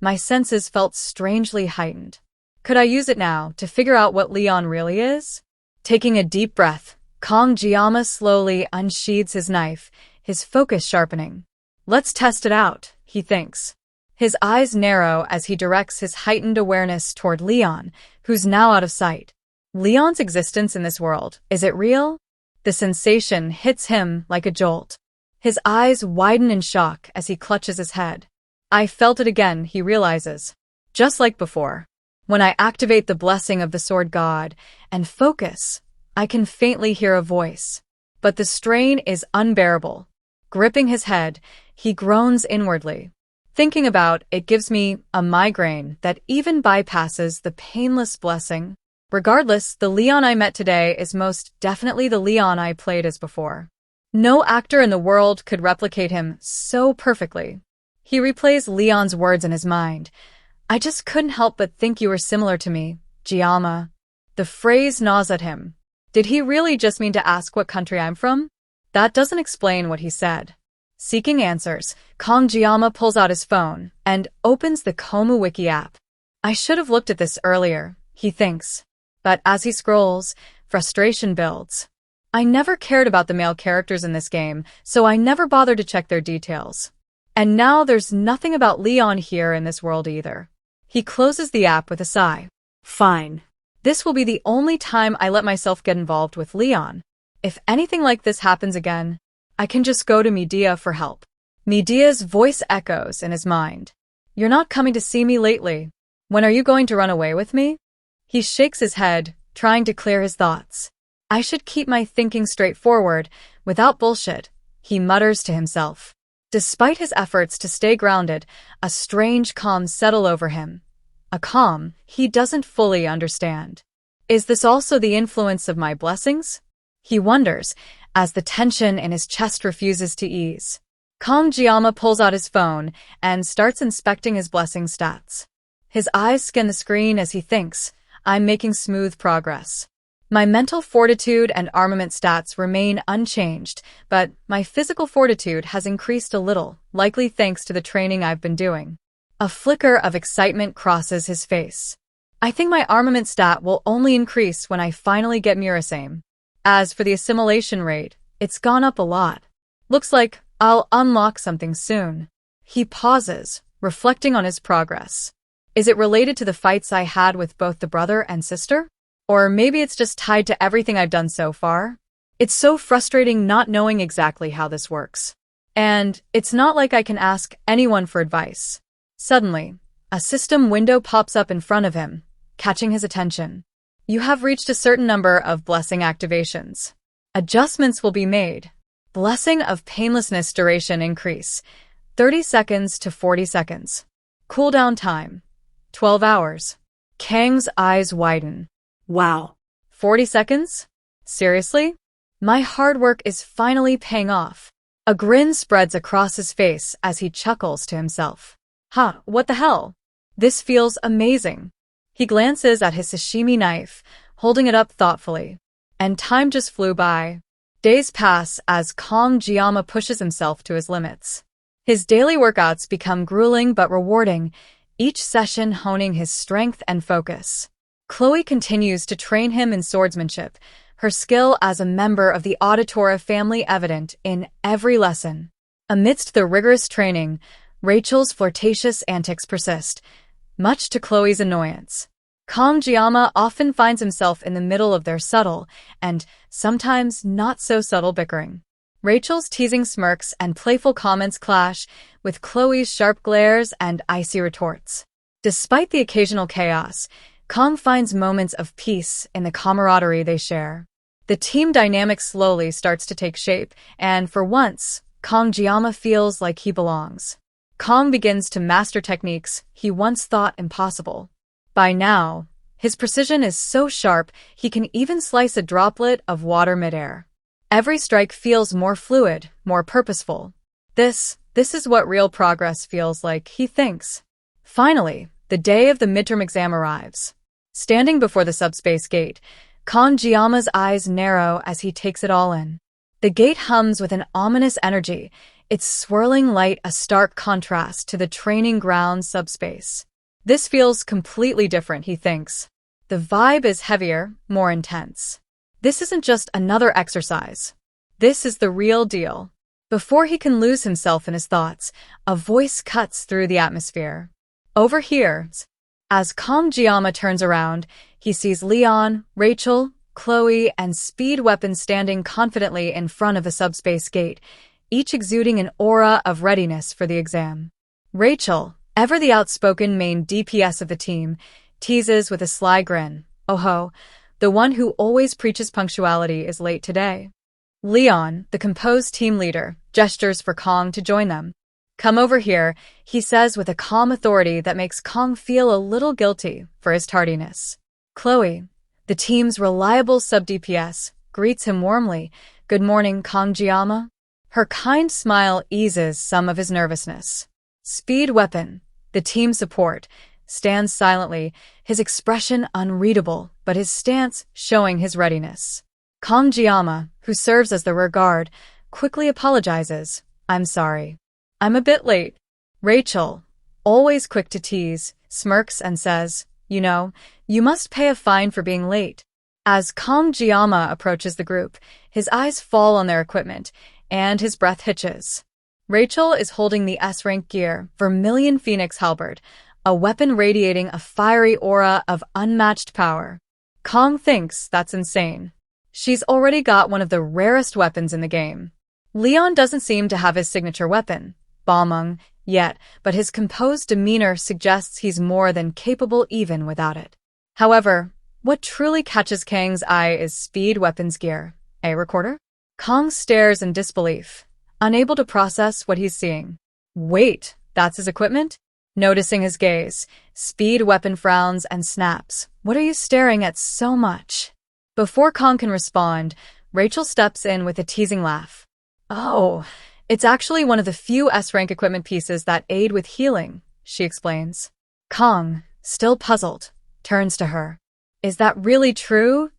my senses felt strangely heightened. Could I use it now to figure out what Leon really is? Taking a deep breath, Kang Jiama slowly unsheathes his knife, his focus sharpening. Let's test it out, he thinks. His eyes narrow as he directs his heightened awareness toward Leon, who's now out of sight. Leon's existence in this world, is it real? The sensation hits him like a jolt. His eyes widen in shock as he clutches his head. I felt it again, he realizes. Just like before. When I activate the blessing of the sword god and focus, I can faintly hear a voice. But the strain is unbearable. Gripping his head, he groans inwardly. Thinking about it gives me a migraine that even bypasses the painless blessing. Regardless, the Leon I met today is most definitely the Leon I played as before. No actor in the world could replicate him so perfectly. He replays Leon's words in his mind. I just couldn't help but think you were similar to me, Jiama. The phrase gnaws at him. Did he really just mean to ask what country I'm from? That doesn't explain what he said. Seeking answers, Kang Jiama pulls out his phone and opens the Komu Wiki app. I should have looked at this earlier, he thinks. But as he scrolls, frustration builds. I never cared about the male characters in this game, so I never bothered to check their details. And now there's nothing about Leon here in this world either. He closes the app with a sigh. Fine. This will be the only time I let myself get involved with Leon. If anything like this happens again, I can just go to Medea for help. Medea's voice echoes in his mind. You're not coming to see me lately. When are you going to run away with me? He shakes his head, trying to clear his thoughts. I should keep my thinking straightforward, without bullshit, he mutters to himself. Despite his efforts to stay grounded, a strange calm settles over him. A calm he doesn't fully understand. Is this also the influence of my blessings? He wonders, as the tension in his chest refuses to ease. Kang Jiama pulls out his phone and starts inspecting his blessing stats. His eyes scan the screen as he thinks, I'm making smooth progress. My mental fortitude and armament stats remain unchanged, but my physical fortitude has increased a little, likely thanks to the training I've been doing. A flicker of excitement crosses his face. I think my armament stat will only increase when I finally get Murasame. As for the assimilation rate, it's gone up a lot. Looks like I'll unlock something soon. He pauses, reflecting on his progress. Is it related to the fights I had with both the brother and sister? Or maybe it's just tied to everything I've done so far? It's so frustrating not knowing exactly how this works. And it's not like I can ask anyone for advice. Suddenly, a system window pops up in front of him, catching his attention. You have reached a certain number of blessing activations. Adjustments will be made. Blessing of painlessness duration increase, 30 seconds to 40 seconds. Cooldown time, 12 hours. Kang's eyes widen. Wow. 40 seconds? Seriously? My hard work is finally paying off. A grin spreads across his face as he chuckles to himself. What the hell? This feels amazing. He glances at his sashimi knife, holding it up thoughtfully. And time just flew by. Days pass as Kang Jiama pushes himself to his limits. His daily workouts become grueling but rewarding, each session honing his strength and focus. Chloe continues to train him in swordsmanship, her skill as a member of the Auditora family evident in every lesson. Amidst the rigorous training, Rachel's flirtatious antics persist, much to Chloe's annoyance. Kangjiyama often finds himself in the middle of their subtle, and sometimes not so subtle bickering. Rachel's teasing smirks and playful comments clash with Chloe's sharp glares and icy retorts. Despite the occasional chaos, Kang finds moments of peace in the camaraderie they share. The team dynamic slowly starts to take shape, and for once, Kangjiyama feels like he belongs. Kang begins to master techniques he once thought impossible. By now, his precision is so sharp he can even slice a droplet of water midair. Every strike feels more fluid, more purposeful. This is what real progress feels like, he thinks. Finally, the day of the midterm exam arrives. Standing before the subspace gate, Kangjiyama's eyes narrow as he takes it all in. The gate hums with an ominous energy, its swirling light a stark contrast to the training ground subspace. This feels completely different, he thinks. The vibe is heavier, more intense. This isn't just another exercise. This is the real deal. Before he can lose himself in his thoughts, a voice cuts through the atmosphere. Over here. As Kangjiyama turns around, he sees Leon, Rachel, Chloe, and Speed Weapon standing confidently in front of the subspace gate, each exuding an aura of readiness for the exam. Rachel, ever the outspoken main DPS of the team, teases with a sly grin. Oh ho, the one who always preaches punctuality is late today. Leon, the composed team leader, gestures for Kang to join them. Come over here, he says with a calm authority that makes Kang feel a little guilty for his tardiness. Chloe, the team's reliable sub-DPS, greets him warmly. Good morning, Kangjiyama. Her kind smile eases some of his nervousness. Speed Weapon, the team support, stands silently, his expression unreadable, but his stance showing his readiness. Kangjiyama, who serves as the rear guard, quickly apologizes. I'm sorry. I'm a bit late. Rachel, always quick to tease, smirks and says, you must pay a fine for being late. As Kangjiyama approaches the group, his eyes fall on their equipment, and his breath hitches. Rachel is holding the S-rank gear Vermilion Phoenix Halberd, a weapon radiating a fiery aura of unmatched power. Kang thinks that's insane. She's already got one of the rarest weapons in the game. Leon doesn't seem to have his signature weapon, Balmung, yet, but his composed demeanor suggests he's more than capable even without it. However, what truly catches Kang's eye is Speed Weapon's gear. A recorder? Kang stares in disbelief, unable to process what he's seeing. Wait, that's his equipment? Noticing his gaze, Speed Weapon frowns and snaps. What are you staring at so much? Before Kang can respond, Rachel steps in with a teasing laugh. Oh, it's actually one of the few S-rank equipment pieces that aid with healing, she explains. Kang, still puzzled, turns to her. Is that really true?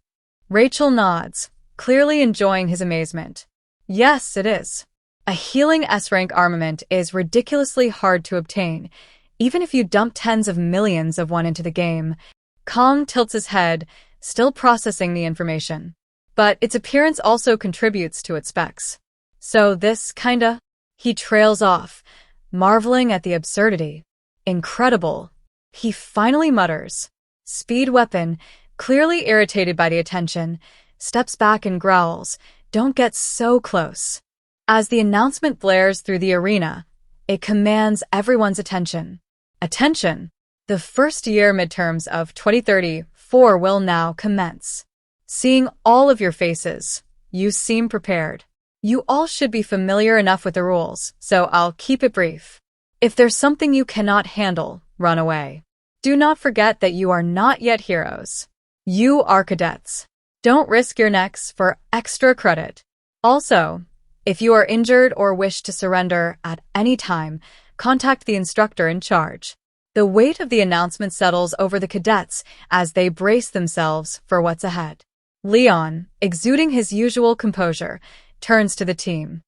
Rachel nods, clearly enjoying his amazement. Yes, it is. A healing S-rank armament is ridiculously hard to obtain, even if you dump tens of millions of one into the game. Kang tilts his head, still processing the information. But its appearance also contributes to its specs. So this kinda? He trails off, marveling at the absurdity. Incredible. He finally mutters. Speed Weapon, clearly irritated by the attention, steps back and growls, "Don't get so close." As the announcement blares through the arena, it commands everyone's attention. Attention! The first-year midterms of 2034 will now commence. Seeing all of your faces, you seem prepared. You all should be familiar enough with the rules, so I'll keep it brief. If there's something you cannot handle, run away. Do not forget that you are not yet heroes. You are cadets. Don't risk your necks for extra credit. Also, if you are injured or wish to surrender at any time, contact the instructor in charge. The weight of the announcement settles over the cadets as they brace themselves for what's ahead. Leon, exuding his usual composure, turns to the team.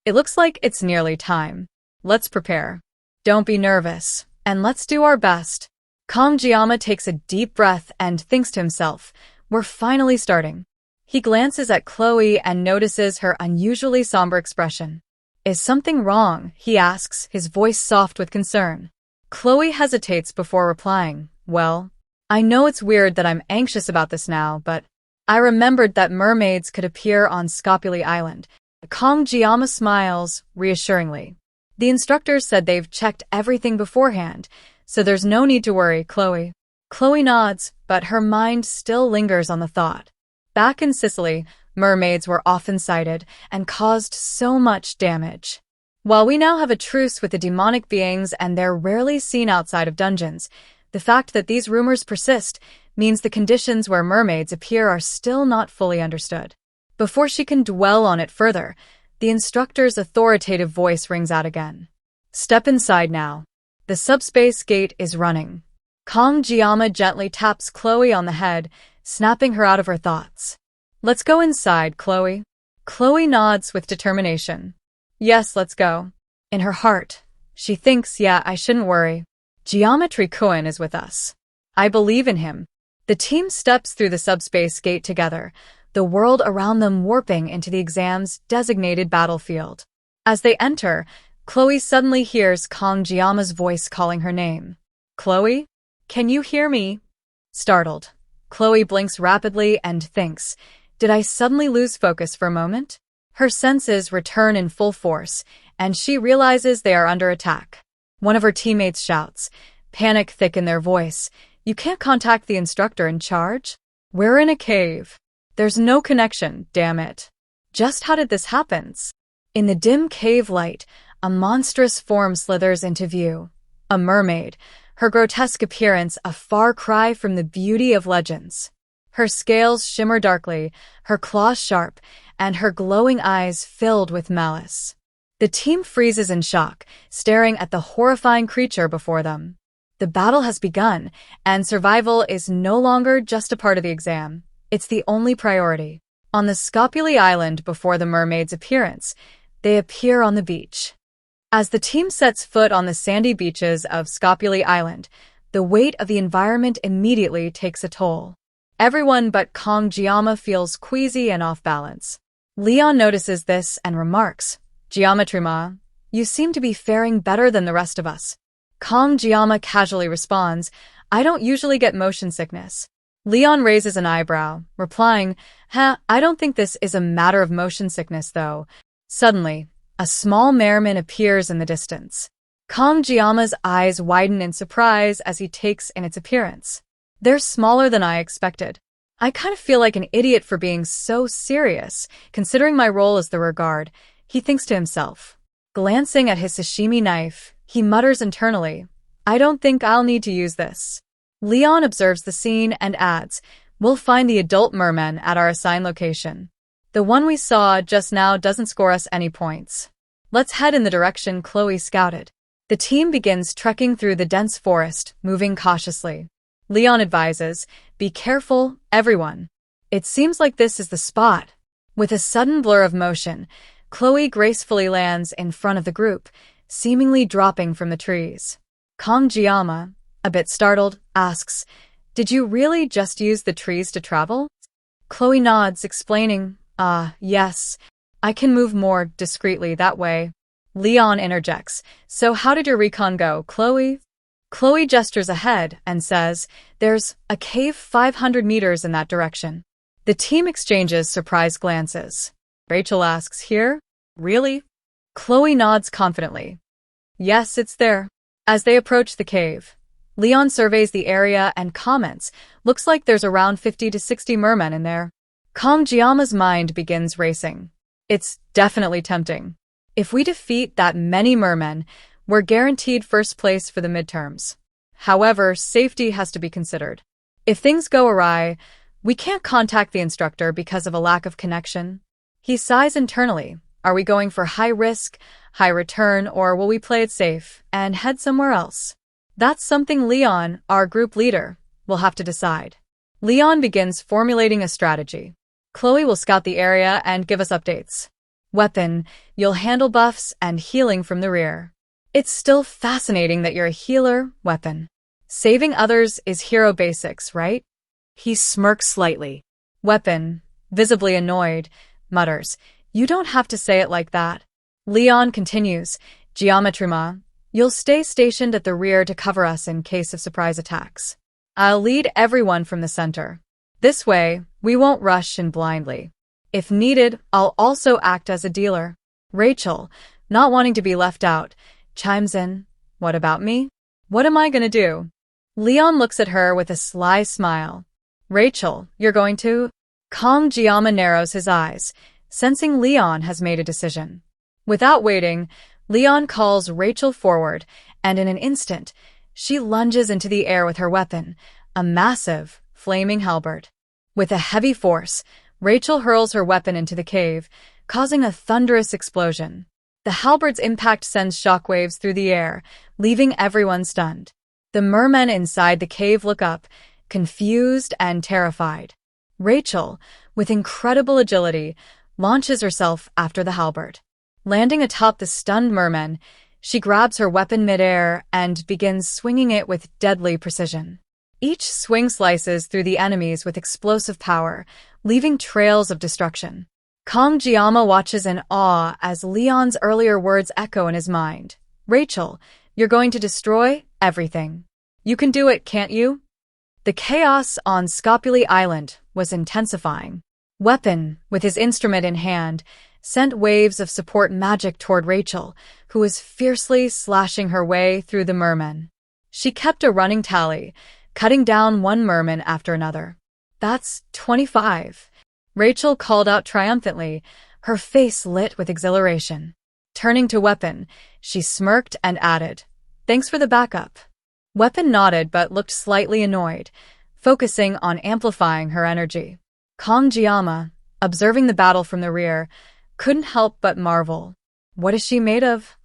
It looks like it's nearly time. Let's prepare. Don't be nervous, and let's do our best. Kangjiyama takes a deep breath and thinks to himself, we're finally starting. He glances at Chloe and notices her unusually somber expression. Is something wrong? He asks, his voice soft with concern. Chloe hesitates before replying. Well, I know it's weird that I'm anxious about this now, but I remembered that mermaids could appear on Scopuli Island. Kongjiyama smiles reassuringly. The instructors said they've checked everything beforehand, so there's no need to worry, Chloe. Chloe nods, but her mind still lingers on the thought. Back in Sicily, mermaids were often sighted and caused so much damage. While we now have a truce with the demonic beings and they're rarely seen outside of dungeons, the fact that these rumors persist means the conditions where mermaids appear are still not fully understood. Before she can dwell on it further, the instructor's authoritative voice rings out again. Step inside now. The subspace gate is running. Kongjiyama gently taps Chloe on the head, snapping her out of her thoughts. Let's go inside, Chloe. Chloe nods with determination. Yes, let's go. In her heart, she thinks, yeah, I shouldn't worry. Geometry Kuin is with us. I believe in him. The team steps through the subspace gate together, the world around them warping into the exam's designated battlefield. As they enter, Chloe suddenly hears Kongjiyama's voice calling her name. Chloe? Can you hear me? Startled, Chloe blinks rapidly and thinks, did I suddenly lose focus for a moment? Her senses return in full force, and she realizes they are under attack. One of her teammates shouts, panic thick in their voice, you can't contact the instructor in charge? We're in a cave. There's no connection, damn it. Just how did this happen? In the dim cave light, a monstrous form slithers into view. A mermaid, her grotesque appearance a far cry from the beauty of legends. Her scales shimmer darkly, her claws sharp, and her glowing eyes filled with malice. The team freezes in shock, staring at the horrifying creature before them. The battle has begun, and survival is no longer just a part of the exam. It's the only priority. On the Scopuli Island before the mermaid's appearance, they appear on the beach. As the team sets foot on the sandy beaches of Scopuli Island, the weight of the environment immediately takes a toll. Everyone but Kongjiyama feels queasy and off balance. Leon notices this and remarks, Geometry Ma, you seem to be faring better than the rest of us. Kongjiyama casually responds, I don't usually get motion sickness. Leon raises an eyebrow, replying, I don't think this is a matter of motion sickness, though. Suddenly, a small merman appears in the distance. Kongjiyama's eyes widen in surprise as he takes in its appearance. They're smaller than I expected. I kind of feel like an idiot for being so serious, considering my role as the rear guard, he thinks to himself. Glancing at his sashimi knife, he mutters internally, I don't think I'll need to use this. Leon observes the scene and adds, we'll find the adult merman at our assigned location. The one we saw just now doesn't score us any points. Let's head in the direction Chloe scouted. The team begins trekking through the dense forest, moving cautiously. Leon advises, be careful, everyone. It seems like this is the spot. With a sudden blur of motion, Chloe gracefully lands in front of the group, seemingly dropping from the trees. Kongjiyama, a bit startled, asks, did you really just use the trees to travel? Chloe nods, explaining, yes. I can move more discreetly that way. Leon interjects, so how did your recon go, Chloe? Chloe gestures ahead and says, there's a cave 500 meters in that direction. The team exchanges surprised glances. Rachel asks, here? Really? Chloe nods confidently. Yes, it's there. As they approach the cave, Leon surveys the area and comments, looks like there's around 50 to 60 mermen in there. Kongjiyama's mind begins racing. It's definitely tempting. If we defeat that many mermen, we're guaranteed first place for the midterms. However, safety has to be considered. If things go awry, we can't contact the instructor because of a lack of connection. He sighs internally. Are we going for high risk, high return, or will we play it safe and head somewhere else? That's something Leon, our group leader, will have to decide. Leon begins formulating a strategy. Chloe will scout the area and give us updates. Weapon, you'll handle buffs and healing from the rear. It's still fascinating that you're a healer, Weapon. Saving others is hero basics, right? He smirks slightly. Weapon, visibly annoyed, mutters, you don't have to say it like that. Leon continues, Geometry Ma, you'll stay stationed at the rear to cover us in case of surprise attacks. I'll lead everyone from the center. This way, we won't rush in blindly. If needed, I'll also act as a dealer. Rachel, not wanting to be left out, chimes in. What about me? What am I gonna do? Leon looks at her with a sly smile. Rachel, you're going to? Kong Jiama narrows his eyes, sensing Leon has made a decision. Without waiting, Leon calls Rachel forward, and in an instant, she lunges into the air with her weapon, a massive, flaming halberd. With a heavy force, Rachel hurls her weapon into the cave, causing a thunderous explosion. The halberd's impact sends shockwaves through the air, leaving everyone stunned. The mermen inside the cave look up, confused and terrified. Rachel, with incredible agility, launches herself after the halberd. Landing atop the stunned merman, she grabs her weapon midair and begins swinging it with deadly precision. Each swing slices through the enemies with explosive power, leaving trails of destruction. Kong Jiama watches in awe as Leon's earlier words echo in his mind. Rachel, you're going to destroy everything. You can do it, can't you? The chaos on Scopuli Island was intensifying. Weapon, with his instrument in hand, sent waves of support magic toward Rachel, who was fiercely slashing her way through the mermen. She kept a running tally, cutting down one merman after another. That's 25. Rachel called out triumphantly, her face lit with exhilaration. Turning to Weapon, she smirked and added, Thanks for the backup. Weapon nodded but looked slightly annoyed, focusing on amplifying her energy. Kong Jiama, observing the battle from the rear, couldn't help but marvel. What is she made of?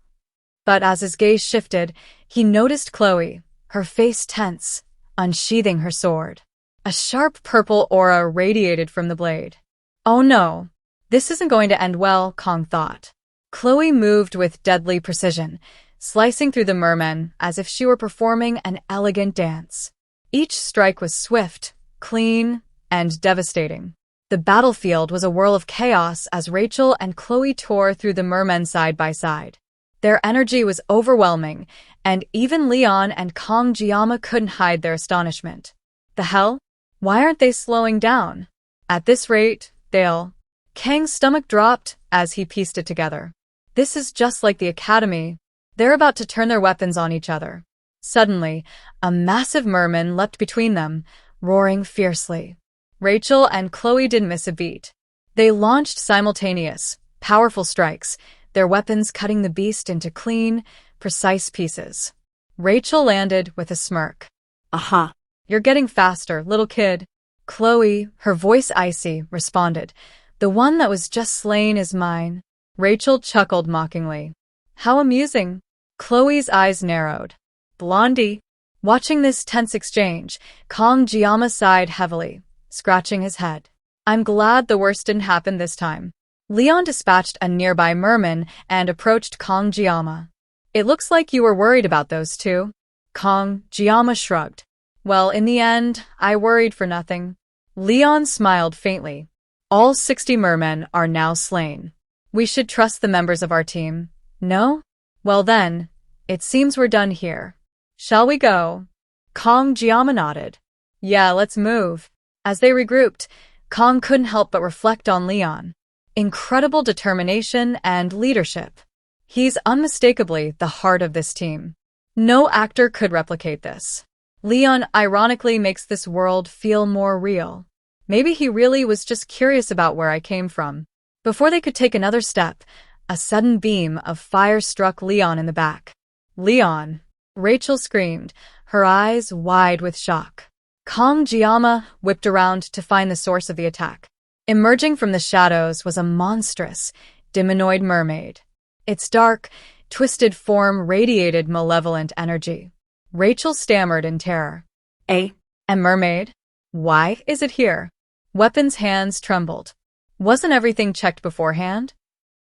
But as his gaze shifted, he noticed Chloe, her face tense, unsheathing her sword. A sharp purple aura radiated from the blade. Oh no, this isn't going to end well, Kong thought. Chloe moved with deadly precision, slicing through the mermen as if she were performing an elegant dance. Each strike was swift, clean, and devastating. The battlefield was a whirl of chaos as Rachel and Chloe tore through the mermen side by side. Their energy was overwhelming, and even Leon and Kong Jiama couldn't hide their astonishment. The hell? Why aren't they slowing down? At this rate, they'll... Kang's stomach dropped as he pieced it together. This is just like the academy. They're about to turn their weapons on each other. Suddenly, a massive merman leapt between them, roaring fiercely. Rachel and Chloe didn't miss a beat. They launched simultaneous, powerful strikes, their weapons cutting the beast into clean, precise pieces. Rachel landed with a smirk. Aha. You're getting faster, little kid. Chloe, her voice icy, responded. The one that was just slain is mine. Rachel chuckled mockingly. How amusing. Chloe's eyes narrowed. Blondie. Watching this tense exchange, Kong Jiama sighed heavily, scratching his head. I'm glad the worst didn't happen this time. Leon dispatched a nearby merman and approached Kong Jiama. It looks like you were worried about those two. Kong Jiama shrugged. Well, in the end, I worried for nothing. Leon smiled faintly. All 60 mermen are now slain. We should trust the members of our team. No? Well then, it seems we're done here. Shall we go? Kong Jiama nodded. Yeah, let's move. As they regrouped, Kong couldn't help but reflect on Leon. Incredible determination and leadership. He's unmistakably the heart of this team. No actor could replicate this. Leon ironically makes this world feel more real. Maybe he really was just curious about where I came from. Before they could take another step, a sudden beam of fire struck Leon in the back. Leon! Rachel screamed, her eyes wide with shock. Kong Jiama whipped around to find the source of the attack. Emerging from the shadows was a monstrous, demonic mermaid. Its dark, twisted form radiated malevolent energy. Rachel stammered in terror. A mermaid? Why is it here? Weapon's hands trembled. Wasn't everything checked beforehand?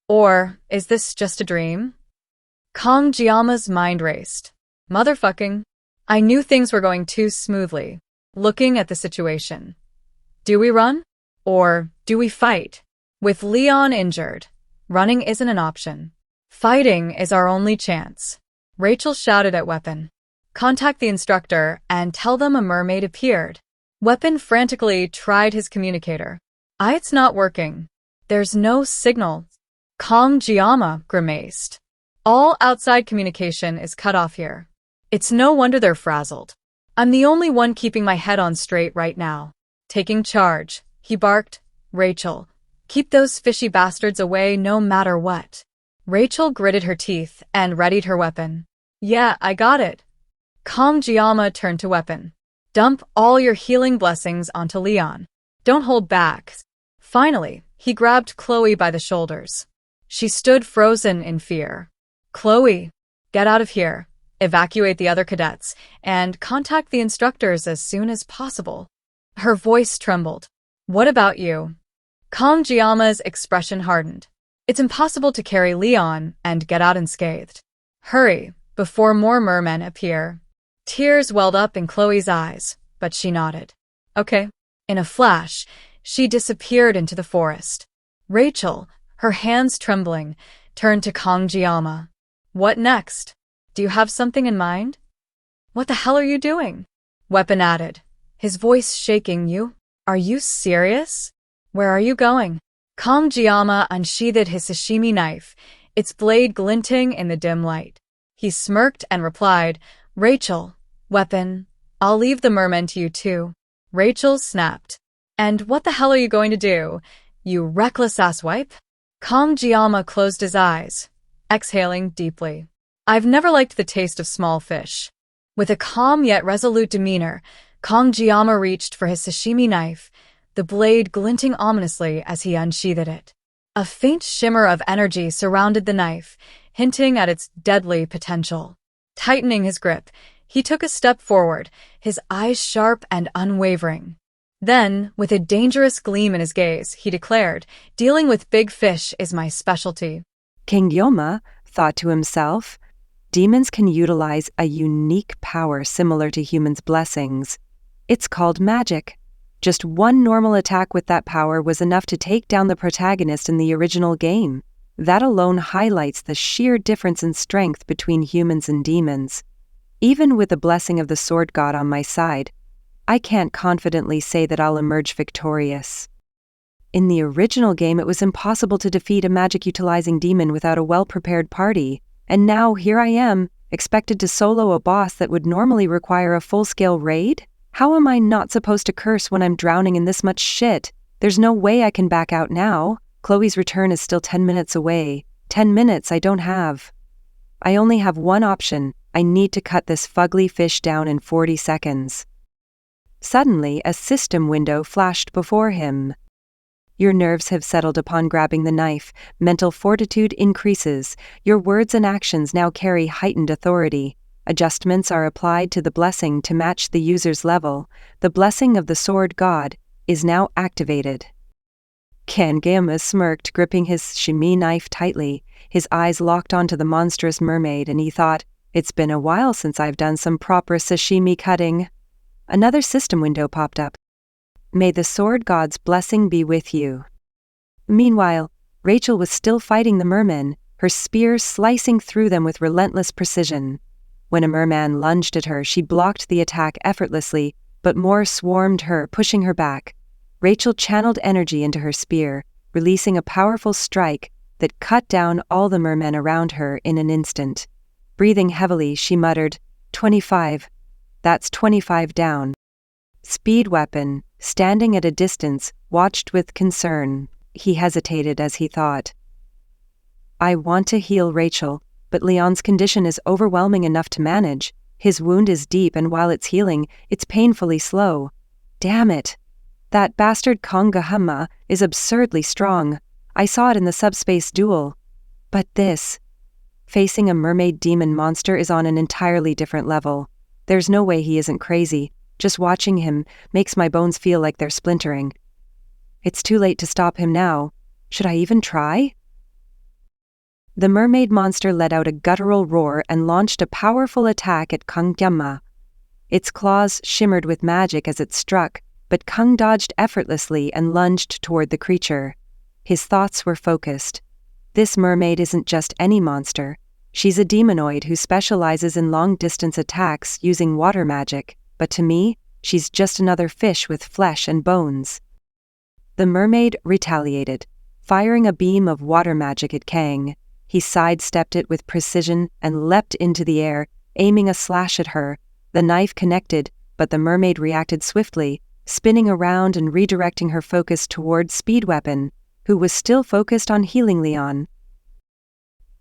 Or is this just a dream? Kong Jiama's mind raced. Motherfucking. I knew things were going too smoothly. Looking at the situation. Do we run? Or do we fight? With Leon injured, running isn't an option. Fighting is our only chance. Rachel shouted at Weapon. Contact the instructor and tell them a mermaid appeared. Weapon frantically tried his communicator. It's not working. There's no signal. Kong Jiama grimaced. All outside communication is cut off here. It's no wonder they're frazzled. I'm the only one keeping my head on straight right now. Taking charge, he barked. Rachel, keep those fishy bastards away no matter what. Rachel gritted her teeth and readied her weapon. Yeah, I got it. Kong Jiama turned to Weapon. Dump all your healing blessings onto Leon. Don't hold back. Finally, he grabbed Chloe by the shoulders. She stood frozen in fear. Chloe, get out of here. Evacuate the other cadets, and contact the instructors as soon as possible. Her voice trembled. What about you? Kong Jiama's expression hardened. It's impossible to carry Leon and get out unscathed. Hurry, before more mermen appear. Tears welled up in Chloe's eyes, but she nodded. Okay. In a flash, she disappeared into the forest. Rachel, her hands trembling, turned to Kong Jiama. What next? Do you have something in mind? What the hell are you doing? Weapon added, his voice shaking. Are you serious? Where are you going? Kong Jiama unsheathed his sashimi knife, its blade glinting in the dim light. He smirked and replied, Rachel, Weapon, I'll leave the mermen to you too. Rachel snapped. And what the hell are you going to do, you reckless asswipe? Kong Jiama closed his eyes, exhaling deeply. I've never liked the taste of small fish. With a calm yet resolute demeanor, Kong Jiama reached for his sashimi knife, the blade glinting ominously as he unsheathed it. A faint shimmer of energy surrounded the knife, hinting at its deadly potential. Tightening his grip, he took a step forward, his eyes sharp and unwavering. Then, with a dangerous gleam in his gaze, he declared, dealing with big fish is my specialty. King Yoma thought to himself, demons can utilize a unique power similar to humans' blessings. It's called magic. Just one normal attack with that power was enough to take down the protagonist in the original game. That alone highlights the sheer difference in strength between humans and demons. Even with the blessing of the sword god on my side, I can't confidently say that I'll emerge victorious. In the original game, it was impossible to defeat a magic-utilizing demon without a well-prepared party, and now here I am, expected to solo a boss that would normally require a full-scale raid? How am I not supposed to curse when I'm drowning in this much shit? There's no way I can back out now. Chloe's return is still 10 minutes away. 10 minutes I don't have. I only have one option. I need to cut this fugly fish down in 40 seconds. Suddenly, a system window flashed before him. Your nerves have settled upon grabbing the knife. Mental fortitude increases. Your words and actions now carry heightened authority. Adjustments are applied to the blessing to match the user's level. The blessing of the sword god is now activated. Kangama smirked, gripping his sashimi knife tightly. His eyes locked onto the monstrous mermaid, and he thought, it's been a while since I've done some proper sashimi cutting. Another system window popped up. May the sword god's blessing be with you. Meanwhile, Rachel was still fighting the mermen, her spear slicing through them with relentless precision. When a merman lunged at her, she blocked the attack effortlessly, but more swarmed her, pushing her back. Rachel channeled energy into her spear, releasing a powerful strike that cut down all the mermen around her in an instant. Breathing heavily, she muttered, 25. That's 25 down. Speed Weapon, standing at a distance, watched with concern. He hesitated as he thought. I want to heal Rachel, but Leon's condition is overwhelming enough to manage. His wound is deep, and while it's healing, it's painfully slow. Damn it. That bastard Kongahama is absurdly strong. I saw it in the subspace duel. But this, facing a mermaid demon monster, is on an entirely different level. There's no way he isn't crazy. Just watching him makes my bones feel like they're splintering. It's too late to stop him now. Should I even try? The mermaid monster let out a guttural roar and launched a powerful attack at Kangama. Its claws shimmered with magic as it struck, but Kung dodged effortlessly and lunged toward the creature. His thoughts were focused. This mermaid isn't just any monster. She's a demonoid who specializes in long-distance attacks using water magic, but to me, she's just another fish with flesh and bones." The mermaid retaliated, firing a beam of water magic at Kang. He sidestepped it with precision and leapt into the air, aiming a slash at her. The knife connected, but the mermaid reacted swiftly, spinning around and redirecting her focus toward Speed Weapon, who was still focused on healing Leon.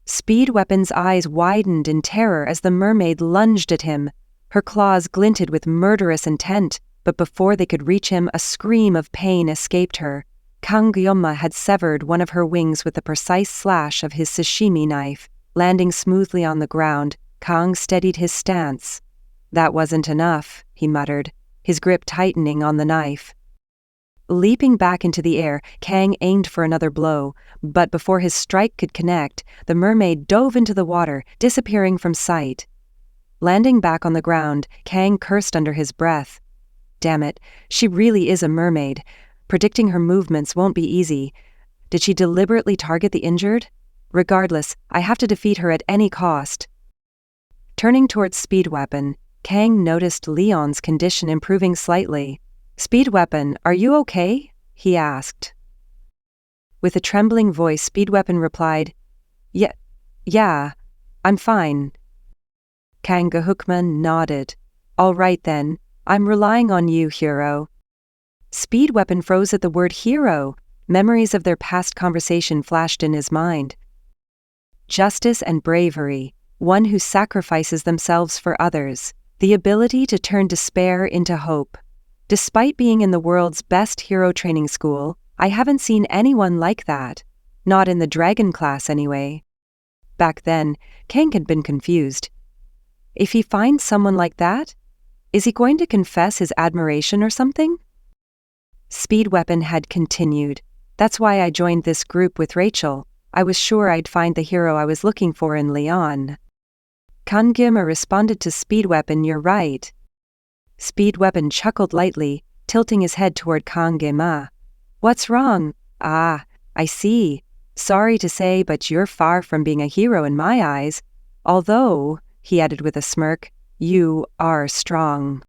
Speed Weapon's eyes widened in terror as the mermaid lunged at him. Her claws glinted with murderous intent, but before they could reach him, a scream of pain escaped her. Kang Gyoma had severed one of her wings with a precise slash of his sashimi knife. Landing smoothly on the ground, Kang steadied his stance. "That wasn't enough," he muttered, his grip tightening on the knife. Leaping back into the air, Kang aimed for another blow, but before his strike could connect, the mermaid dove into the water, disappearing from sight. Landing back on the ground, Kang cursed under his breath. Damn it, she really is a mermaid. Predicting her movements won't be easy. Did she deliberately target the injured? Regardless, I have to defeat her at any cost. Turning towards Speed Weapon, Kang noticed Leon's condition improving slightly. "Speed Weapon, are you okay?" he asked. With a trembling voice, Speed Weapon replied, Yeah, I'm fine." Kang Gahukman nodded. "All right then, I'm relying on you, hero." Speed Weapon froze at the word hero. Memories of their past conversation flashed in his mind. Justice and bravery, one who sacrifices themselves for others, the ability to turn despair into hope. Despite being in the world's best hero training school, I haven't seen anyone like that. Not in the dragon class anyway. Back then, Kang had been confused. If he finds someone like that, is he going to confess his admiration or something? Speed Weapon had continued. "That's why I joined this group with Rachel. I was sure I'd find the hero I was looking for in Leon." Kangima responded to Speed Weapon, "You're right." Speed Weapon chuckled lightly, tilting his head toward Kangima. "What's wrong? Ah, I see. Sorry to say, but you're far from being a hero in my eyes. Although," he added with a smirk, "you are strong."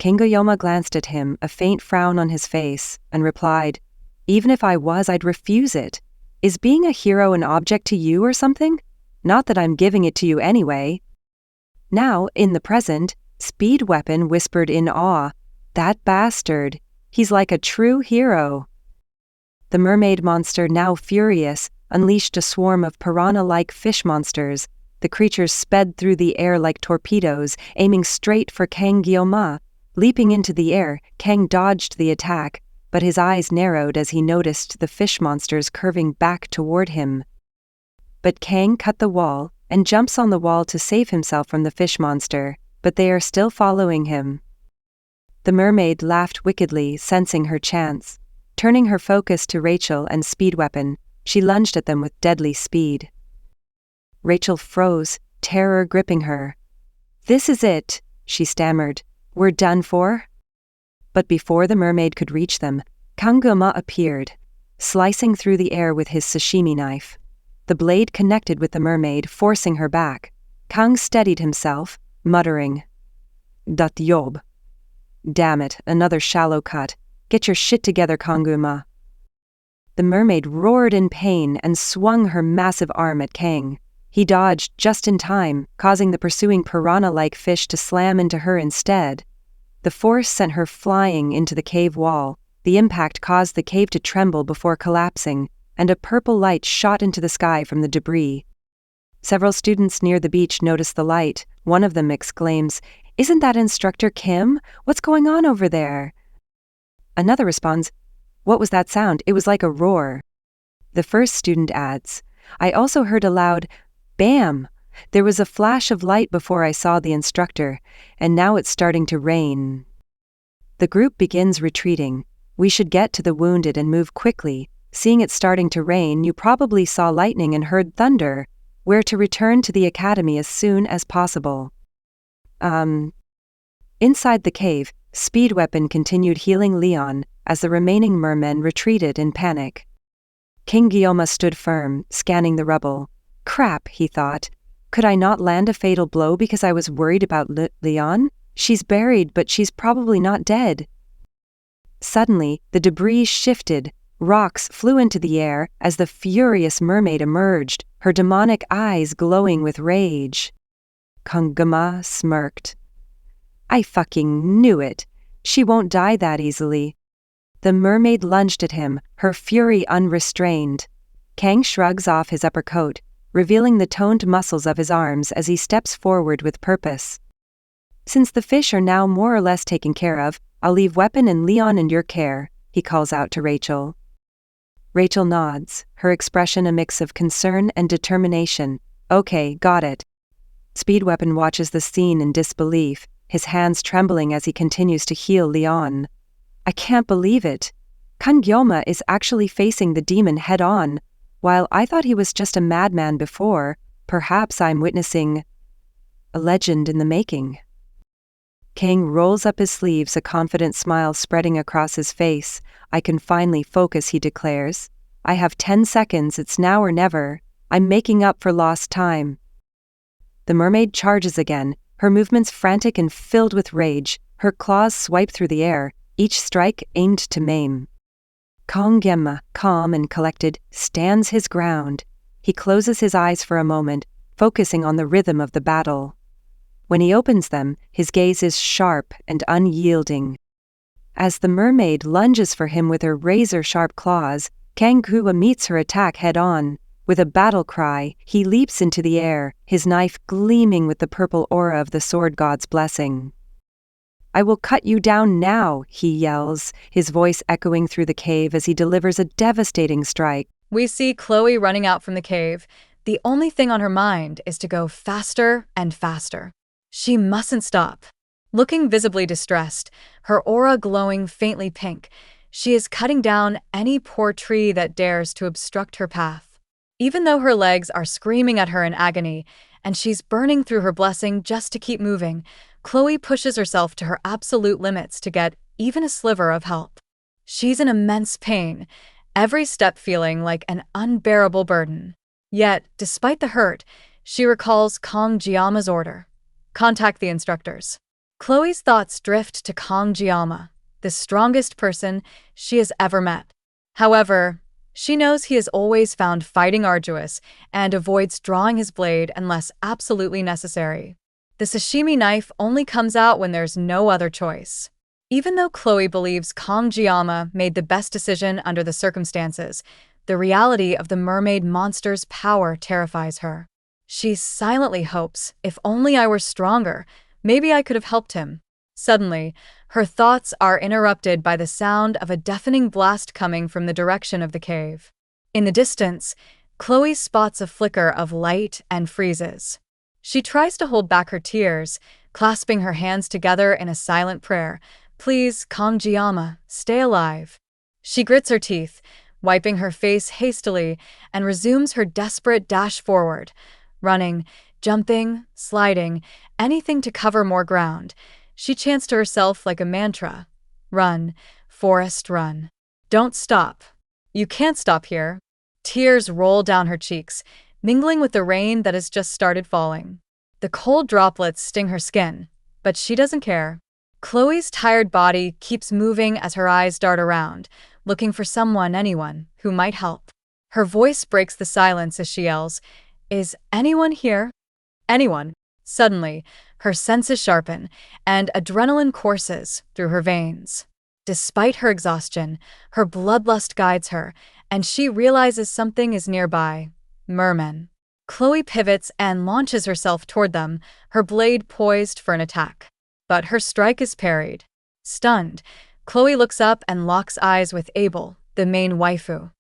Kingoyoma glanced at him, a faint frown on his face, and replied, "Even if I was, I'd refuse it. Is being a hero an object to you or something? Not that I'm giving it to you anyway." Now, in the present, Speed Weapon whispered in awe, "That bastard. He's like a true hero." The mermaid monster, now furious, unleashed a swarm of piranha-like fish monsters. The creatures sped through the air like torpedoes, aiming straight for Kang Gyoma. Leaping into the air, Kang dodged the attack, but his eyes narrowed as he noticed the fish monsters curving back toward him. But Kang cut the wall and jumps on the wall to save himself from the fish monster, but they are still following him. The mermaid laughed wickedly, sensing her chance. Turning her focus to Rachel and Speed Weapon, she lunged at them with deadly speed. Rachel froze, terror gripping her. "This is it," she stammered. "We're done for?" But before the mermaid could reach them, Kanguma appeared, slicing through the air with his sashimi knife. The blade connected with the mermaid, forcing her back. Kang steadied himself, muttering, "Dat yob. Damn it, another shallow cut. Get your shit together, Kanguma." The mermaid roared in pain and swung her massive arm at Kang. He dodged just in time, causing the pursuing piranha-like fish to slam into her instead. The force sent her flying into the cave wall. The impact caused the cave to tremble before collapsing, and a purple light shot into the sky from the debris. Several students near the beach notice the light. One of them exclaims, "Isn't that Instructor Kim? What's going on over there?" Another responds, "What was that sound? It was like a roar." The first student adds, "I also heard a loud bam. There was a flash of light before I saw the instructor, and now it's starting to rain." The group begins retreating. "We should get to the wounded and move quickly. Seeing it starting to rain, you probably saw lightning and heard thunder. We're to return to the academy as soon as possible." Inside the cave, Speed Weapon continued healing Leon as the remaining mermen retreated in panic. King Gyoma stood firm, scanning the rubble. "Crap," he thought. Could I not land a fatal blow because I was worried about Leon? She's buried, but she's probably not dead. Suddenly, the debris shifted. Rocks flew into the air as the furious mermaid emerged, her demonic eyes glowing with rage. Kangama smirked. I fucking knew it. She won't die that easily. The mermaid lunged at him, her fury unrestrained. Kang shrugs off his upper coat, revealing the toned muscles of his arms as he steps forward with purpose. Since the fish are now more or less taken care of, I'll leave Weapon and Leon in your care, he calls out to Rachel. Rachel nods, her expression a mix of concern and determination. Okay, got it. Speed Weapon watches the scene in disbelief, his hands trembling as he continues to heal Leon. I can't believe it. Kangyoma is actually facing the demon head-on. While I thought he was just a madman before, perhaps I'm witnessing a legend in the making. Kang rolls up his sleeves, a confident smile spreading across his face. I can finally focus, he declares. I have 10 seconds, it's now or never. I'm making up for lost time. The mermaid charges again, her movements frantic and filled with rage. Her claws swipe through the air, each strike aimed to maim. Kangyoma, calm and collected, stands his ground. He closes his eyes for a moment, focusing on the rhythm of the battle. When he opens them, his gaze is sharp and unyielding. As the mermaid lunges for him with her razor-sharp claws, Kangua meets her attack head-on. With a battle cry, he leaps into the air, his knife gleaming with the purple aura of the sword god's blessing. I will cut you down now, he yells, his voice echoing through the cave as he delivers a devastating strike. We see Chloe running out from the cave. The only thing on her mind is to go faster and faster. She mustn't stop. Looking visibly distressed, her aura glowing faintly pink, she is cutting down any poor tree that dares to obstruct her path. Even though her legs are screaming at her in agony, and she's burning through her blessing just to keep moving, Chloe pushes herself to her absolute limits to get even a sliver of help. She's in immense pain, every step feeling like an unbearable burden. Yet, despite the hurt, she recalls Kangyama's order. Contact the instructors. Chloe's thoughts drift to Kangyama, the strongest person she has ever met. However, she knows he has always found fighting arduous and avoids drawing his blade unless absolutely necessary. The sashimi knife only comes out when there's no other choice. Even though Chloe believes Kangyama made the best decision under the circumstances, the reality of the mermaid monster's power terrifies her. She silently hopes, if only I were stronger, maybe I could have helped him. Suddenly, her thoughts are interrupted by the sound of a deafening blast coming from the direction of the cave. In the distance, Chloe spots a flicker of light and freezes. She tries to hold back her tears, clasping her hands together in a silent prayer. Please, Kangyama, stay alive. She grits her teeth, wiping her face hastily, and resumes her desperate dash forward. Running, jumping, sliding, anything to cover more ground. She chants to herself like a mantra. Run, Forest, run. Don't stop. You can't stop here. Tears roll down her cheeks, mingling with the rain that has just started falling. The cold droplets sting her skin, but she doesn't care. Chloe's tired body keeps moving as her eyes dart around, looking for someone, anyone, who might help. Her voice breaks the silence as she yells, Is anyone here? Anyone. Suddenly, her senses sharpen, and adrenaline courses through her veins. Despite her exhaustion, her bloodlust guides her, and she realizes something is nearby. Mermen. Chloe pivots and launches herself toward them, her blade poised for an attack. But her strike is parried. Stunned, Chloe looks up and locks eyes with Abel, the main waifu.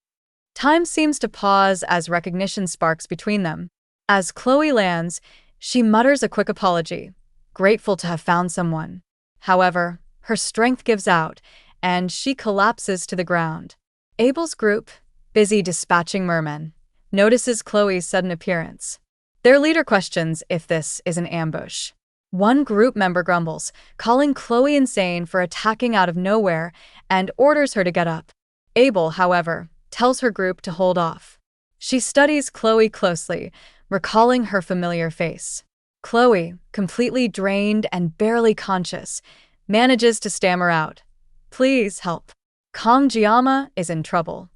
Time seems to pause as recognition sparks between them. As Chloe lands, she mutters a quick apology, grateful to have found someone. However, her strength gives out, and she collapses to the ground. Abel's group, busy dispatching mermen, notices Chloe's sudden appearance. Their leader questions if this is an ambush. One group member grumbles, calling Chloe insane for attacking out of nowhere, and orders her to get up. Abel, however, tells her group to hold off. She studies Chloe closely, recalling her familiar face. Chloe, completely drained and barely conscious, manages to stammer out, "Please help. Kangjiyama is in trouble."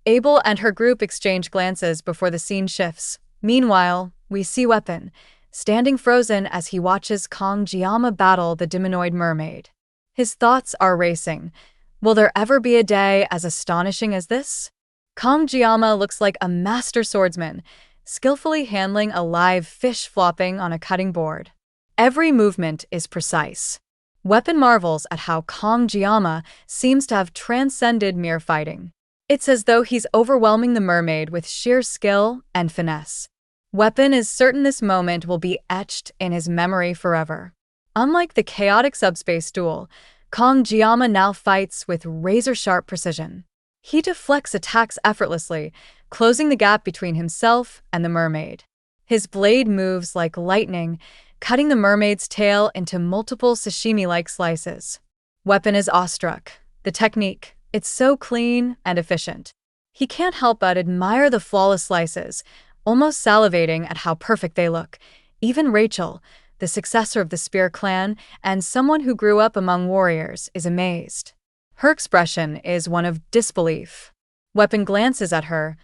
Abel and her group exchange glances before the scene shifts. Meanwhile, we see Weapon, standing frozen as he watches Kangjiyama battle the demonoid mermaid. His thoughts are racing. Will there ever be a day as astonishing as this? Kangjiyama looks like a master swordsman, skillfully handling a live fish flopping on a cutting board. Every movement is precise. Weapon marvels at how Kangjiyama seems to have transcended mere fighting. It's as though he's overwhelming the mermaid with sheer skill and finesse. Weapon is certain this moment will be etched in his memory forever. Unlike the chaotic subspace duel, Kangjiyama now fights with razor-sharp precision. He deflects attacks effortlessly, closing the gap between himself and the mermaid. His blade moves like lightning, cutting the mermaid's tail into multiple sashimi-like slices. Weapon is awestruck. The technique, it's so clean and efficient. He can't help but admire the flawless slices, almost salivating at how perfect they look. Even Rachel, the successor of the Spear clan and someone who grew up among warriors, is amazed. Her expression is one of disbelief. Weapon glances at her,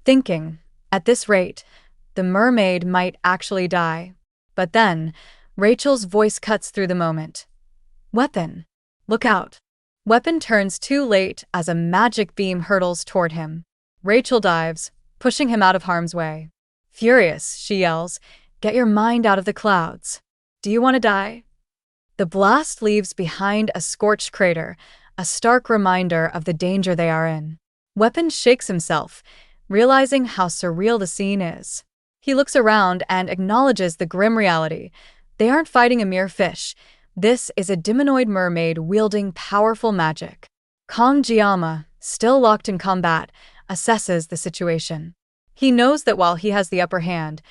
thinking, at this rate, the mermaid might actually die. But then, Rachel's voice cuts through the moment. "Weapon, look out." Weapon turns too late as a magic beam hurtles toward him. Rachel dives, pushing him out of harm's way. Furious, she yells, "Get your mind out of the clouds. Do you want to die?" The blast leaves behind a scorched crater, a stark reminder of the danger they are in. Weapon shakes himself, realizing how surreal the scene is. He looks around and acknowledges the grim reality. They aren't fighting a mere fish. This is a demonoid mermaid wielding powerful magic. Kangjiyama, still locked in combat, assesses the situation. He knows that while he has the upper hand,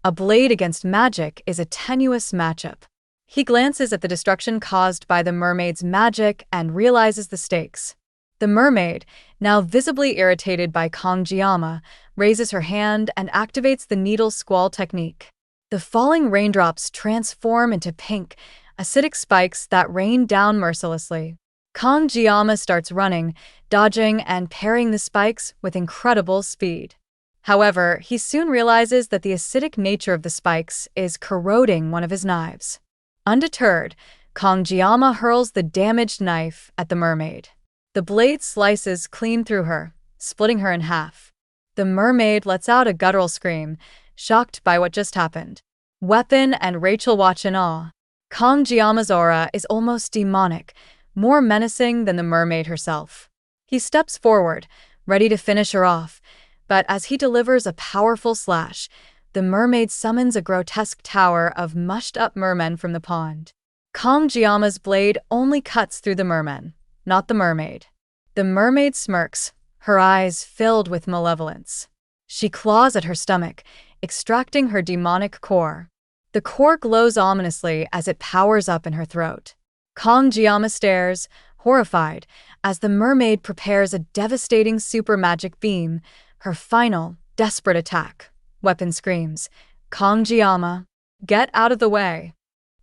a blade against magic is a tenuous matchup. He glances at the destruction caused by the mermaid's magic and realizes the stakes. The mermaid, now visibly irritated by Kangjiyama, raises her hand and activates the needle squall technique. The falling raindrops transform into pink, acidic spikes that rain down mercilessly. Kangjiyama starts running, dodging and parrying the spikes with incredible speed. However, he soon realizes that the acidic nature of the spikes is corroding one of his knives. Undeterred, Kangjiyama hurls the damaged knife at the mermaid. The blade slices clean through her, splitting her in half. The mermaid lets out a guttural scream, shocked by what just happened. Weapon and Rachel watch in awe. Kangjiyama's aura is almost demonic, more menacing than the mermaid herself. He steps forward, ready to finish her off, but as he delivers a powerful slash, the mermaid summons a grotesque tower of mushed-up mermen from the pond. Kangjiyama's blade only cuts through the mermen, not the mermaid. The mermaid smirks, her eyes filled with malevolence. She claws at her stomach, extracting her demonic core. The core glows ominously as it powers up in her throat. Kangjiyama stares, horrified, as the mermaid prepares a devastating super magic beam, her final, desperate attack. Weapon screams, "Kangjiyama, get out of the way."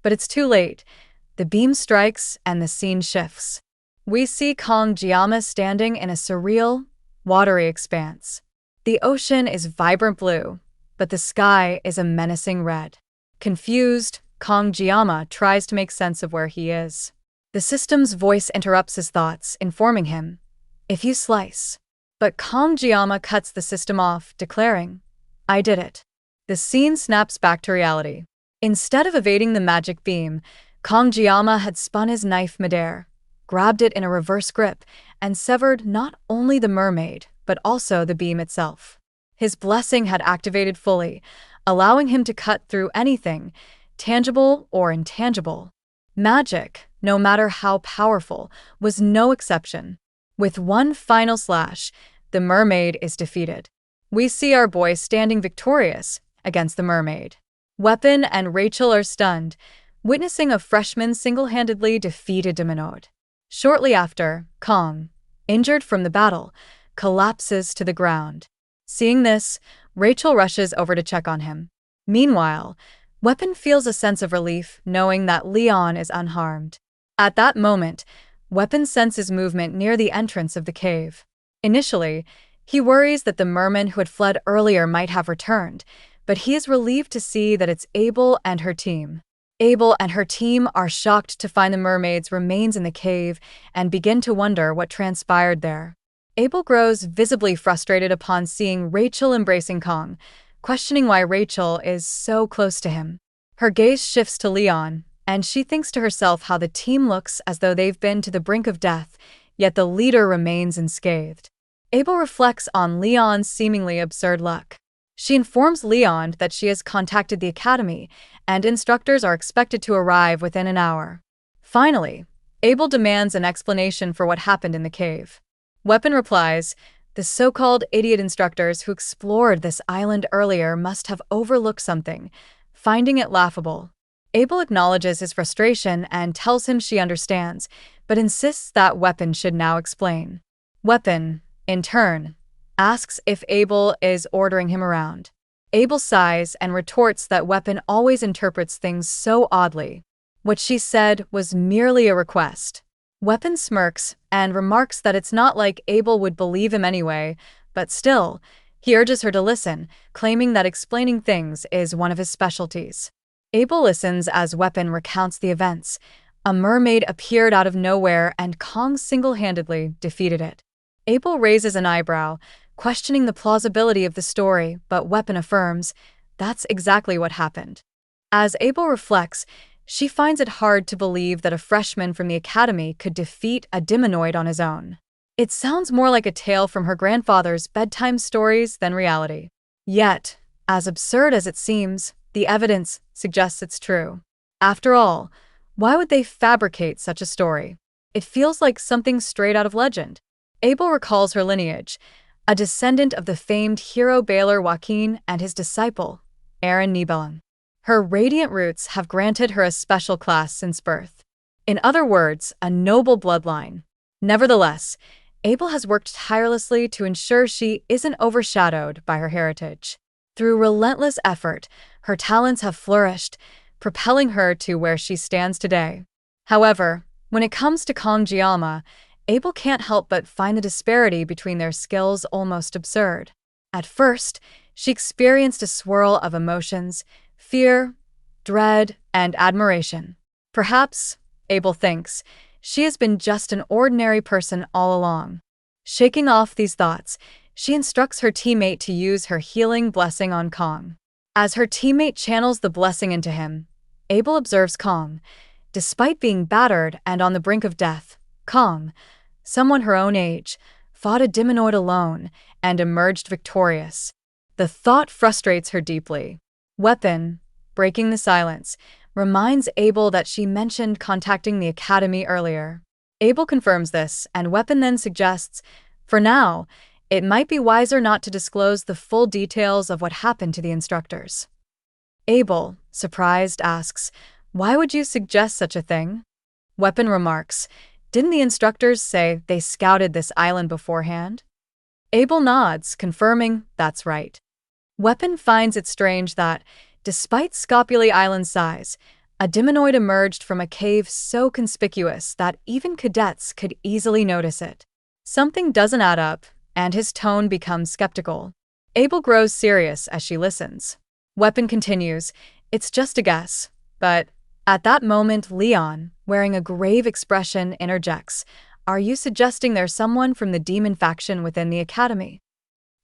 But it's too late. The beam strikes and the scene shifts. We see Kangjiyama standing in a surreal, watery expanse. The ocean is vibrant blue, but the sky is a menacing red. Confused, Kangjiyama tries to make sense of where he is. The system's voice interrupts his thoughts, informing him, "If you slice." But Kangjiyama cuts the system off, declaring, "I did it." The scene snaps back to reality. Instead of evading the magic beam, Kangjiyama had spun his knife midair, grabbed it in a reverse grip, and severed not only the mermaid, but also the beam itself. His blessing had activated fully, allowing him to cut through anything, tangible or intangible. Magic, no matter how powerful, was no exception. With one final slash, the mermaid is defeated. We see our boy standing victorious against the mermaid. Weapon and Rachel are stunned, witnessing a freshman single-handedly defeat a demonoid. Shortly after, Kong, injured from the battle, collapses to the ground. Seeing this, Rachel rushes over to check on him. Meanwhile, Weapon feels a sense of relief knowing that Leon is unharmed. At that moment, Weapon senses movement near the entrance of the cave. Initially, he worries that the merman who had fled earlier might have returned, but he is relieved to see that it's Abel and her team. Abel and her team are shocked to find the mermaid's remains in the cave and begin to wonder what transpired there. Abel grows visibly frustrated upon seeing Rachel embracing Kong, questioning why Rachel is so close to him. Her gaze shifts to Leon, and she thinks to herself how the team looks as though they've been to the brink of death, yet the leader remains unscathed. Abel reflects on Leon's seemingly absurd luck. She informs Leon that she has contacted the academy, and instructors are expected to arrive within an hour. Finally, Abel demands an explanation for what happened in the cave. Weapon replies, the so-called idiot instructors who explored this island earlier must have overlooked something, finding it laughable. Abel acknowledges his frustration and tells him she understands, but insists that Weapon should now explain. Weapon, in turn, asks if Abel is ordering him around. Abel sighs and retorts that Weapon always interprets things so oddly. What she said was merely a request. Weapon smirks and remarks that it's not like Abel would believe him anyway, but still, he urges her to listen, claiming that explaining things is one of his specialties. Abel listens as Weapon recounts the events. A mermaid appeared out of nowhere and Kong single-handedly defeated it. Abel raises an eyebrow, questioning the plausibility of the story, but Weapon affirms, that's exactly what happened. As Abel reflects, she finds it hard to believe that a freshman from the academy could defeat a demonoid on his own. It sounds more like a tale from her grandfather's bedtime stories than reality. Yet, as absurd as it seems, the evidence suggests it's true. After all, why would they fabricate such a story? It feels like something straight out of legend. Abel recalls her lineage, a descendant of the famed hero Baylor Joaquin and his disciple, Aaron Nibelung. Her radiant roots have granted her a special class since birth. In other words, a noble bloodline. Nevertheless, Abel has worked tirelessly to ensure she isn't overshadowed by her heritage. Through relentless effort, her talents have flourished, propelling her to where she stands today. However, when it comes to Kong Jiama, Abel can't help but find the disparity between their skills almost absurd. At first, she experienced a swirl of emotions, fear, dread, and admiration. Perhaps, Abel thinks, she has been just an ordinary person all along. Shaking off these thoughts, she instructs her teammate to use her healing blessing on Kong. As her teammate channels the blessing into him, Abel observes Kong. Despite being battered and on the brink of death, Kong, someone her own age, fought a demonoid alone and emerged victorious. The thought frustrates her deeply. Weapon, breaking the silence, reminds Abel that she mentioned contacting the academy earlier. Abel confirms this, and Weapon then suggests, for now, it might be wiser not to disclose the full details of what happened to the instructors. Abel, surprised, asks, why would you suggest such a thing? Weapon remarks, didn't the instructors say they scouted this island beforehand? Abel nods, confirming that's right. Weapon finds it strange that, despite Scopuli Island's size, a demonoid emerged from a cave so conspicuous that even cadets could easily notice it. Something doesn't add up, and his tone becomes skeptical. Abel grows serious as she listens. Weapon continues, it's just a guess, but at that moment Leon, wearing a grave expression, interjects, are you suggesting there's someone from the demon faction within the academy?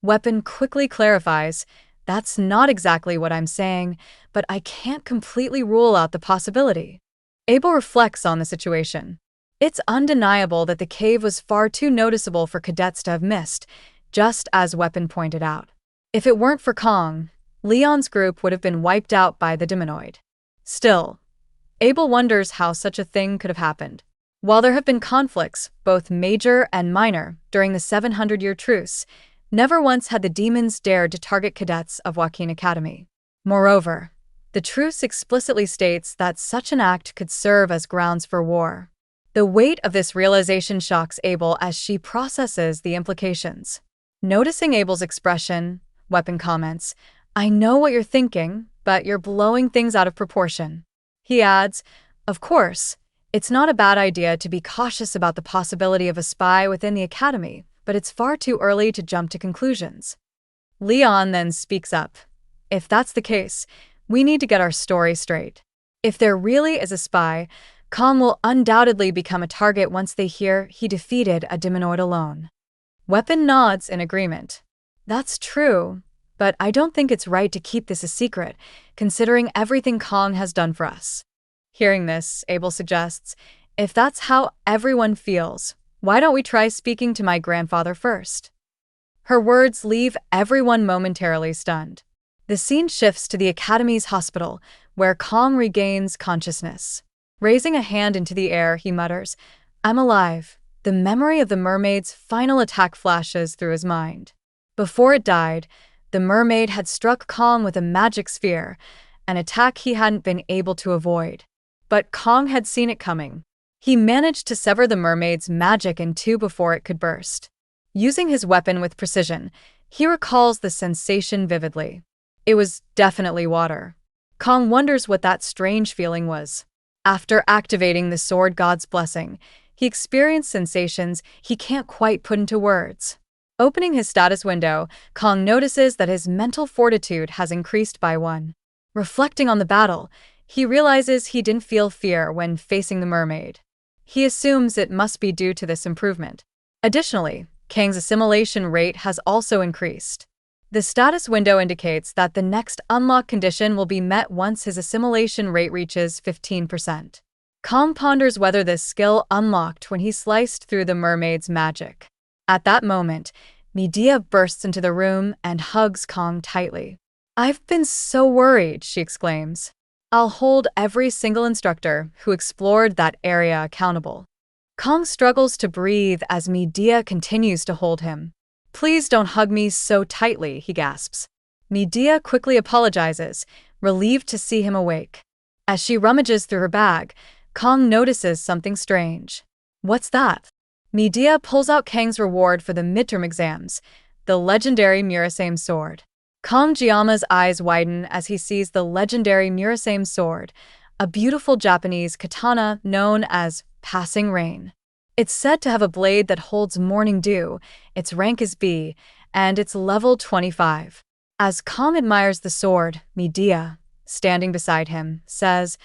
Weapon quickly clarifies, that's not exactly what I'm saying, but I can't completely rule out the possibility. Abel reflects on the situation. It's undeniable that the cave was far too noticeable for cadets to have missed, just as Weapon pointed out. If it weren't for Kong, Leon's group would have been wiped out by the demonoid. Still, Abel wonders how such a thing could have happened. While there have been conflicts, both major and minor, during the 700-year truce, never once had the demons dared to target cadets of Joaquin Academy. Moreover, the truce explicitly states that such an act could serve as grounds for war. The weight of this realization shocks Abel as she processes the implications. Noticing Abel's expression, Weapon comments, I know what you're thinking, but you're blowing things out of proportion." He adds, "Of course, it's not a bad idea to be cautious about the possibility of a spy within the academy, but it's far too early to jump to conclusions." Leon then speaks up. "If that's the case, we need to get our story straight. If there really is a spy, Kong will undoubtedly become a target once they hear he defeated a demonoid alone." Weapon nods in agreement. "That's true, but I don't think it's right to keep this a secret, considering everything Kong has done for us." Hearing this, Abel suggests, "If that's how everyone feels, why don't we try speaking to my grandfather first?" Her words leave everyone momentarily stunned. The scene shifts to the Academy's hospital, where Kong regains consciousness. Raising a hand into the air, he mutters, "I'm alive." The memory of the mermaid's final attack flashes through his mind. Before it died, the mermaid had struck Kong with a magic sphere, an attack he hadn't been able to avoid. But Kong had seen it coming. He managed to sever the mermaid's magic in two before it could burst. Using his weapon with precision, he recalls the sensation vividly. It was definitely water. Kong wonders what that strange feeling was. After activating the sword god's blessing, he experienced sensations he can't quite put into words. Opening his status window, Kong notices that his mental fortitude has increased by 1. Reflecting on the battle, he realizes he didn't feel fear when facing the mermaid. He assumes it must be due to this improvement. Additionally, Kang's assimilation rate has also increased. The status window indicates that the next unlock condition will be met once his assimilation rate reaches 15%. Kong ponders whether this skill unlocked when he sliced through the mermaid's magic. At that moment, Medea bursts into the room and hugs Kong tightly. "I've been so worried," she exclaims. "I'll hold every single instructor who explored that area accountable." Kong struggles to breathe as Medea continues to hold him. "Please don't hug me so tightly," he gasps. Medea quickly apologizes, relieved to see him awake. As she rummages through her bag, Kong notices something strange. "What's that?" Medea pulls out Kang's reward for the midterm exams, the legendary Murasame sword. Kong Jiama's eyes widen as he sees the legendary Murasame sword, a beautiful Japanese katana known as Passing Rain. It's said to have a blade that holds morning dew, its rank is B, and it's level 25. As Kong admires the sword, Medea, standing beside him, says,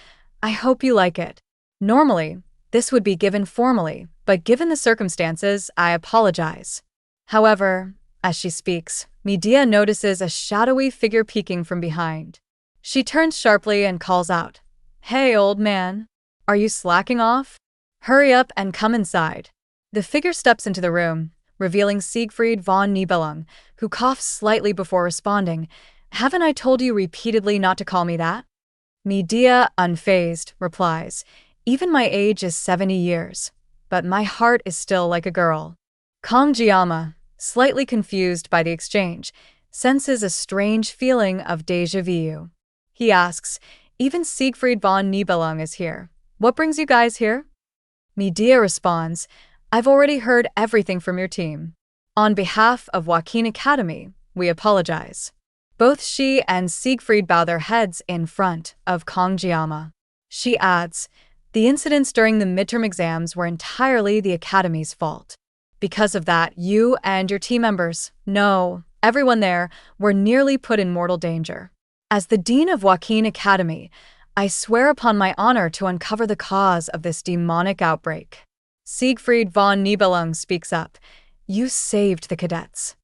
"I hope you like it. Normally, this would be given formally, but given the circumstances, I apologize." However, as she speaks, Medea notices a shadowy figure peeking from behind. She turns sharply and calls out, "Hey, old man. Are you slacking off? Hurry up and come inside." The figure steps into the room, revealing Siegfried von Nibelung, who coughs slightly before responding, "Haven't I told you repeatedly not to call me that?" Medea, unfazed, replies, "Even my age is 70 years, but my heart is still like a girl." Kong Jiama, slightly confused by the exchange, senses a strange feeling of déjà vu. He asks, "Even Siegfried von Nibelung is here. What brings you guys here?" Medea responds, "I've already heard everything from your team. On behalf of Joaquin Academy, we apologize." Both she and Siegfried bow their heads in front of Kong Jiama. She adds, "The incidents during the midterm exams were entirely the Academy's fault. Because of that, you and your team members, no, everyone there, were nearly put in mortal danger. As the Dean of Joaquin Academy, I swear upon my honor to uncover the cause of this demonic outbreak." Siegfried von Nibelung speaks up, "You saved the cadets."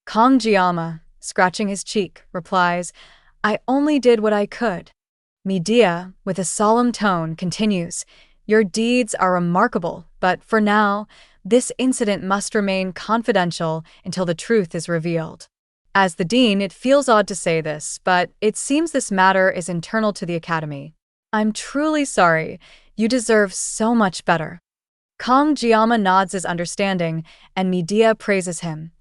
Kong Jiama, scratching his cheek, replies, "I only did what I could." Medea, with a solemn tone, continues, "Your deeds are remarkable, but for now, this incident must remain confidential until the truth is revealed." As the dean, it feels odd to say this, but it seems this matter is internal to the Academy. "I'm truly sorry. You deserve so much better." Kong Jiama nods his understanding, and Medea praises him.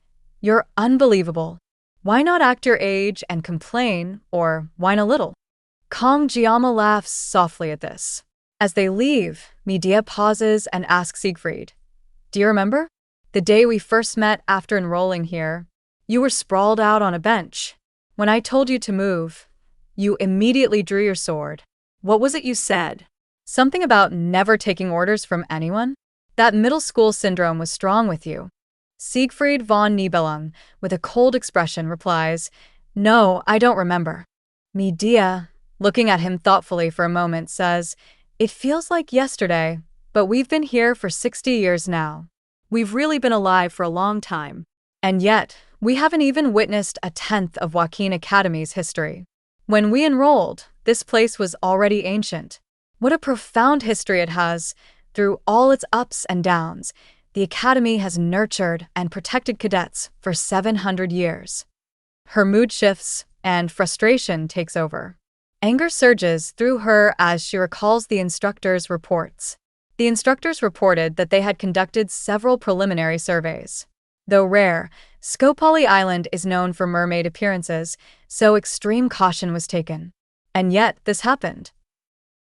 "You're unbelievable. Why not act your age and complain, or whine a little?" Kong Jiama laughs softly at this. As they leave, Medea pauses and asks Siegfried, "Do you remember? The day we first met after enrolling here, you were sprawled out on a bench. When I told you to move, You immediately drew your sword. What was it you said? Something about never taking orders from anyone? That middle school syndrome was strong with you. Siegfried von Nibelung, with a cold expression, replies, No, I don't remember. Medea, looking at him thoughtfully for a moment, says, It feels like yesterday, but we've been here for 60 years now. We've really been alive for a long time. And yet, we haven't even witnessed a tenth of Joaquin Academy's history. When we enrolled, this place was already ancient. What a profound history it has. Through all its ups and downs, the Academy has nurtured and protected cadets for 700 years. Her mood shifts, and frustration takes over. Anger surges through her as she recalls the instructors' reports. The instructors reported that they had conducted several preliminary surveys. Though rare, Skopali Island is known for mermaid appearances, so extreme caution was taken. And yet, this happened.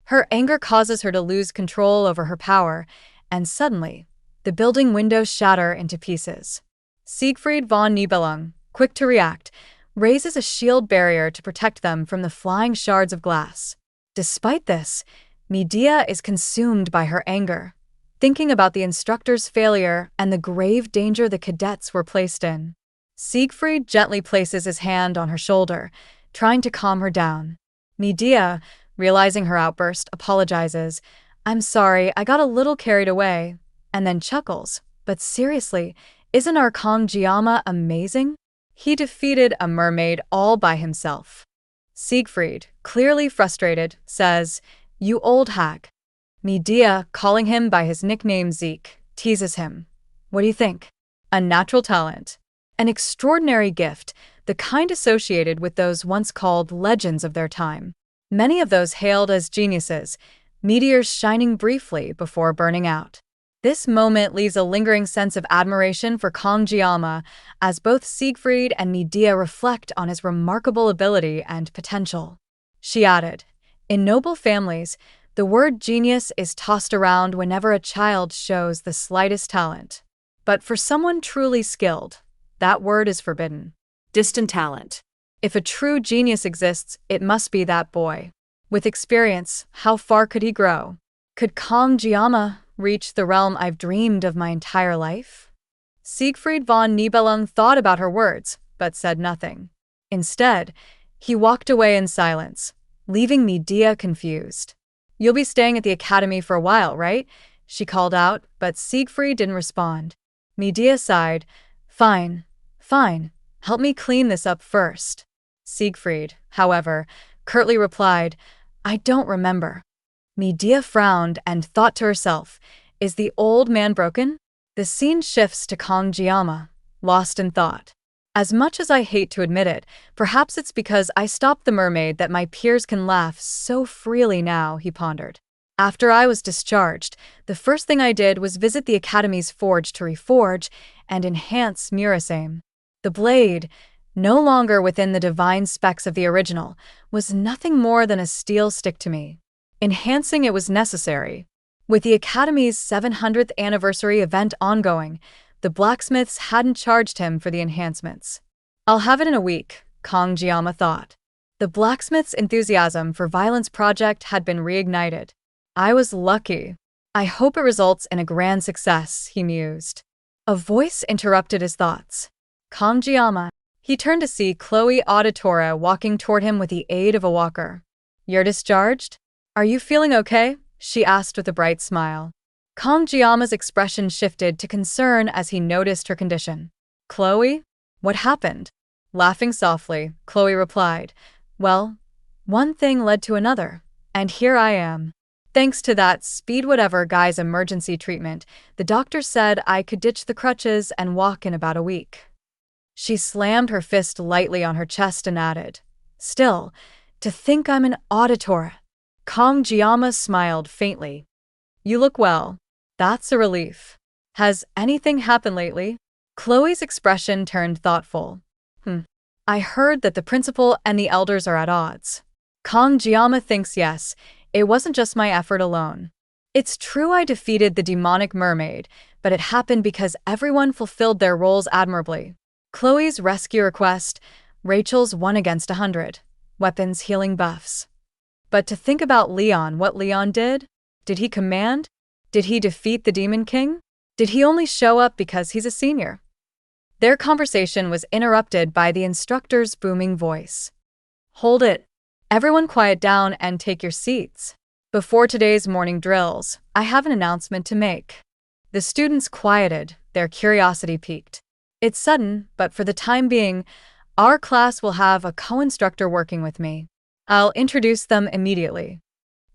Her anger causes her to lose control over her power, and suddenly, the building windows shatter into pieces. Siegfried von Nibelung, quick to react, raises a shield barrier to protect them from the flying shards of glass. Despite this, Medea is consumed by her anger, thinking about the instructor's failure and the grave danger the cadets were placed in. Siegfried gently places his hand on her shoulder, trying to calm her down. Medea, realizing her outburst, apologizes. I'm sorry, I got a little carried away, and then chuckles. But seriously, isn't our Kong Jiama amazing? He defeated a mermaid all by himself. Siegfried, clearly frustrated, says, You old hag. Medea, calling him by his nickname Zeke, teases him. What do you think? A natural talent. An extraordinary gift, the kind associated with those once called legends of their time. Many of those hailed as geniuses, meteors shining briefly before burning out. This moment leaves a lingering sense of admiration for Kong Jiama as both Siegfried and Medea reflect on his remarkable ability and potential. She added, In noble families, the word genius is tossed around whenever a child shows the slightest talent. But for someone truly skilled, that word is forbidden. Distant talent. If a true genius exists, it must be that boy. With experience, how far could he grow? Could Kong Jiama reach the realm I've dreamed of my entire life? Siegfried von Nibelung thought about her words, but said nothing. Instead, he walked away in silence, leaving Medea confused. You'll be staying at the academy for a while, right? She called out, but Siegfried didn't respond. Medea sighed. Fine. Help me clean this up first. Siegfried, however, curtly replied, I don't remember. Medea frowned and thought to herself, Is the old man broken? The scene shifts to Kong Jiama, lost in thought. As much as I hate to admit it, perhaps it's because I stopped the mermaid that my peers can laugh so freely now, he pondered. After I was discharged, the first thing I did was visit the Academy's forge to reforge and enhance Murasame. The blade, no longer within the divine specs of the original, was nothing more than a steel stick to me. Enhancing it was necessary. With the Academy's 700th anniversary event ongoing, the blacksmiths hadn't charged him for the enhancements. I'll have it in a week, Kong Jiama thought. The blacksmith's enthusiasm for Violence Project had been reignited. I was lucky. I hope it results in a grand success, he mused. A voice interrupted his thoughts. Kong Jiama. He turned to see Chloe Auditora walking toward him with the aid of a walker. You're discharged? Are you feeling okay? She asked with a bright smile. Kong Jiama's expression shifted to concern as he noticed her condition. Chloe? What happened? Laughing softly, Chloe replied, Well, one thing led to another, and here I am. Thanks to that speed whatever guy's emergency treatment, the doctor said I could ditch the crutches and walk in about a week. She slammed her fist lightly on her chest and added, Still, to think I'm an auditor. Kong Jiama smiled faintly. You look well. That's a relief. Has anything happened lately? Chloe's expression turned thoughtful. I heard that the principal and the elders are at odds. Kong Jiama thinks yes, it wasn't just my effort alone. It's true I defeated the demonic mermaid, but it happened because everyone fulfilled their roles admirably. Chloe's rescue request, Rachel's 1 against 100. weapons, healing buffs. But to think about Leon, what Leon did? Did he command? Did he defeat the Demon King? Did he only show up because he's a senior? Their conversation was interrupted by the instructor's booming voice. Hold it. Everyone quiet down and take your seats. Before today's morning drills, I have an announcement to make. The students quieted, their curiosity piqued. It's sudden, but for the time being, our class will have a co-instructor working with me. I'll introduce them immediately.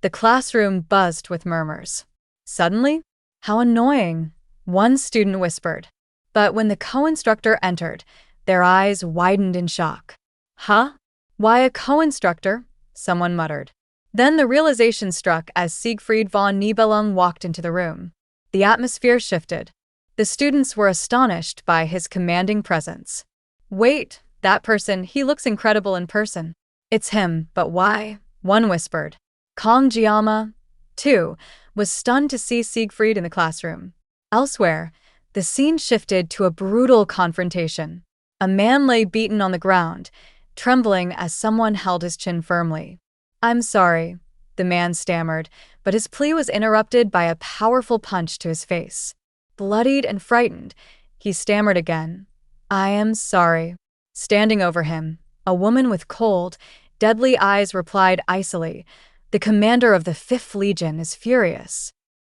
The classroom buzzed with murmurs. Suddenly? How annoying, one student whispered. But when the co-instructor entered, their eyes widened in shock. Huh? Why a co-instructor? Someone muttered. Then the realization struck as Siegfried von Nibelung walked into the room. The atmosphere shifted. The students were astonished by his commanding presence. Wait, that person, he looks incredible in person. It's him, but why? One whispered. Kong Jiama, too, was stunned to see Siegfried in the classroom. Elsewhere, the scene shifted to a brutal confrontation. A man lay beaten on the ground, trembling as someone held his chin firmly. I'm sorry, the man stammered, but his plea was interrupted by a powerful punch to his face. Bloodied and frightened, he stammered again. I am sorry. Standing over him, a woman with cold, deadly eyes replied icily, the commander of the 5th Legion is furious.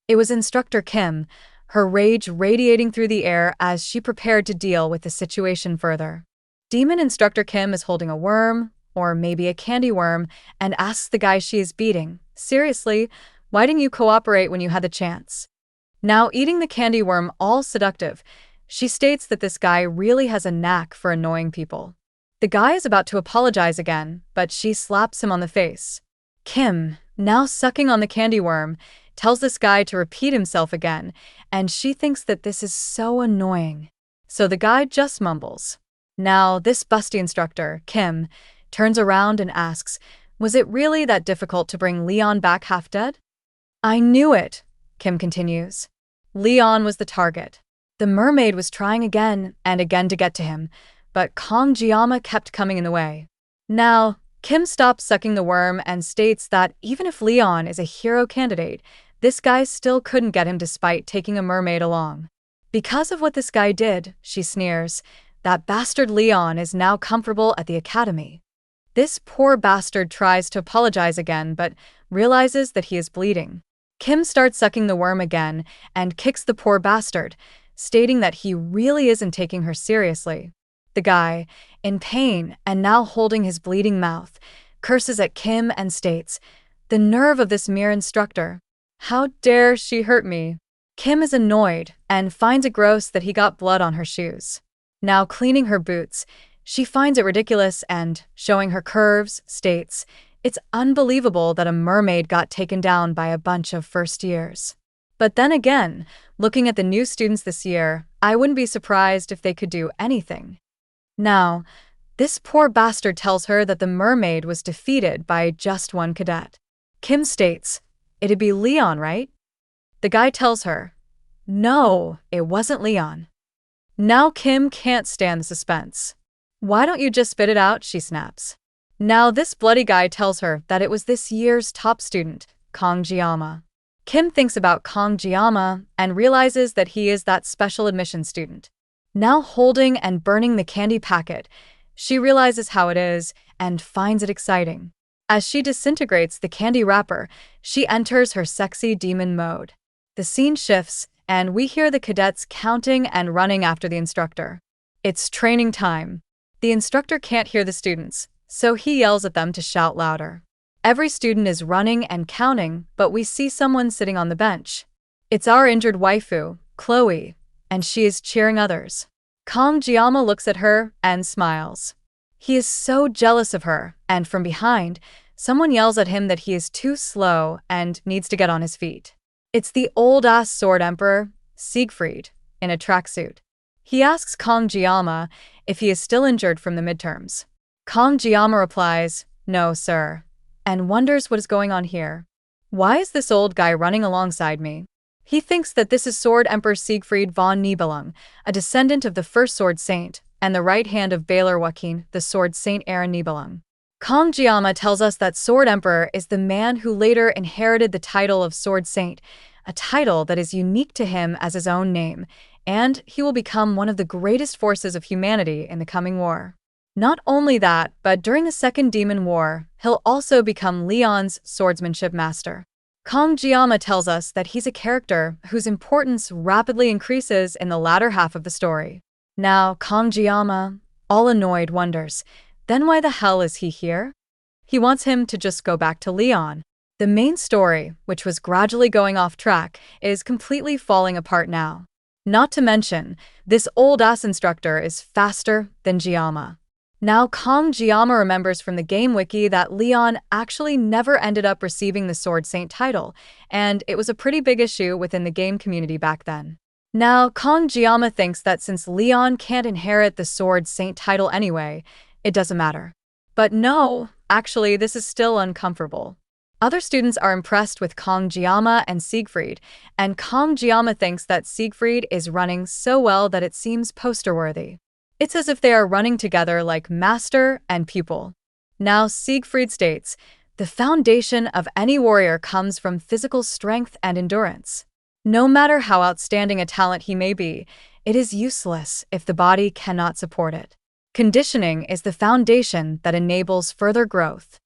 It was Instructor Kim, her rage radiating through the air as she prepared to deal with the situation further. Demon Instructor Kim is holding a worm, or maybe a candy worm, and asks the guy she is beating, seriously, why didn't you cooperate when you had the chance? Now eating the candy worm all seductive, she states that this guy really has a knack for annoying people. The guy is about to apologize again, but she slaps him on the face. Kim, now sucking on the candy worm, tells this guy to repeat himself again, and she thinks that this is so annoying. So the guy just mumbles. Now this busty instructor, Kim, turns around and asks, was it really that difficult to bring Leon back half dead? I knew it, Kim continues. Leon was the target. The mermaid was trying again and again to get to him, but Kong Jiama kept coming in the way. Now, Kim stops sucking the worm and states that even if Leon is a hero candidate, this guy still couldn't get him despite taking a mermaid along. Because of what this guy did, she sneers, that bastard Leon is now comfortable at the academy. This poor bastard tries to apologize again but realizes that he is bleeding. Kim starts sucking the worm again and kicks the poor bastard, stating that he really isn't taking her seriously. The guy, in pain and now holding his bleeding mouth, curses at Kim and states, the nerve of this mere instructor. How dare she hurt me? Kim is annoyed and finds it gross that he got blood on her shoes. Now cleaning her boots, she finds it ridiculous and, showing her curves, states, it's unbelievable that a mermaid got taken down by a bunch of first years. But then again, looking at the new students this year, I wouldn't be surprised if they could do anything. Now, this poor bastard tells her that the mermaid was defeated by just one cadet. Kim states, it'd be Leon, right? The guy tells her, no, it wasn't Leon. Now Kim can't stand the suspense. Why don't you just spit it out, she snaps. Now this bloody guy tells her that it was this year's top student, Kong Jiama. Kim thinks about Kong Jiama and realizes that he is that special admission student. Now holding and burning the candy packet, she realizes how it is and finds it exciting. As she disintegrates the candy wrapper, she enters her sexy demon mode. The scene shifts, and we hear the cadets counting and running after the instructor. It's training time. The instructor can't hear the students, so he yells at them to shout louder. Every student is running and counting, but we see someone sitting on the bench. It's our injured waifu, Chloe, and she is cheering others. Kong Jiama looks at her and smiles. He is so jealous of her, and from behind, someone yells at him that he is too slow and needs to get on his feet. It's the old-ass sword emperor, Siegfried, in a tracksuit. He asks Kong Jiama if he is still injured from the midterms. Kong Jiama replies, no, sir, and wonders what is going on here. Why is this old guy running alongside me? He thinks that this is Sword Emperor Siegfried von Nibelung, a descendant of the first Sword Saint, and the right hand of Baylor Joachim, the Sword Saint Aaron Nibelung. Kongjiyama tells us that Sword Emperor is the man who later inherited the title of Sword Saint, a title that is unique to him as his own name, and he will become one of the greatest forces of humanity in the coming war. Not only that, but during the Second Demon War, he'll also become Leon's swordsmanship master. Kongjiyama tells us that he's a character whose importance rapidly increases in the latter half of the story. Now, Kongjiyama, all annoyed, wonders, then why the hell is he here? He wants him to just go back to Leon. The main story, which was gradually going off track, is completely falling apart now. Not to mention, this old-ass instructor is faster than Jiyama. Now Kongjiyama remembers from the game wiki that Leon actually never ended up receiving the Sword Saint title, and it was a pretty big issue within the game community back then. Now Kongjiyama thinks that since Leon can't inherit the Sword Saint title anyway, it doesn't matter. But no, actually this is still uncomfortable. Other students are impressed with Kongjiyama and Siegfried, and Kongjiyama thinks that Siegfried is running so well that it seems poster-worthy. It's as if they are running together like master and pupil. Now Siegfried states, the foundation of any warrior comes from physical strength and endurance. No matter how outstanding a talent he may be, it is useless if the body cannot support it. Conditioning is the foundation that enables further growth.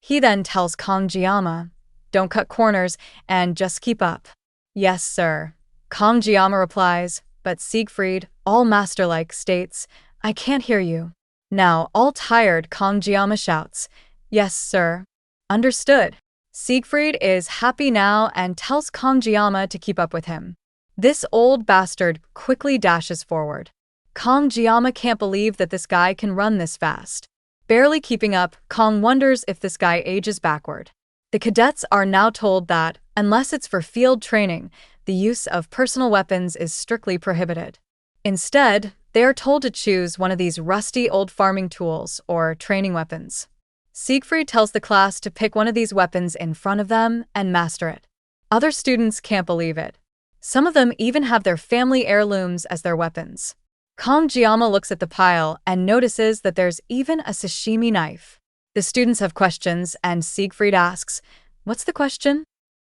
He then tells Kongjiyama, don't cut corners and just keep up. Yes, sir. Kongjiyama replies, but Siegfried, all master-like, states, I can't hear you. Now, all tired, Kongjiyama shouts, yes, sir. Understood. Siegfried is happy now and tells Kongjiyama to keep up with him. This old bastard quickly dashes forward. Kongjiyama can't believe that this guy can run this fast. Barely keeping up, Kong wonders if this guy ages backward. The cadets are now told that, unless it's for field training, the use of personal weapons is strictly prohibited. Instead, they are told to choose one of these rusty old farming tools or training weapons. Siegfried tells the class to pick one of these weapons in front of them and master it. Other students can't believe it. Some of them even have their family heirlooms as their weapons. Kongjiyama looks at the pile and notices that there's even a sashimi knife. The students have questions, and Siegfried asks, what's the question?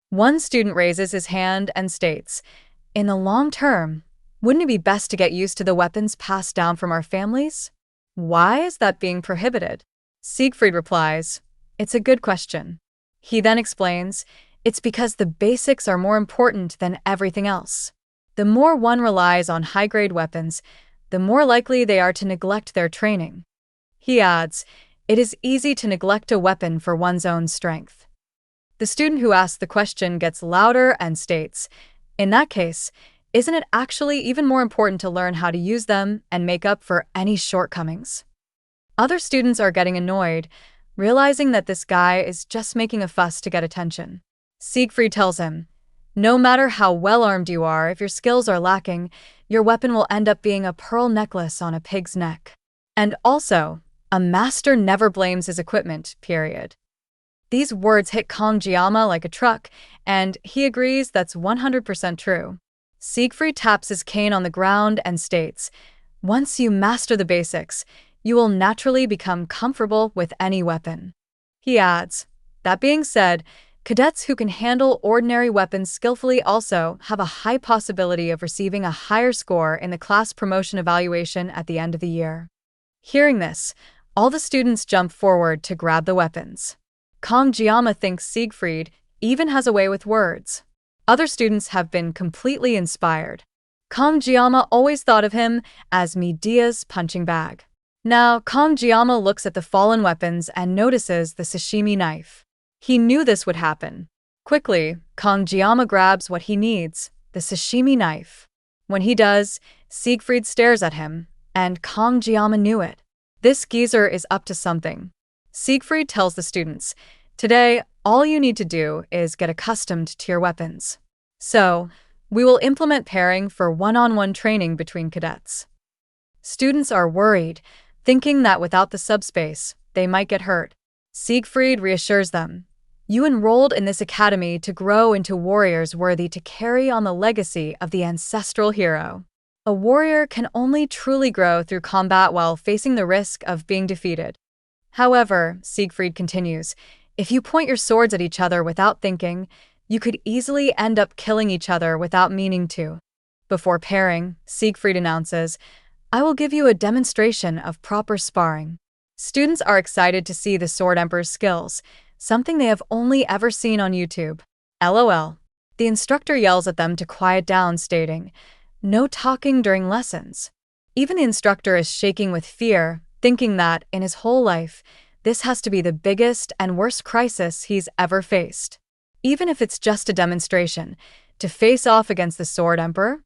One student raises his hand and states, in the long term, wouldn't it be best to get used to the weapons passed down from our families? Why is that being prohibited? Siegfried replies, it's a good question. He then explains, it's because the basics are more important than everything else. The more one relies on high-grade weapons, the more likely they are to neglect their training. He adds, it is easy to neglect a weapon for one's own strength. The student who asks the question gets louder and states, in that case, isn't it actually even more important to learn how to use them and make up for any shortcomings? Other students are getting annoyed, realizing that this guy is just making a fuss to get attention. Siegfried tells him, no matter how well-armed you are, if your skills are lacking, your weapon will end up being a pearl necklace on a pig's neck. And also, a master never blames his equipment, period. These words hit Kongjiyama like a truck, and he agrees that's 100% true. Siegfried taps his cane on the ground and states, once you master the basics, you will naturally become comfortable with any weapon. He adds, that being said, cadets who can handle ordinary weapons skillfully also have a high possibility of receiving a higher score in the class promotion evaluation at the end of the year. Hearing this, all the students jump forward to grab the weapons. Kongjiyama thinks Siegfried even has a way with words. Other students have been completely inspired. Kongjiyama always thought of him as Midia's punching bag. Now, Kongjiyama looks at the fallen weapons and notices the sashimi knife. He knew this would happen. Quickly, Kongjiyama grabs what he needs, the sashimi knife. When he does, Siegfried stares at him, and Kongjiyama knew it. This geezer is up to something. Siegfried tells the students, today, all you need to do is get accustomed to your weapons. So, we will implement pairing for one-on-one training between cadets. Students are worried, thinking that without the subspace, they might get hurt. Siegfried reassures them. You enrolled in this academy to grow into warriors worthy to carry on the legacy of the ancestral hero. A warrior can only truly grow through combat while facing the risk of being defeated. However, Siegfried continues, if you point your swords at each other without thinking, you could easily end up killing each other without meaning to. Before pairing, Siegfried announces, I will give you a demonstration of proper sparring. Students are excited to see the Sword Emperor's skills, something they have only ever seen on YouTube. LOL. The instructor yells at them to quiet down, stating, no talking during lessons. Even the instructor is shaking with fear, thinking that, in his whole life, this has to be the biggest and worst crisis he's ever faced. Even if it's just a demonstration, to face off against the Sword Emperor?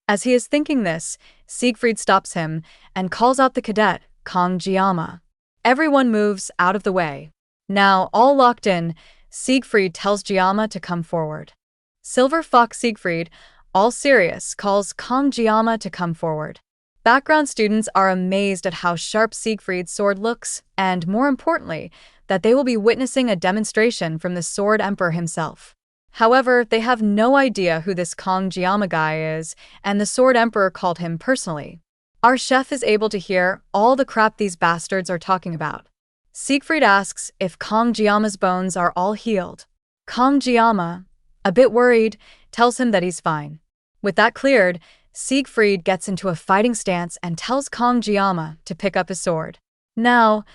As he is thinking this, Siegfried stops him and calls out the cadet, Kong Jiama. Everyone moves out of the way. Now, all locked in, Siegfried tells Jiama to come forward. Silver Fox Siegfried, all serious, calls Kong Jiama to come forward. Background students are amazed at how sharp Siegfried's sword looks, and more importantly, that they will be witnessing a demonstration from the Sword Emperor himself. However, they have no idea who this Kong Jiama guy is, and the Sword Emperor called him personally. Our chef is able to hear all the crap these bastards are talking about. Siegfried asks if Kong Jiama's bones are all healed. Kong Jiama, a bit worried, tells him that he's fine. With that cleared, Siegfried gets into a fighting stance and tells Kong Jiama to pick up his sword. Now,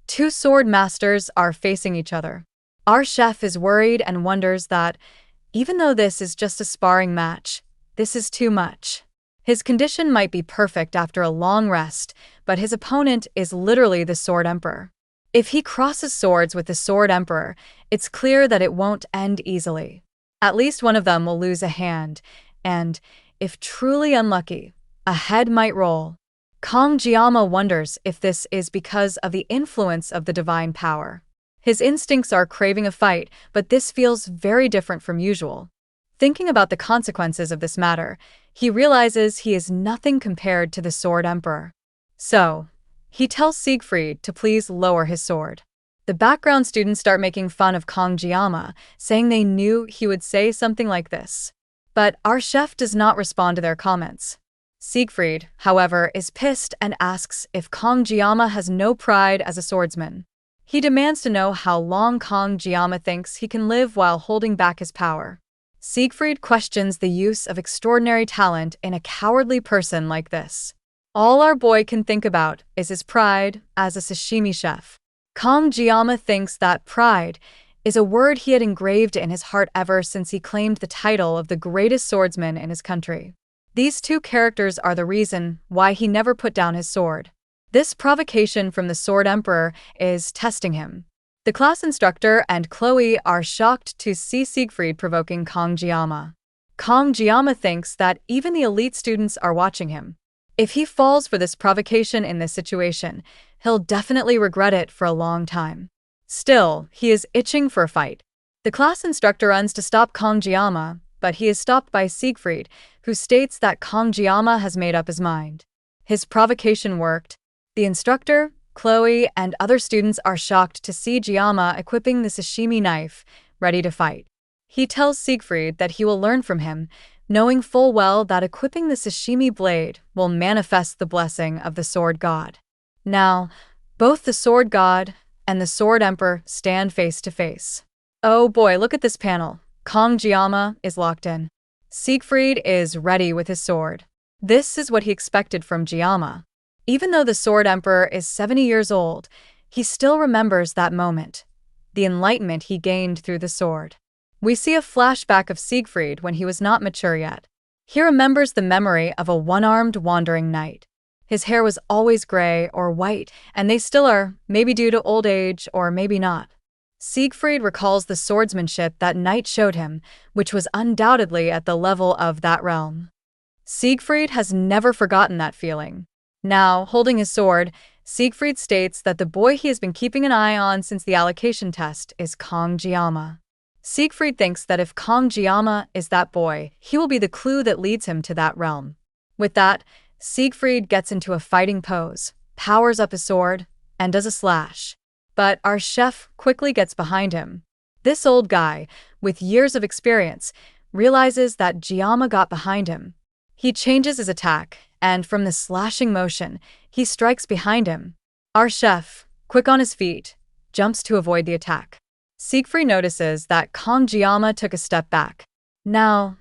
two sword masters are facing each other. Our chef is worried and wonders that, even though this is just a sparring match, this is too much. His condition might be perfect after a long rest, but his opponent is literally the Sword Emperor. If he crosses swords with the Sword Emperor, it's clear that it won't end easily. At least one of them will lose a hand, and, if truly unlucky, a head might roll. Kong Jiama wonders if this is because of the influence of the divine power. His instincts are craving a fight, but this feels very different from usual. Thinking about the consequences of this matter, he realizes he is nothing compared to the Sword Emperor. So, he tells Siegfried to please lower his sword. The background students start making fun of Kong Jiama, saying they knew he would say something like this. But our chef does not respond to their comments. Siegfried, however, is pissed and asks if Kong Jiama has no pride as a swordsman. He demands to know how long Kong Jiama thinks he can live while holding back his power. Siegfried questions the use of extraordinary talent in a cowardly person like this. All our boy can think about is his pride as a sashimi chef. Kong Jiama thinks that pride is a word he had engraved in his heart ever since he claimed the title of the greatest swordsman in his country. These two characters are the reason why he never put down his sword. This provocation from the Sword Emperor is testing him. The class instructor and Chloe are shocked to see Siegfried provoking Kong Jiama. Kong Jiama thinks that even the elite students are watching him. If he falls for this provocation in this situation, he'll definitely regret it for a long time. Still, he is itching for a fight. The class instructor runs to stop Kong Jiama, but he is stopped by Siegfried, who states that Kong Jiama has made up his mind. His provocation worked. The instructor, Chloe, and other students are shocked to see Jiama equipping the sashimi knife, ready to fight. He tells Siegfried that he will learn from him, knowing full well that equipping the sashimi blade will manifest the blessing of the Sword God. Now, both the Sword God and the Sword Emperor stand face to face. Oh boy, look at this panel. Kong Jiama is locked in. Siegfried is ready with his sword. This is what he expected from Jiama. Even though the Sword Emperor is 70 years old, he still remembers that moment, the enlightenment he gained through the sword. We see a flashback of Siegfried when he was not mature yet. He remembers the memory of a one-armed wandering knight. His hair was always gray or white, and they still are, maybe due to old age or maybe not. Siegfried recalls the swordsmanship that knight showed him, which was undoubtedly at the level of that realm. Siegfried has never forgotten that feeling. Now, holding his sword, Siegfried states that the boy he has been keeping an eye on since the allocation test is Kong Jiama. Siegfried thinks that if Kong Jiama is that boy, he will be the clue that leads him to that realm. With that, Siegfried gets into a fighting pose, powers up his sword, and does a slash. But our chef quickly gets behind him. This old guy, with years of experience, realizes that Jiama got behind him. He changes his attack, and from the slashing motion, he strikes behind him. Our chef, quick on his feet, jumps to avoid the attack. Siegfried notices that Kong Jiama took a step back. Now,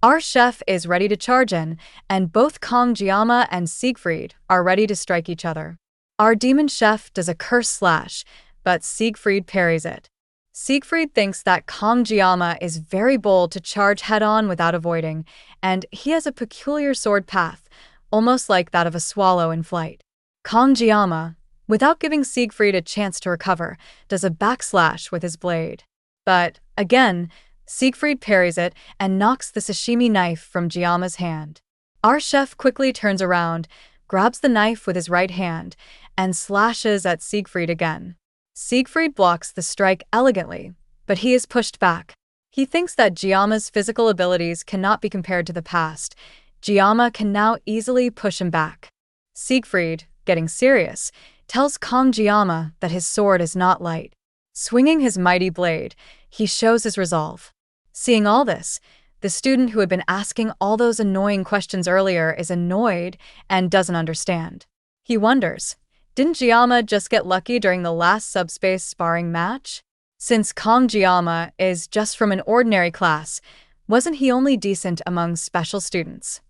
our chef is ready to charge in, and both Kong Jiama and Siegfried are ready to strike each other. Our demon chef does a curse slash, but Siegfried parries it. Siegfried thinks that Kong Jiama is very bold to charge head-on without avoiding, and he has a peculiar sword path, almost like that of a swallow in flight. Kong Jiama, without giving Siegfried a chance to recover, does a backslash with his blade. But, again, Siegfried parries it and knocks the sashimi knife from Jiama's hand. Our chef quickly turns around, grabs the knife with his right hand, and slashes at Siegfried again. Siegfried blocks the strike elegantly, but he is pushed back. He thinks that Jiama's physical abilities cannot be compared to the past. Jiama can now easily push him back. Siegfried, getting serious, tells Kong Jiama that his sword is not light. Swinging his mighty blade, he shows his resolve. Seeing all this, the student who had been asking all those annoying questions earlier is annoyed and doesn't understand. He wonders, didn't Jiama just get lucky during the last subspace sparring match? Since Kong Jiama is just from an ordinary class, wasn't he only decent among special students?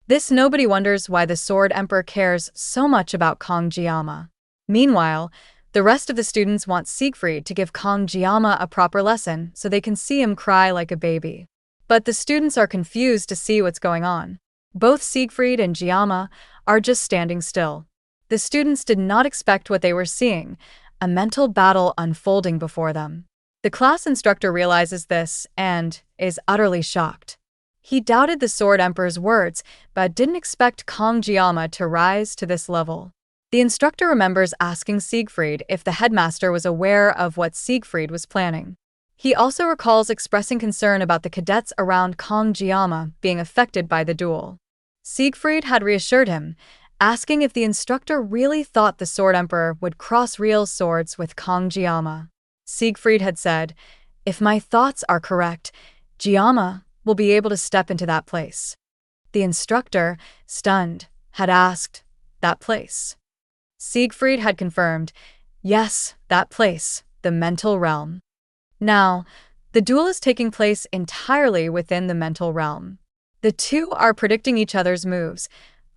This nobody wonders why the Sword Emperor cares so much about Kong Jiama. Meanwhile, the rest of the students want Siegfried to give Kong Jiama a proper lesson so they can see him cry like a baby. But the students are confused to see what's going on. Both Siegfried and Jiama are just standing still. The students did not expect what they were seeing, a mental battle unfolding before them. The class instructor realizes this and is utterly shocked. He doubted the Sword Emperor's words, but didn't expect Kong Jiama to rise to this level. The instructor remembers asking Siegfried if the headmaster was aware of what Siegfried was planning. He also recalls expressing concern about the cadets around Kong Jiama being affected by the duel. Siegfried had reassured him, asking if the instructor really thought the Sword Emperor would cross real swords with Kong Jiama. Siegfried had said, "If my thoughts are correct, Jiama will be able to step into that place." The instructor, stunned, had asked, "That place?" Siegfried had confirmed, "Yes, that place, the mental realm." Now, the duel is taking place entirely within the mental realm. The two are predicting each other's moves,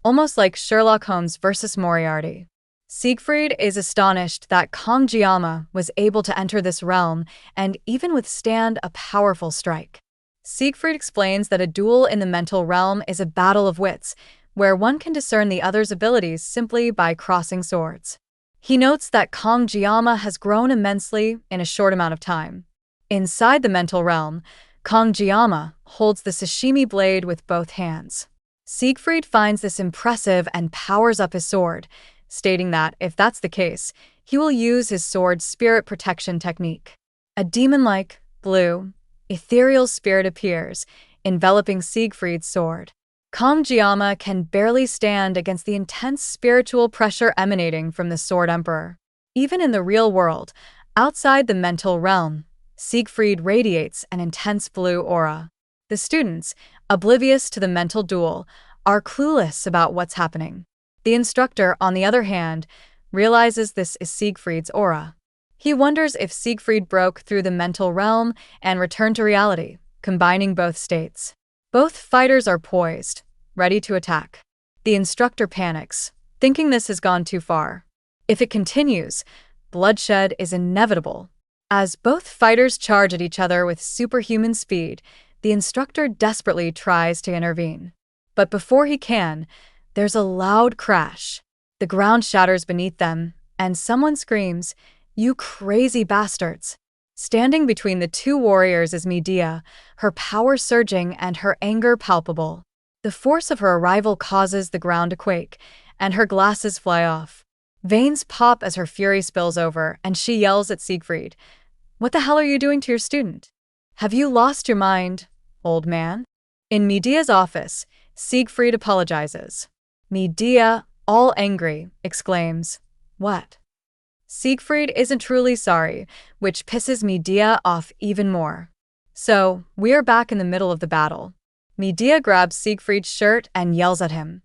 almost like Sherlock Holmes versus Moriarty. Siegfried is astonished that Kong Jiama was able to enter this realm and even withstand a powerful strike. Siegfried explains that a duel in the mental realm is a battle of wits, where one can discern the other's abilities simply by crossing swords. He notes that Kong Jiama has grown immensely in a short amount of time. Inside the mental realm, Kong Jiama holds the sashimi blade with both hands. Siegfried finds this impressive and powers up his sword, stating that, if that's the case, he will use his sword's spirit protection technique. A demon-like, blue, ethereal spirit appears, enveloping Siegfried's sword. Kong Jiama can barely stand against the intense spiritual pressure emanating from the Sword Emperor. Even in the real world, outside the mental realm, Siegfried radiates an intense blue aura. The students, oblivious to the mental duel, are clueless about what's happening. The instructor, on the other hand, realizes this is Siegfried's aura. He wonders if Siegfried broke through the mental realm and returned to reality, combining both states. Both fighters are poised, ready to attack. The instructor panics, thinking this has gone too far. If it continues, bloodshed is inevitable. As both fighters charge at each other with superhuman speed, the instructor desperately tries to intervene. But before he can, there's a loud crash. The ground shatters beneath them, and someone screams, "You crazy bastards!" Standing between the two warriors is Medea, her power surging and her anger palpable. The force of her arrival causes the ground to quake, and her glasses fly off. Veins pop as her fury spills over, and she yells at Siegfried, "What the hell are you doing to your student? Have you lost your mind, old man?" In Medea's office, Siegfried apologizes. Medea, all angry, exclaims, "What?" Siegfried isn't truly sorry, which pisses Medea off even more. So, we're back in the middle of the battle. Medea grabs Siegfried's shirt and yells at him,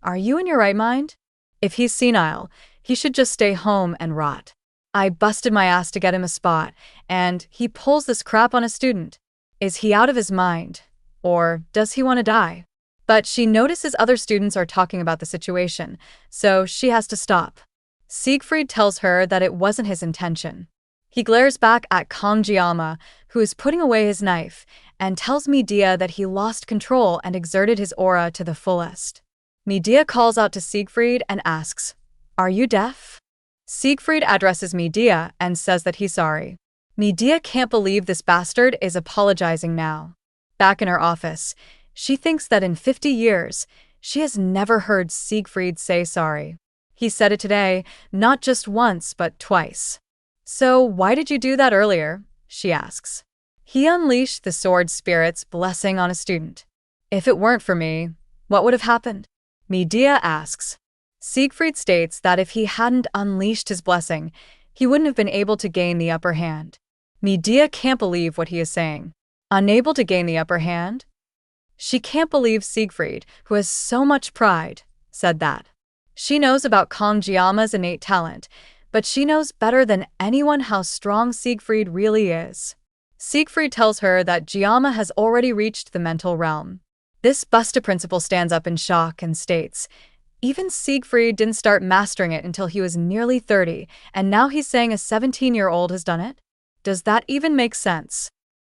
"Are you in your right mind?" If he's senile, He should just stay home and rot. I busted my ass to get him a spot, and he pulls this crap on a student. Is he out of his mind? Or does he want to die? But she notices other students are talking about the situation, so she has to stop. Siegfried tells her that it wasn't his intention. He glares back at Kangjiyama, who is putting away his knife, and tells Medea that he lost control and exerted his aura to the fullest. Medea calls out to Siegfried and asks, "Are you deaf?" Siegfried addresses Medea and says that he's sorry. Medea can't believe this bastard is apologizing now. Back in her office, she thinks that in 50 years, she has never heard Siegfried say sorry. He said it today, not just once, but twice. "So why did you do that earlier?" she asks. He unleashed the sword spirit's blessing on a student. "If it weren't for me, what would have happened?" Medea asks. Siegfried states that if he hadn't unleashed his blessing, he wouldn't have been able to gain the upper hand. Medea can't believe what he is saying. Unable to gain the upper hand? She can't believe Siegfried, who has so much pride, said that. She knows about Kangjiyama's innate talent, but she knows better than anyone how strong Siegfried really is. Siegfried tells her that Jiyama has already reached the mental realm. This Busta principal stands up in shock and states, even Siegfried didn't start mastering it until he was nearly 30, and now he's saying a 17-year-old has done it? Does that even make sense?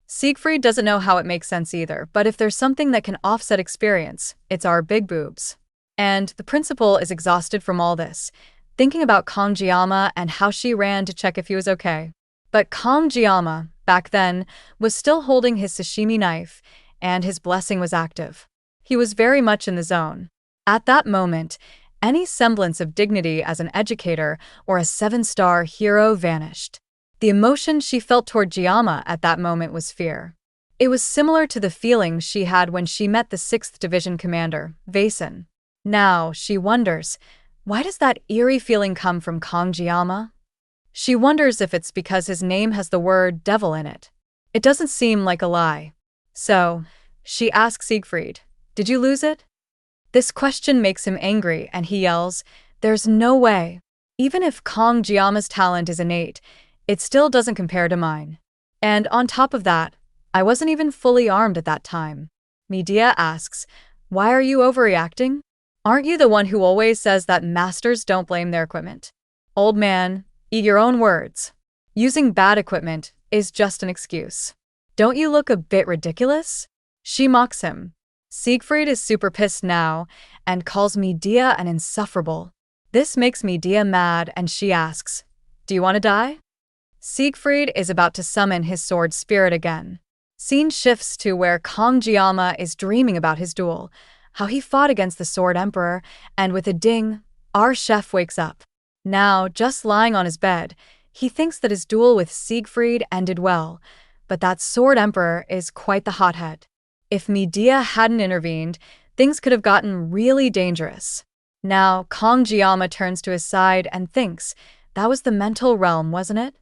Siegfried doesn't know how it makes sense either, but if there's something that can offset experience, it's our big boobs. And the principal is exhausted from all this, thinking about Kangjiyama and how she ran to check if he was okay. But Kangjiyama, back then, was still holding his sashimi knife, and his blessing was active. He was very much in the zone. At that moment, any semblance of dignity as an educator or a 7-star hero vanished. The emotion she felt toward Jiyama at that moment was fear. It was similar to the feeling she had when she met the 6th Division commander, Vaesen. Now, she wonders, why does that eerie feeling come from Kangjiyama? She wonders if it's because his name has the word devil in it. It doesn't seem like a lie. So, she asks Siegfried, "Did you lose it?" This question makes him angry and he yells, "There's no way. Even if Kangjiyama's talent is innate, it still doesn't compare to mine. And on top of that, I wasn't even fully armed at that time." Medea asks, "Why are you overreacting? Aren't you the one who always says that masters don't blame their equipment? Old man, eat your own words. Using bad equipment is just an excuse. Don't you look a bit ridiculous?" She mocks him. Siegfried is super pissed now and calls Medea an insufferable. This makes Medea mad and she asks, "Do you want to die?" Siegfried is about to summon his sword spirit again. Scene shifts to where Kangjiyama is dreaming about his duel, how he fought against the Sword Emperor, and with a ding, our chef wakes up. Now, just lying on his bed, he thinks that his duel with Siegfried ended well, but that Sword Emperor is quite the hothead. If Medea hadn't intervened, things could have gotten really dangerous. Now, Kangjiyama turns to his side and thinks, that was the mental realm, wasn't it?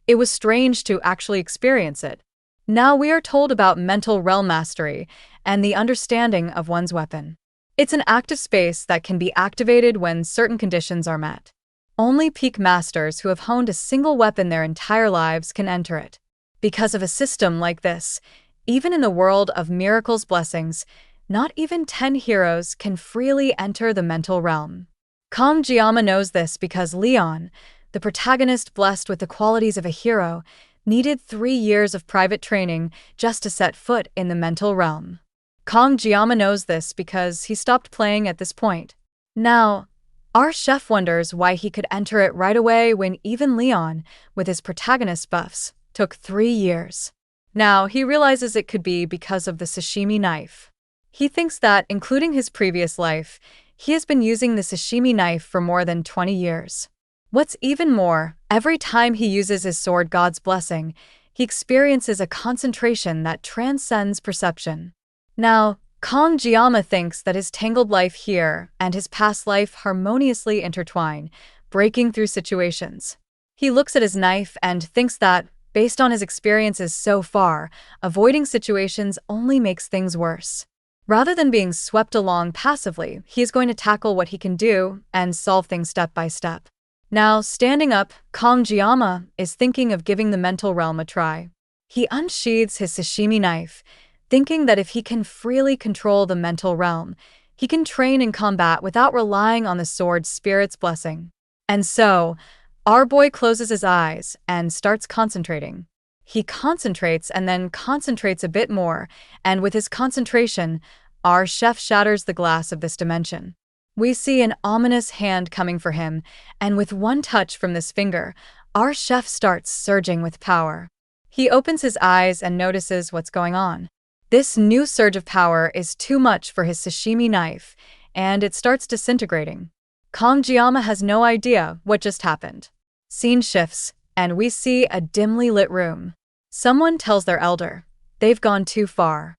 It was strange to actually experience it. Now we are told about mental realm mastery and the understanding of one's weapon. It's an active space that can be activated when certain conditions are met. Only peak masters who have honed a single weapon their entire lives can enter it. Because of a system like this, even in the world of miracles blessings, not even 10 heroes can freely enter the mental realm. Kangjiyama knows this because Leon, the protagonist blessed with the qualities of a hero, needed 3 years of private training just to set foot in the mental realm. Kangjiyama knows this because he stopped playing at this point. Now, our chef wonders why he could enter it right away when even Leon, with his protagonist buffs, took 3 years. Now, he realizes it could be because of the sashimi knife. He thinks that, including his previous life, he has been using the sashimi knife for more than 20 years. What's even more, every time he uses his sword god's blessing, he experiences a concentration that transcends perception. Now, Kangjiyama thinks that his tangled life here and his past life harmoniously intertwine, breaking through situations. He looks at his knife and thinks that, based on his experiences so far, avoiding situations only makes things worse. Rather than being swept along passively, he is going to tackle what he can do and solve things step by step. Now, standing up, Kongjiyama is thinking of giving the mental realm a try. He unsheathes his sashimi knife, thinking that if he can freely control the mental realm, he can train in combat without relying on the sword's spirit's blessing. And so, our boy closes his eyes and starts concentrating. He concentrates and then concentrates a bit more, and with his concentration, our chef shatters the glass of this dimension. We see an ominous hand coming for him, and with one touch from this finger, our chef starts surging with power. He opens his eyes and notices what's going on. This new surge of power is too much for his sashimi knife, and it starts disintegrating. Kongjiyama has no idea what just happened. Scene shifts, and we see a dimly lit room. Someone tells their elder, they've gone too far.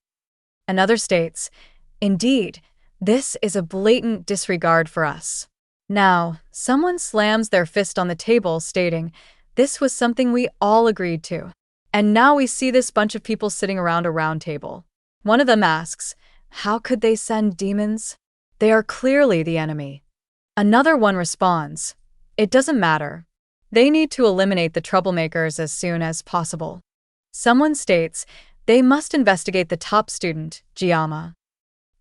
Another states, indeed, this is a blatant disregard for us. Now, someone slams their fist on the table, stating, this was something we all agreed to. And now we see this bunch of people sitting around a round table. One of them asks, how could they send demons? They are clearly the enemy. Another one responds, it doesn't matter. They need to eliminate the troublemakers as soon as possible. Someone states, they must investigate the top student, Jiyama.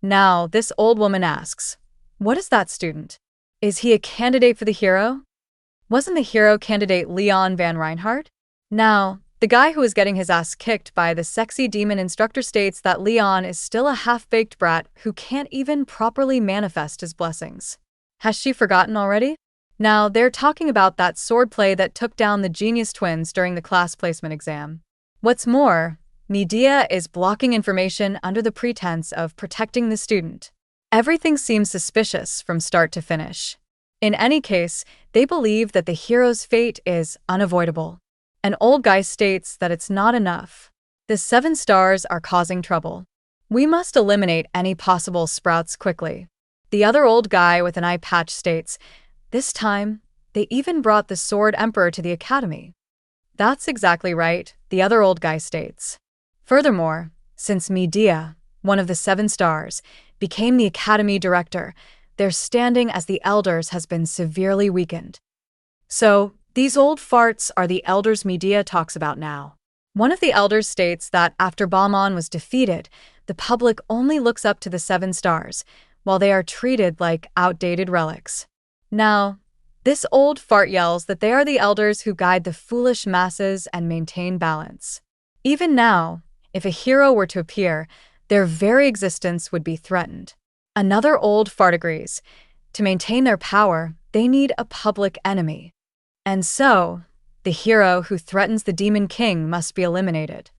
Now, this old woman asks, what is that student? Is he a candidate for the hero? Wasn't the hero candidate Leon Van Reinhardt? Now, the guy who is getting his ass kicked by the sexy demon instructor states that Leon is still a half-baked brat who can't even properly manifest his blessings. Has she forgotten already? Now, they're talking about that swordplay that took down the genius twins during the class placement exam. What's more, Medea is blocking information under the pretense of protecting the student. Everything seems suspicious from start to finish. In any case, they believe that the hero's fate is unavoidable. An old guy states that it's not enough. The 7 stars are causing trouble. We must eliminate any possible sprouts quickly. The other old guy with an eye patch states, this time, they even brought the Sword Emperor to the academy. That's exactly right, the other old guy states. Furthermore, since Medea, one of the 7 stars, became the academy director, their standing as the elders has been severely weakened. So, these old farts are the elders Medea talks about now. One of the elders states that after Bahman was defeated, the public only looks up to the 7 stars, while they are treated like outdated relics. Now, this old fart yells that they are the elders who guide the foolish masses and maintain balance. Even now, if a hero were to appear, their very existence would be threatened. Another old fart agrees. To maintain their power, they need a public enemy. And so, the hero who threatens the Demon King must be eliminated.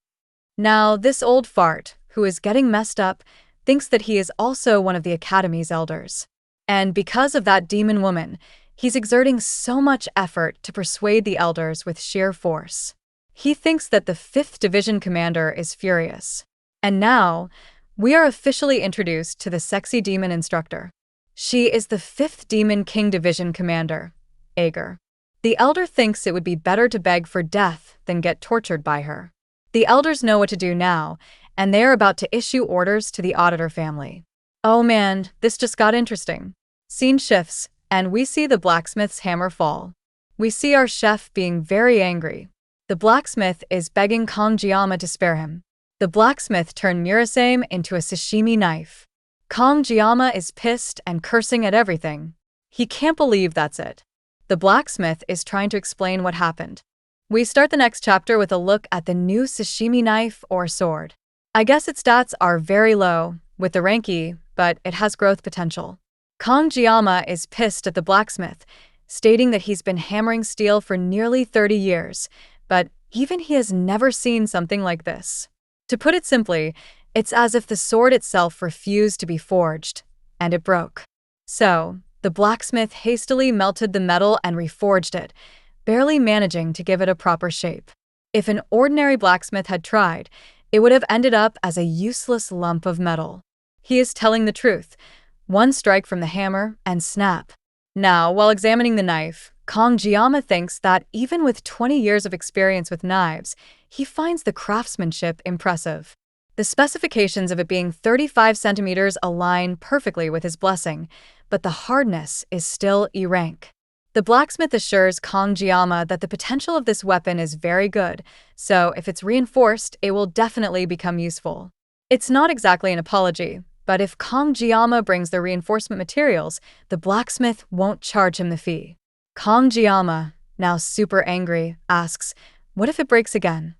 Now, this old fart, who is getting messed up, thinks that he is also one of the Academy's elders. And because of that demon woman, he's exerting so much effort to persuade the elders with sheer force. He thinks that the 5th Division commander is furious. And now, we are officially introduced to the sexy demon instructor. She is the 5th Demon King Division commander, Ager. The elder thinks it would be better to beg for death than get tortured by her. The elders know what to do now, and they are about to issue orders to the auditor family. Oh man, this just got interesting. Scene shifts, and we see the blacksmith's hammer fall. We see our chef being very angry. The blacksmith is begging Kongjiyama to spare him. The blacksmith turned Murasame into a sashimi knife. Kongjiyama is pissed and cursing at everything. He can't believe that's it. The blacksmith is trying to explain what happened. We start the next chapter with a look at the new sashimi knife or sword. I guess its stats are very low, with the rank E, but it has growth potential. Kongjiyama is pissed at the blacksmith, stating that he's been hammering steel for nearly 30 years, but even he has never seen something like this. To put it simply, it's as if the sword itself refused to be forged, and it broke. So, the blacksmith hastily melted the metal and reforged it, barely managing to give it a proper shape. If an ordinary blacksmith had tried, it would have ended up as a useless lump of metal. He is telling the truth. One strike from the hammer, and snap. Now, while examining the knife, Kongjiyama thinks that even with 20 years of experience with knives, he finds the craftsmanship impressive. The specifications of it being 35 centimeters align perfectly with his blessing, but the hardness is still E rank. The blacksmith assures Kongjiyama that the potential of this weapon is very good, so if it's reinforced, it will definitely become useful. It's not exactly an apology, but if Kongjiyama brings the reinforcement materials, the blacksmith won't charge him the fee. Kongjiyama, now super angry, asks, "What if it breaks again?"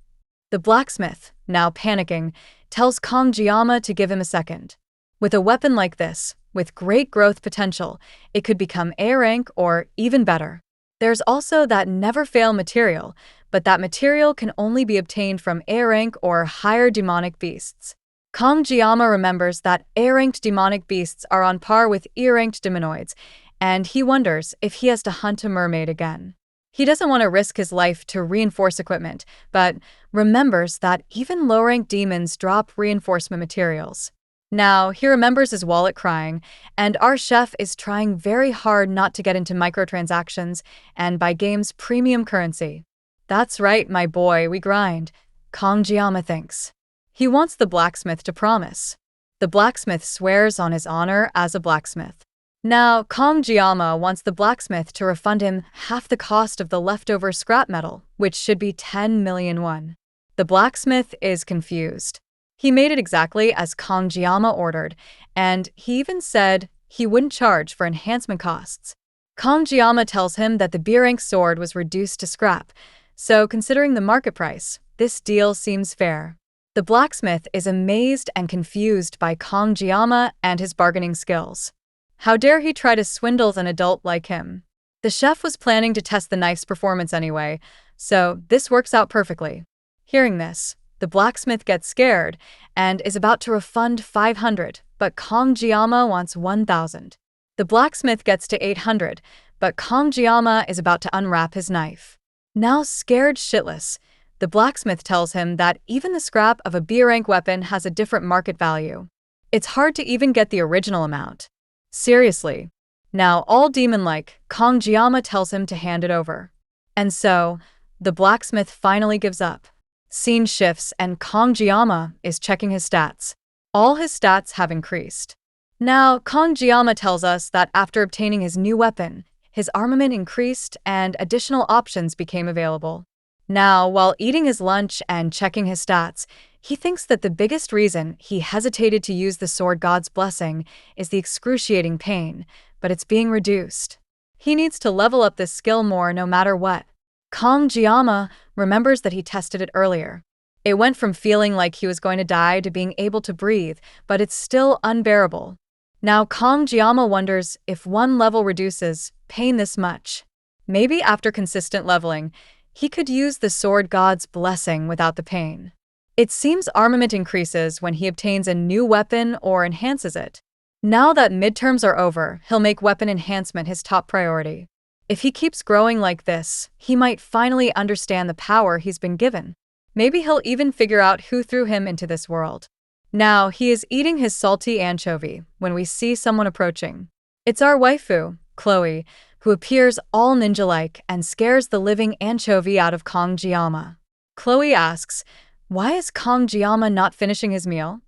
The blacksmith, now panicking, tells Kongjiyama to give him a second. With a weapon like this, with great growth potential, it could become A rank or even better. There's also that never-fail material, but that material can only be obtained from A rank or higher demonic beasts. Kongjiyama remembers that A-ranked demonic beasts are on par with E-ranked demonoids, and he wonders if he has to hunt a mermaid again. He doesn't want to risk his life to reinforce equipment, but remembers that even low-ranked demons drop reinforcement materials. Now, he remembers his wallet crying, and our chef is trying very hard not to get into microtransactions and buy games' premium currency. That's right, my boy, we grind, Kongjiyama thinks. He wants the blacksmith to promise. The blacksmith swears on his honor as a blacksmith. Now, Kongjiyama wants the blacksmith to refund him half the cost of the leftover scrap metal, which should be 10 million won. The blacksmith is confused. He made it exactly as Kongjiyama ordered, and he even said he wouldn't charge for enhancement costs. Kongjiyama tells him that the B-rank sword was reduced to scrap, so considering the market price, this deal seems fair. The blacksmith is amazed and confused by Kongjiyama and his bargaining skills. How dare he try to swindle an adult like him? The chef was planning to test the knife's performance anyway, so this works out perfectly. Hearing this, the blacksmith gets scared and is about to refund 500, but Kongjiyama wants 1,000. The blacksmith gets to 800, but Kongjiyama is about to unwrap his knife. Now scared shitless, the blacksmith tells him that even the scrap of a B-rank weapon has a different market value. It's hard to even get the original amount. Seriously. Now all demon-like, Kongjiyama tells him to hand it over. And so, the blacksmith finally gives up. Scene shifts and Kongjiyama is checking his stats. All his stats have increased. Now, Kongjiyama tells us that after obtaining his new weapon, his armament increased and additional options became available. Now, while eating his lunch and checking his stats, he thinks that the biggest reason he hesitated to use the sword god's blessing is the excruciating pain, but it's being reduced. He needs to level up this skill more no matter what. Kongjiyama remembers that he tested it earlier. It went from feeling like he was going to die to being able to breathe, but it's still unbearable. Now Kongjiyama wonders if one level reduces pain this much. Maybe after consistent leveling, he could use the sword god's blessing without the pain. It seems armament increases when he obtains a new weapon or enhances it. Now that midterms are over, he'll make weapon enhancement his top priority. If he keeps growing like this, he might finally understand the power he's been given. Maybe he'll even figure out who threw him into this world. Now he is eating his salty anchovy when we see someone approaching. It's our waifu, Chloe, who appears all ninja-like and scares the living anchovy out of Kongjiyama. Chloe asks, "Why is Kongjiyama not finishing his meal?"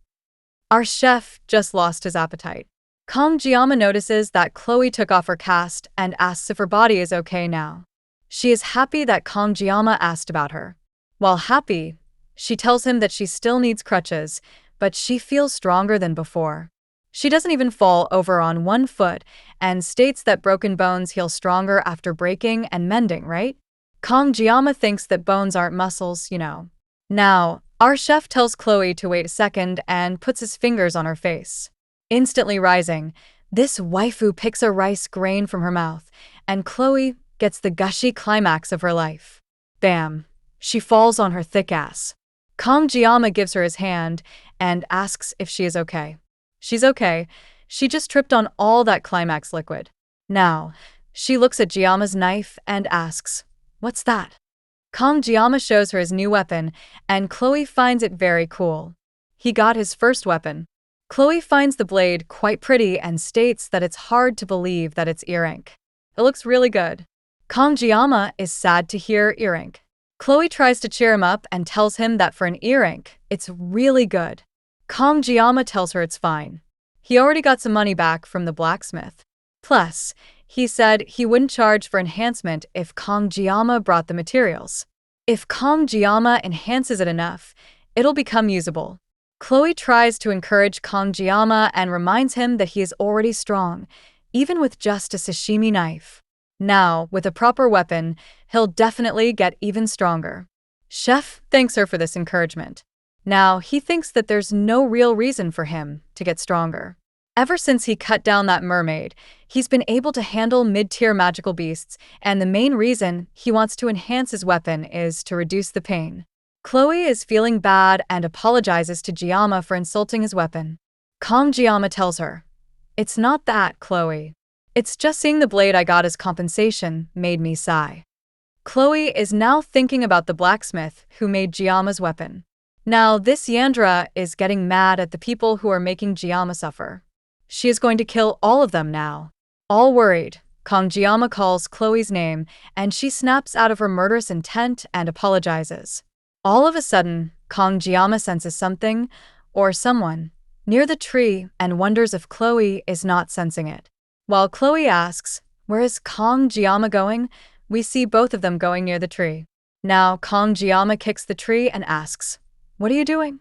Our chef just lost his appetite. Kongjiyama notices that Chloe took off her cast and asks if her body is okay now. She is happy that Kongjiyama asked about her. While happy, she tells him that she still needs crutches, but she feels stronger than before. She doesn't even fall over on one foot and states that broken bones heal stronger after breaking and mending, right? Kongjiyama thinks that bones aren't muscles, you know. Now, our chef tells Chloe to wait a second and puts his fingers on her face. Instantly rising, this waifu picks a rice grain from her mouth, and Chloe gets the gushy climax of her life. Bam! She falls on her thick ass. Kongjiyama gives her his hand and asks if she is okay. She's okay. She just tripped on all that climax liquid. Now, she looks at Jiyama's knife and asks, "What's that?" Kongjiyama shows her his new weapon, and Chloe finds it very cool. He got his first weapon. Chloe finds the blade quite pretty and states that it's hard to believe that it's E-rank. It looks really good. Kongjiyama is sad to hear E-rank. Chloe tries to cheer him up and tells him that for an E-rank, it's really good. Kongjiyama tells her it's fine. He already got some money back from the blacksmith. Plus, He said he wouldn't charge for enhancement if Kongjiyama brought the materials. If Kongjiyama enhances it enough, it'll become usable. Chloe tries to encourage Kongjiyama and reminds him that he is already strong, even with just a sashimi knife. Now, with a proper weapon, he'll definitely get even stronger. Chef thanks her for this encouragement. Now, he thinks that there's no real reason for him to get stronger. Ever since he cut down that mermaid, he's been able to handle mid-tier magical beasts, and the main reason he wants to enhance his weapon is to reduce the pain. Chloe is feeling bad and apologizes to Jiyama for insulting his weapon. Kongjiyama tells her, "It's not that, Chloe. It's just seeing the blade I got as compensation made me sigh." Chloe is now thinking about the blacksmith who made Jiyama's weapon. Now, this Yandra is getting mad at the people who are making Jiyama suffer. She is going to kill all of them now. All worried, Kongjiyama calls Chloe's name, and she snaps out of her murderous intent and apologizes. All of a sudden, Kongjiyama senses something, or someone, near the tree and wonders if Chloe is not sensing it. While Chloe asks, "Where is Kongjiyama going?" we see both of them going near the tree. Now, Kongjiyama kicks the tree and asks, "What are you doing?"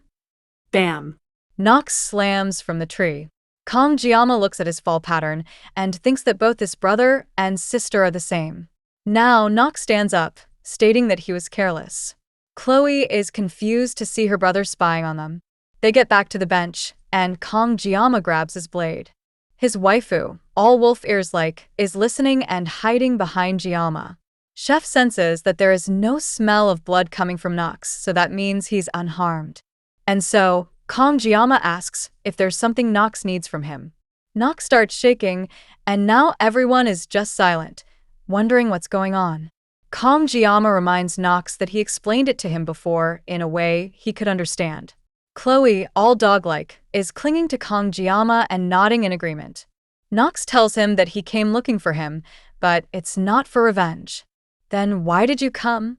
Bam. Nox slams from the tree. Kongjiyama looks at his fall pattern and thinks that both his brother and sister are the same. Now, Nox stands up, stating that he was careless. Chloe is confused to see her brother spying on them. They get back to the bench, and Kongjiyama grabs his blade. His waifu, all wolf ears-like, is listening and hiding behind Jiyama. Chef senses that there is no smell of blood coming from Nox, so that means he's unharmed. And so, Kongjiyama asks if there's something Nox needs from him. Nox starts shaking, and now everyone is just silent, wondering what's going on. Kongjiyama reminds Nox that he explained it to him before in a way he could understand. Chloe, all dog-like, is clinging to Kongjiyama and nodding in agreement. Nox tells him that he came looking for him, but it's not for revenge. "Then why did you come?"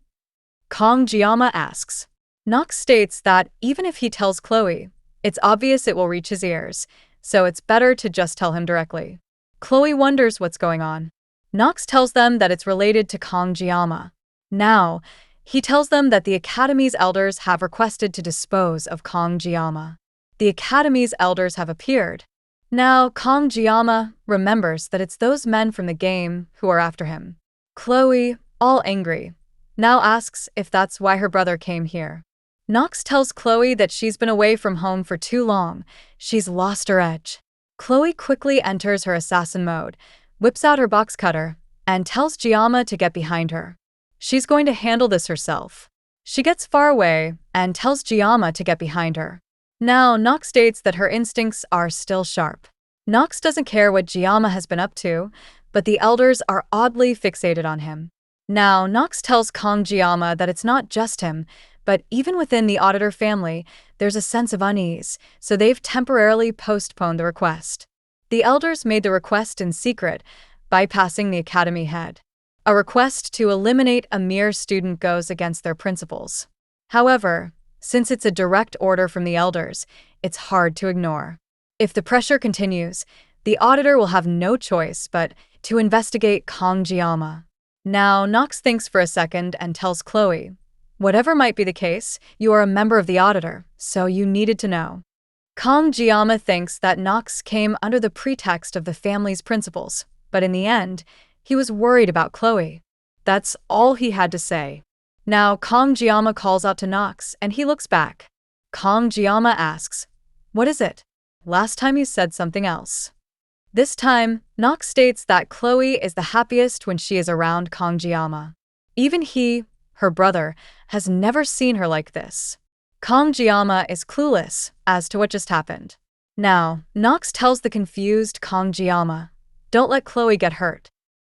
Kongjiyama asks. Nox states that even if he tells Chloe, it's obvious it will reach his ears, so it's better to just tell him directly. Chloe wonders what's going on. Nox tells them that it's related to Kongjiyama. Now, he tells them that the Academy's elders have requested to dispose of Kongjiyama. The Academy's elders have appeared. Now, Kongjiyama remembers that it's those men from the game who are after him. Chloe, all angry, now asks if that's why her brother came here. Nox tells Chloe that she's been away from home for too long. She's lost her edge. Chloe quickly enters her assassin mode, whips out her box cutter, and tells Jiyama to get behind her. She's going to handle this herself. She gets far away and tells Jiyama to get behind her. Now, Nox states that her instincts are still sharp. Nox doesn't care what Jiyama has been up to, but the elders are oddly fixated on him. Now, Nox tells Kongjiyama that it's not just him, but even within the auditor family, there's a sense of unease, so they've temporarily postponed the request. The elders made the request in secret, bypassing the academy head. A request to eliminate a mere student goes against their principles. However, since it's a direct order from the elders, it's hard to ignore. If the pressure continues, the auditor will have no choice but to investigate Kongjiyama. Now, Nox thinks for a second and tells Chloe, "Whatever might be the case, you are a member of the auditor, so you needed to know." Kongjiyama thinks that Nox came under the pretext of the family's principles, but in the end, he was worried about Chloe. That's all he had to say. Now, Kongjiyama calls out to Nox, and he looks back. Kongjiyama asks, "What is it? Last time you said something else." This time, Nox states that Chloe is the happiest when she is around Kongjiyama. Even he, her brother, has never seen her like this. Kongjiyama is clueless as to what just happened. Now, Nox tells the confused Kongjiyama, "Don't let Chloe get hurt."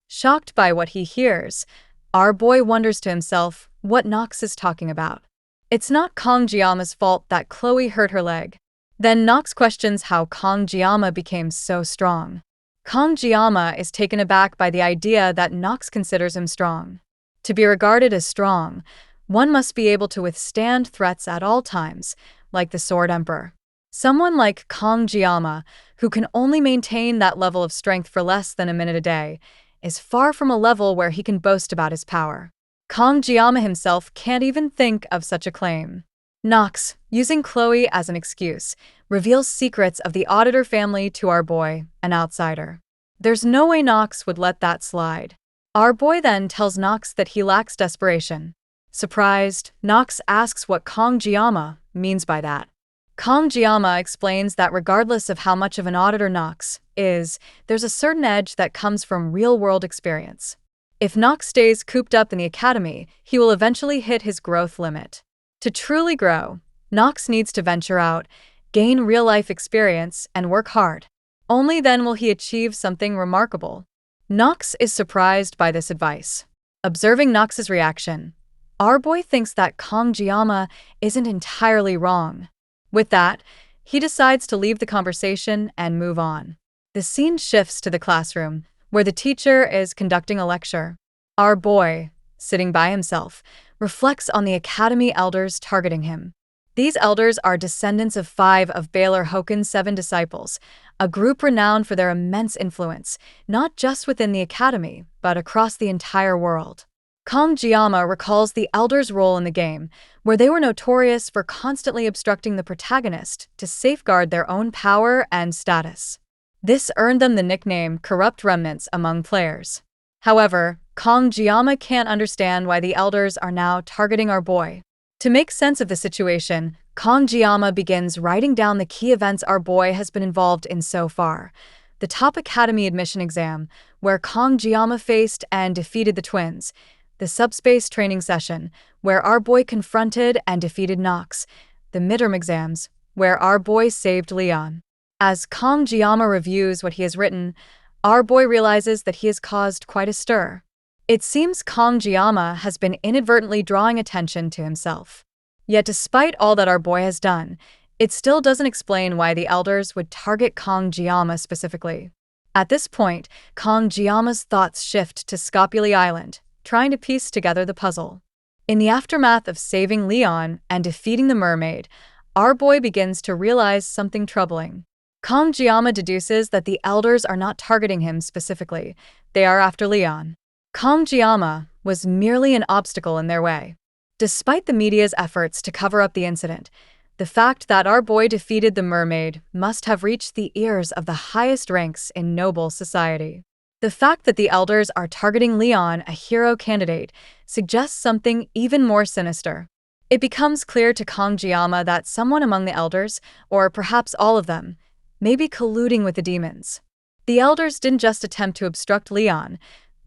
Shocked by what he hears, our boy wonders to himself what Nox is talking about. It's not Kongjiyama's fault that Chloe hurt her leg. Then Nox questions how Kongjiyama became so strong. Kongjiyama is taken aback by the idea that Nox considers him strong. To be regarded as strong, one must be able to withstand threats at all times, like the Sword Emperor. Someone like Kongjiyama, who can only maintain that level of strength for less than a minute a day, is far from a level where he can boast about his power. Kangjiyama himself can't even think of such a claim. Nox, using Chloe as an excuse, reveals secrets of the auditor family to our boy, an outsider. There's no way Nox would let that slide. Our boy then tells Nox that he lacks desperation. Surprised, Nox asks what Kangjiyama means by that. Kangjiyama explains that regardless of how much of an auditor Nox is, there's a certain edge that comes from real-world experience. If Nox stays cooped up in the academy, he will eventually hit his growth limit. To truly grow, Nox needs to venture out, gain real-life experience, and work hard. Only then will he achieve something remarkable. Nox is surprised by this advice. Observing Nox's reaction, our boy thinks that Kangjiyama isn't entirely wrong. With that, he decides to leave the conversation and move on. The scene shifts to the classroom, where the teacher is conducting a lecture. Our boy, sitting by himself, reflects on the academy elders targeting him. These elders are descendants of 5 of Baylor Hoken's 7 disciples, a group renowned for their immense influence, not just within the academy, but across the entire world. Kangjiyama recalls the elders' role in the game, where they were notorious for constantly obstructing the protagonist to safeguard their own power and status. This earned them the nickname Corrupt Remnants among players. However, Kangjiyama can't understand why the elders are now targeting our boy. To make sense of the situation, Kangjiyama begins writing down the key events our boy has been involved in so far. The top academy admission exam, where Kangjiyama faced and defeated the twins. The subspace training session, where our boy confronted and defeated Nox. The midterm exams, where our boy saved Leon. As Kangjiyama reviews what he has written, our boy realizes that he has caused quite a stir. It seems Kangjiyama has been inadvertently drawing attention to himself. Yet despite all that our boy has done, it still doesn't explain why the elders would target Kangjiyama specifically. At this point, Kangjiyama's thoughts shift to Scopuli Island, trying to piece together the puzzle. In the aftermath of saving Leon and defeating the mermaid, our boy begins to realize something troubling. Kangjiyama deduces that the elders are not targeting him specifically, they are after Leon. Kangjiyama was merely an obstacle in their way. Despite the media's efforts to cover up the incident, the fact that our boy defeated the mermaid must have reached the ears of the highest ranks in noble society. The fact that the elders are targeting Leon, a hero candidate, suggests something even more sinister. It becomes clear to Kangjiyama that someone among the elders, or perhaps all of them, may be colluding with the demons. The elders didn't just attempt to obstruct Leon,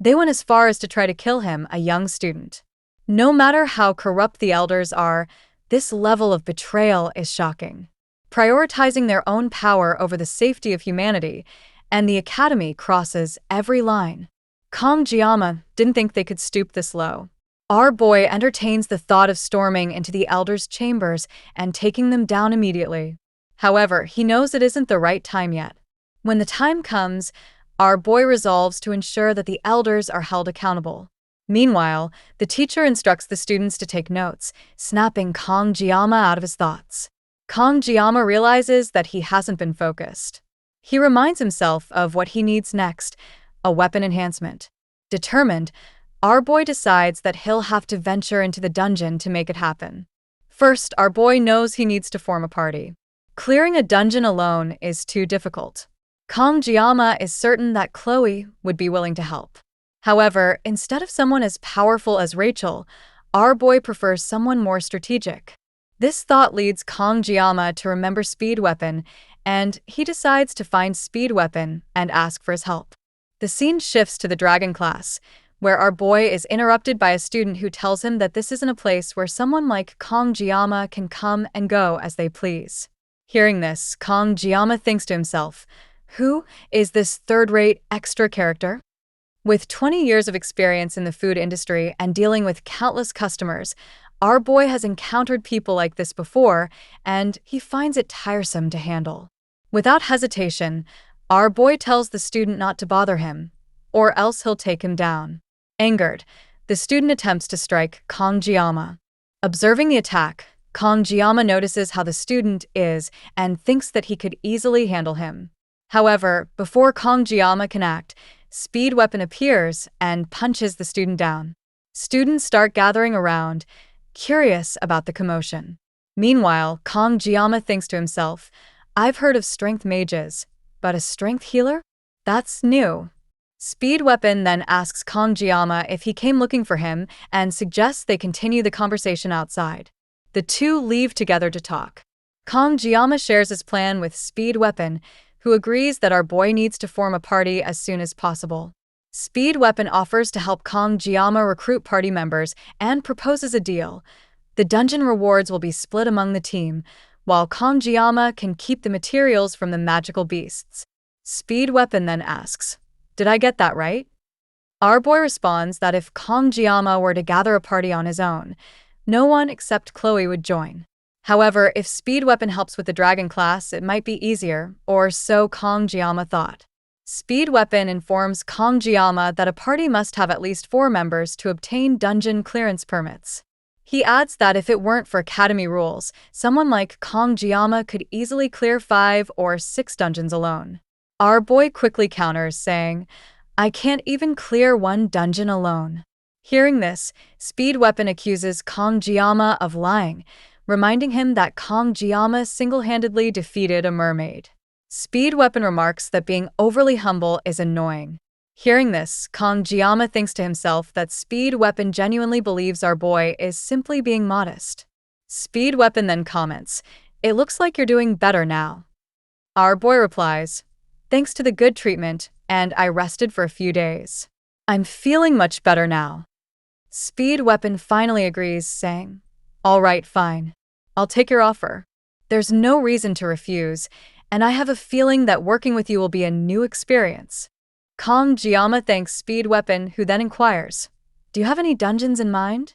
they went as far as to try to kill him, a young student. No matter how corrupt the elders are, this level of betrayal is shocking. Prioritizing their own power over the safety of humanity, and the academy crosses every line. Kangjiyama didn't think they could stoop this low. Our boy entertains the thought of storming into the elders' chambers and taking them down immediately. However, he knows it isn't the right time yet. When the time comes, our boy resolves to ensure that the elders are held accountable. Meanwhile, the teacher instructs the students to take notes, snapping Kangjiyama out of his thoughts. Kangjiyama realizes that he hasn't been focused. He reminds himself of what he needs next, a weapon enhancement. Determined, our boy decides that he'll have to venture into the dungeon to make it happen. First, our boy knows he needs to form a party. Clearing a dungeon alone is too difficult. Kangjiyama is certain that Chloe would be willing to help. However, instead of someone as powerful as Rachel, our boy prefers someone more strategic. This thought leads Kangjiyama to remember Speed Weapon, and he decides to find Speed Weapon and ask for his help. The scene shifts to the dragon class, where our boy is interrupted by a student who tells him that this isn't a place where someone like Kangjiyama can come and go as they please. Hearing this, Kangjiyama thinks to himself, who is this third-rate extra character? With 20 years of experience in the food industry and dealing with countless customers, our boy has encountered people like this before, and he finds it tiresome to handle. Without hesitation, our boy tells the student not to bother him, or else he'll take him down. Angered, the student attempts to strike Kangjiyama. Observing the attack, Kangjiyama notices how the student is and thinks that he could easily handle him. However, before Kangjiyama can act, Speed Weapon appears and punches the student down. Students start gathering around, curious about the commotion. Meanwhile, Kong Jiama thinks to himself, I've heard of strength mages, but a strength healer? That's new. Speed Weapon then asks Kong Jiama if he came looking for him and suggests they continue the conversation outside. The two leave together to talk. Kong Jiama shares his plan with Speed Weapon, who agrees that our boy needs to form a party as soon as possible. Speed Weapon offers to help Kong Jiama recruit party members and proposes a deal. The dungeon rewards will be split among the team, while Kong Jiama can keep the materials from the magical beasts. Speed Weapon then asks, Did I get that right? Our boy responds that if Kong Jiama were to gather a party on his own, no one except Chloe would join. However, if Speed Weapon helps with the dragon class, it might be easier, or so Kong Jiama thought. Speed Weapon informs Kong Jiama that a party must have at least 4 members to obtain dungeon clearance permits. He adds that if it weren't for academy rules, someone like Kong Jiama could easily clear 5 or 6 dungeons alone. Our boy quickly counters, saying, I can't even clear 1 dungeon alone. Hearing this, Speed Weapon accuses Kong Jiama of lying, reminding him that Kong Jiama single-handedly defeated a mermaid. Speed Weapon remarks that being overly humble is annoying. Hearing this, Kong Jiama thinks to himself that Speed Weapon genuinely believes our boy is simply being modest. Speed Weapon then comments, It looks like you're doing better now. Our boy replies, Thanks to the good treatment, and I rested for a few days. I'm feeling much better now. Speed Weapon finally agrees, saying, All right, fine. I'll take your offer. There's no reason to refuse, and I have a feeling that working with you will be a new experience. Kong Jiama thanks Speed Weapon, who then inquires, Do you have any dungeons in mind?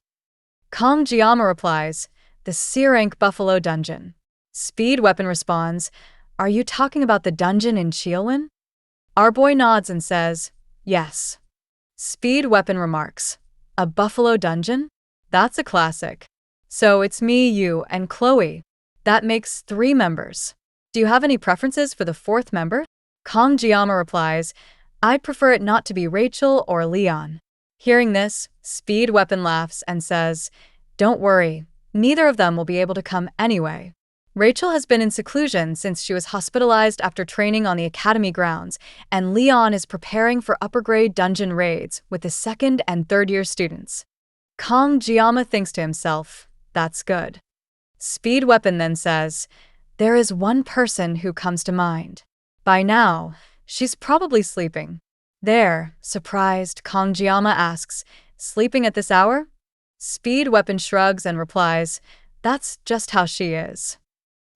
Kong Jiama replies, The C-rank Buffalo Dungeon. Speed Weapon responds, Are you talking about the dungeon in Chiolin? Our boy nods and says, Yes. Speed Weapon remarks, A Buffalo Dungeon? That's a classic. So it's me, you, and Chloe. That makes 3 members. Do you have any preferences for the 4th member? Kong Jiama replies, I'd prefer it not to be Rachel or Leon. Hearing this, Speed Weapon laughs and says, Don't worry, neither of them will be able to come anyway. Rachel has been in seclusion since she was hospitalized after training on the academy grounds, and Leon is preparing for upper-grade dungeon raids with the 2nd and 3rd year students. Kong Jiama thinks to himself, That's good. Speed Weapon then says, There is one person who comes to mind. By now, she's probably sleeping. There, surprised, Kong Jiama asks, Sleeping at this hour? Speed Weapon shrugs and replies, That's just how she is.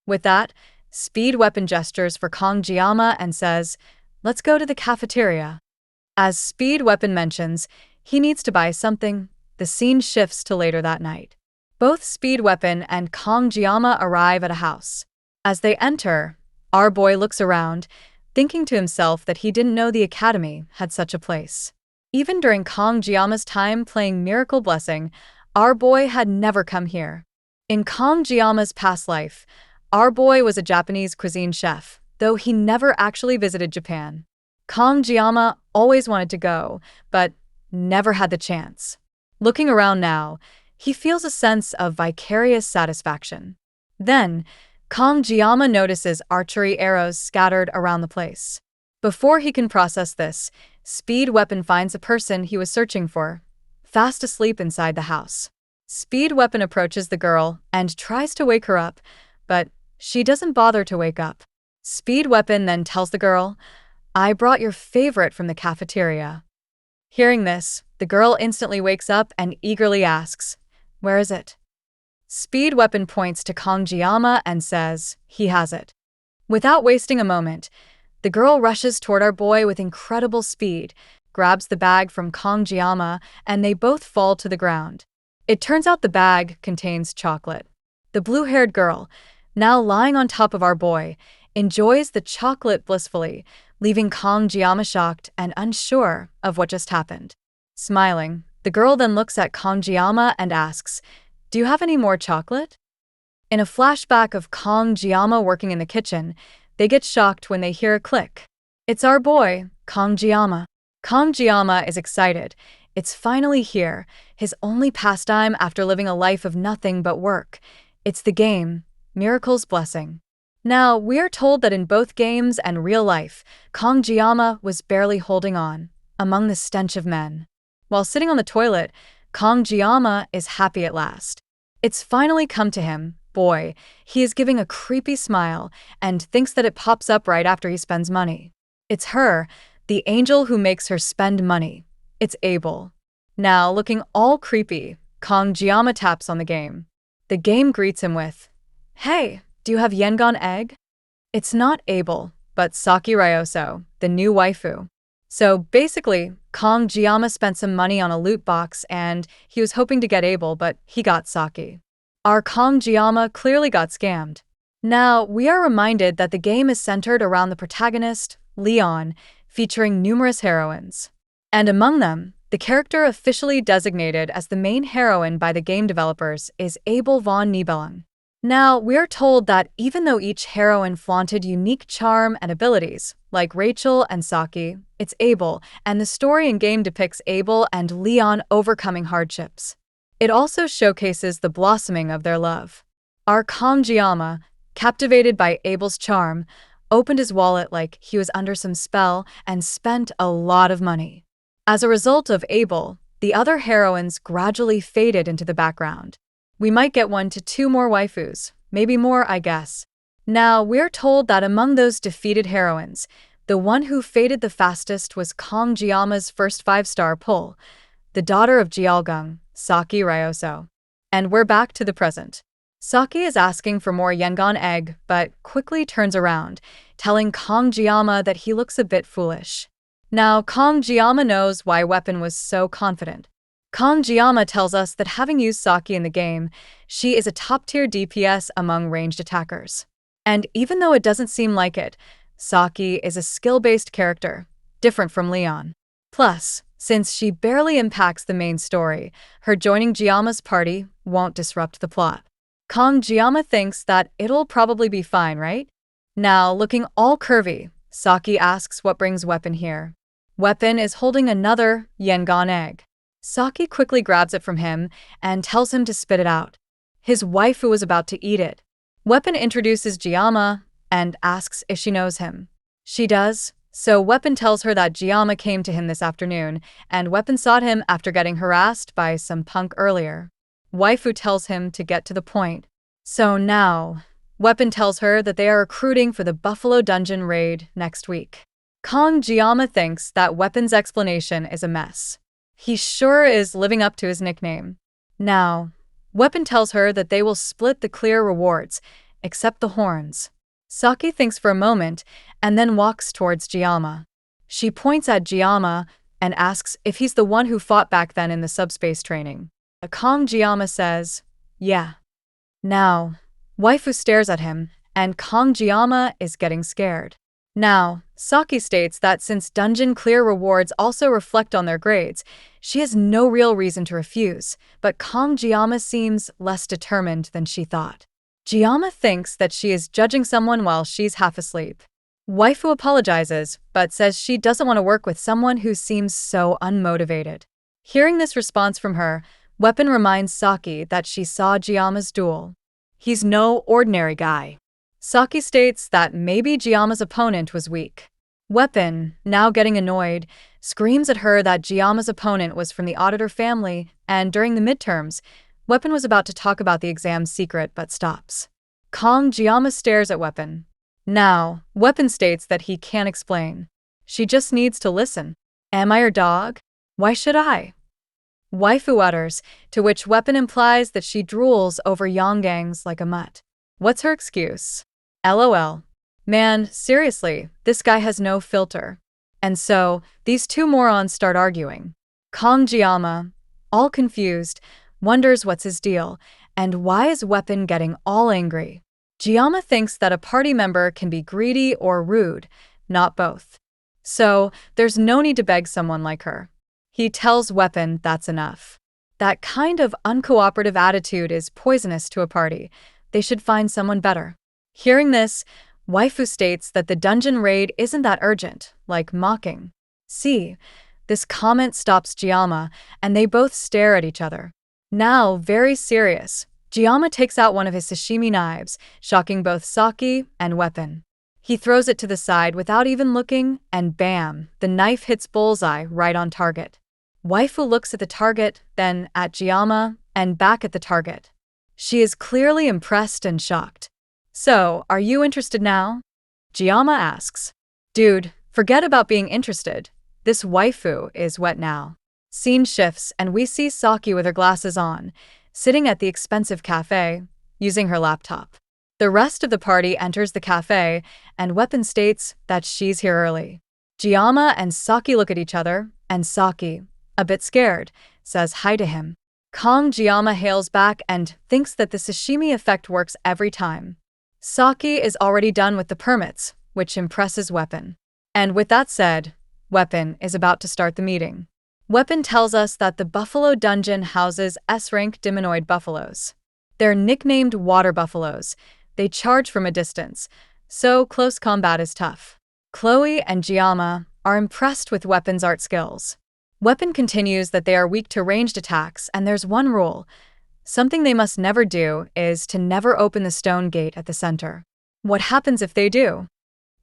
With that, Speed Weapon gestures for Kong Jiama and says, Let's go to the cafeteria. As Speed Weapon mentions, he needs to buy something. The scene shifts to later that night. Both Speed Weapon and Kong Jiama arrive at a house. As they enter, our boy looks around, thinking to himself that he didn't know the academy had such a place. Even during Kong Jiama's time playing Miracle Blessing, our boy had never come here. In Kong Jiama's past life, our boy was a Japanese cuisine chef, though he never actually visited Japan. Kong Jiama always wanted to go, but never had the chance. Looking around now, he feels a sense of vicarious satisfaction. Then, Kong Jiama notices archery arrows scattered around the place. Before he can process this, Speed Weapon finds a person he was searching for, fast asleep inside the house. Speed Weapon approaches the girl and tries to wake her up, but she doesn't bother to wake up. Speed Weapon then tells the girl, I brought your favorite from the cafeteria. Hearing this, the girl instantly wakes up and eagerly asks, Where is it? Speed Weapon points to Kong Jiama and says, He has it. Without wasting a moment, the girl rushes toward our boy with incredible speed, grabs the bag from Kong Jiama, and they both fall to the ground. It turns out the bag contains chocolate. The blue-haired girl, now lying on top of our boy, enjoys the chocolate blissfully, leaving Kong Jiama shocked and unsure of what just happened. Smiling, the girl then looks at Kong Jiama and asks, Do you have any more chocolate? In a flashback of Kong Jiama working in the kitchen, they get shocked when they hear a click. It's our boy, Kong Jiama. Kangjiyama is excited. It's finally here, his only pastime after living a life of nothing but work. It's the game, Miracle's Blessing. Now, we are told that in both games and real life, Kangjiyama was barely holding on, among the stench of men. While sitting on the toilet, Kangjiyama is happy at last. It's finally come to him. Boy, he is giving a creepy smile and thinks that it pops up right after he spends money. It's her, the angel who makes her spend money. It's Abel. Now, looking all creepy, Kangjiyama taps on the game. The game greets him with, "Hey, do you have Yengon egg?" It's not Abel, but Saki Ryoso, the new waifu. So basically, Kangjiyama spent some money on a loot box and he was hoping to get Abel, but he got Saki. Our Kangjiyama clearly got scammed. Now, we are reminded that the game is centered around the protagonist, Leon, featuring numerous heroines. And among them, the character officially designated as the main heroine by the game developers is Abel von Nibelung. Now, we're told that even though each heroine flaunted unique charm and abilities, like Rachel and Saki, it's Abel, and the story in game depicts Abel and Leon overcoming hardships. It also showcases the blossoming of their love. Our Kangjiyama, captivated by Abel's charm, opened his wallet like he was under some spell and spent a lot of money. As a result of Abel, the other heroines gradually faded into the background. We might get 1 to 2 more waifus, maybe more, I guess. Now, we're told that among those defeated heroines, the one who faded the fastest was Kangjiyama's first 5-star pull, the daughter of Jialgung, Saki Ryoso. And we're back to the present. Saki is asking for more Yengon egg, but quickly turns around, telling Kangjiyama that he looks a bit foolish. Now, Kangjiyama knows why Weapon was so confident. Kangjiyama tells us that having used Saki in the game, she is a top-tier DPS among ranged attackers. And even though it doesn't seem like it, Saki is a skill-based character, different from Leon. Plus, since she barely impacts the main story, her joining Jiyama's party won't disrupt the plot. Kangjiyama thinks that it'll probably be fine, right? Now, looking all curvy, Saki asks what brings Weapon here. Weapon is holding another Yengon egg. Saki quickly grabs it from him and tells him to spit it out. His waifu is about to eat it. Weapon introduces Jiyama and asks if she knows him. She does, so Weapon tells her that Jiyama came to him this afternoon, and Weapon sought him after getting harassed by some punk earlier. Waifu tells him to get to the point. So now, Weapon tells her that they are recruiting for the Buffalo Dungeon raid next week. Kangjiyama thinks that Weapon's explanation is a mess. He sure is living up to his nickname. Now, Weapon tells her that they will split the clear rewards, except the horns. Saki thinks for a moment and then walks towards Jiyama. She points at Jiyama and asks if he's the one who fought back then in the subspace training. Kangjiyama says, "Yeah." Now, waifu stares at him, and Kangjiyama is getting scared. Now, Saki states that since dungeon clear rewards also reflect on their grades, she has no real reason to refuse, but Kangjiyama seems less determined than she thought. Jiyama thinks that she is judging someone while she's half asleep. Waifu apologizes, but says she doesn't want to work with someone who seems so unmotivated. Hearing this response from her, Weapon reminds Saki that she saw Jiyama's duel. He's no ordinary guy. Saki states that maybe Jiyama's opponent was weak. Weapon, now getting annoyed, screams at her that Jiyama's opponent was from the auditor family, and during the midterms, Weapon was about to talk about the exam's secret but stops. Kangjiyama stares at Weapon. Now, Weapon states that he can't explain. She just needs to listen. Am I your dog? Why should I? Waifu utters, to which Weapon implies that she drools over Yonggangs like a mutt. What's her excuse? LOL. Man, seriously, this guy has no filter. And so, these two morons start arguing. Kangjiyama, all confused, wonders what's his deal, and why is Weapon getting all angry. Jiyama thinks that a party member can be greedy or rude, not both. So, there's no need to beg someone like her. He tells Weapon that's enough. That kind of uncooperative attitude is poisonous to a party. They should find someone better. Hearing this, Waifu states that the dungeon raid isn't that urgent, like mocking. See, This comment stops Giamma, and they both stare at each other. Now, very serious, Giamma takes out one of his sashimi knives, shocking both Saki and Weapon. He throws it to the side without even looking, and bam, the knife hits bullseye right on target. Waifu looks at the target, then at Giamma, and back at the target. She is clearly impressed and shocked. "So, are you interested now?" Giamma asks. "Dude, forget about being interested. This waifu is wet now." Scene shifts and we see Saki with her glasses on, sitting at the expensive cafe, using her laptop. The rest of the party enters the cafe, and Weapon states that she's here early. Giamma and Saki look at each other, and Saki, a bit scared, says hi to him. Giamma hails back and thinks that the sashimi effect works every time. Saki is already done with the permits, which impresses Weapon. And with that said, Weapon is about to start the meeting. Weapon tells us that the Buffalo Dungeon houses S-rank Demonoid buffaloes. They're nicknamed water buffaloes. They charge from a distance, so close combat is tough. Chloe and Giamma are impressed with Weapon's art skills. Weapon continues that they are weak to ranged attacks, and there's one rule. Something they must never do is to never open the stone gate at the center. What happens if they do?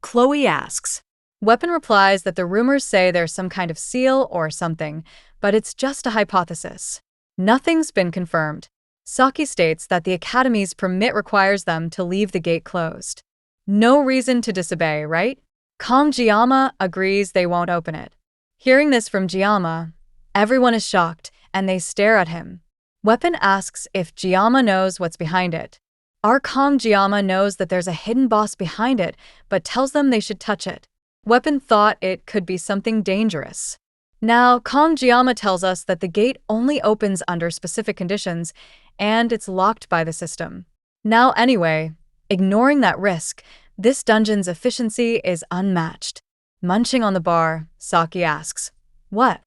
Chloe asks. Weapon replies that the rumors say there's some kind of seal or something, but it's just a hypothesis. Nothing's been confirmed. Saki states that the Academy's permit requires them to leave the gate closed. No reason to disobey, right? Giamma agrees they won't open it. Hearing this from Giamma, everyone is shocked, and they stare at him. Weapon asks if Giamma knows what's behind it. Our Giamma knows that there's a hidden boss behind it, but tells them they should touch it. Weapon thought it could be something dangerous. Now, Giamma tells us that the gate only opens under specific conditions, and it's locked by the system. Now anyway, ignoring that risk, this dungeon's efficiency is unmatched. Munching on the bar, Saki asks, "What?"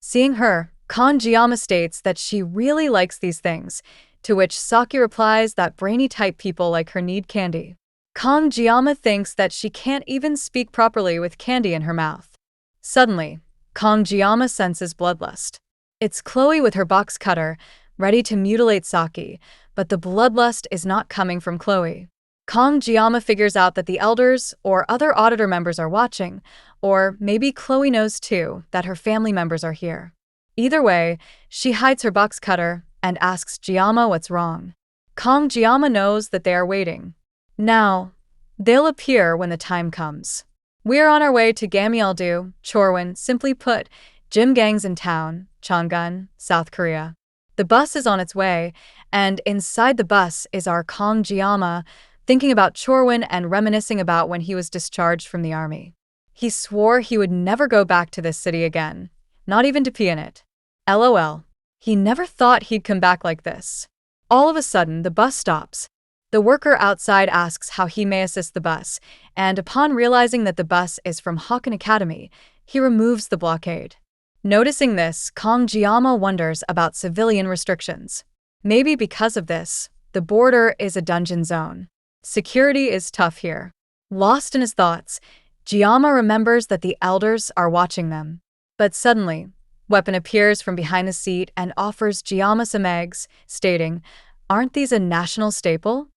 Seeing her, Giamma states that she really likes these things, to which Saki replies that brainy-type people like her need candy. Giamma thinks that she can't even speak properly with candy in her mouth. Suddenly, Giamma senses bloodlust. It's Chloe with her box cutter, ready to mutilate Saki, but the bloodlust is not coming from Chloe. Giamma figures out that the elders or other auditor members are watching, or maybe Chloe knows too that her family members are here. Either way, she hides her box cutter and asks Giamma what's wrong. Giamma knows that they are waiting. Now, they'll appear when the time comes. We're on our way to Gamyeoldo, Chorwon, simply put, gym gangs in town, Chongun, South Korea. The bus is on its way, and inside the bus is our Giamma, thinking about Chorwon and reminiscing about when he was discharged from the army. He swore he would never go back to this city again, not even to pee in it. LOL. He never thought he'd come back like this. All of a sudden, the bus stops. The worker outside asks how he may assist the bus, and upon realizing that the bus is from Hawken Academy, he removes the blockade. Noticing this, Giamma wonders about civilian restrictions. Maybe because of this, the border is a dungeon zone. Security is tough here. Lost in his thoughts, Giamma remembers that the elders are watching them. But suddenly, Weapon appears from behind the seat and offers Giamma some eggs, stating, "Aren't these a national staple?"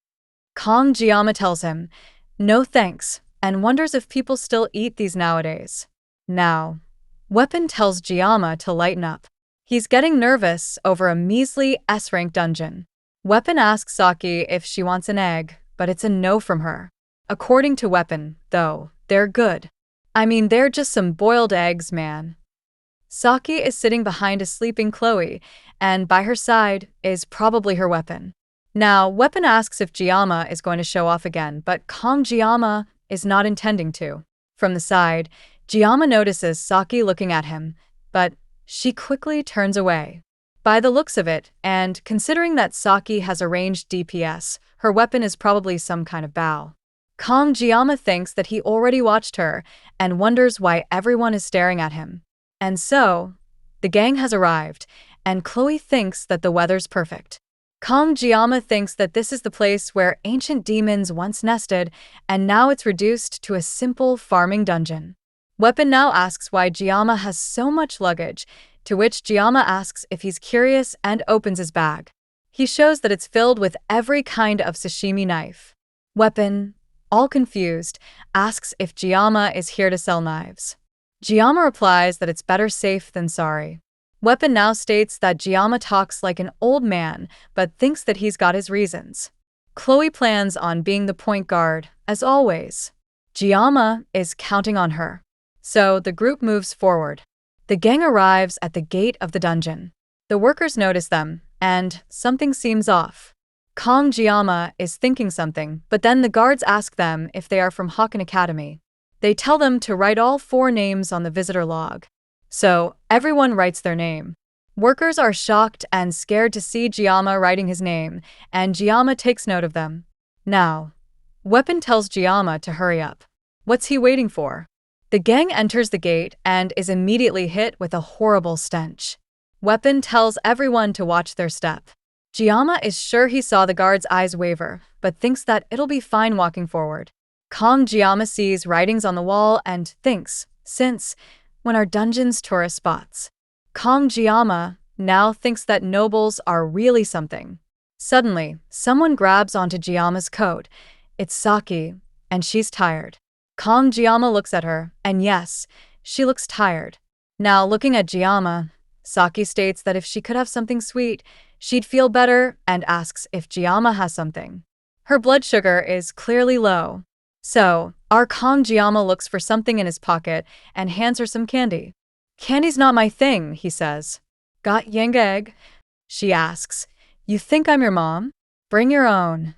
Giamma tells him, "No thanks," and wonders if people still eat these nowadays. Now, Weapon tells Giamma to lighten up. He's getting nervous over a measly S-rank dungeon. Weapon asks Saki if she wants an egg, but it's a no from her. According to Weapon, though, they're good. I mean, they're just some boiled eggs, man. Saki is sitting behind a sleeping Chloe, and by her side is probably her Weapon. Now, Weapon asks if Giamma is going to show off again, but Giamma is not intending to. From the side, Giamma notices Saki looking at him, but she quickly turns away. By the looks of it, and considering that Saki has a ranged DPS, her weapon is probably some kind of bow. Giamma thinks that he already watched her, and wonders why everyone is staring at him. And so, the gang has arrived, and Chloe thinks that the weather's perfect. Giamma thinks that this is the place where ancient demons once nested, and now it's reduced to a simple farming dungeon. Weapon now asks why Giamma has so much luggage, to which Giamma asks if he's curious and opens his bag. He shows that it's filled with every kind of sashimi knife. Weapon, all confused, asks if Giamma is here to sell knives. Giamma replies that it's better safe than sorry. Weapon now states that Giamma talks like an old man, but thinks that he's got his reasons. Chloe plans on being the point guard, as always. Giamma is counting on her. So the group moves forward. The gang arrives at the gate of the dungeon. The workers notice them, and something seems off. Calm Giamma is thinking something, but then the guards ask them if they are from Hawken Academy. They tell them to write all 4 names on the visitor log. So everyone writes their name. Workers are shocked and scared to see Giamma writing his name, and Giamma takes note of them. Now, Weapon tells Giamma to hurry up. What's he waiting for? The gang enters the gate and is immediately hit with a horrible stench. Weapon tells everyone to watch their step. Giamma is sure he saw the guard's eyes waver, but thinks that it'll be fine walking forward. Calm Giamma sees writings on the wall and thinks, since, when are dungeons tourist spots? Calm Giamma now thinks that nobles are really something. Suddenly, someone grabs onto Giamma's coat. It's Saki, and she's tired. Calm Giamma looks at her, and yes, she looks tired. Now looking at Giamma, Saki states that if she could have something sweet, she'd feel better and asks if Giamma has something. Her blood sugar is clearly low. So, our calm Giamma looks for something in his pocket and hands her some candy. Candy's not my thing, he says. Got yang egg? She asks. You think I'm your mom? Bring your own.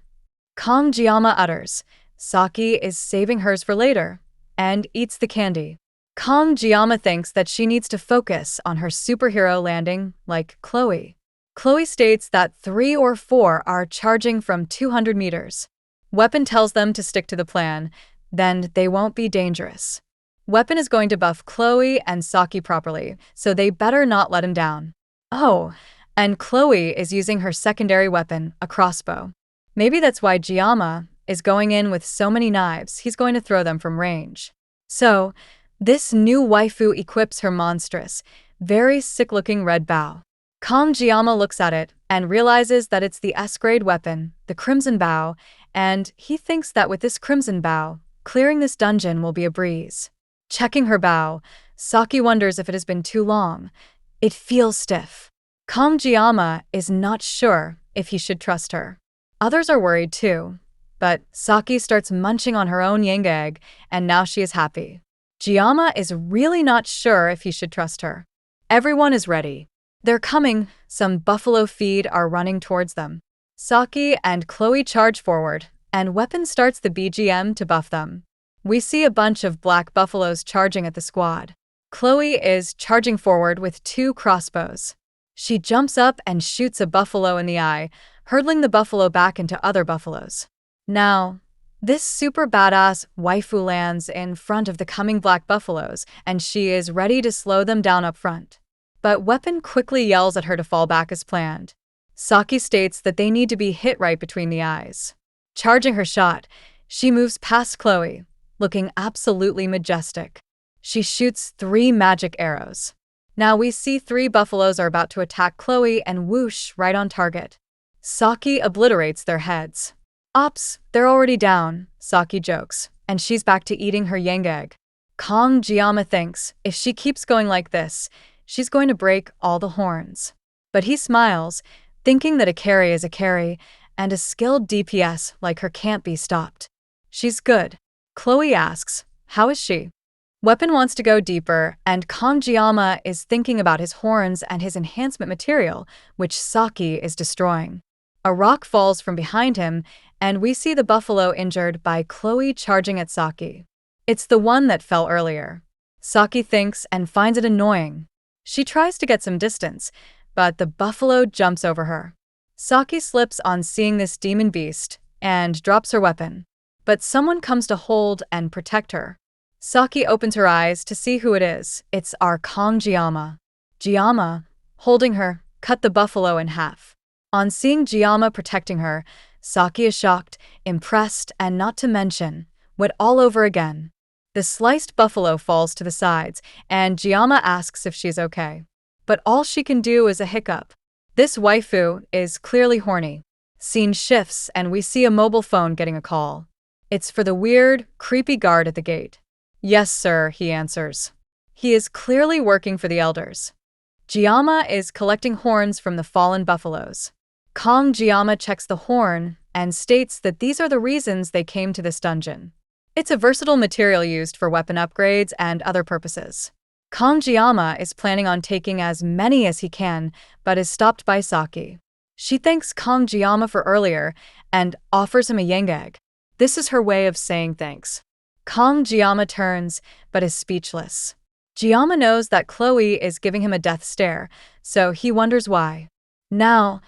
Calm Giamma utters. Saki is saving hers for later, and eats the candy. Calm Giamma thinks that she needs to focus on her superhero landing, like Chloe. Chloe states that 3 or 4 are charging from 200 meters. Weapon tells them to stick to the plan, then they won't be dangerous. Weapon is going to buff Chloe and Saki properly, so they better not let him down. Oh, and Chloe is using her secondary weapon, a crossbow. Maybe that's why Giamma is going in with so many knives, he's going to throw them from range. So, this new waifu equips her monstrous, very sick-looking red bow. Calm Giamma looks at it and realizes that it's the S-grade weapon, the Crimson Bow, and he thinks that with this Crimson Bow, clearing this dungeon will be a breeze. Checking her bow, Saki wonders if it has been too long. It feels stiff. Calm Giamma is not sure if he should trust her. Others are worried too. But Saki starts munching on her own yang egg, and now she is happy. Giamma is really not sure if he should trust her. Everyone is ready. They're coming, some buffalo feed are running towards them. Saki and Chloe charge forward, and Weapon starts the BGM to buff them. We see a bunch of black buffaloes charging at the squad. Chloe is charging forward with 2 crossbows. She jumps up and shoots a buffalo in the eye, hurtling the buffalo back into other buffaloes. Now, this super badass waifu lands in front of the coming black buffaloes, and she is ready to slow them down up front. But Weapon quickly yells at her to fall back as planned. Saki states that they need to be hit right between the eyes. Charging her shot, she moves past Chloe, looking absolutely majestic. She shoots 3 magic arrows. Now we see 3 buffaloes are about to attack Chloe and whoosh right on target. Saki obliterates their heads. Ops, they're already down, Saki jokes, and she's back to eating her yang egg. Calm Giamma thinks, if she keeps going like this, she's going to break all the horns. But he smiles, thinking that a carry is a carry, and a skilled DPS like her can't be stopped. She's good. Chloe asks, how is she? Weapon wants to go deeper, and Calm Giamma is thinking about his horns and his enhancement material, which Saki is destroying. A rock falls from behind him, and we see the buffalo injured by Chloe charging at Saki. It's the one that fell earlier. Saki thinks and finds it annoying. She tries to get some distance, but the buffalo jumps over her. Saki slips on seeing this demon beast and drops her weapon. But someone comes to hold and protect her. Saki opens her eyes to see who it is. It's our Calm Giamma. Giamma, holding her, cut the buffalo in half. On seeing Giamma protecting her, Saki is shocked, impressed, and not to mention, wet all over again. The sliced buffalo falls to the sides, and Giamma asks if she's okay. But all she can do is a hiccup. This waifu is clearly horny. Scene shifts, and we see a mobile phone getting a call. It's for the weird, creepy guard at the gate. "Yes, sir," he answers. He is clearly working for the elders. Giamma is collecting horns from the fallen buffaloes. Giamma checks the horn and states that these are the reasons they came to this dungeon. It's a versatile material used for weapon upgrades and other purposes. Giamma is planning on taking as many as he can, but is stopped by Saki. She thanks Giamma for earlier and offers him a yang egg. This is her way of saying thanks. Giamma turns, but is speechless. Giamma knows that Chloe is giving him a death stare, so he wonders why. Now,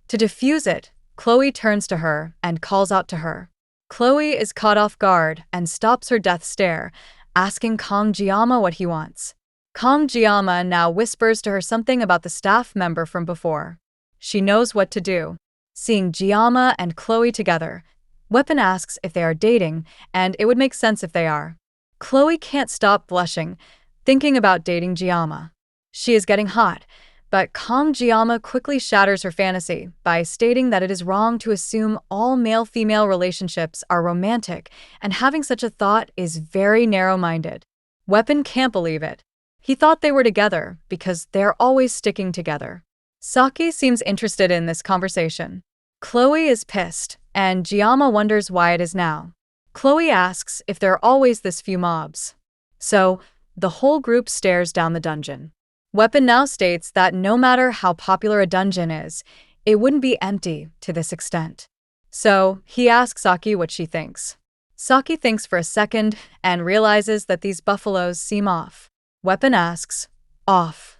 to defuse it, Chloe turns to her and calls out to her. Chloe is caught off guard and stops her death stare, asking Giamma what he wants. Giamma now whispers to her something about the staff member from before. She knows what to do. Seeing Giamma and Chloe together, Weapon asks if they are dating, and it would make sense if they are. Chloe can't stop blushing, thinking about dating Giamma. She is getting hot, but Giamma quickly shatters her fantasy by stating that it is wrong to assume all male-female relationships are romantic, and having such a thought is very narrow-minded. Weapon can't believe it. He thought they were together because they're always sticking together. Saki seems interested in this conversation. Chloe is pissed, and Giamma wonders why it is now. Chloe asks if there are always this few mobs. So, the whole group stares down the dungeon. Weapon now states that no matter how popular a dungeon is, it wouldn't be empty to this extent. So, he asks Saki what she thinks. Saki thinks for a second and realizes that these buffaloes seem off. Weapon asks, "Off?"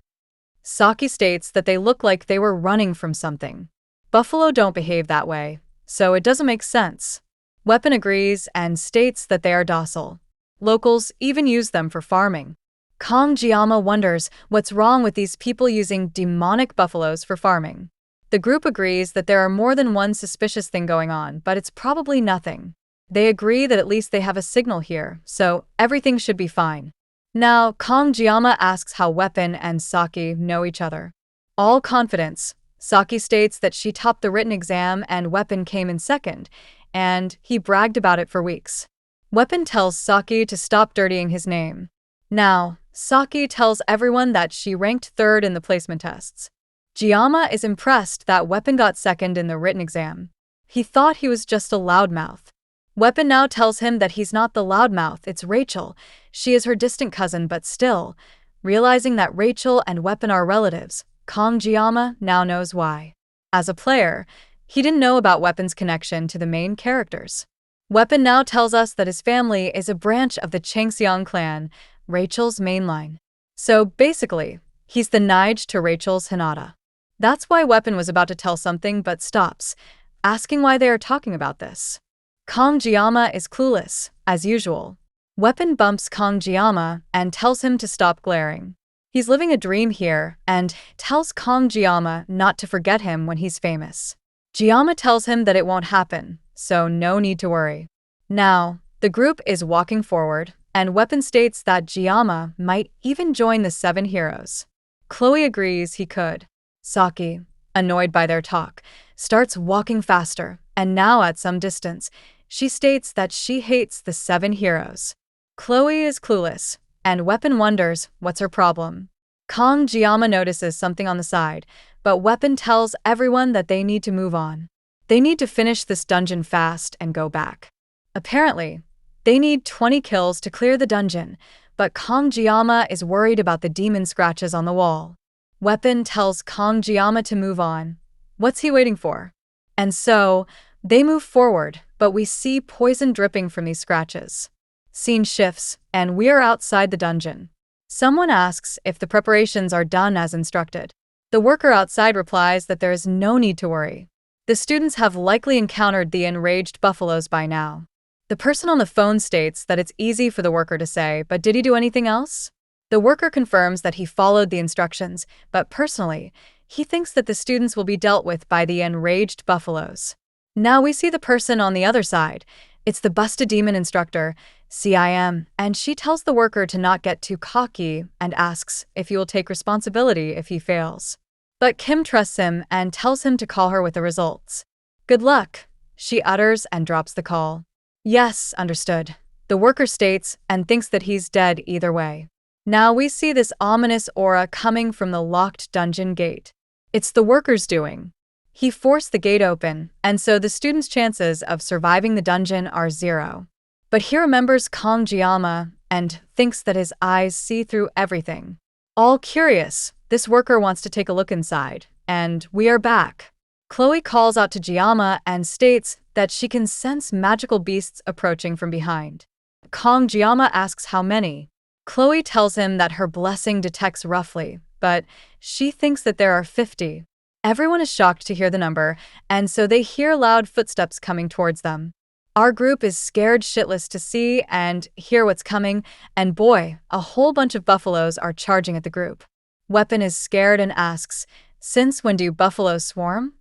Saki states that they look like they were running from something. Buffalo don't behave that way, so it doesn't make sense. Weapon agrees and states that they are docile. Locals even use them for farming. Giamma wonders what's wrong with these people using demonic buffaloes for farming. The group agrees that there are more than one suspicious thing going on, but it's probably nothing. They agree that at least they have a signal here, so everything should be fine. Now, Giamma asks how Weapon and Saki know each other. All confidence, Saki states that she topped the written exam and Weapon came in second, and he bragged about it for weeks. Weapon tells Saki to stop dirtying his name. Now, Saki tells everyone that she ranked third in the placement tests. Giamma is impressed that Weapon got second in the written exam. He thought he was just a loudmouth. Weapon now tells him that he's not the loudmouth, it's Rachel. She is her distant cousin, but still, realizing that Rachel and Weapon are relatives, Giamma now knows why. As a player, he didn't know about Weapon's connection to the main characters. Weapon now tells us that his family is a branch of the Changxiang clan, Rachel's mainline. So basically, he's the Nige to Rachel's Hinata. That's why Weapon was about to tell something but stops, asking why they are talking about this. Giamma is clueless, as usual. Weapon bumps Giamma and tells him to stop glaring. He's living a dream here and tells Giamma not to forget him when he's famous. Giamma tells him that it won't happen, so no need to worry. Now, the group is walking forward, and Weapon states that Giamma might even join the 7 heroes. Chloe agrees he could. Saki, annoyed by their talk, starts walking faster, and now at some distance, she states that she hates the 7 heroes. Chloe is clueless, and Weapon wonders what's her problem. Giamma notices something on the side, but Weapon tells everyone that they need to move on. They need to finish this dungeon fast and go back. Apparently, they need 20 kills to clear the dungeon, but Giamma is worried about the demon scratches on the wall. Weapon tells Giamma to move on. What's he waiting for? And so, they move forward, but we see poison dripping from these scratches. Scene shifts, and we are outside the dungeon. Someone asks if the preparations are done as instructed. The worker outside replies that there is no need to worry. The students have likely encountered the enraged buffaloes by now. The person on the phone states that it's easy for the worker to say, but did he do anything else? The worker confirms that he followed the instructions, but personally, he thinks that the students will be dealt with by the enraged buffaloes. Now we see the person on the other side. It's the busted demon instructor, CIM, and she tells the worker to not get too cocky and asks if he will take responsibility if he fails. But Kim trusts him and tells him to call her with the results. Good luck, she utters and drops the call. Yes, understood, the worker states and thinks that he's dead either way. Now we see this ominous aura coming from the locked dungeon gate. It's the worker's doing. He forced the gate open, and so the student's chances of surviving the dungeon are 0. But he remembers Kong Jiyama and thinks that his eyes see through everything. All curious, this worker wants to take a look inside, and we are back. Chloe calls out to Jiyama and states that she can sense magical beasts approaching from behind. Kong Jiyama asks how many. Chloe tells him that her blessing detects roughly, but she thinks that there are 50. Everyone is shocked to hear the number, and so they hear loud footsteps coming towards them. Our group is scared shitless to see and hear what's coming, and boy, a whole bunch of buffaloes are charging at the group. Weapon is scared and asks, "Since when do buffaloes swarm?"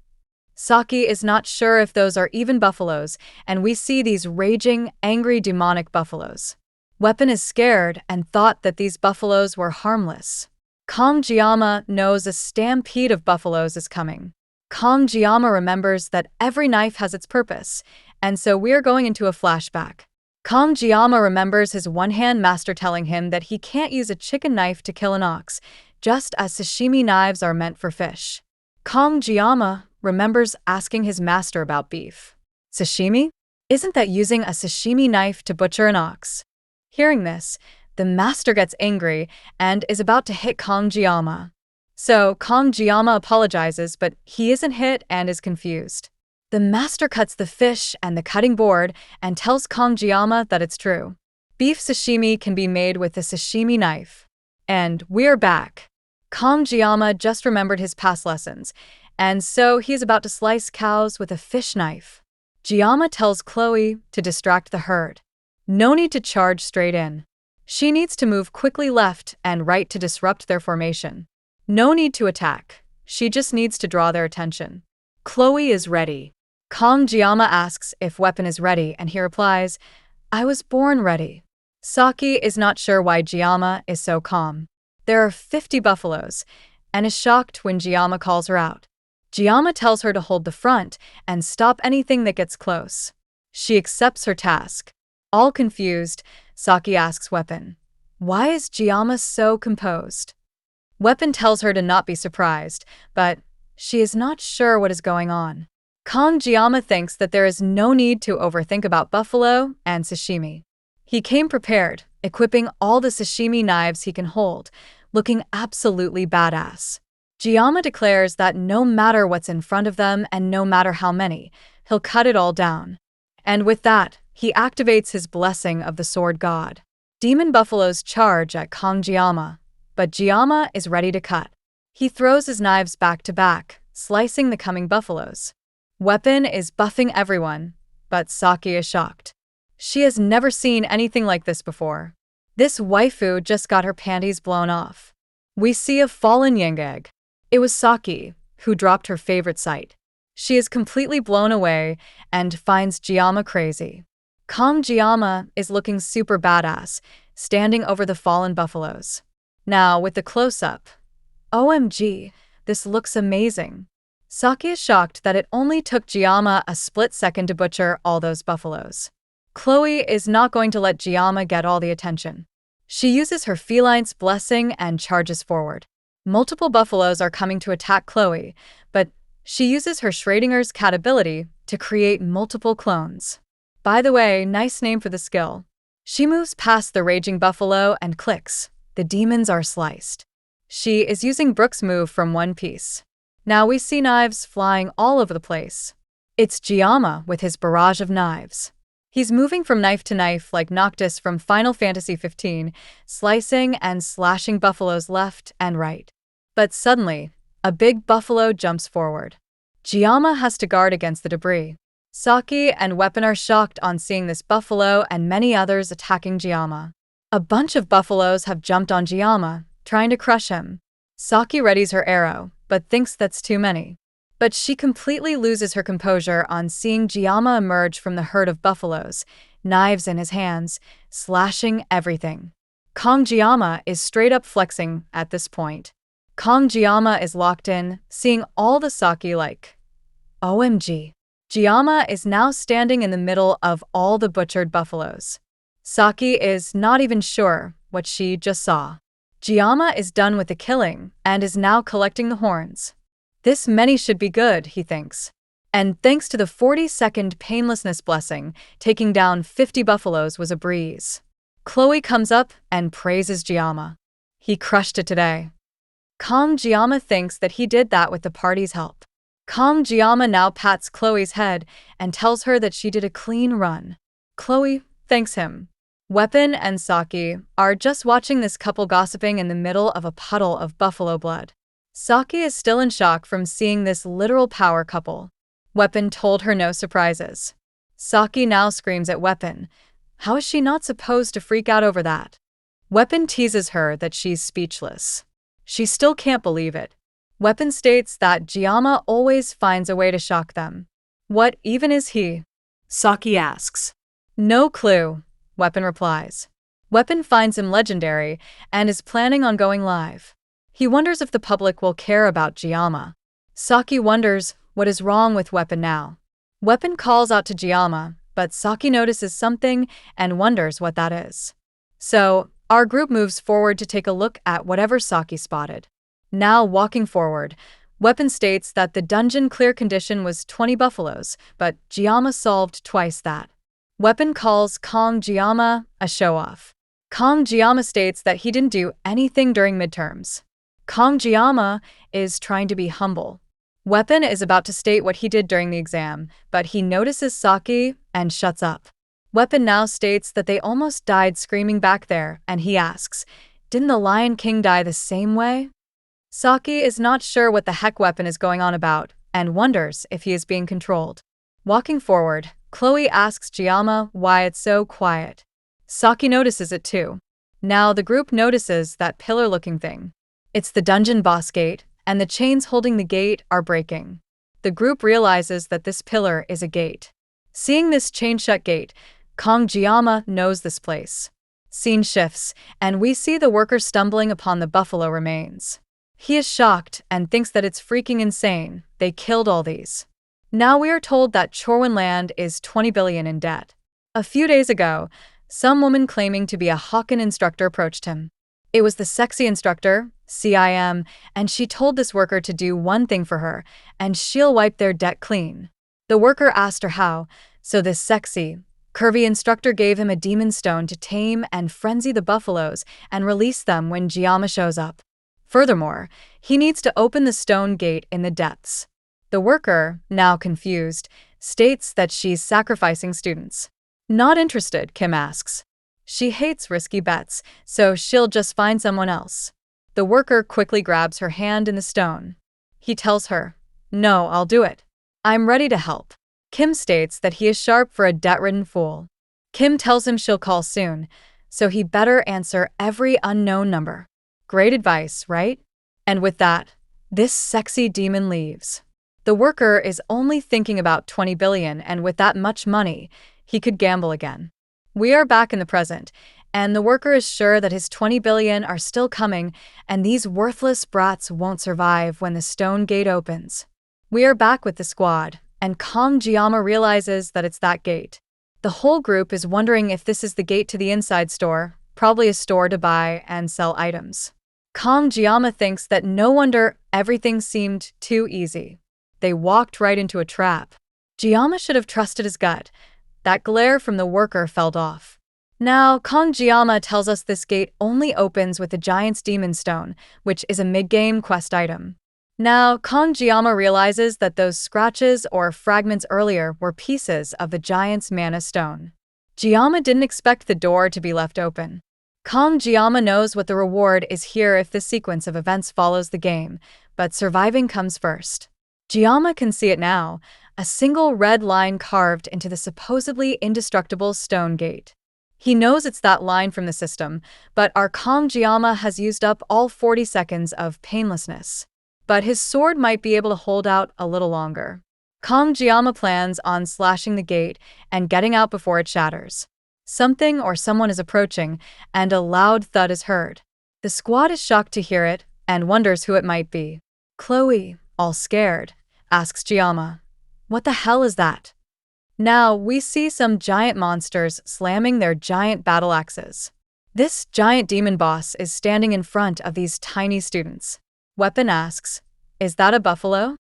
Saki is not sure if those are even buffaloes, and we see these raging, angry, demonic buffaloes. Weapon is scared and thought that these buffaloes were harmless. Kong Jiyama knows a stampede of buffaloes is coming. Kong Jiyama remembers that every knife has its purpose, and so we're going into a flashback. Kong Jiyama remembers his one-hand master telling him that he can't use a chicken knife to kill an ox, just as sashimi knives are meant for fish. Kong Jiyama remembers asking his master about beef. Sashimi? Isn't that using a sashimi knife to butcher an ox? Hearing this, the master gets angry and is about to hit Kong Jiyama. So Kong Jiyama apologizes, but he isn't hit and is confused. The master cuts the fish and the cutting board and tells Kong Jiyama that it's true. Beef sashimi can be made with a sashimi knife. And we're back. Kong Jiyama just remembered his past lessons, and so he's about to slice cows with a fish knife. Jiyama tells Chloe to distract the herd. No need to charge straight in. She needs to move quickly left and right to disrupt their formation. No need to attack. She just needs to draw their attention. Chloe is ready. Kong Jiyama asks if Weapon is ready, and he replies, "I was born ready." Saki is not sure why Jiyama is so calm. There are 50 buffaloes, and is shocked when Jiyama calls her out. Jiyama tells her to hold the front and stop anything that gets close. She accepts her task. All confused, Saki asks Weapon, "Why is Jiyama so composed?" Weapon tells her to not be surprised, but she is not sure what is going on. Kong Jiyama thinks that there is no need to overthink about buffalo and sashimi. He came prepared, equipping all the sashimi knives he can hold, looking absolutely badass. Jiyama declares that no matter what's in front of them and no matter how many, he'll cut it all down. And with that, he activates his blessing of the sword god. Demon buffaloes charge at Kong Jiyama, but Jiyama is ready to cut. He throws his knives back to back, slicing the coming buffaloes. Weapon is buffing everyone, but Saki is shocked. She has never seen anything like this before. This waifu just got her panties blown off. We see a fallen yang egg. It was Saki, who dropped her favorite sight. She is completely blown away and finds Jiyama crazy. Kong Jiyama is looking super badass, standing over the fallen buffaloes. Now, with the close-up. OMG, this looks amazing. Saki is shocked that it only took Jiyama a split second to butcher all those buffaloes. Chloe is not going to let Jiyama get all the attention. She uses her feline's blessing and charges forward. Multiple buffaloes are coming to attack Chloe, but she uses her Schrodinger's cat ability to create multiple clones. By the way, nice name for the skill. She moves past the raging buffalo and clicks. The demons are sliced. She is using Brooke's move from One Piece. Now we see knives flying all over the place. It's Jiyama with his barrage of knives. He's moving from knife to knife like Noctis from Final Fantasy XV, slicing and slashing buffaloes left and right. But suddenly, a big buffalo jumps forward. Jiyama has to guard against the debris. Saki and Weapon are shocked on seeing this buffalo and many others attacking Jiyama. A bunch of buffaloes have jumped on Jiyama, trying to crush him. Saki readies her arrow, but thinks that's too many. But she completely loses her composure on seeing Jiyama emerge from the herd of buffaloes, knives in his hands, slashing everything. Kongjiyama is straight up flexing at this point. Kongjiyama is locked in, seeing all the sake like, OMG. Jiyama is now standing in the middle of all the butchered buffaloes. Saki is not even sure what she just saw. Jiyama is done with the killing and is now collecting the horns. This many should be good, he thinks. And thanks to the 40-second painlessness blessing, taking down 50 buffaloes was a breeze. Chloe comes up and praises Jiyama. He crushed it today. Kongjiyama thinks that he did that with the party's help. Kongjiyama now pats Chloe's head and tells her that she did a clean run. Chloe thanks him. Weapon and Saki are just watching this couple gossiping in the middle of a puddle of buffalo blood. Saki is still in shock from seeing this literal power couple. Weapon told her no surprises. Saki now screams at Weapon. How is she not supposed to freak out over that? Weapon teases her that she's speechless. She still can't believe it. Weapon states that Jiyama always finds a way to shock them. What even is he? Saki asks. No clue, Weapon replies. Weapon finds him legendary and is planning on going live. He wonders if the public will care about Jiyama. Saki wonders what is wrong with Weapon now. Weapon calls out to Jiyama, but Saki notices something and wonders what that is. So, our group moves forward to take a look at whatever Saki spotted. Now, walking forward, Weapon states that the dungeon clear condition was 20 buffaloes, but Jiyama solved twice that. Weapon calls Kongjiyama a show-off. Kongjiyama states that he didn't do anything during midterms. Kongjiyama is trying to be humble. Weapon is about to state what he did during the exam, but he notices Saki and shuts up. Weapon now states that they almost died screaming back there, and he asks, didn't the Lion King die the same way? Saki is not sure what the heck Weapon is going on about, and wonders if he is being controlled. Walking forward, Chloe asks Jiyama why it's so quiet. Saki notices it too. Now the group notices that pillar-looking thing. It's the dungeon boss gate, and the chains holding the gate are breaking. The group realizes that this pillar is a gate. Seeing this chain-shut gate, Kongjiyama knows this place. Scene shifts, and we see the worker stumbling upon the buffalo remains. He is shocked and thinks that it's freaking insane. They killed all these. Now we are told that Chorwin Land is 20 billion in debt. A few days ago, some woman claiming to be a Hokkien instructor approached him. It was the sexy instructor, CIM, and she told this worker to do one thing for her, and she'll wipe their debt clean. The worker asked her how, so this sexy, curvy instructor gave him a demon stone to tame and frenzy the buffaloes and release them when Jiyama shows up. Furthermore, he needs to open the stone gate in the depths. The worker, now confused, states that she's sacrificing students. Not interested, Kim asks. She hates risky bets, so she'll just find someone else. The worker quickly grabs her hand in the stone. He tells her, no, I'll do it. I'm ready to help. Kim states that he is sharp for a debt-ridden fool. Kim tells him she'll call soon, so he better answer every unknown number. Great advice, right? And with that, this sexy demon leaves. The worker is only thinking about 20 billion, and with that much money, he could gamble again. We are back in the present, and the worker is sure that his 20 billion are still coming, and these worthless brats won't survive when the stone gate opens. We are back with the squad, and Kongjiyama realizes that it's that gate. The whole group is wondering if this is the gate to the inside store, probably a store to buy and sell items. Kongjiyama thinks that no wonder everything seemed too easy. They walked right into a trap. Jiyama should have trusted his gut. That glare from the worker fell off. Now, Kongjiyama tells us this gate only opens with the Giant's Demon Stone, which is a mid-game quest item. Now, Kongjiyama realizes that those scratches or fragments earlier were pieces of the Giant's Mana Stone. Jiyama didn't expect the door to be left open. Kongjiyama knows what the reward is here if this sequence of events follows the game, but surviving comes first. Jiyama can see it now, a single red line carved into the supposedly indestructible stone gate. He knows it's that line from the system, but our Kongjiyama has used up all 40 seconds of painlessness. But his sword might be able to hold out a little longer. Kong Jiama plans on slashing the gate and getting out before it shatters. Something or someone is approaching, and a loud thud is heard. The squad is shocked to hear it and wonders who it might be. Chloe, all scared, asks Jiama, "What the hell is that?" Now, we see some giant monsters slamming their giant battle axes. This giant demon boss is standing in front of these tiny students. Weapon asks, "Is that a buffalo?"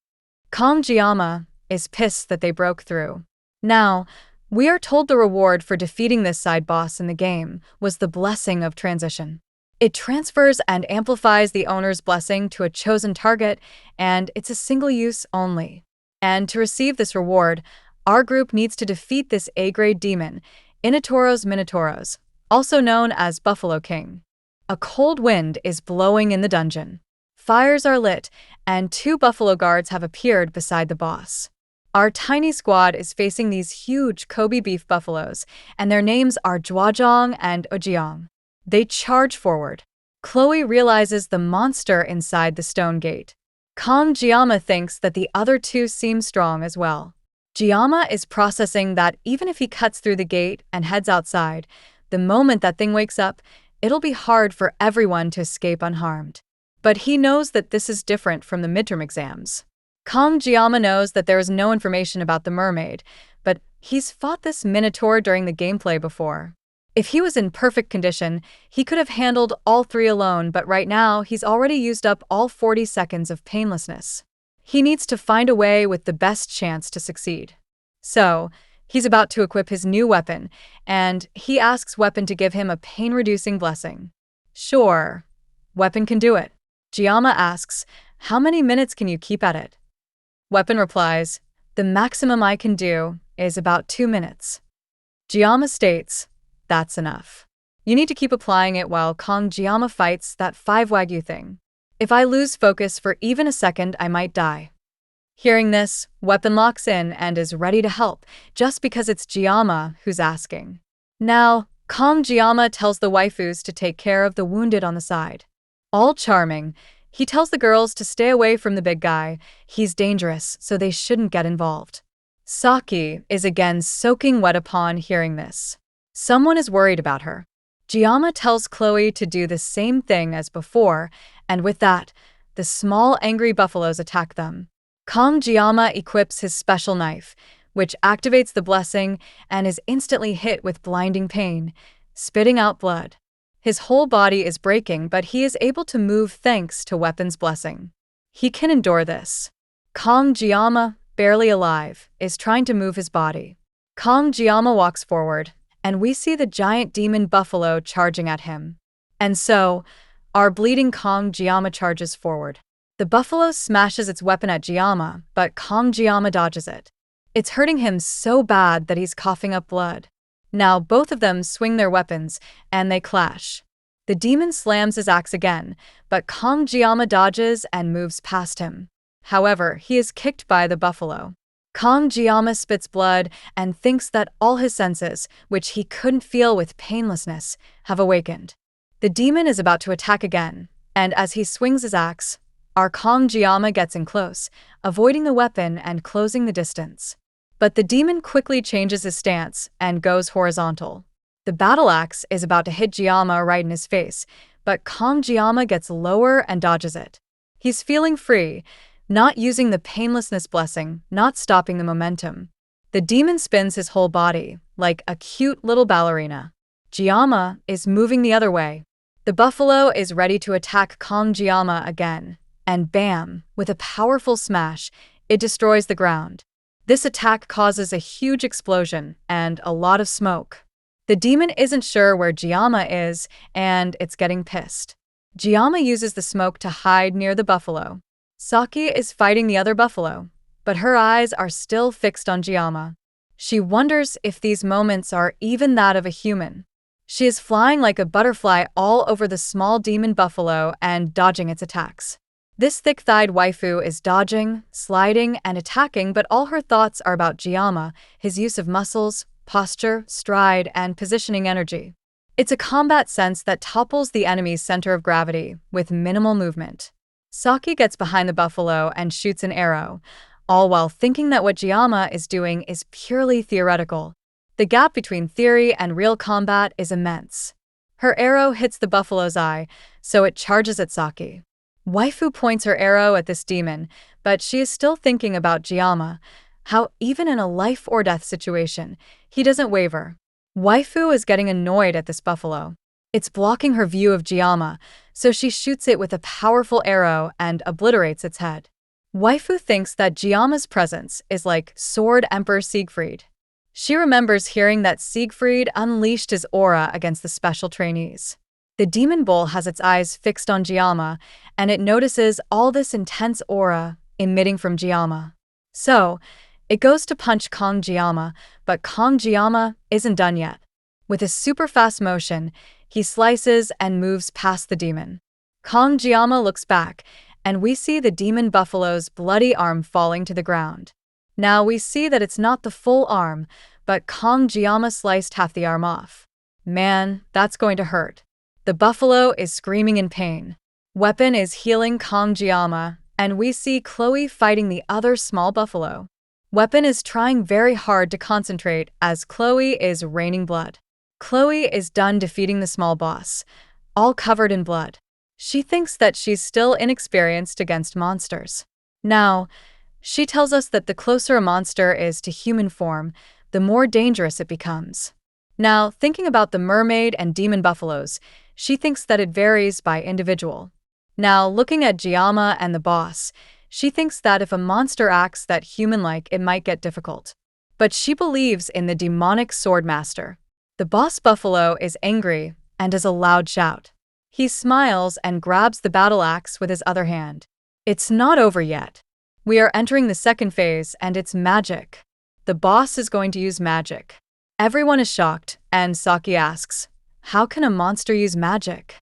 Kong Jiama is pissed that they broke through. Now, we are told the reward for defeating this side boss in the game was the Blessing of Transition. It transfers and amplifies the owner's blessing to a chosen target, and it's a single use only. And to receive this reward, our group needs to defeat this A-grade demon, Inatoros Minotauros, also known as Buffalo King. A cold wind is blowing in the dungeon. Fires are lit, and 2 buffalo guards have appeared beside the boss. Our tiny squad is facing these huge Kobe beef buffaloes, and their names are Zhuazhong and Ojiang. They charge forward. Chloe realizes the monster inside the stone gate. Kong Jiama thinks that the other 2 seem strong as well. Jiama is processing that even if he cuts through the gate and heads outside, the moment that thing wakes up, it'll be hard for everyone to escape unharmed. But he knows that this is different from the midterm exams. Kong Jiama knows that there is no information about the mermaid, but he's fought this minotaur during the gameplay before. If he was in perfect condition, he could have handled all 3 alone, but right now he's already used up all 40 seconds of painlessness. He needs to find a way with the best chance to succeed. So, he's about to equip his new weapon, and he asks Weapon to give him a pain-reducing blessing. Sure, Weapon can do it. Jiama asks, "How many minutes can you keep at it?" Weapon replies, "The maximum I can do is about 2 minutes. Jiama states, "That's enough. You need to keep applying it while Kong Jiama fights that 5 Wagyu thing. If I lose focus for even a second, I might die." Hearing this, Weapon locks in and is ready to help, just because it's Jiama who's asking. Now, Kong Jiama tells the waifus to take care of the wounded on the side. All charming, he tells the girls to stay away from the big guy. He's dangerous, so they shouldn't get involved. Saki is again soaking wet upon hearing this. Someone is worried about her. Jiama tells Chloe to do the same thing as before, and with that, the small angry buffaloes attack them. Kong Jiama equips his special knife, which activates the blessing and is instantly hit with blinding pain, spitting out blood. His whole body is breaking, but he is able to move thanks to Weapon's blessing. He can endure this. Kong Jiama, barely alive, is trying to move his body. Kong Jiama walks forward, and we see the giant demon buffalo charging at him. And so, our bleeding Kong Jiama charges forward. The buffalo smashes its weapon at Jiama, but Kong Jiama dodges it. It's hurting him so bad that he's coughing up blood. Now both of them swing their weapons, and they clash. The demon slams his axe again, but Kong Jiama dodges and moves past him. However, he is kicked by the buffalo. Kong Jiama spits blood and thinks that all his senses, which he couldn't feel with painlessness, have awakened. The demon is about to attack again, and as he swings his axe, our Kong Jiama gets in close, avoiding the weapon and closing the distance. But the demon quickly changes his stance and goes horizontal. The battle axe is about to hit Jiama right in his face, but Kong Jiama gets lower and dodges it. He's feeling free, not using the painlessness blessing, not stopping the momentum. The demon spins his whole body, like a cute little ballerina. Jiama is moving the other way. The buffalo is ready to attack Kong Jiama again, and bam, with a powerful smash, it destroys the ground. This attack causes a huge explosion and a lot of smoke. The demon isn't sure where Jiama is, and it's getting pissed. Jiama uses the smoke to hide near the buffalo. Saki is fighting the other buffalo, but her eyes are still fixed on Jiama. She wonders if these moments are even that of a human. She is flying like a butterfly all over the small demon buffalo and dodging its attacks. This thick-thighed waifu is dodging, sliding, and attacking, but all her thoughts are about Jiama, his use of muscles, posture, stride, and positioning energy. It's a combat sense that topples the enemy's center of gravity with minimal movement. Saki gets behind the buffalo and shoots an arrow, all while thinking that what Jiyama is doing is purely theoretical. The gap between theory and real combat is immense. Her arrow hits the buffalo's eye, so it charges at Saki. Waifu points her arrow at this demon, but she is still thinking about Jiyama, how even in a life-or-death situation, he doesn't waver. Waifu is getting annoyed at this buffalo. It's blocking her view of Jiyama, so she shoots it with a powerful arrow and obliterates its head. Waifu thinks that Jiyama's presence is like Sword Emperor Siegfried. She remembers hearing that Siegfried unleashed his aura against the special trainees. The demon bull has its eyes fixed on Jiyama, and it notices all this intense aura emitting from Jiyama. So, it goes to punch Kong Jiyama, but Kong Jiyama isn't done yet. With a super fast motion, he slices and moves past the demon. Kong Jiyama looks back, and we see the demon buffalo's bloody arm falling to the ground. Now we see that it's not the full arm, but Kong Jiyama sliced half the arm off. Man, that's going to hurt. The buffalo is screaming in pain. Weapon is healing Kong Jiyama, and we see Chloe fighting the other small buffalo. Weapon is trying very hard to concentrate as Chloe is raining blood. Chloe is done defeating the small boss, all covered in blood. She thinks that she's still inexperienced against monsters. Now, she tells us that the closer a monster is to human form, the more dangerous it becomes. Now, thinking about the mermaid and demon buffaloes, she thinks that it varies by individual. Now, looking at Jiyama and the boss, she thinks that if a monster acts that human-like, it might get difficult. But she believes in the demonic sword master. The boss buffalo is angry and does a loud shout. He smiles and grabs the battle axe with his other hand. It's not over yet. We are entering the second phase, and it's magic. The boss is going to use magic. Everyone is shocked, and Saki asks, how can a monster use magic?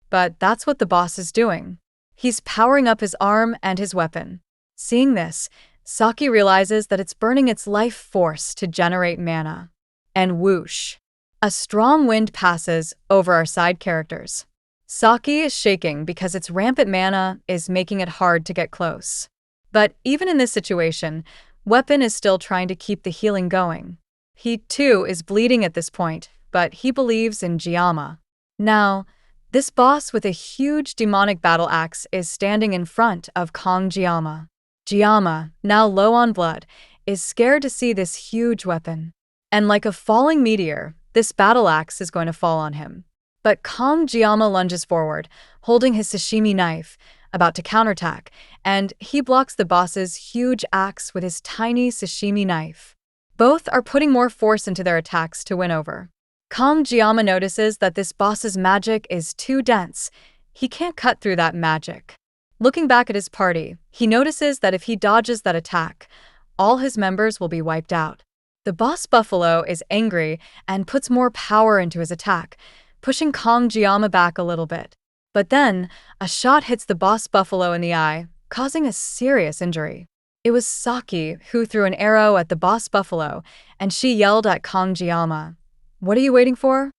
But that's what the boss is doing. He's powering up his arm and his weapon. Seeing this, Saki realizes that it's burning its life force to generate mana. And whoosh! A strong wind passes over our side characters. Saki is shaking because its rampant mana is making it hard to get close. But even in this situation, Weapon is still trying to keep the healing going. He too is bleeding at this point, but he believes in Jiyama. Now, this boss with a huge demonic battle axe is standing in front of Kong Jiyama. Jiyama, now low on blood, is scared to see this huge weapon. And like a falling meteor, this battle axe is going to fall on him. But Kong Jiyama lunges forward, holding his sashimi knife, about to counterattack, and he blocks the boss's huge axe with his tiny sashimi knife. Both are putting more force into their attacks to win over. Kong Jiyama notices that this boss's magic is too dense. He can't cut through that magic. Looking back at his party, he notices that if he dodges that attack, all his members will be wiped out. The boss buffalo is angry and puts more power into his attack, pushing Kong Jiyama back a little bit. But then, a shot hits the boss buffalo in the eye, causing a serious injury. It was Saki who threw an arrow at the boss buffalo, and she yelled at Kong Jiyama, "What are you waiting for?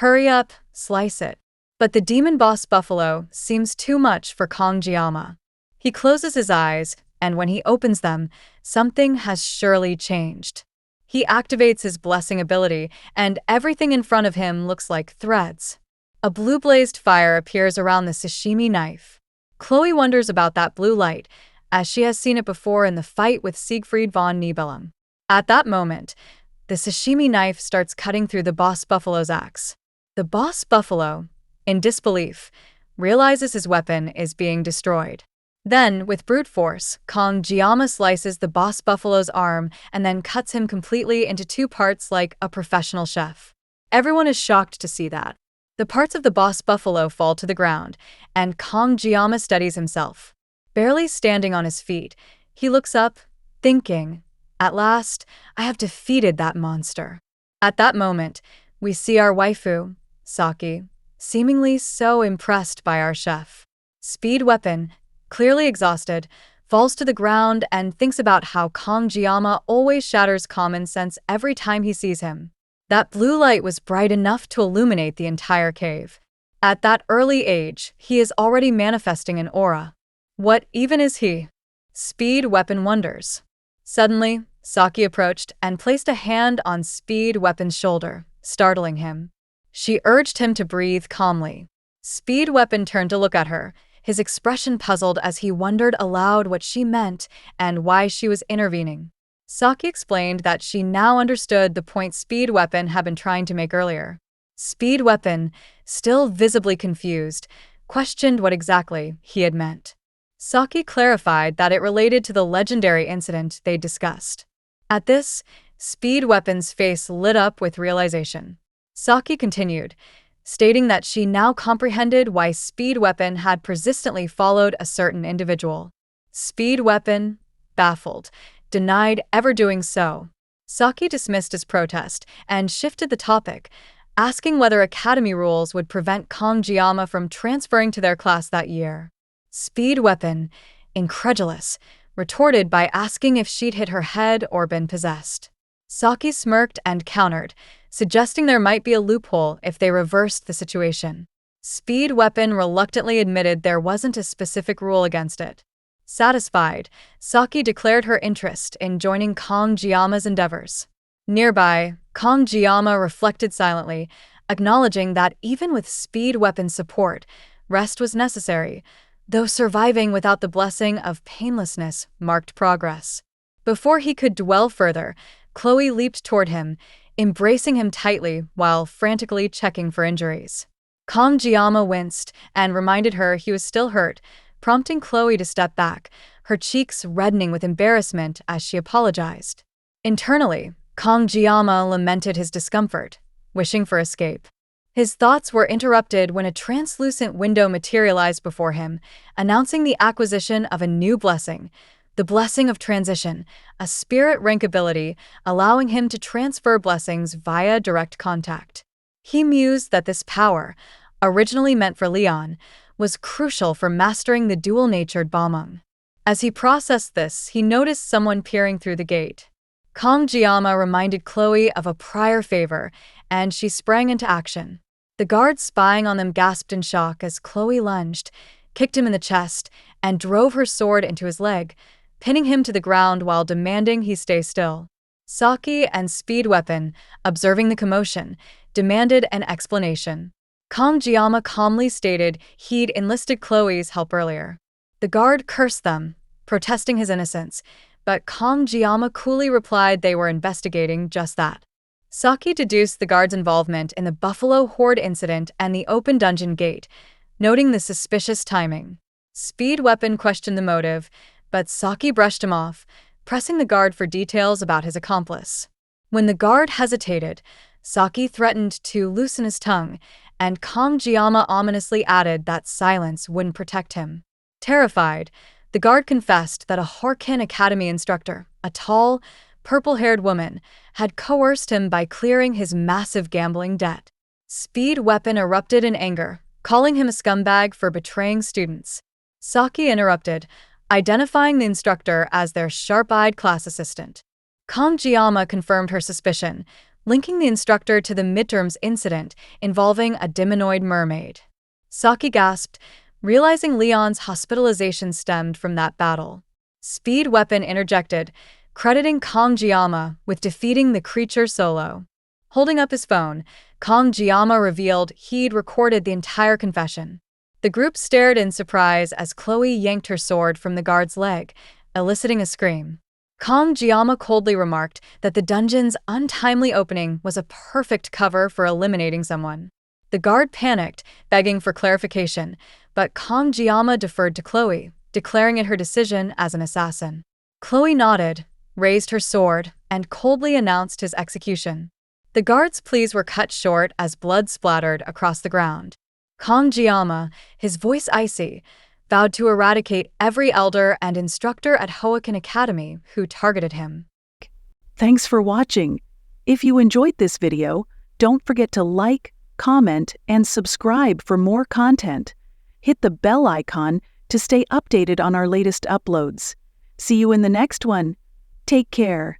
Hurry up, slice it." But the demon boss buffalo seems too much for Kong Jiyama. He closes his eyes, and when he opens them, something has surely changed. He activates his blessing ability, and everything in front of him looks like threads. A blue-blazed fire appears around the sashimi knife. Chloe wonders about that blue light, as she has seen it before in the fight with Siegfried von Nibelung. At that moment, the sashimi knife starts cutting through the boss buffalo's axe. The boss buffalo, in disbelief, realizes his weapon is being destroyed. Then, with brute force, Kong Jiyama slices the boss buffalo's arm and then cuts him completely into two parts like a professional chef. Everyone is shocked to see that. The parts of the boss buffalo fall to the ground, and Kong Jiyama steadies himself. Barely standing on his feet, he looks up, thinking, "At last, I have defeated that monster." At that moment, we see our waifu, Saki, seemingly so impressed by our chef. Speed Weapon, clearly exhausted, falls to the ground and thinks about how Kong Jiyama always shatters common sense every time he sees him. That blue light was bright enough to illuminate the entire cave. At that early age, he is already manifesting an aura. What even is he? Speed Weapon wonders. Suddenly, Saki approached and placed a hand on Speed Weapon's shoulder, startling him. She urged him to breathe calmly. Speed Weapon turned to look at her, his expression puzzled as he wondered aloud what she meant and why she was intervening. Saki explained that she now understood the point Speed Weapon had been trying to make earlier. Speed Weapon, still visibly confused, questioned what exactly he had meant. Saki clarified that it related to the legendary incident they discussed. At this, Speed Weapon's face lit up with realization. Saki continued, stating that she now comprehended why Speed Weapon had persistently followed a certain individual. Speed Weapon, baffled, denied ever doing so. Saki dismissed his protest and shifted the topic, asking whether academy rules would prevent Kongjiyama from transferring to their class that year. Speed Weapon, incredulous, retorted by asking if she'd hit her head or been possessed. Saki smirked and countered, suggesting there might be a loophole if they reversed the situation. Speed Weapon reluctantly admitted there wasn't a specific rule against it. Satisfied, Saki declared her interest in joining Kongjiyama's endeavors. Nearby, Kongjiyama reflected silently, acknowledging that even with Speed Weapon's support, rest was necessary, though surviving without the blessing of painlessness marked progress. Before he could dwell further, Chloe leaped toward him, embracing him tightly while frantically checking for injuries. Kongjiyama winced and reminded her he was still hurt, prompting Chloe to step back, her cheeks reddening with embarrassment as she apologized. Internally, Kongjiyama lamented his discomfort, wishing for escape. His thoughts were interrupted when a translucent window materialized before him, announcing the acquisition of a new blessing, the Blessing of Transition, a spirit rank ability allowing him to transfer blessings via direct contact. He mused that this power, originally meant for Leon, was crucial for mastering the dual-natured Balmung. As he processed this, he noticed someone peering through the gate. Kongjiyama reminded Chloe of a prior favor, and she sprang into action. The guard spying on them gasped in shock as Chloe lunged, kicked him in the chest, and drove her sword into his leg, pinning him to the ground while demanding he stay still. Saki and Speed Weapon, observing the commotion, demanded an explanation. Kongjiyama calmly stated he'd enlisted Chloe's help earlier. The guard cursed them, protesting his innocence, but Kongjiyama coolly replied they were investigating just that. Saki deduced the guard's involvement in the Buffalo Horde incident and the open dungeon gate, noting the suspicious timing. Speed Weapon questioned the motive, but Saki brushed him off, pressing the guard for details about his accomplice. When the guard hesitated, Saki threatened to loosen his tongue, and Kongjiyama ominously added that silence wouldn't protect him. Terrified, the guard confessed that a Horkin Academy instructor, a tall, purple-haired woman, had coerced him by clearing his massive gambling debt. Speed Weapon erupted in anger, calling him a scumbag for betraying students. Saki interrupted, identifying the instructor as their sharp-eyed class assistant. Kongjiyama confirmed her suspicion, linking the instructor to the midterms incident involving a demonoid mermaid. Saki gasped, realizing Leon's hospitalization stemmed from that battle. Speed Weapon interjected, crediting Kongjiyama with defeating the creature solo. Holding up his phone, Kongjiyama revealed he'd recorded the entire confession. The group stared in surprise as Chloe yanked her sword from the guard's leg, eliciting a scream. Kongjiyama coldly remarked that the dungeon's untimely opening was a perfect cover for eliminating someone. The guard panicked, begging for clarification, but Kongjiyama deferred to Chloe, declaring it her decision as an assassin. Chloe nodded, raised her sword, and coldly announced his execution. The guard's pleas were cut short as blood splattered across the ground. Kongjiyama, his voice icy, vowed to eradicate every elder and instructor at Hoenn Academy who targeted him. Thanks for watching. If you enjoyed this video, don't forget to like, comment, and subscribe for more content. Hit the bell icon to stay updated on our latest uploads. See you in the next one. Take care.